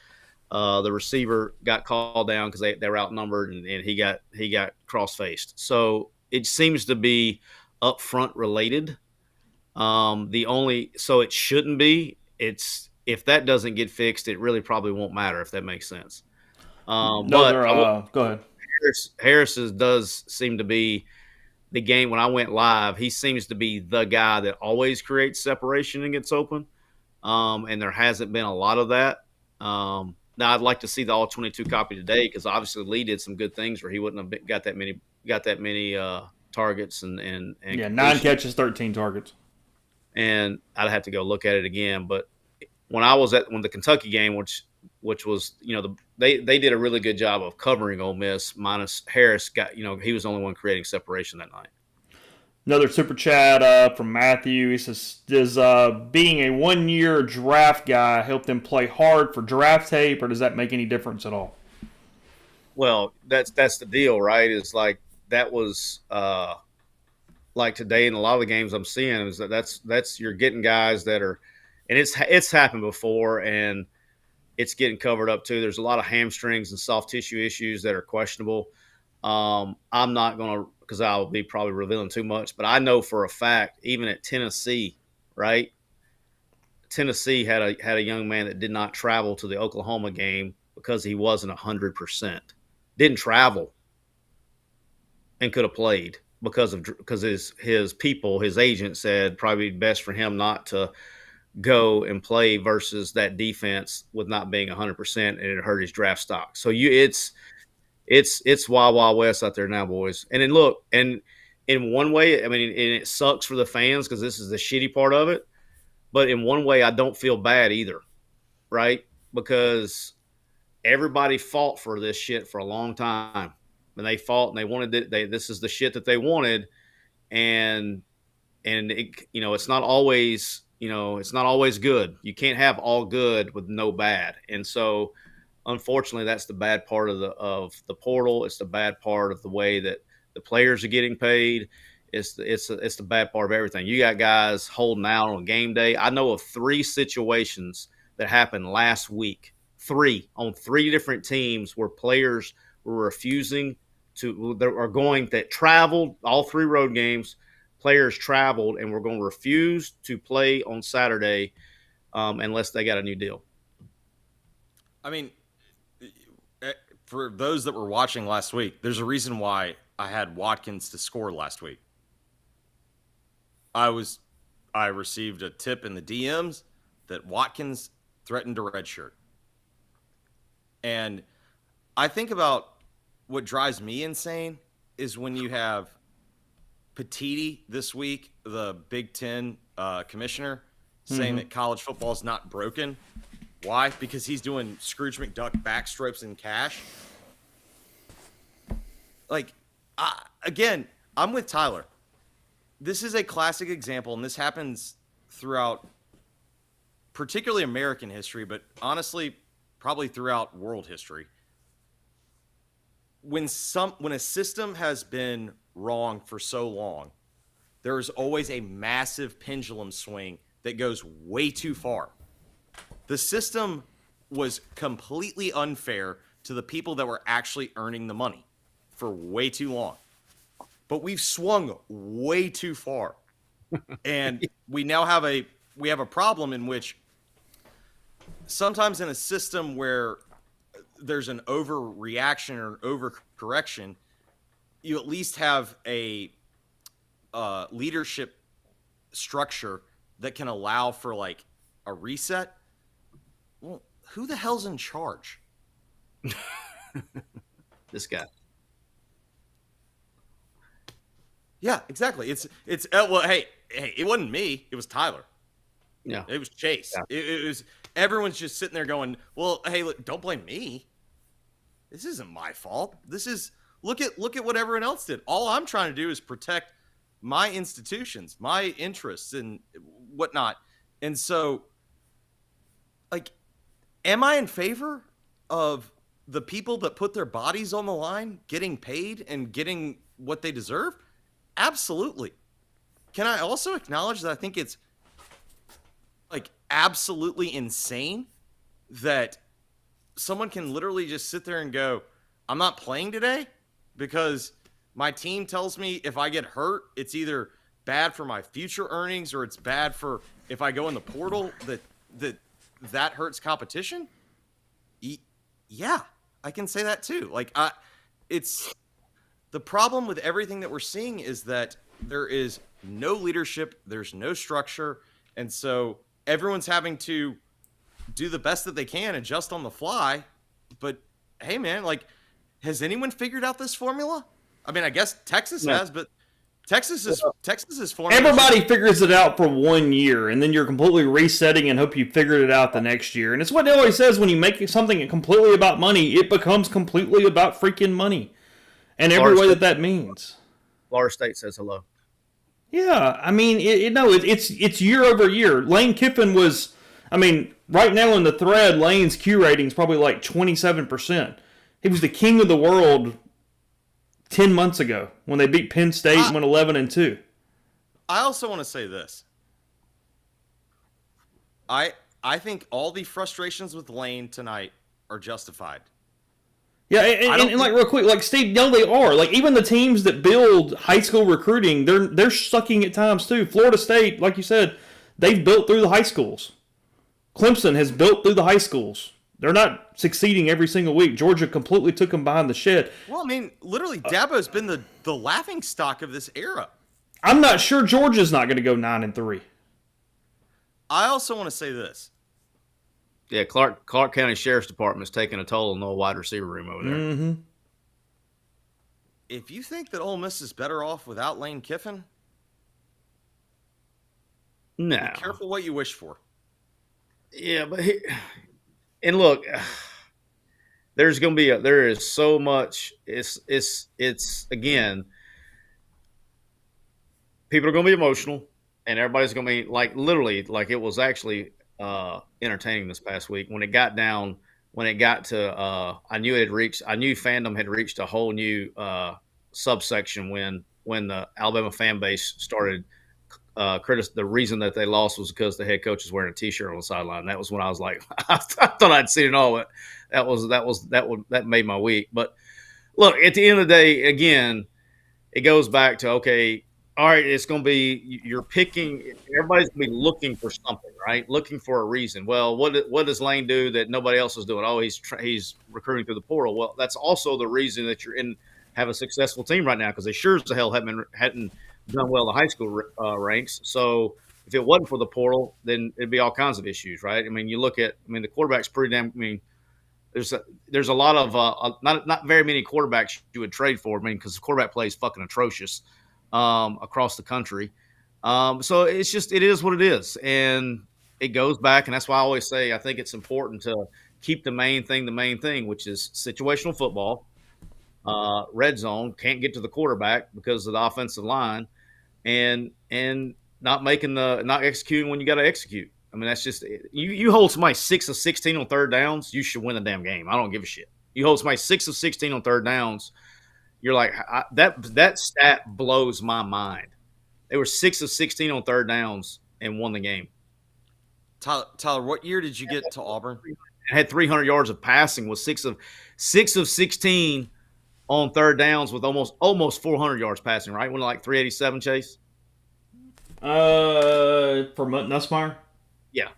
the receiver got called down because they were outnumbered, and he got cross-faced. So it seems to be up front related. So it shouldn't be. If that doesn't get fixed, it really probably won't matter, if that makes sense. Go ahead. Harris does seem to be the game. When I went live, he seems to be the guy that always creates separation and gets open. And there hasn't been a lot of that. Now I'd like to see the all 22 copy today, because obviously Lee did some good things where he wouldn't have got that many targets and 9 catches, 13 targets. And I'd have to go look at it again. But when the Kentucky game, which was, they did a really good job of covering Ole Miss, minus Harris he was the only one creating separation that night. Another super chat from Matthew. He says, does being a 1-year draft guy help them play hard for draft tape, or does that make any difference at all? Well, that's the deal, right? It's like that was like today in a lot of the games I'm seeing is that's you're getting guys that are, and it's happened before, and it's getting covered up too. There's a lot of hamstrings and soft tissue issues that are questionable. I'm not going to, because I'll be probably revealing too much, but I know for a fact, even at Tennessee, right? Tennessee had a young man that did not travel to the Oklahoma game because he wasn't 100%. Didn't travel and could have played, because his people, his agent said probably best for him not to go and play versus that defense with not being 100%, and it hurt his draft stock. So it's wild, wild west out there now, boys. And then look, and in one way, I mean, and it sucks for the fans because this is the shitty part of it. But in one way, I don't feel bad either, right? Because everybody fought for this shit for a long time, and they fought and they wanted it. This is the shit that they wanted, and it, it's not always, it's not always good. You can't have all good with no bad, and so unfortunately, that's the bad part of the portal. It's the bad part of the way that the players are getting paid. It's the bad part of everything. You got guys holding out on game day. I know of 3 situations that happened last week. 3 on 3 different teams where players were refusing to, that traveled all 3 road games. Players traveled and were going to refuse to play on Saturday unless they got a new deal. I mean, for those that were watching last week, there's a reason why I had Watkins to score last week. I received a tip in the DMs that Watkins threatened to redshirt. And I think about what drives me insane is when you have Petiti this week, the Big Ten commissioner, saying that college football is not broken. Why? Because he's doing Scrooge McDuck backstrokes in cash. Like, again, I'm with Tyler. This is a classic example, and this happens throughout particularly American history, but honestly, probably throughout world history. When a system has been wrong for so long, there is always a massive pendulum swing that goes way too far. The system was completely unfair to the people that were actually earning the money for way too long. But we've swung way too far. And we now have a problem in which sometimes in a system where there's an overreaction or an overcorrection, you at least have a leadership structure that can allow for like a reset. Well, who the hell's in charge? This guy. Yeah, exactly. It's well, hey, it wasn't me. It was Tyler. Yeah, it was Chase. Yeah. It was everyone's just sitting there going, "Well, hey, look, don't blame me. This isn't my fault. This is look at what everyone else did. All I'm trying to do is protect my institutions, my interests, and whatnot." And so, like, am I in favor of the people that put their bodies on the line getting paid and getting what they deserve? Absolutely. Can I also acknowledge that I think it's like absolutely insane that someone can literally just sit there and go, I'm not playing today because my team tells me if I get hurt, it's either bad for my future earnings or it's bad for if I go in the portal that hurts competition. Yeah, I can say that too. Like it's the problem with everything that we're seeing is that there is no leadership, there's no structure, and so everyone's having to do the best that they can, adjust on the fly. But hey, man, like, has anyone figured out this formula? I mean, I guess Texas has, but Texas's formula. Everybody figures it out for 1 year, and then you're completely resetting and hope you figured it out the next year. And it's what it always says: when you make something completely about money, it becomes completely about freaking money. And every way that means. Florida State says hello. Yeah, I mean, it's year over year. Lane Kiffin was, I mean, right now in the thread, Lane's Q rating is probably like 27%. He was the king of the world 10 months ago when they beat Penn State and went 11-2. I also want to say this. I think all the frustrations with Lane tonight are justified. Yeah, and like real quick, like Steve, no, they are. Like even the teams that build high school recruiting, they're sucking at times too. Florida State, like you said, they've built through the high schools. Clemson has built through the high schools. They're not succeeding every single week. Georgia completely took them behind the shed. Well, I mean, literally, Dabo's been the laughing stock of this era. I'm not sure Georgia's not going to go 9-3. I also want to say this. Yeah, Clark County Sheriff's Department is taking a toll on the wide receiver room over there. Mm-hmm. If you think that Ole Miss is better off without Lane Kiffin, no. Be careful what you wish for. Yeah, but and look, there is so much. It's again, people are going to be emotional, and everybody's going to be literally it was actually entertaining this past week when it got to I knew fandom had reached a whole new subsection when the Alabama fan base started the reason that they lost was because the head coach was wearing a T-shirt on the sideline. That was when I was like, I thought I'd seen it all, but that made my week. But look, at the end of the day, again, it goes back to, okay, all right, it's going to be, you're picking, everybody's going to be looking for something, right? Looking for a reason. Well, what does Lane do that nobody else is doing? Oh, he's recruiting through the portal. Well, that's also the reason that have a successful team right now, because they sure as the hell hadn't done well in the high school ranks. So if it wasn't for the portal, then it'd be all kinds of issues, right? I mean, you look at, the quarterback's pretty damn. I mean, there's a lot of not very many quarterbacks you would trade for. Because the quarterback play is fucking atrocious across the country. So it is what it is, and it goes back, and that's why I always say I think it's important to keep the main thing, which is situational football. Red zone, can't get to the quarterback because of the offensive line, and not executing when you got to execute. I mean, that's just you hold somebody 6 of 16 on third downs, you should win the damn game. I don't give a shit. You hold somebody 6 of 16 on third downs, you're like that stat blows my mind. They were 6 of 16 on third downs and won the game. Tyler, what year did you get to Auburn? I had 300 yards of passing, was 6 of 16 on third downs with almost 400 yards passing, right? Went like 387, Chase? For Nussmeier? Yeah.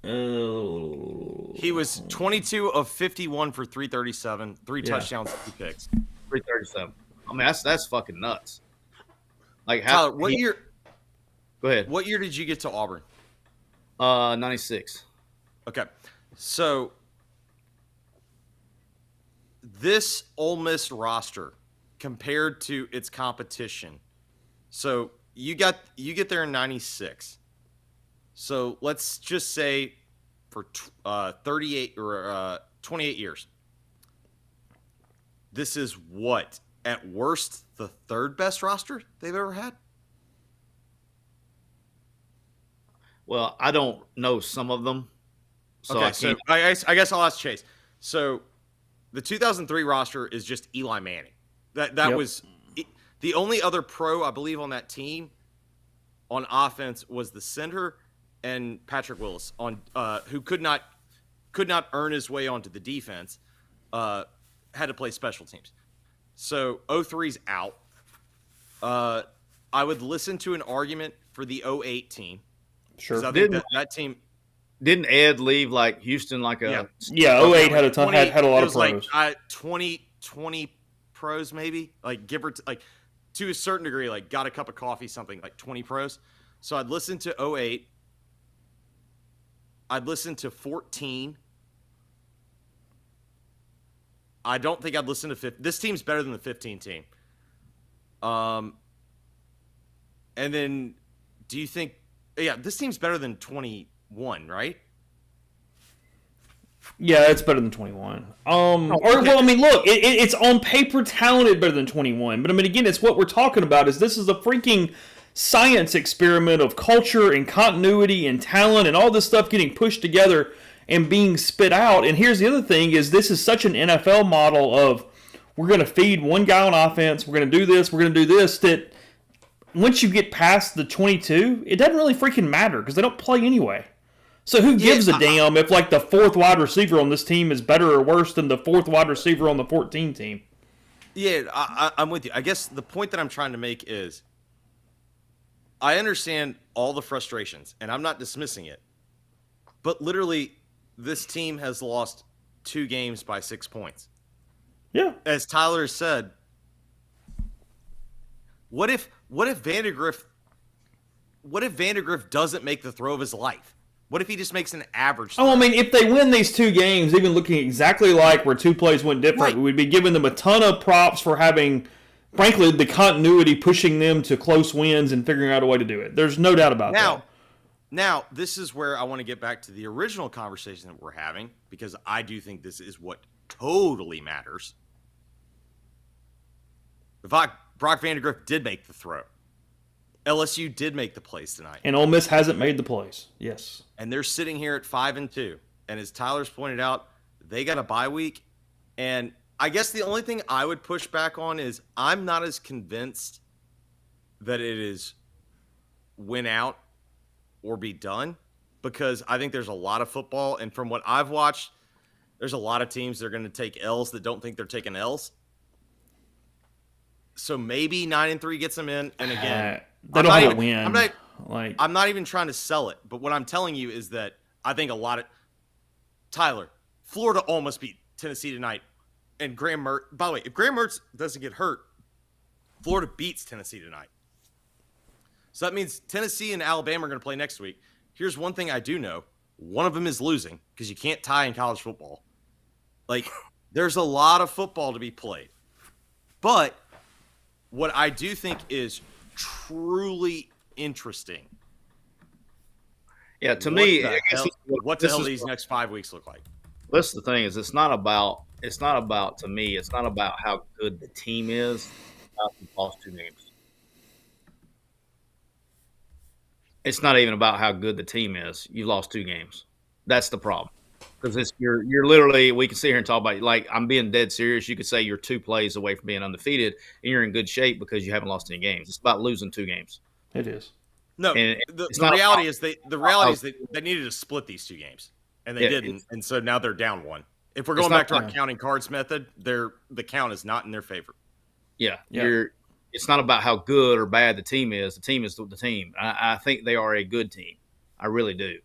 He was 22 of 51 for 337, three touchdowns, 2 picks. 337. I mean, that's fucking nuts. Like, Tyler, what year? Go ahead. What year did you get to Auburn? 96. Okay. So this Ole Miss roster compared to its competition. So you get there in 96. So let's just say for 38 or 28 years. This is what, at worst, the third best roster they've ever had? Well, I don't know some of them. So okay, I guess I'll ask Chase. So the 2003 roster is just Eli Manning. That was the only other pro, I believe, on that team on offense was the center and Patrick Willis, who could not earn his way onto the defense, had to play special teams. So 03's out. I would listen to an argument for the 08 team. Sure. I think that team. Didn't Ed leave like Houston like a 08 had a ton, had a lot of pros. Like 20 pros maybe, like give or like to a certain degree, like got a cup of coffee, something like 20 pros. So I'd listen to 08. I'd listen to 14. I don't think I'd listen to 15. This team's better than the 15 team. And then do you think, this team's better than 21, right? Yeah, it's better than 21. Well, I mean, look, it's on paper talented better than 21. But I mean, again, it's what we're talking about is this is a freaking science experiment of culture and continuity and talent and all this stuff getting pushed together and being spit out. And here's the other thing is this is such an NFL model of we're going to feed one guy on offense, we're going to do this, we're going to do this, that once you get past the 22, it doesn't really freaking matter because they don't play anyway. So who gives a damn if like the fourth wide receiver on this team is better or worse than the fourth wide receiver on the 14 team? Yeah, I'm with you. I guess the point that I'm trying to make is I understand all the frustrations, and I'm not dismissing it. But literally, this team has lost 2 games by 6 points. Yeah. As Tyler said, what if Vandegrift doesn't make the throw of his life? What if he just makes an average throw? Oh, I mean, if they win these 2 games, even looking exactly like where 2 plays went different, Right. we'd be giving them a ton of props for having, frankly, the continuity pushing them to close wins and figuring out a way to do it. There's no doubt about that. Now, this is where I want to get back to the original conversation that we're having, because I do think this is what totally matters. Brock Vandegrift did make the throw. LSU did make the plays tonight. And Ole Miss hasn't made the plays. Yes. And they're sitting here at 5-2. And as Tyler's pointed out, they got a bye week. And I guess the only thing I would push back on is I'm not as convinced that it is win out or be done, because I think there's a lot of football. And from what I've watched, there's a lot of teams that are going to take L's that don't think they're taking L's. So maybe 9-3 gets them in. And again, they don't have to win. I'm not even trying to sell it, but what I'm telling you is that I think a lot of Tyler, Florida almost beat Tennessee tonight, and Graham Mertz. By the way, if Graham Mertz doesn't get hurt, Florida beats Tennessee tonight. So that means Tennessee and Alabama are going to play next week. Here's one thing I do know: one of them is losing, because you can't tie in college football. Like, there's a lot of football to be played, but what I do think is truly interesting. Yeah, to me, what the hell these next 5 weeks look like? That's the thing is, it's not about to me. It's not about how good the team is. It's about who lost 2 games. It's not even about how good the team is. You lost 2 games. That's the problem. Because you're literally, we can sit here and talk about, like, I'm being dead serious. You could say you're 2 plays away from being undefeated, and you're in good shape because you haven't lost any games. It's about losing 2 games. It is. No, And the reality is they needed to split these 2 games, and they didn't, and so now they're down 1. If we're going back to our counting cards method, the count is not in their favor. Yeah. It's not about how good or bad the team is. The team is the team. I think they are a good team. I really do.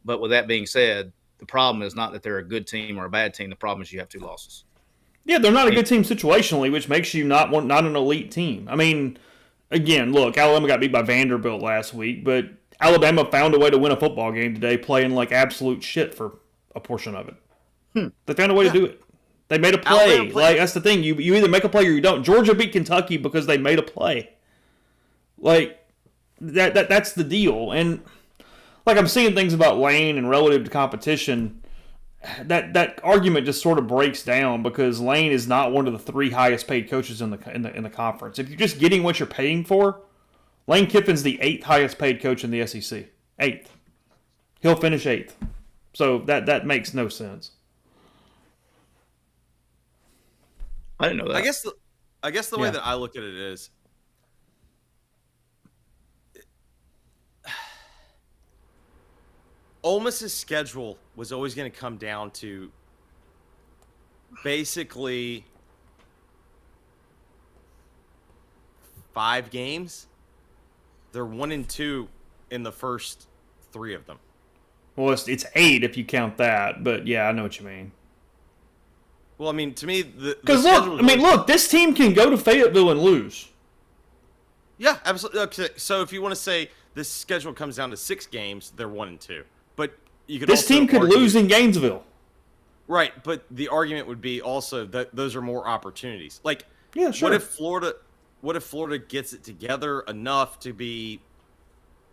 But with that being said, the problem is not that they're a good team or a bad team. The problem is you have 2 losses. Yeah, they're not a good team situationally, which makes you not an elite team. I mean, again, look, Alabama got beat by Vanderbilt last week, but Alabama found a way to win a football game today, playing like absolute shit for a portion of it. They found a way to do it. They made a play. Like, that's the thing. You either make a play or you don't. Georgia beat Kentucky because they made a play. Like, that's the deal. And like, I'm seeing things about Lane and relative to competition. That argument just sort of breaks down because Lane is not one of the 3 highest paid coaches in the conference. If you're just getting what you're paying for, Lane Kiffin's the 8th highest paid coach in the SEC. 8th. He'll finish 8th. So that makes no sense. I didn't know that. I guess the way that I look at it is, Ole Miss's schedule was always going to come down to basically 5 games. They're 1-2 in the first 3 of them. Well, it's 8 if you count that, but yeah, I know what you mean. Well, I mean, to me, because look, this team can go to Fayetteville and lose. Yeah, absolutely. Okay, so if you want to say this schedule comes down to 6 games, they're 1-2. But you could this team could lose in Gainesville. Right, but the argument would be also that those are more opportunities. Like, yeah, sure. What if Florida gets it together enough to be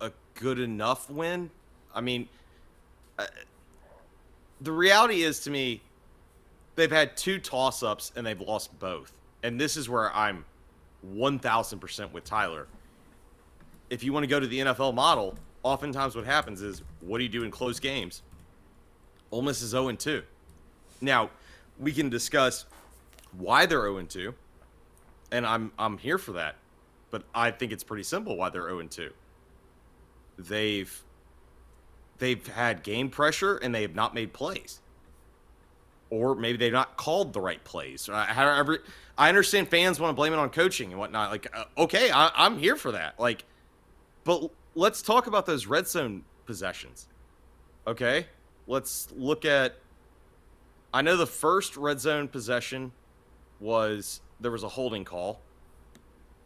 a good enough win? I mean, the reality is, to me, they've had 2 toss-ups and they've lost both. And this is where I'm 1,000% with Tyler. If you want to go to the NFL model, oftentimes what happens is, what do you do in close games? Ole Miss is 0-2. Now, we can discuss why they're 0-2, and I'm here for that. But I think it's pretty simple why they're 0-2. They've had game pressure and they have not made plays. Or maybe they've not called the right plays. However, I understand fans want to blame it on coaching and whatnot. Like, okay, I'm here for that. Like, but let's talk about those red zone possessions. Okay, let's look at. I know the first red zone possession there was a holding call.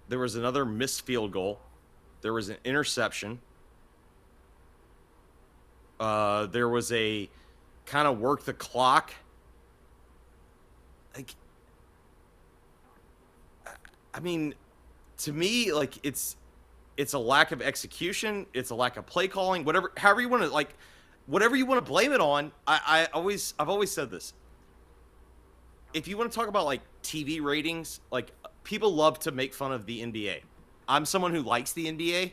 There was another missed field goal. There was an interception. There was a kind of work the clock. Like, I mean, to me, like it's a lack of execution. It's a lack of play calling. However you want to whatever you want to blame it on. I've always said this. If you want to talk about like TV ratings, like people love to make fun of the NBA. I'm someone who likes the NBA.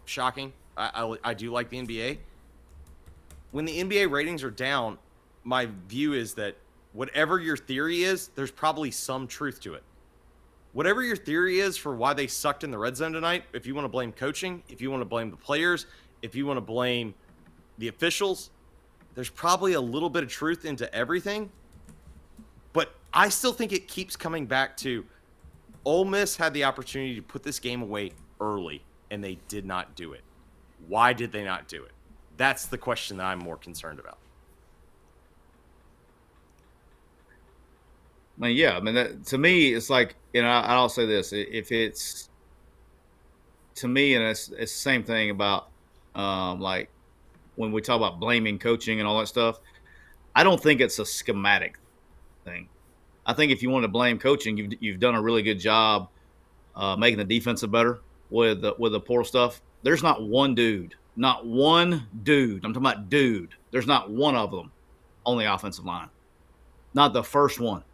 Shocking. I do like the NBA. When the NBA ratings are down, my view is that whatever your theory is, there's probably some truth to it. Whatever your theory is for why they sucked in the red zone tonight, if you want to blame coaching, if you want to blame the players, if you want to blame the officials, there's probably a little bit of truth into everything. But I still think it keeps coming back to Ole Miss had the opportunity to put this game away early, and they did not do it. Why did they not do it? That's the question that I'm more concerned about. I mean, yeah. I mean, to me, it's like, I'll say this: if it's to me, and it's the same thing about like when we talk about blaming coaching and all that stuff. I don't think it's a schematic thing. I think if you want to blame coaching, you've done a really good job making the defensive better with the portal stuff. There's not one dude. I'm talking about dude. There's not one of them on the offensive line. Not the first one.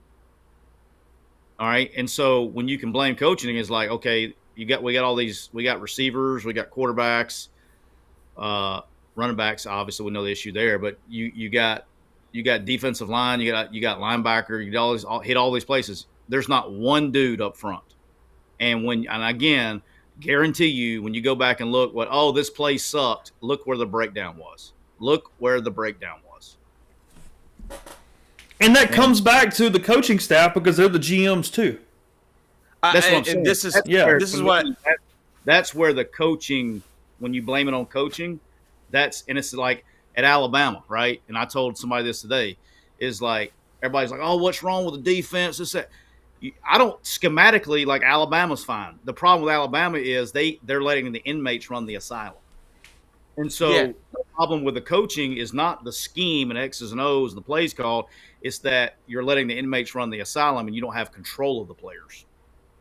All right. And so when you can blame coaching, it's like, okay, we got receivers, we got quarterbacks, running backs. Obviously, we know the issue there, but you got defensive line, you got linebacker, you always hit all these places. There's not one dude up front. And again, guarantee you, when you go back and look this play sucked, look where the breakdown was. And that comes back to the coaching staff because they're the GMs too. That's what I'm saying. That's where the coaching, when you blame it on coaching, and it's like at Alabama, right? And I told somebody this today, is like everybody's like, oh, what's wrong with the defense? I don't schematically, like, Alabama's fine. The problem with Alabama is they're letting the inmates run the asylum. And so the problem with the coaching is not the scheme and X's and O's and the plays called. It's that you're letting the inmates run the asylum and you don't have control of the players.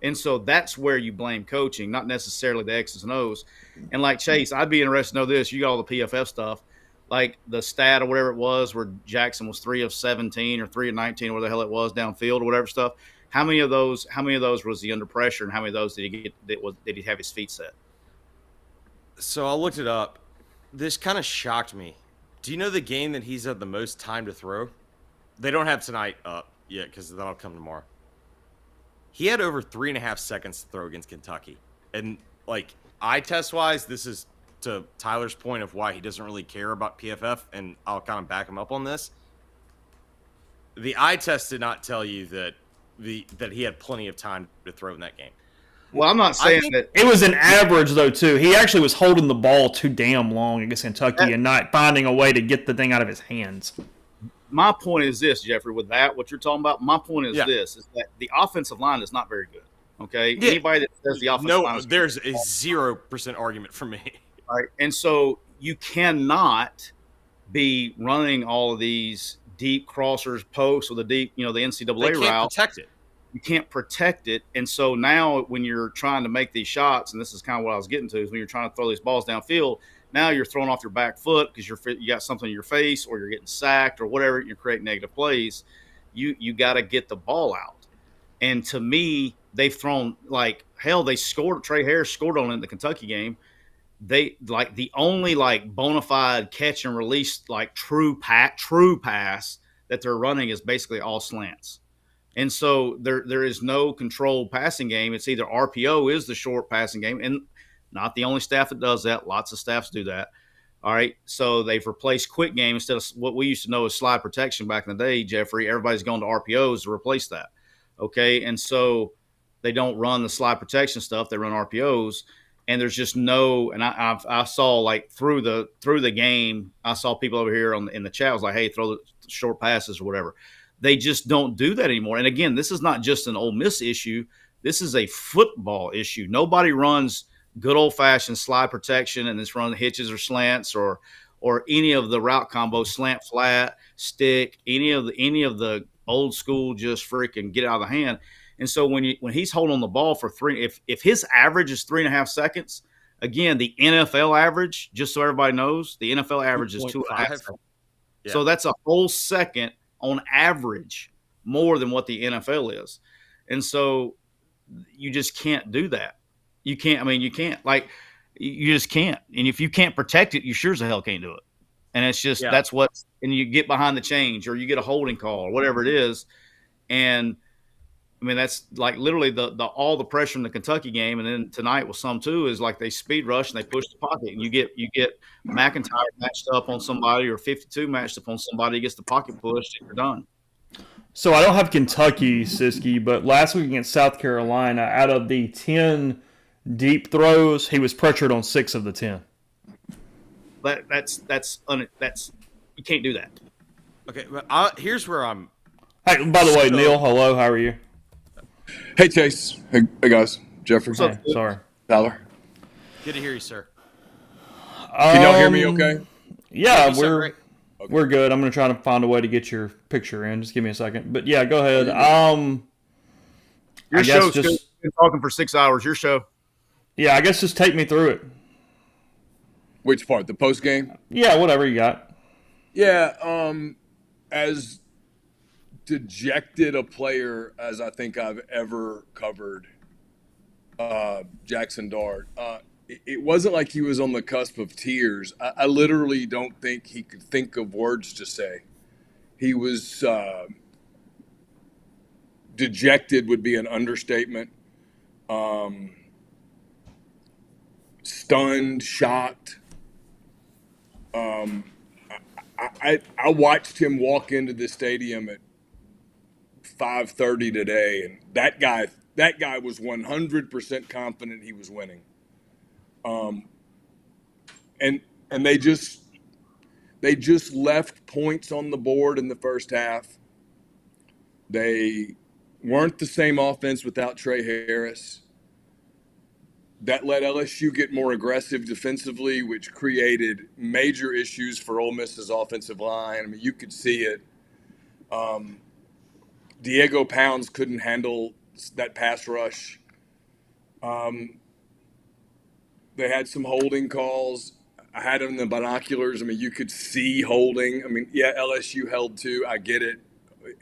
And so that's where you blame coaching, not necessarily the X's and O's. And like Chase, I'd be interested to know this. You got all the PFF stuff, like the stat or whatever it was where Jackson was 3 of 17 or 3 of 19 or whatever the hell it was downfield or whatever stuff. How many of those was he under pressure, and how many of those did he have his feet set? So I looked it up. This kind of shocked me. Do you know the game that he's had the most time to throw? They don't have tonight up yet because that'll come tomorrow. He had over 3.5 seconds to throw against Kentucky. And, like, eye test wise, this is to Tyler's point of why he doesn't really care about PFF, and I'll kind of back him up on this. The eye test did not tell you that he had plenty of time to throw in that game. Well, I'm not saying that it was an average though too. He actually was holding the ball too damn long against Kentucky and not finding a way to get the thing out of his hands. My point is this, Jeffrey, with that, what you're talking about, my point is this, is that the offensive line is not very good. Okay? Yeah. Anybody that says the offensive line is there's a 0% argument for me. All right. And so you cannot be running all of these deep crossers, posts, or the deep, the NCAA route. Protect it. You can't protect it. And so now when you're trying to make these shots, and this is kind of what I was getting to, is when you're trying to throw these balls downfield, now you're throwing off your back foot because you got something in your face or you're getting sacked or whatever, and you're creating negative plays. You got to get the ball out. And to me, they've thrown they scored. Trey Harris scored on it in the Kentucky game. They the only bona fide catch and release true pass that they're running is basically all slants. And so there is no controlled passing game. It's either RPO is the short passing game, and not the only staff that does that. Lots of staffs do that. All right. So they've replaced quick game instead of what we used to know as slide protection back in the day, Jeffrey. Everybody's going to RPOs to replace that. Okay. And so they don't run the slide protection stuff. They run RPOs. and there's just no. And I saw like through the game, I saw people over here in the chat was like, hey, throw the short passes or whatever. They just don't do that anymore. And again, this is not just an Ole Miss issue. This is a football issue. Nobody runs good old fashioned slide protection and this run hitches or slants or any of the route combos, slant flat, stick, any of the old school just freaking get out of the hand. And so when he's holding the ball for if his average is 3.5 seconds, again, the NFL average, just so everybody knows, the NFL average is 2.5 seconds. Yeah. So that's a whole second on average more than what the NFL is. And so you just can't do that. You can't. I mean, you can't. Like, you just can't. And if you can't protect it, you sure as hell can't do it. And it's just that's what. And you get behind the change, or you get a holding call, or whatever it is. And I mean, that's like literally the all the pressure in the Kentucky game, and then tonight with some too is like they speed rush and they push the pocket, and you get McIntyre matched up on somebody or 52 matched up on somebody, gets the pocket pushed, and you're done. So I don't have Kentucky, Siski, but last week against South Carolina, out of the 10 deep throws, he was pressured on 6 of the 10. That's you can't do that. Okay, but here's where I'm. Hey, by the way, Neil, hello, how are you? Hey, Chase. Hey guys. Jeffrey. Hey, sorry. Tyler. Good to hear you, sir. Can y'all hear me okay? Yeah, we're good. I'm going to try to find a way to get your picture in. Just give me a second. But yeah, go ahead. Your show's just been talking for 6 hours. Your show. Yeah, I guess just take me through it. Which part? The post game? Yeah, whatever you got. Yeah, as dejected a player as I think I've ever covered, Jackson Dart. It wasn't like he was on the cusp of tears. I literally don't think he could think of words to say. He was dejected would be an understatement. Stunned, shocked. I watched him walk into the stadium at 5:30 today, and that guy was 100% confident he was winning. And they just left points on the board in the first half. They weren't the same offense without Trey Harris. That let LSU get more aggressive defensively, which created major issues for Ole Miss's offensive line. I mean, you could see it. Diego Pounds couldn't handle that pass rush. They had some holding calls. I had it in the binoculars. I mean, you could see holding. I mean, yeah, LSU held too. I get it.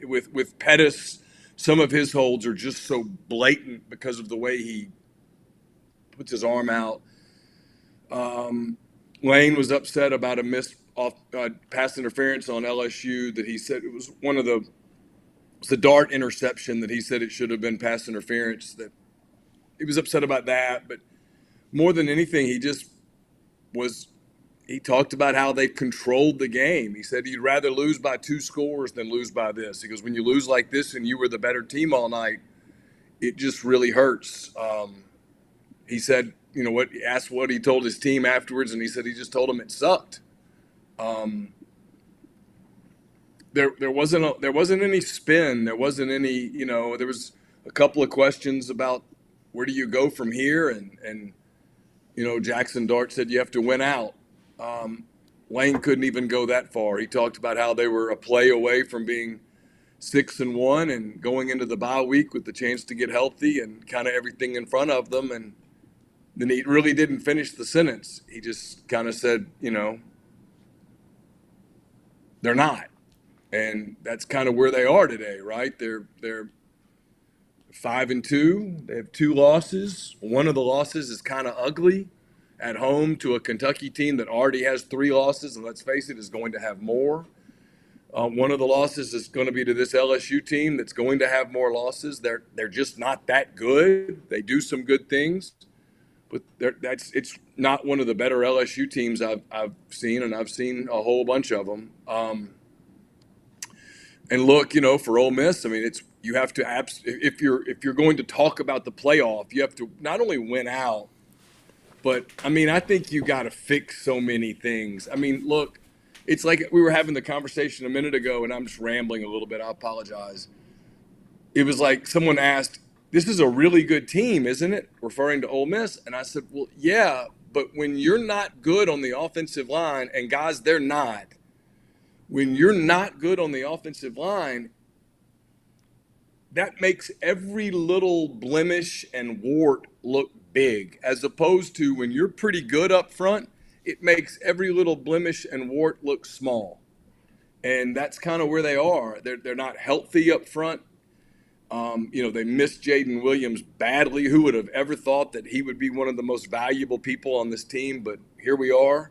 With Pettis, some of his holds are just so blatant because of the way he puts his arm out. Lane was upset about a missed pass interference on LSU that he said it was the Dart interception that he said it should have been pass interference. That he was upset about that, but more than anything, he talked about how they controlled the game. He said he'd rather lose by 2 scores than lose by this. He goes, when you lose like this and you were the better team all night, it just really hurts. He said, he asked what he told his team afterwards, and he said he just told them it sucked. There wasn't any spin. There wasn't any, there was a couple of questions about where do you go from here, and Jackson Dart said you have to win out. Lane couldn't even go that far. He talked about how they were a play away from being 6-1 and going into the bye week with the chance to get healthy and kind of everything in front of them. And then he really didn't finish the sentence. He just kind of said, they're not. And that's kind of where they are today, right? They're 5-2. They have 2 losses. One of the losses is kind of ugly at home to a Kentucky team that already has 3 losses, and let's face it, is going to have more. One of the losses is going to be to this LSU team that's going to have more losses. They're just not that good. They do some good things, but it's not one of the better LSU teams I've seen, and I've seen a whole bunch of them. And look, for Ole Miss, I mean, you have to if you're going to talk about the playoff, you have to not only win out, But, I mean, I think you got to fix so many things. I mean, look, it's like we were having the conversation a minute ago, and I'm just rambling a little bit. I apologize. It was like someone asked, this is a really good team, isn't it? Referring to Ole Miss. And I said, well, yeah, but when you're not good on the offensive line, and guys, they're not. When you're not good on the offensive line, that makes every little blemish and wart look big, as opposed to when you're pretty good up front, it makes every little blemish and wart look small. And that's kind of where they are. They're not healthy up front. They missed Jaden Williams badly. Who would have ever thought that he would be one of the most valuable people on this team? But here we are.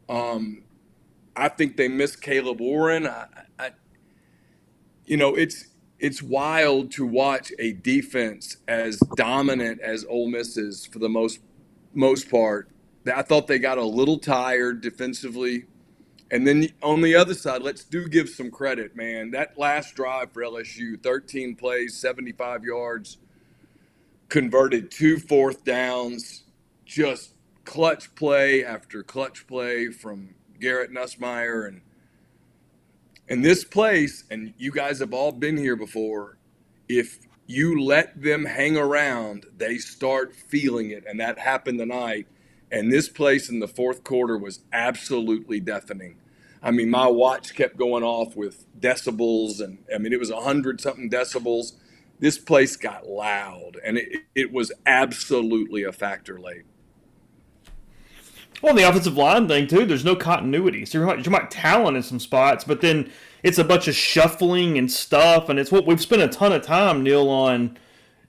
I think they missed Caleb Warren. It's wild to watch a defense as dominant as Ole Miss is for the most part. I thought they got a little tired defensively. And then on the other side, let's give some credit, man. That last drive for LSU, 13 plays, 75 yards, converted 2 fourth downs, just clutch play after clutch play from Garrett Nussmeier. And this place, and you guys have all been here before, if you let them hang around, they start feeling it. And that happened tonight. And this place in the fourth quarter was absolutely deafening. I mean, my watch kept going off with decibels, and I mean, it was 100-something decibels. This place got loud, and it was absolutely a factor late. Well, the offensive line thing, too, there's no continuity. So you're talking talent in some spots, but then it's a bunch of shuffling and stuff, and it's what we've spent a ton of time, Neil, on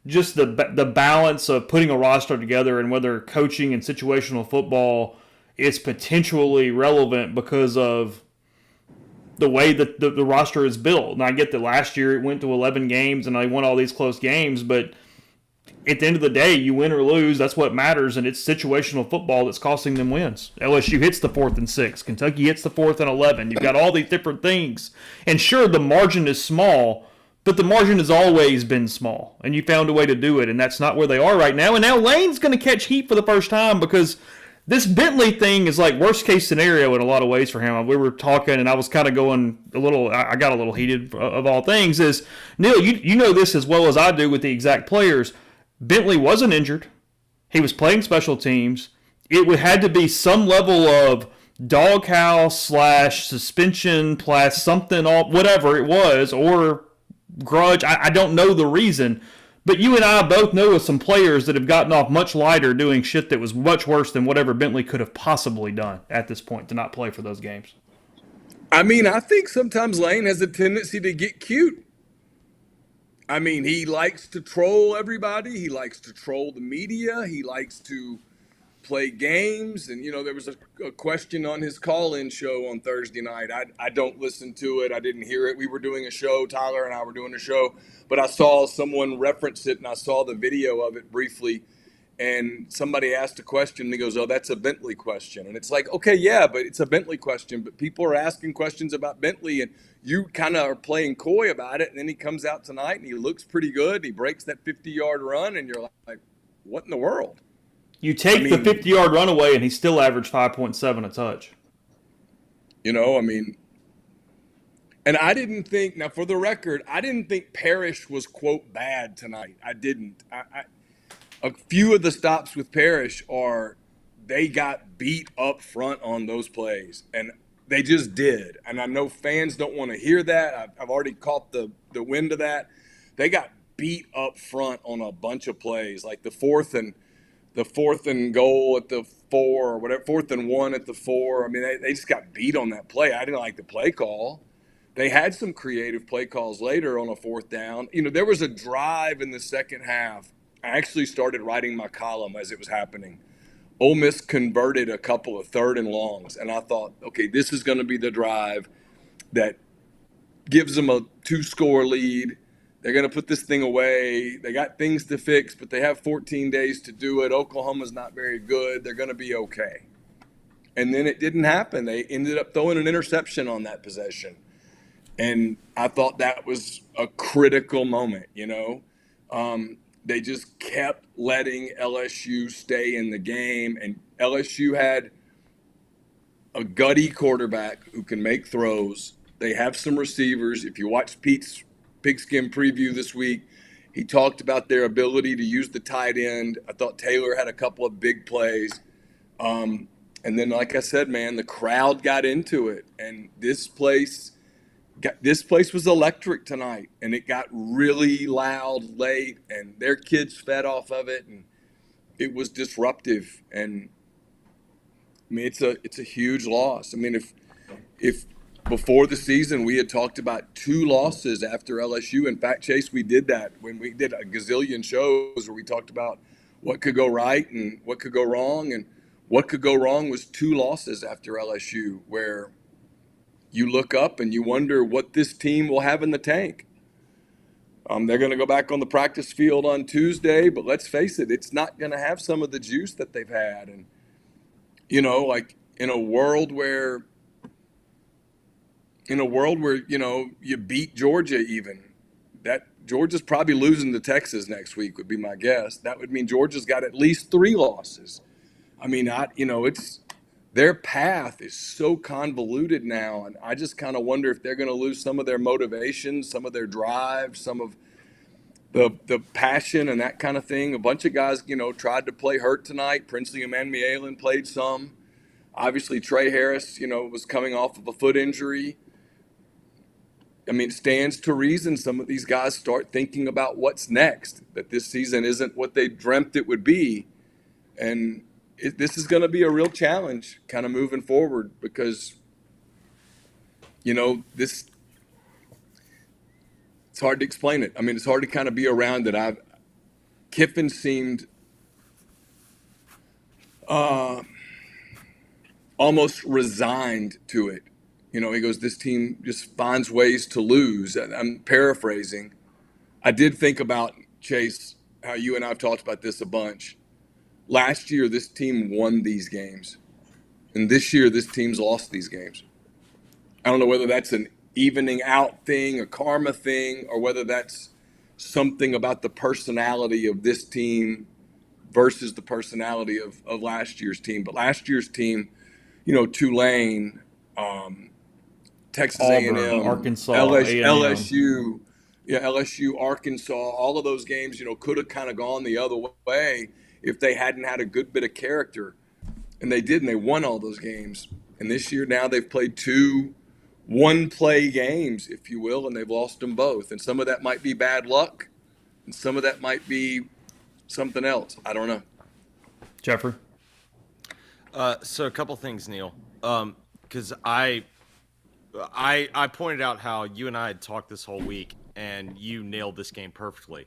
just the balance of putting a roster together and whether coaching and situational football is potentially relevant because of the way that the roster is built. And I get that last year it went to 11 games and they won all these close games, but at the end of the day, you win or lose, that's what matters, and it's situational football that's costing them wins. LSU hits the 4th and 6. Kentucky hits the 4th and 11. You've got all these different things. And sure, the margin is small, but the margin has always been small, and you found a way to do it, and that's not where they are right now. And now Lane's going to catch heat for the first time because this Bentley thing is like worst-case scenario in a lot of ways for him. We were talking, and I was kind of going I got a little heated of all things, is, Neil, you know this as well as I do with the exact players. Bentley wasn't injured. He was playing special teams. It had to be some level of doghouse / suspension / something, whatever it was, or grudge. I don't know the reason. But you and I both know of some players that have gotten off much lighter doing shit that was much worse than whatever Bentley could have possibly done at this point to not play for those games. I mean, I think sometimes Lane has a tendency to get cute. I mean, he likes to troll everybody. He likes to troll the media. He likes to play games. And, there was a question on his call-in show on Thursday night. I don't listen to it. I didn't hear it. We were doing a show. Tyler and I were doing a show. But I saw someone reference it, and I saw the video of it briefly. And somebody asked a question, and he goes, oh, that's a Bentley question. And it's like, okay, yeah, but it's a Bentley question. But people are asking questions about Bentley, and you kind of are playing coy about it. And then he comes out tonight, and he looks pretty good. He breaks that 50-yard run, and you're like, what in the world? You take the 50-yard run away, and he still averaged 5.7 a touch. And I didn't think, now for the record, I didn't think Parrish was, quote, bad tonight. I didn't. A few of the stops with Parrish they got beat up front on those plays, and they just did. And I know fans don't want to hear that. I've already caught the wind of that. They got beat up front on a bunch of plays, like the fourth and goal at the 4 or whatever, 4th and 1 at the 4. I mean, they just got beat on that play. I didn't like the play call. They had some creative play calls later on a 4th down. There was a drive in the second half. I actually started writing my column as it was happening. Ole Miss converted a couple of 3rd and longs, and I thought, okay, this is going to be the drive that gives them a 2-score lead. They're going to put this thing away. They got things to fix, but they have 14 days to do it. Oklahoma's not very good. They're going to be okay. And then it didn't happen. They ended up throwing an interception on that possession. And I thought that was a critical moment, they just kept letting LSU stay in the game, and LSU had a gutty quarterback who can make throws. They have some receivers. If you watch Pete's Pigskin preview this week, he talked about their ability to use the tight end. I thought Taylor had a couple of big plays. And then, like I said, man, the crowd got into it, and this place was electric tonight, and it got really loud late, and their kids fed off of it, and it was disruptive. And I mean, it's a huge loss. I mean, if before the season we had talked about 2 losses after LSU. In fact, Chase, we did that when we did a gazillion shows where we talked about what could go right and what could go wrong, and what could go wrong was 2 losses after LSU, where you look up and you wonder what this team will have in the tank. They're going to go back on the practice field on Tuesday, but let's face it, it's not going to have some of the juice that they've had. And, like in a world where, you beat Georgia even, that Georgia's probably losing to Texas next week would be my guess. That would mean Georgia's got at least 3 losses. I mean, it's their path is so convoluted now, and I just kind of wonder if they're going to lose some of their motivation, some of their drive, some of the passion and that kind of thing. A bunch of guys, tried to play hurt tonight. Princely Emmanuel played some. Obviously, Trey Harris, was coming off of a foot injury. I mean, it stands to reason some of these guys start thinking about what's next, that this season isn't what they dreamt it would be. And this is going to be a real challenge kind of moving forward because, it's hard to explain it. I mean, it's hard to kind of be around it. Kiffin seemed almost resigned to it. He goes, this team just finds ways to lose. I'm paraphrasing. I did think about, Chase, how you and I have talked about this a bunch. Last year, this team won these games. And this year, this team's lost these games. I don't know whether that's an evening out thing, a karma thing, or whether that's something about the personality of this team versus the personality of last year's team. But last year's team, Tulane, Texas Auburn, A&M, Arkansas, LSU, LSU, Arkansas, all of those games, could have kind of gone the other way if they hadn't had a good bit of character. And they did, and they won all those games. And this year now they've played 2 one-play games, if you will, and they've lost them both. And some of that might be bad luck, and some of that might be something else. I don't know. Jeffrey? So a couple things, Neil. Because I pointed out how you and I had talked this whole week, and you nailed this game perfectly.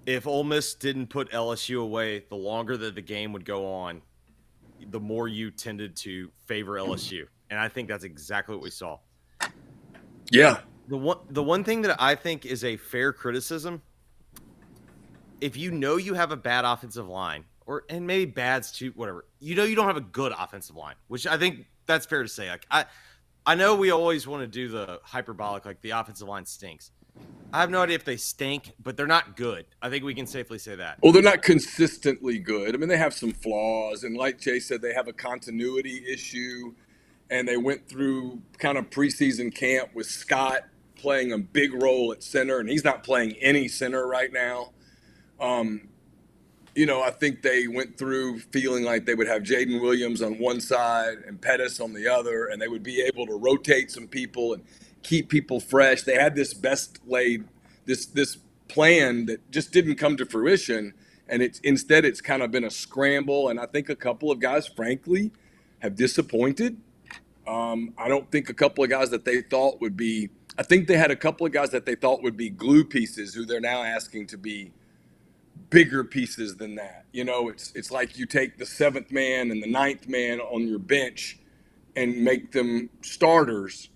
If Ole Miss didn't put LSU away, the longer that the game would go on, the more you tended to favor LSU. And I think that's exactly what we saw. Yeah. The one thing that I think is a fair criticism, if you know you have a bad offensive line, and maybe bad's too, whatever, you don't have a good offensive line, which I think that's fair to say. Like I know we always want to do the hyperbolic, like the offensive line stinks. I have no idea if they stink, but they're not good. I think we can safely say that. Well, they're not consistently good. I mean, they have some flaws. And like Jay said, they have a continuity issue. And they went through kind of preseason camp with Scott playing a big role at center. And he's not playing any center right now. I think they went through feeling like they would have Jaden Williams on one side and Pettis on the other. And they would be able to rotate some people and keep people fresh. They had this this plan that just didn't come to fruition, and instead it's kind of been a scramble. And I think a couple of guys, frankly, have disappointed. I don't think a couple of guys that they thought would be. I think they had a couple of guys that they thought would be glue pieces, who they're now asking to be bigger pieces than that. It's like you take the 7th man and the 9th man on your bench and make them starters.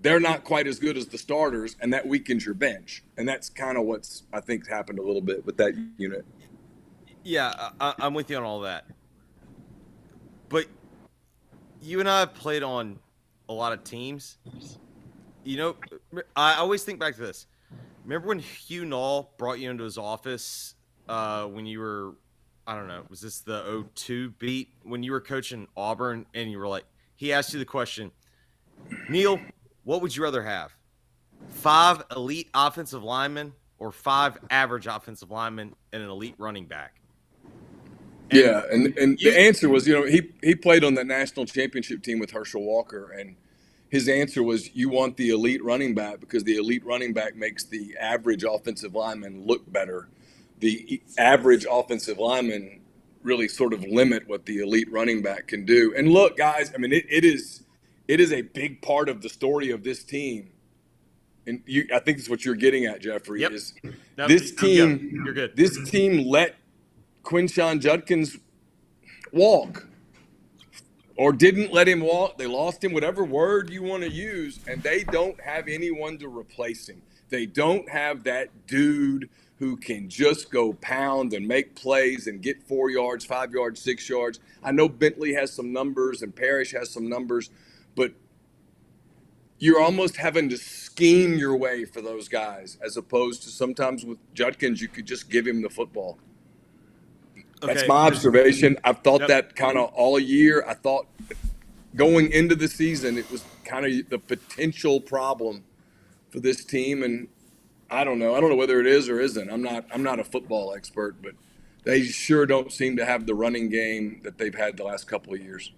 They're not quite as good as the starters, and that weakens your bench. And that's kind of what's, I think, happened a little bit with that unit. Yeah, I'm with you on all that. But you and I have played on a lot of teams. I always think back to this. Remember when Hugh Null brought you into his office when you were, I don't know, was this the 02 beat when you were coaching Auburn, and you were like, he asked you the question, Neil, what would you rather have? 5 elite offensive linemen or 5 average offensive linemen and an elite running back? And the answer was, he played on the national championship team with Herschel Walker, and his answer was, you want the elite running back because the elite running back makes the average offensive lineman look better. The average offensive lineman really sort of limit what the elite running back can do. And look, guys, I mean, it is a big part of the story of this team. And I think that's what you're getting at, Jeffrey. Yep. Is No, this team? You're good. This team let Quinshon Judkins walk, or didn't let him walk. They lost him, whatever word you want to use, and they don't have anyone to replace him. They don't have that dude who can just go pound and make plays and get 4 yards, 5 yards, 6 yards. I know Bentley has some numbers and Parrish has some numbers, but you're almost having to scheme your way for those guys, as opposed to sometimes with Judkins, you could just give him the football. That's my observation. I've thought that kind of all year. I thought going into the season, it was kind of the potential problem for this team. And I don't know. I don't know whether it is or isn't. I'm not a football expert, but they sure don't seem to have the running game that they've had the last couple of years.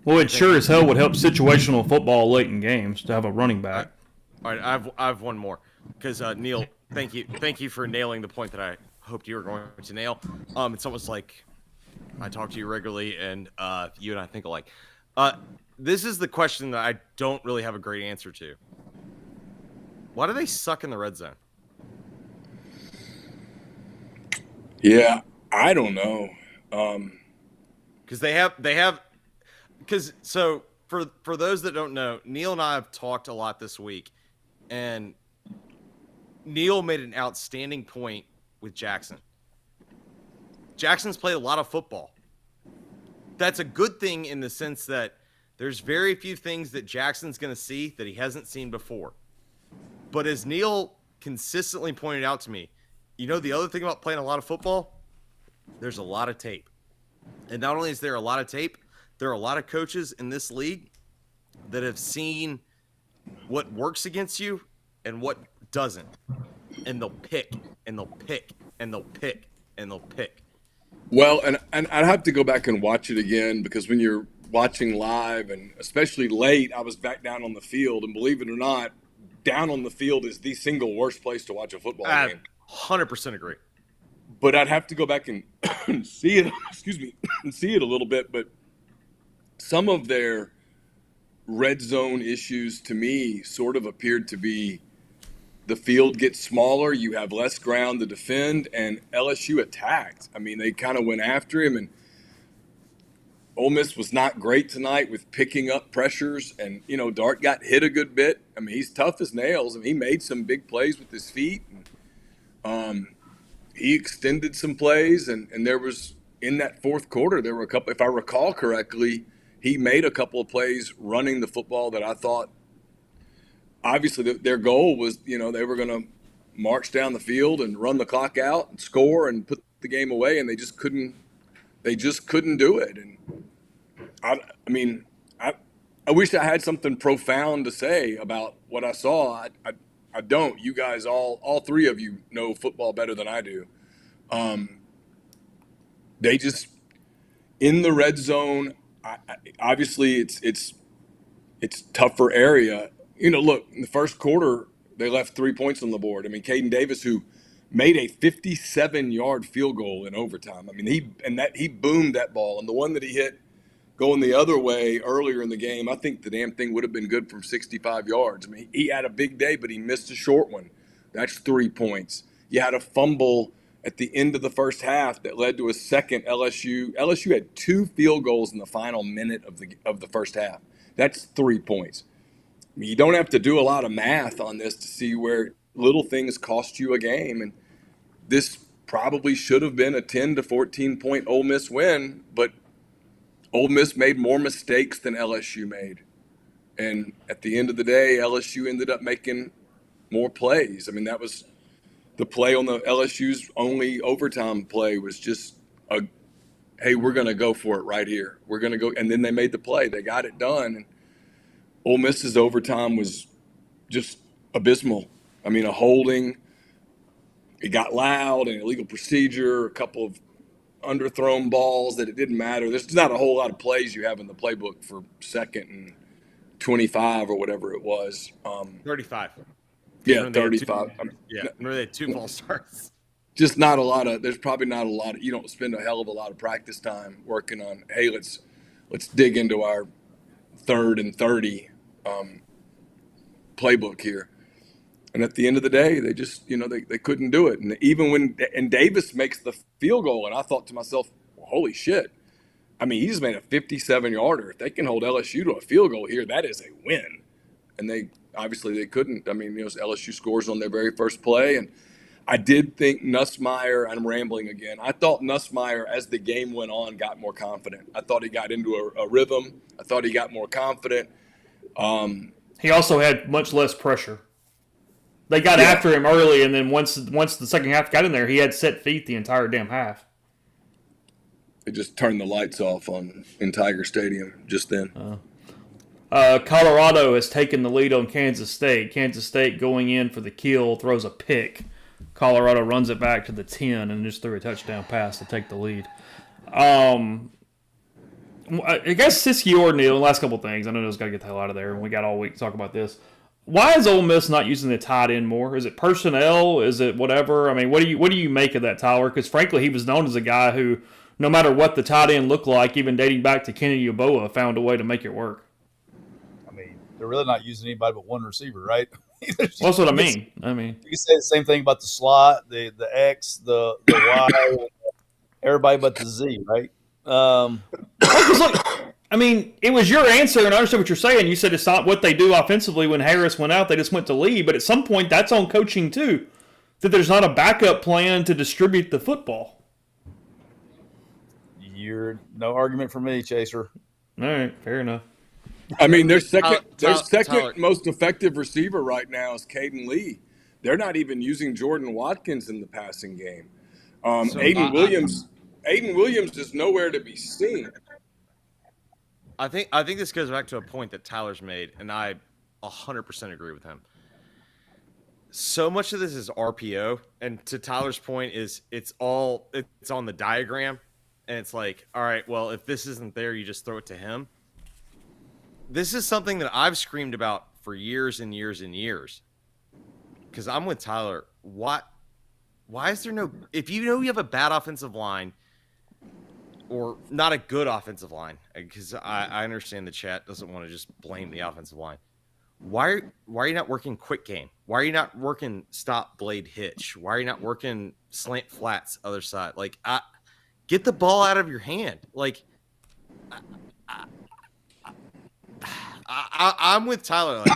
Well, it sure as hell would help situational football late in games to have a running back. All right, I have one more because Neil, thank you for nailing the point that I hoped you were going to nail. It's almost like I talk to you regularly, and you and I think alike. This is the question that I don't really have a great answer to. Why do they suck in the red zone? Yeah, I don't know. Because they have. Because so for those that don't know, Neil and I have talked a lot this week, and Neil made an outstanding point with Jackson. Jackson's played a lot of football. That's a good thing in the sense that there's very few things that Jackson's going to see that he hasn't seen before. But as Neil consistently pointed out to me, the other thing about playing a lot of football, there's a lot of tape. And not only is there a lot of tape, there are a lot of coaches in this league that have seen what works against you and what doesn't. And they'll pick, and they'll pick, and they'll pick, and they'll pick. Well, and I'd have to go back and watch it again, because when you're watching live, and especially late, I was back down on the field, and believe it or not, down on the field is the single worst place to watch a football game. 100% agree. But I'd have to go back and see it, and see it a little bit. But some of their red zone issues to me sort of appeared to be the field gets smaller, you have less ground to defend, and LSU attacked. I mean, they kind of went after him, and Ole Miss was not great tonight with picking up pressures, and, Dart got hit a good bit. I mean, he's tough as nails, and he made some big plays with his feet. And, he extended some plays, and there was, in that fourth quarter, there were a couple, if I recall correctly, he made a couple of plays running the football that I thought, obviously their goal was, they were going to march down the field and run the clock out and score and put the game away, and they just couldn't do it. And I wish I had something profound to say about what I saw. I don't. You guys, all three of you know football better than I do. They just, in the red zone, obviously it's tougher area. Look, in the first quarter, they left 3 points on the board. I mean, Caden Davis, who made a 57-yard field goal in overtime. I mean, he boomed that ball. And the one that he hit going the other way earlier in the game, I think the damn thing would have been good from 65 yards. I mean, he had a big day, but he missed a short one. That's 3 points. You had a fumble at the end of the first half that led to a second LSU. LSU had 2 field goals in the final minute of the first half. That's 3 points. I mean, you don't have to do a lot of math on this to see where little things cost you a game. And this probably should have been a 10 to 14 point Ole Miss win, but Ole Miss made more mistakes than LSU made. And at the end of the day, LSU ended up making more plays. I mean, that was the play on the LSU's only overtime play was just hey, we're going to go for it right here. We're going to go. And then they made the play. They got it done. And Ole Miss's overtime was just abysmal. I mean, a holding. It got loud, an illegal procedure, a couple of underthrown balls that it didn't matter. There's not a whole lot of plays you have in the playbook for 2nd and 25 or whatever it was. 35. Yeah, 35. Remember they had 2 false starts. Just not a lot of. There's probably not a lot of. You don't spend a hell of a lot of practice time working on. Hey, let's dig into our 3rd and 30 playbook here. And at the end of the day, they just, they couldn't do it. And even when Davis makes the field goal, and I thought to myself, well, holy shit. I mean, he just made a 57-yarder. If they can hold LSU to a field goal here, that is a win. And they couldn't. I mean, LSU scores on their very first play. And I did think Nussmeier, I'm rambling again, I thought Nussmeier, as the game went on, got more confident. I thought he got into a rhythm. I thought he got more confident. He also had much less pressure. They got after him early, and then once the second half got in there, he had set feet the entire damn half. It just turned the lights off in Tiger Stadium just then. Colorado has taken the lead on Kansas State. Kansas State going in for the kill, throws a pick. Colorado runs it back to the 10 and just threw a touchdown pass to take the lead. I guess Siskey or Neal, last couple things. I know those got to get the hell out of there, and we got all week to talk about this. Why is Ole Miss not using the tight end more? Is it personnel? Is it whatever? I mean, what do you make of that, Tyler? Because frankly, he was known as a guy who, no matter what the tight end looked like, even dating back to Kennedy Yeboah, found a way to make it work. I mean, they're really not using anybody but one receiver, right? That's what I mean. You can say the same thing about the slot, the X, the Y, everybody but the Z, right? I mean, it was your answer, and I understand what you're saying. You said it's not what they do offensively when Harris went out. They just went to Lee. But at some point, that's on coaching, too, that there's not a backup plan to distribute the football. You're no argument for me, Chaser. All right, fair enough. I mean, their second most effective receiver right now is Caden Lee. They're not even using Jordan Watkins in the passing game. Aiden Williams is nowhere to be seen. I think this goes back to a point that Tyler's made, and I 100% agree with him. So much of this is RPO, and to Tyler's point, it's on the diagram, and it's like, all right, well, if this isn't there, you just throw it to him. This is something that I've screamed about for years and years and years. Because I'm with Tyler. Why is there no – if you know you have a bad offensive line or not a good offensive line, because I understand the chat doesn't want to just blame the offensive line. Why are you not working quick game? Why are you not working stop blade hitch? Why are you not working slant flats other side? Like, get the ball out of your hand. Like, I'm with Tyler. Like,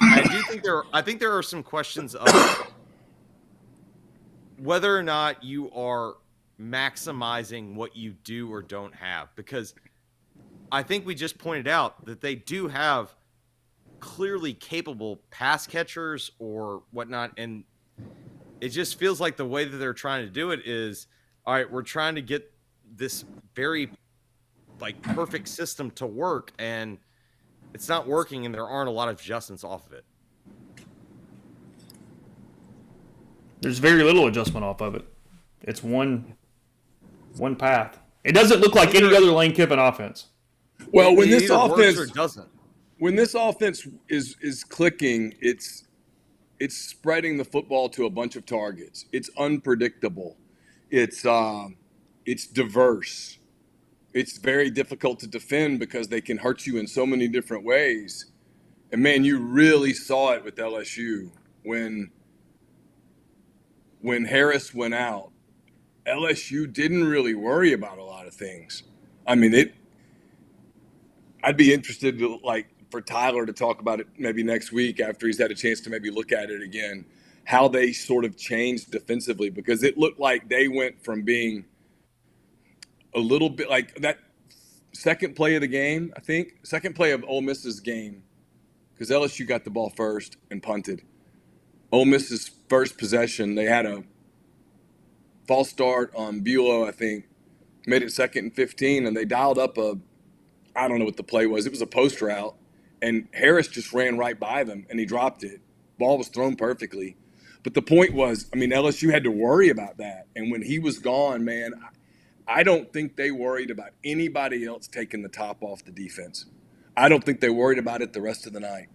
I think there are some questions of whether or not you are maximizing what you do or don't have, because I think we just pointed out that they do have clearly capable pass catchers or whatnot, and it just feels like the way that they're trying to do it is, all right, we're trying to get this very perfect system to work, and it's not working, and there aren't a lot of adjustments off of it. There's very little adjustment off of it. It's one path. It doesn't look like any other Lane Kiffin offense. Well, when this offense is clicking, it's spreading the football to a bunch of targets. It's unpredictable. It's diverse. It's very difficult to defend because they can hurt you in so many different ways. And man, you really saw it with LSU when Harris went out. LSU didn't really worry about a lot of things. I mean, I'd be interested to, for Tyler to talk about it maybe next week after he's had a chance to maybe look at it again, how they sort of changed defensively, because it looked like they went from being a little bit like that second play of the game, second play of Ole Miss's game, because LSU got the ball first and punted. Ole Miss's first possession, they had false start on Bulow, I think, made it 2nd and 15, and they dialed up I don't know what the play was. It was a post route, and Harris just ran right by them, and he dropped it. Ball was thrown perfectly. But the point was, I mean, LSU had to worry about that. And when he was gone, man, I don't think they worried about anybody else taking the top off the defense. I don't think they worried about it the rest of the night.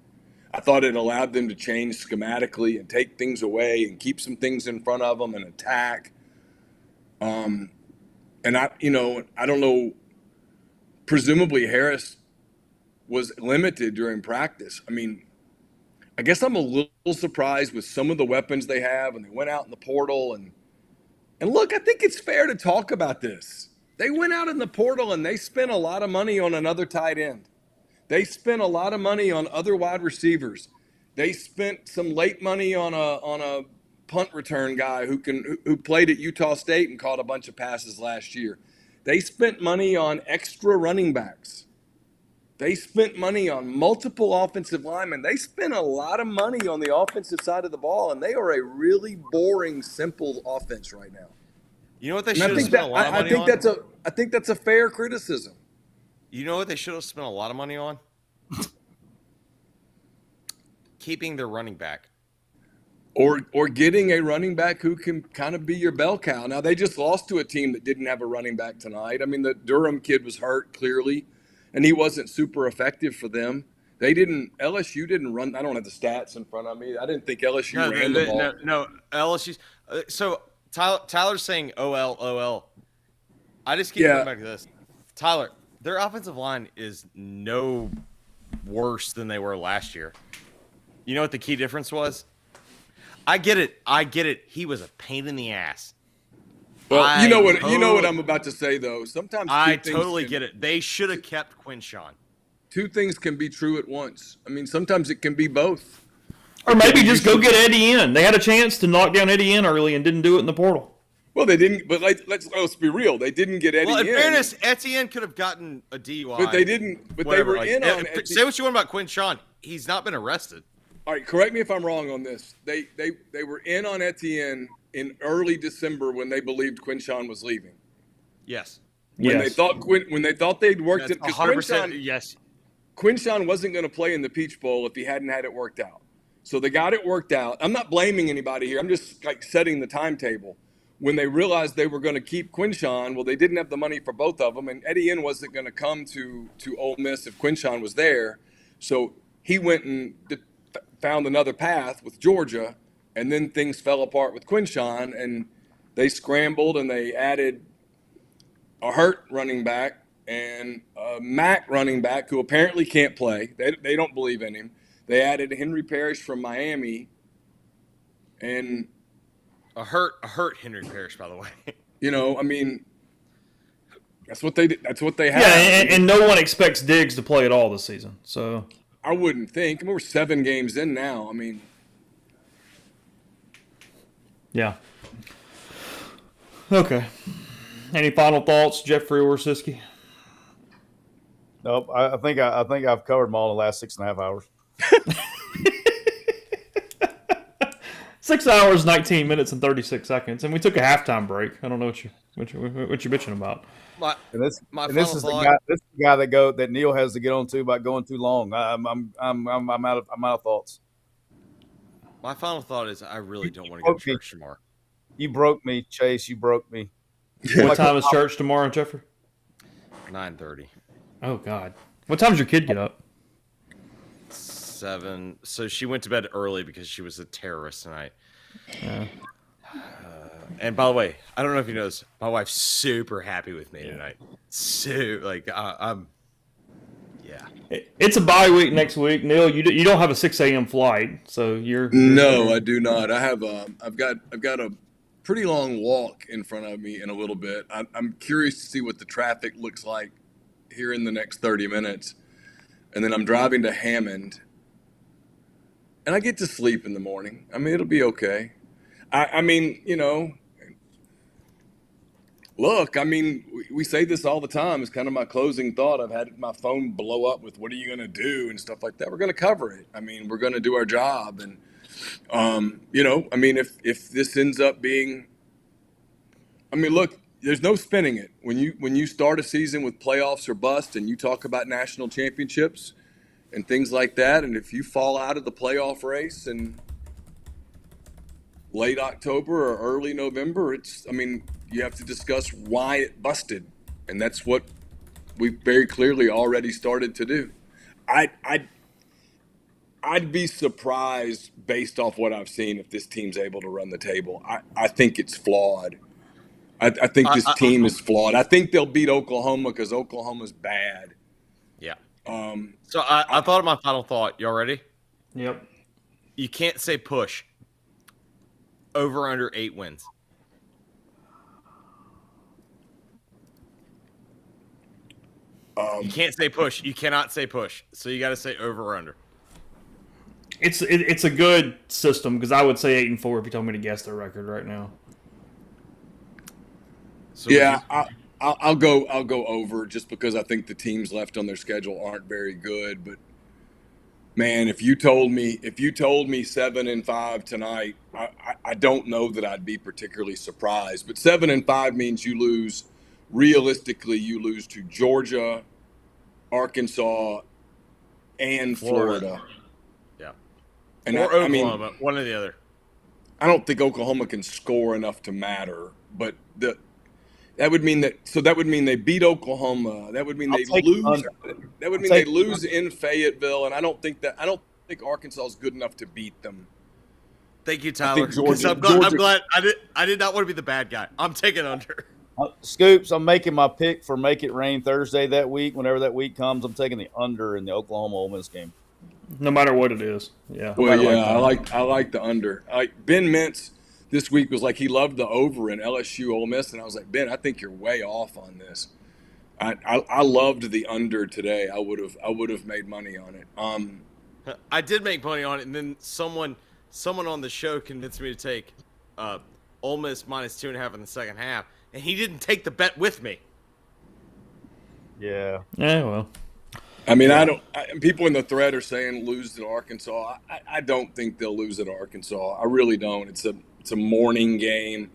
I thought it allowed them to change schematically and take things away and keep some things in front of them and attack. And I don't know. Presumably Harris was limited during practice. I mean, I guess I'm a little surprised with some of the weapons they have, and they went out in the portal. And look, I think it's fair to talk about this. They went out in the portal and they spent a lot of money on another tight end. They spent a lot of money on other wide receivers. They spent some late money on a punt return guy who played at Utah State and caught a bunch of passes last year. They spent money on extra running backs. They spent money on multiple offensive linemen. They spent a lot of money on the offensive side of the ball, and they are a really boring, simple offense right now. You know what they should have spent a lot of money on? I think that's a fair criticism. You know what they should have spent a lot of money on? Keeping their running back. Or getting a running back who can kind of be your bell cow. Now, they just lost to a team that didn't have a running back tonight. I mean, the Durham kid was hurt, clearly, and he wasn't super effective for them. LSU didn't run. I don't have the stats in front of me. I didn't think LSU ran the ball. No, LSU. So Tyler's saying OL. I just keep coming back to this. Tyler, their offensive line is no worse than they were last year. You know what the key difference was? I get it. He was a pain in the ass. Well, you know what I'm about to say, though. Sometimes I totally get it. They should have kept Quinshawn. Two things can be true at once. I mean, sometimes it can be both. Or maybe just go get Eddie in. They had a chance to knock down Eddie in early and didn't do it in the portal. Well, they didn't. But let's be real. They didn't get Eddie in. Well, in fairness, Etienne could have gotten a DUI. But they didn't. But Whatever. They were in on. Say what you want about Quinshawn. He's not been arrested. All right, correct me if I'm wrong on this. They were in on Etienne in early December when they believed Quinshawn was leaving. Yes. When they thought they'd worked it, because 100%. Yes. Quinshawn wasn't going to play in the Peach Bowl if he hadn't had it worked out. So they got it worked out. I'm not blaming anybody here. I'm just setting the timetable. When they realized they were going to keep Quinshawn, well, they didn't have the money for both of them, and Etienne wasn't going to come to Ole Miss if Quinshawn was there. So he went and found another path with Georgia, and then things fell apart with Quinshawn, and they scrambled and they added a hurt running back and a MAC running back who apparently can't play. They don't believe in him. They added Henry Parrish from Miami, and a hurt Henry Parrish, by the way. I mean, that's what they did. That's what they have. Yeah, and no one expects Diggs to play at all this season. So I wouldn't think. I mean, we're 7 games in now. I mean, yeah. Okay. Any final thoughts, Jeffrey or Siski? Nope. I think I've covered them all in the last 6.5 hours. 6 hours, 19 minutes, and 36 seconds, and we took a halftime break. I don't know what you bitching about. This is the guy that Neil has to get on to about going too long. I'm out of thoughts. My final thought is I really don't want to go to church tomorrow. You broke me, Chase. You broke me. What time is church tomorrow, Jeffrey? 9:30. Oh God. What time does your kid get up? 7. So she went to bed early because she was a terrorist tonight. Yeah. And by the way, I don't know if you know this, my wife's super happy with me tonight. I'm. Yeah. It's a bye week next week, Neil. You don't have a 6 a.m. flight, so you're. No, I do not. I have I've got a pretty long walk in front of me in a little bit. I'm curious to see what the traffic looks like here in the next 30 minutes, and then I'm driving to Hammond, and I get to sleep in the morning. I mean, it'll be okay. I mean, look, I mean, we say this all the time. It's kind of my closing thought. I've had my phone blow up with what are you going to do and stuff like that. We're going to cover it. I mean, we're going to do our job. And, I mean, if this ends up being I mean, look, there's no spinning it. When you start a season with playoffs or bust, and you talk about national championships and things like that, and if you fall out of the playoff race in late October or early November, you have to discuss why it busted, and that's what we've very clearly already started to do. I'd be surprised based off what I've seen if this team's able to run the table. I think it's flawed. I think this team is flawed. I think they'll beat Oklahoma because Oklahoma's bad. Yeah. So I thought of my final thought. Y'all ready? Yep. You can't say push. Over under 8 wins. You can't say push. You cannot say push. So you got to say over or under. It's a good system because I would say 8-4 if you told me to guess their record right now. So I'll go over just because I think the teams left on their schedule aren't very good. But man, if you told me 7-5 tonight, I don't know that I'd be particularly surprised. But 7-5 means you lose. Realistically, you lose to Georgia, Arkansas, and Florida. Yeah. And or Oklahoma, one or the other. I don't think Oklahoma can score enough to matter, but that would mean they beat Oklahoma. That would mean they lose. That would mean they lose in Fayetteville, and I don't think Arkansas is good enough to beat them. Thank you, Tyler. I'm glad I did not want to be the bad guy. I'm taking under. Scoops, I'm making my pick for Make It Rain Thursday that week. Whenever that week comes, I'm taking the under in the Oklahoma Ole Miss game. No matter what it is. Yeah. Well, yeah, I like the under. Ben Mintz this week was like he loved the over in LSU Ole Miss, and I was like, Ben, I think you're way off on this. I loved the under today. I would have made money on it. I did make money on it, and then someone on the show convinced me to take Ole Miss -2.5 in the second half, and he didn't take the bet with me. Yeah. Yeah. Well. I mean, people in the thread are saying lose to Arkansas. I don't think they'll lose at Arkansas. I really don't. It's a morning game.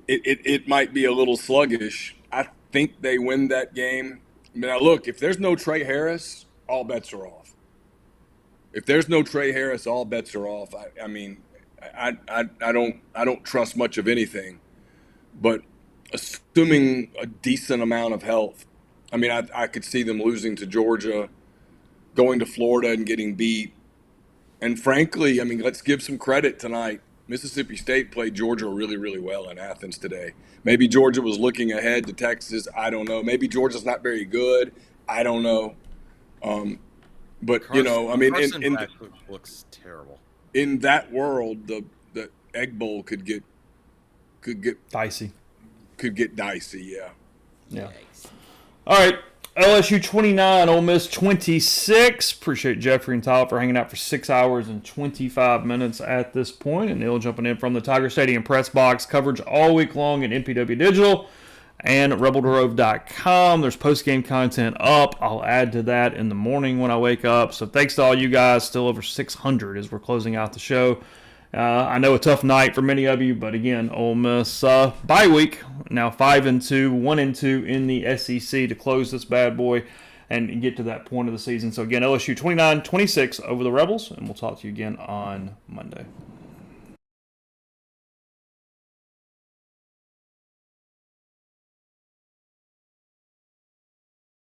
It might be a little sluggish. I think they win that game. Now, look, if there's no Trey Harris, all bets are off. If there's no Trey Harris, all bets are off. I don't trust much of anything. But assuming a decent amount of health, I mean, I could see them losing to Georgia, going to Florida and getting beat. And frankly, I mean, let's give some credit tonight. Mississippi State played Georgia really, really well in Athens today. Maybe Georgia was looking ahead to Texas. I don't know. Maybe Georgia's not very good. I don't know. But, Carson looks terrible. In that world, the Egg Bowl could get dicey. Could get dicey, yeah. Yeah. All right, LSU 29, Ole Miss 26. Appreciate Jeffrey and Tyler for hanging out for 6 hours and 25 minutes at this point. And Neil jumping in from the Tiger Stadium press box. Coverage all week long at MPW Digital and RebelDerove.com. There's post-game content up. I'll add to that in the morning when I wake up. So thanks to all you guys. Still over 600 as we're closing out the show. I know a tough night for many of you, but again, Ole Miss bye week, now 5-2, 1-2 in the SEC to close this bad boy and get to that point of the season. So again, LSU 29-26 over the Rebels, and we'll talk to you again on Monday.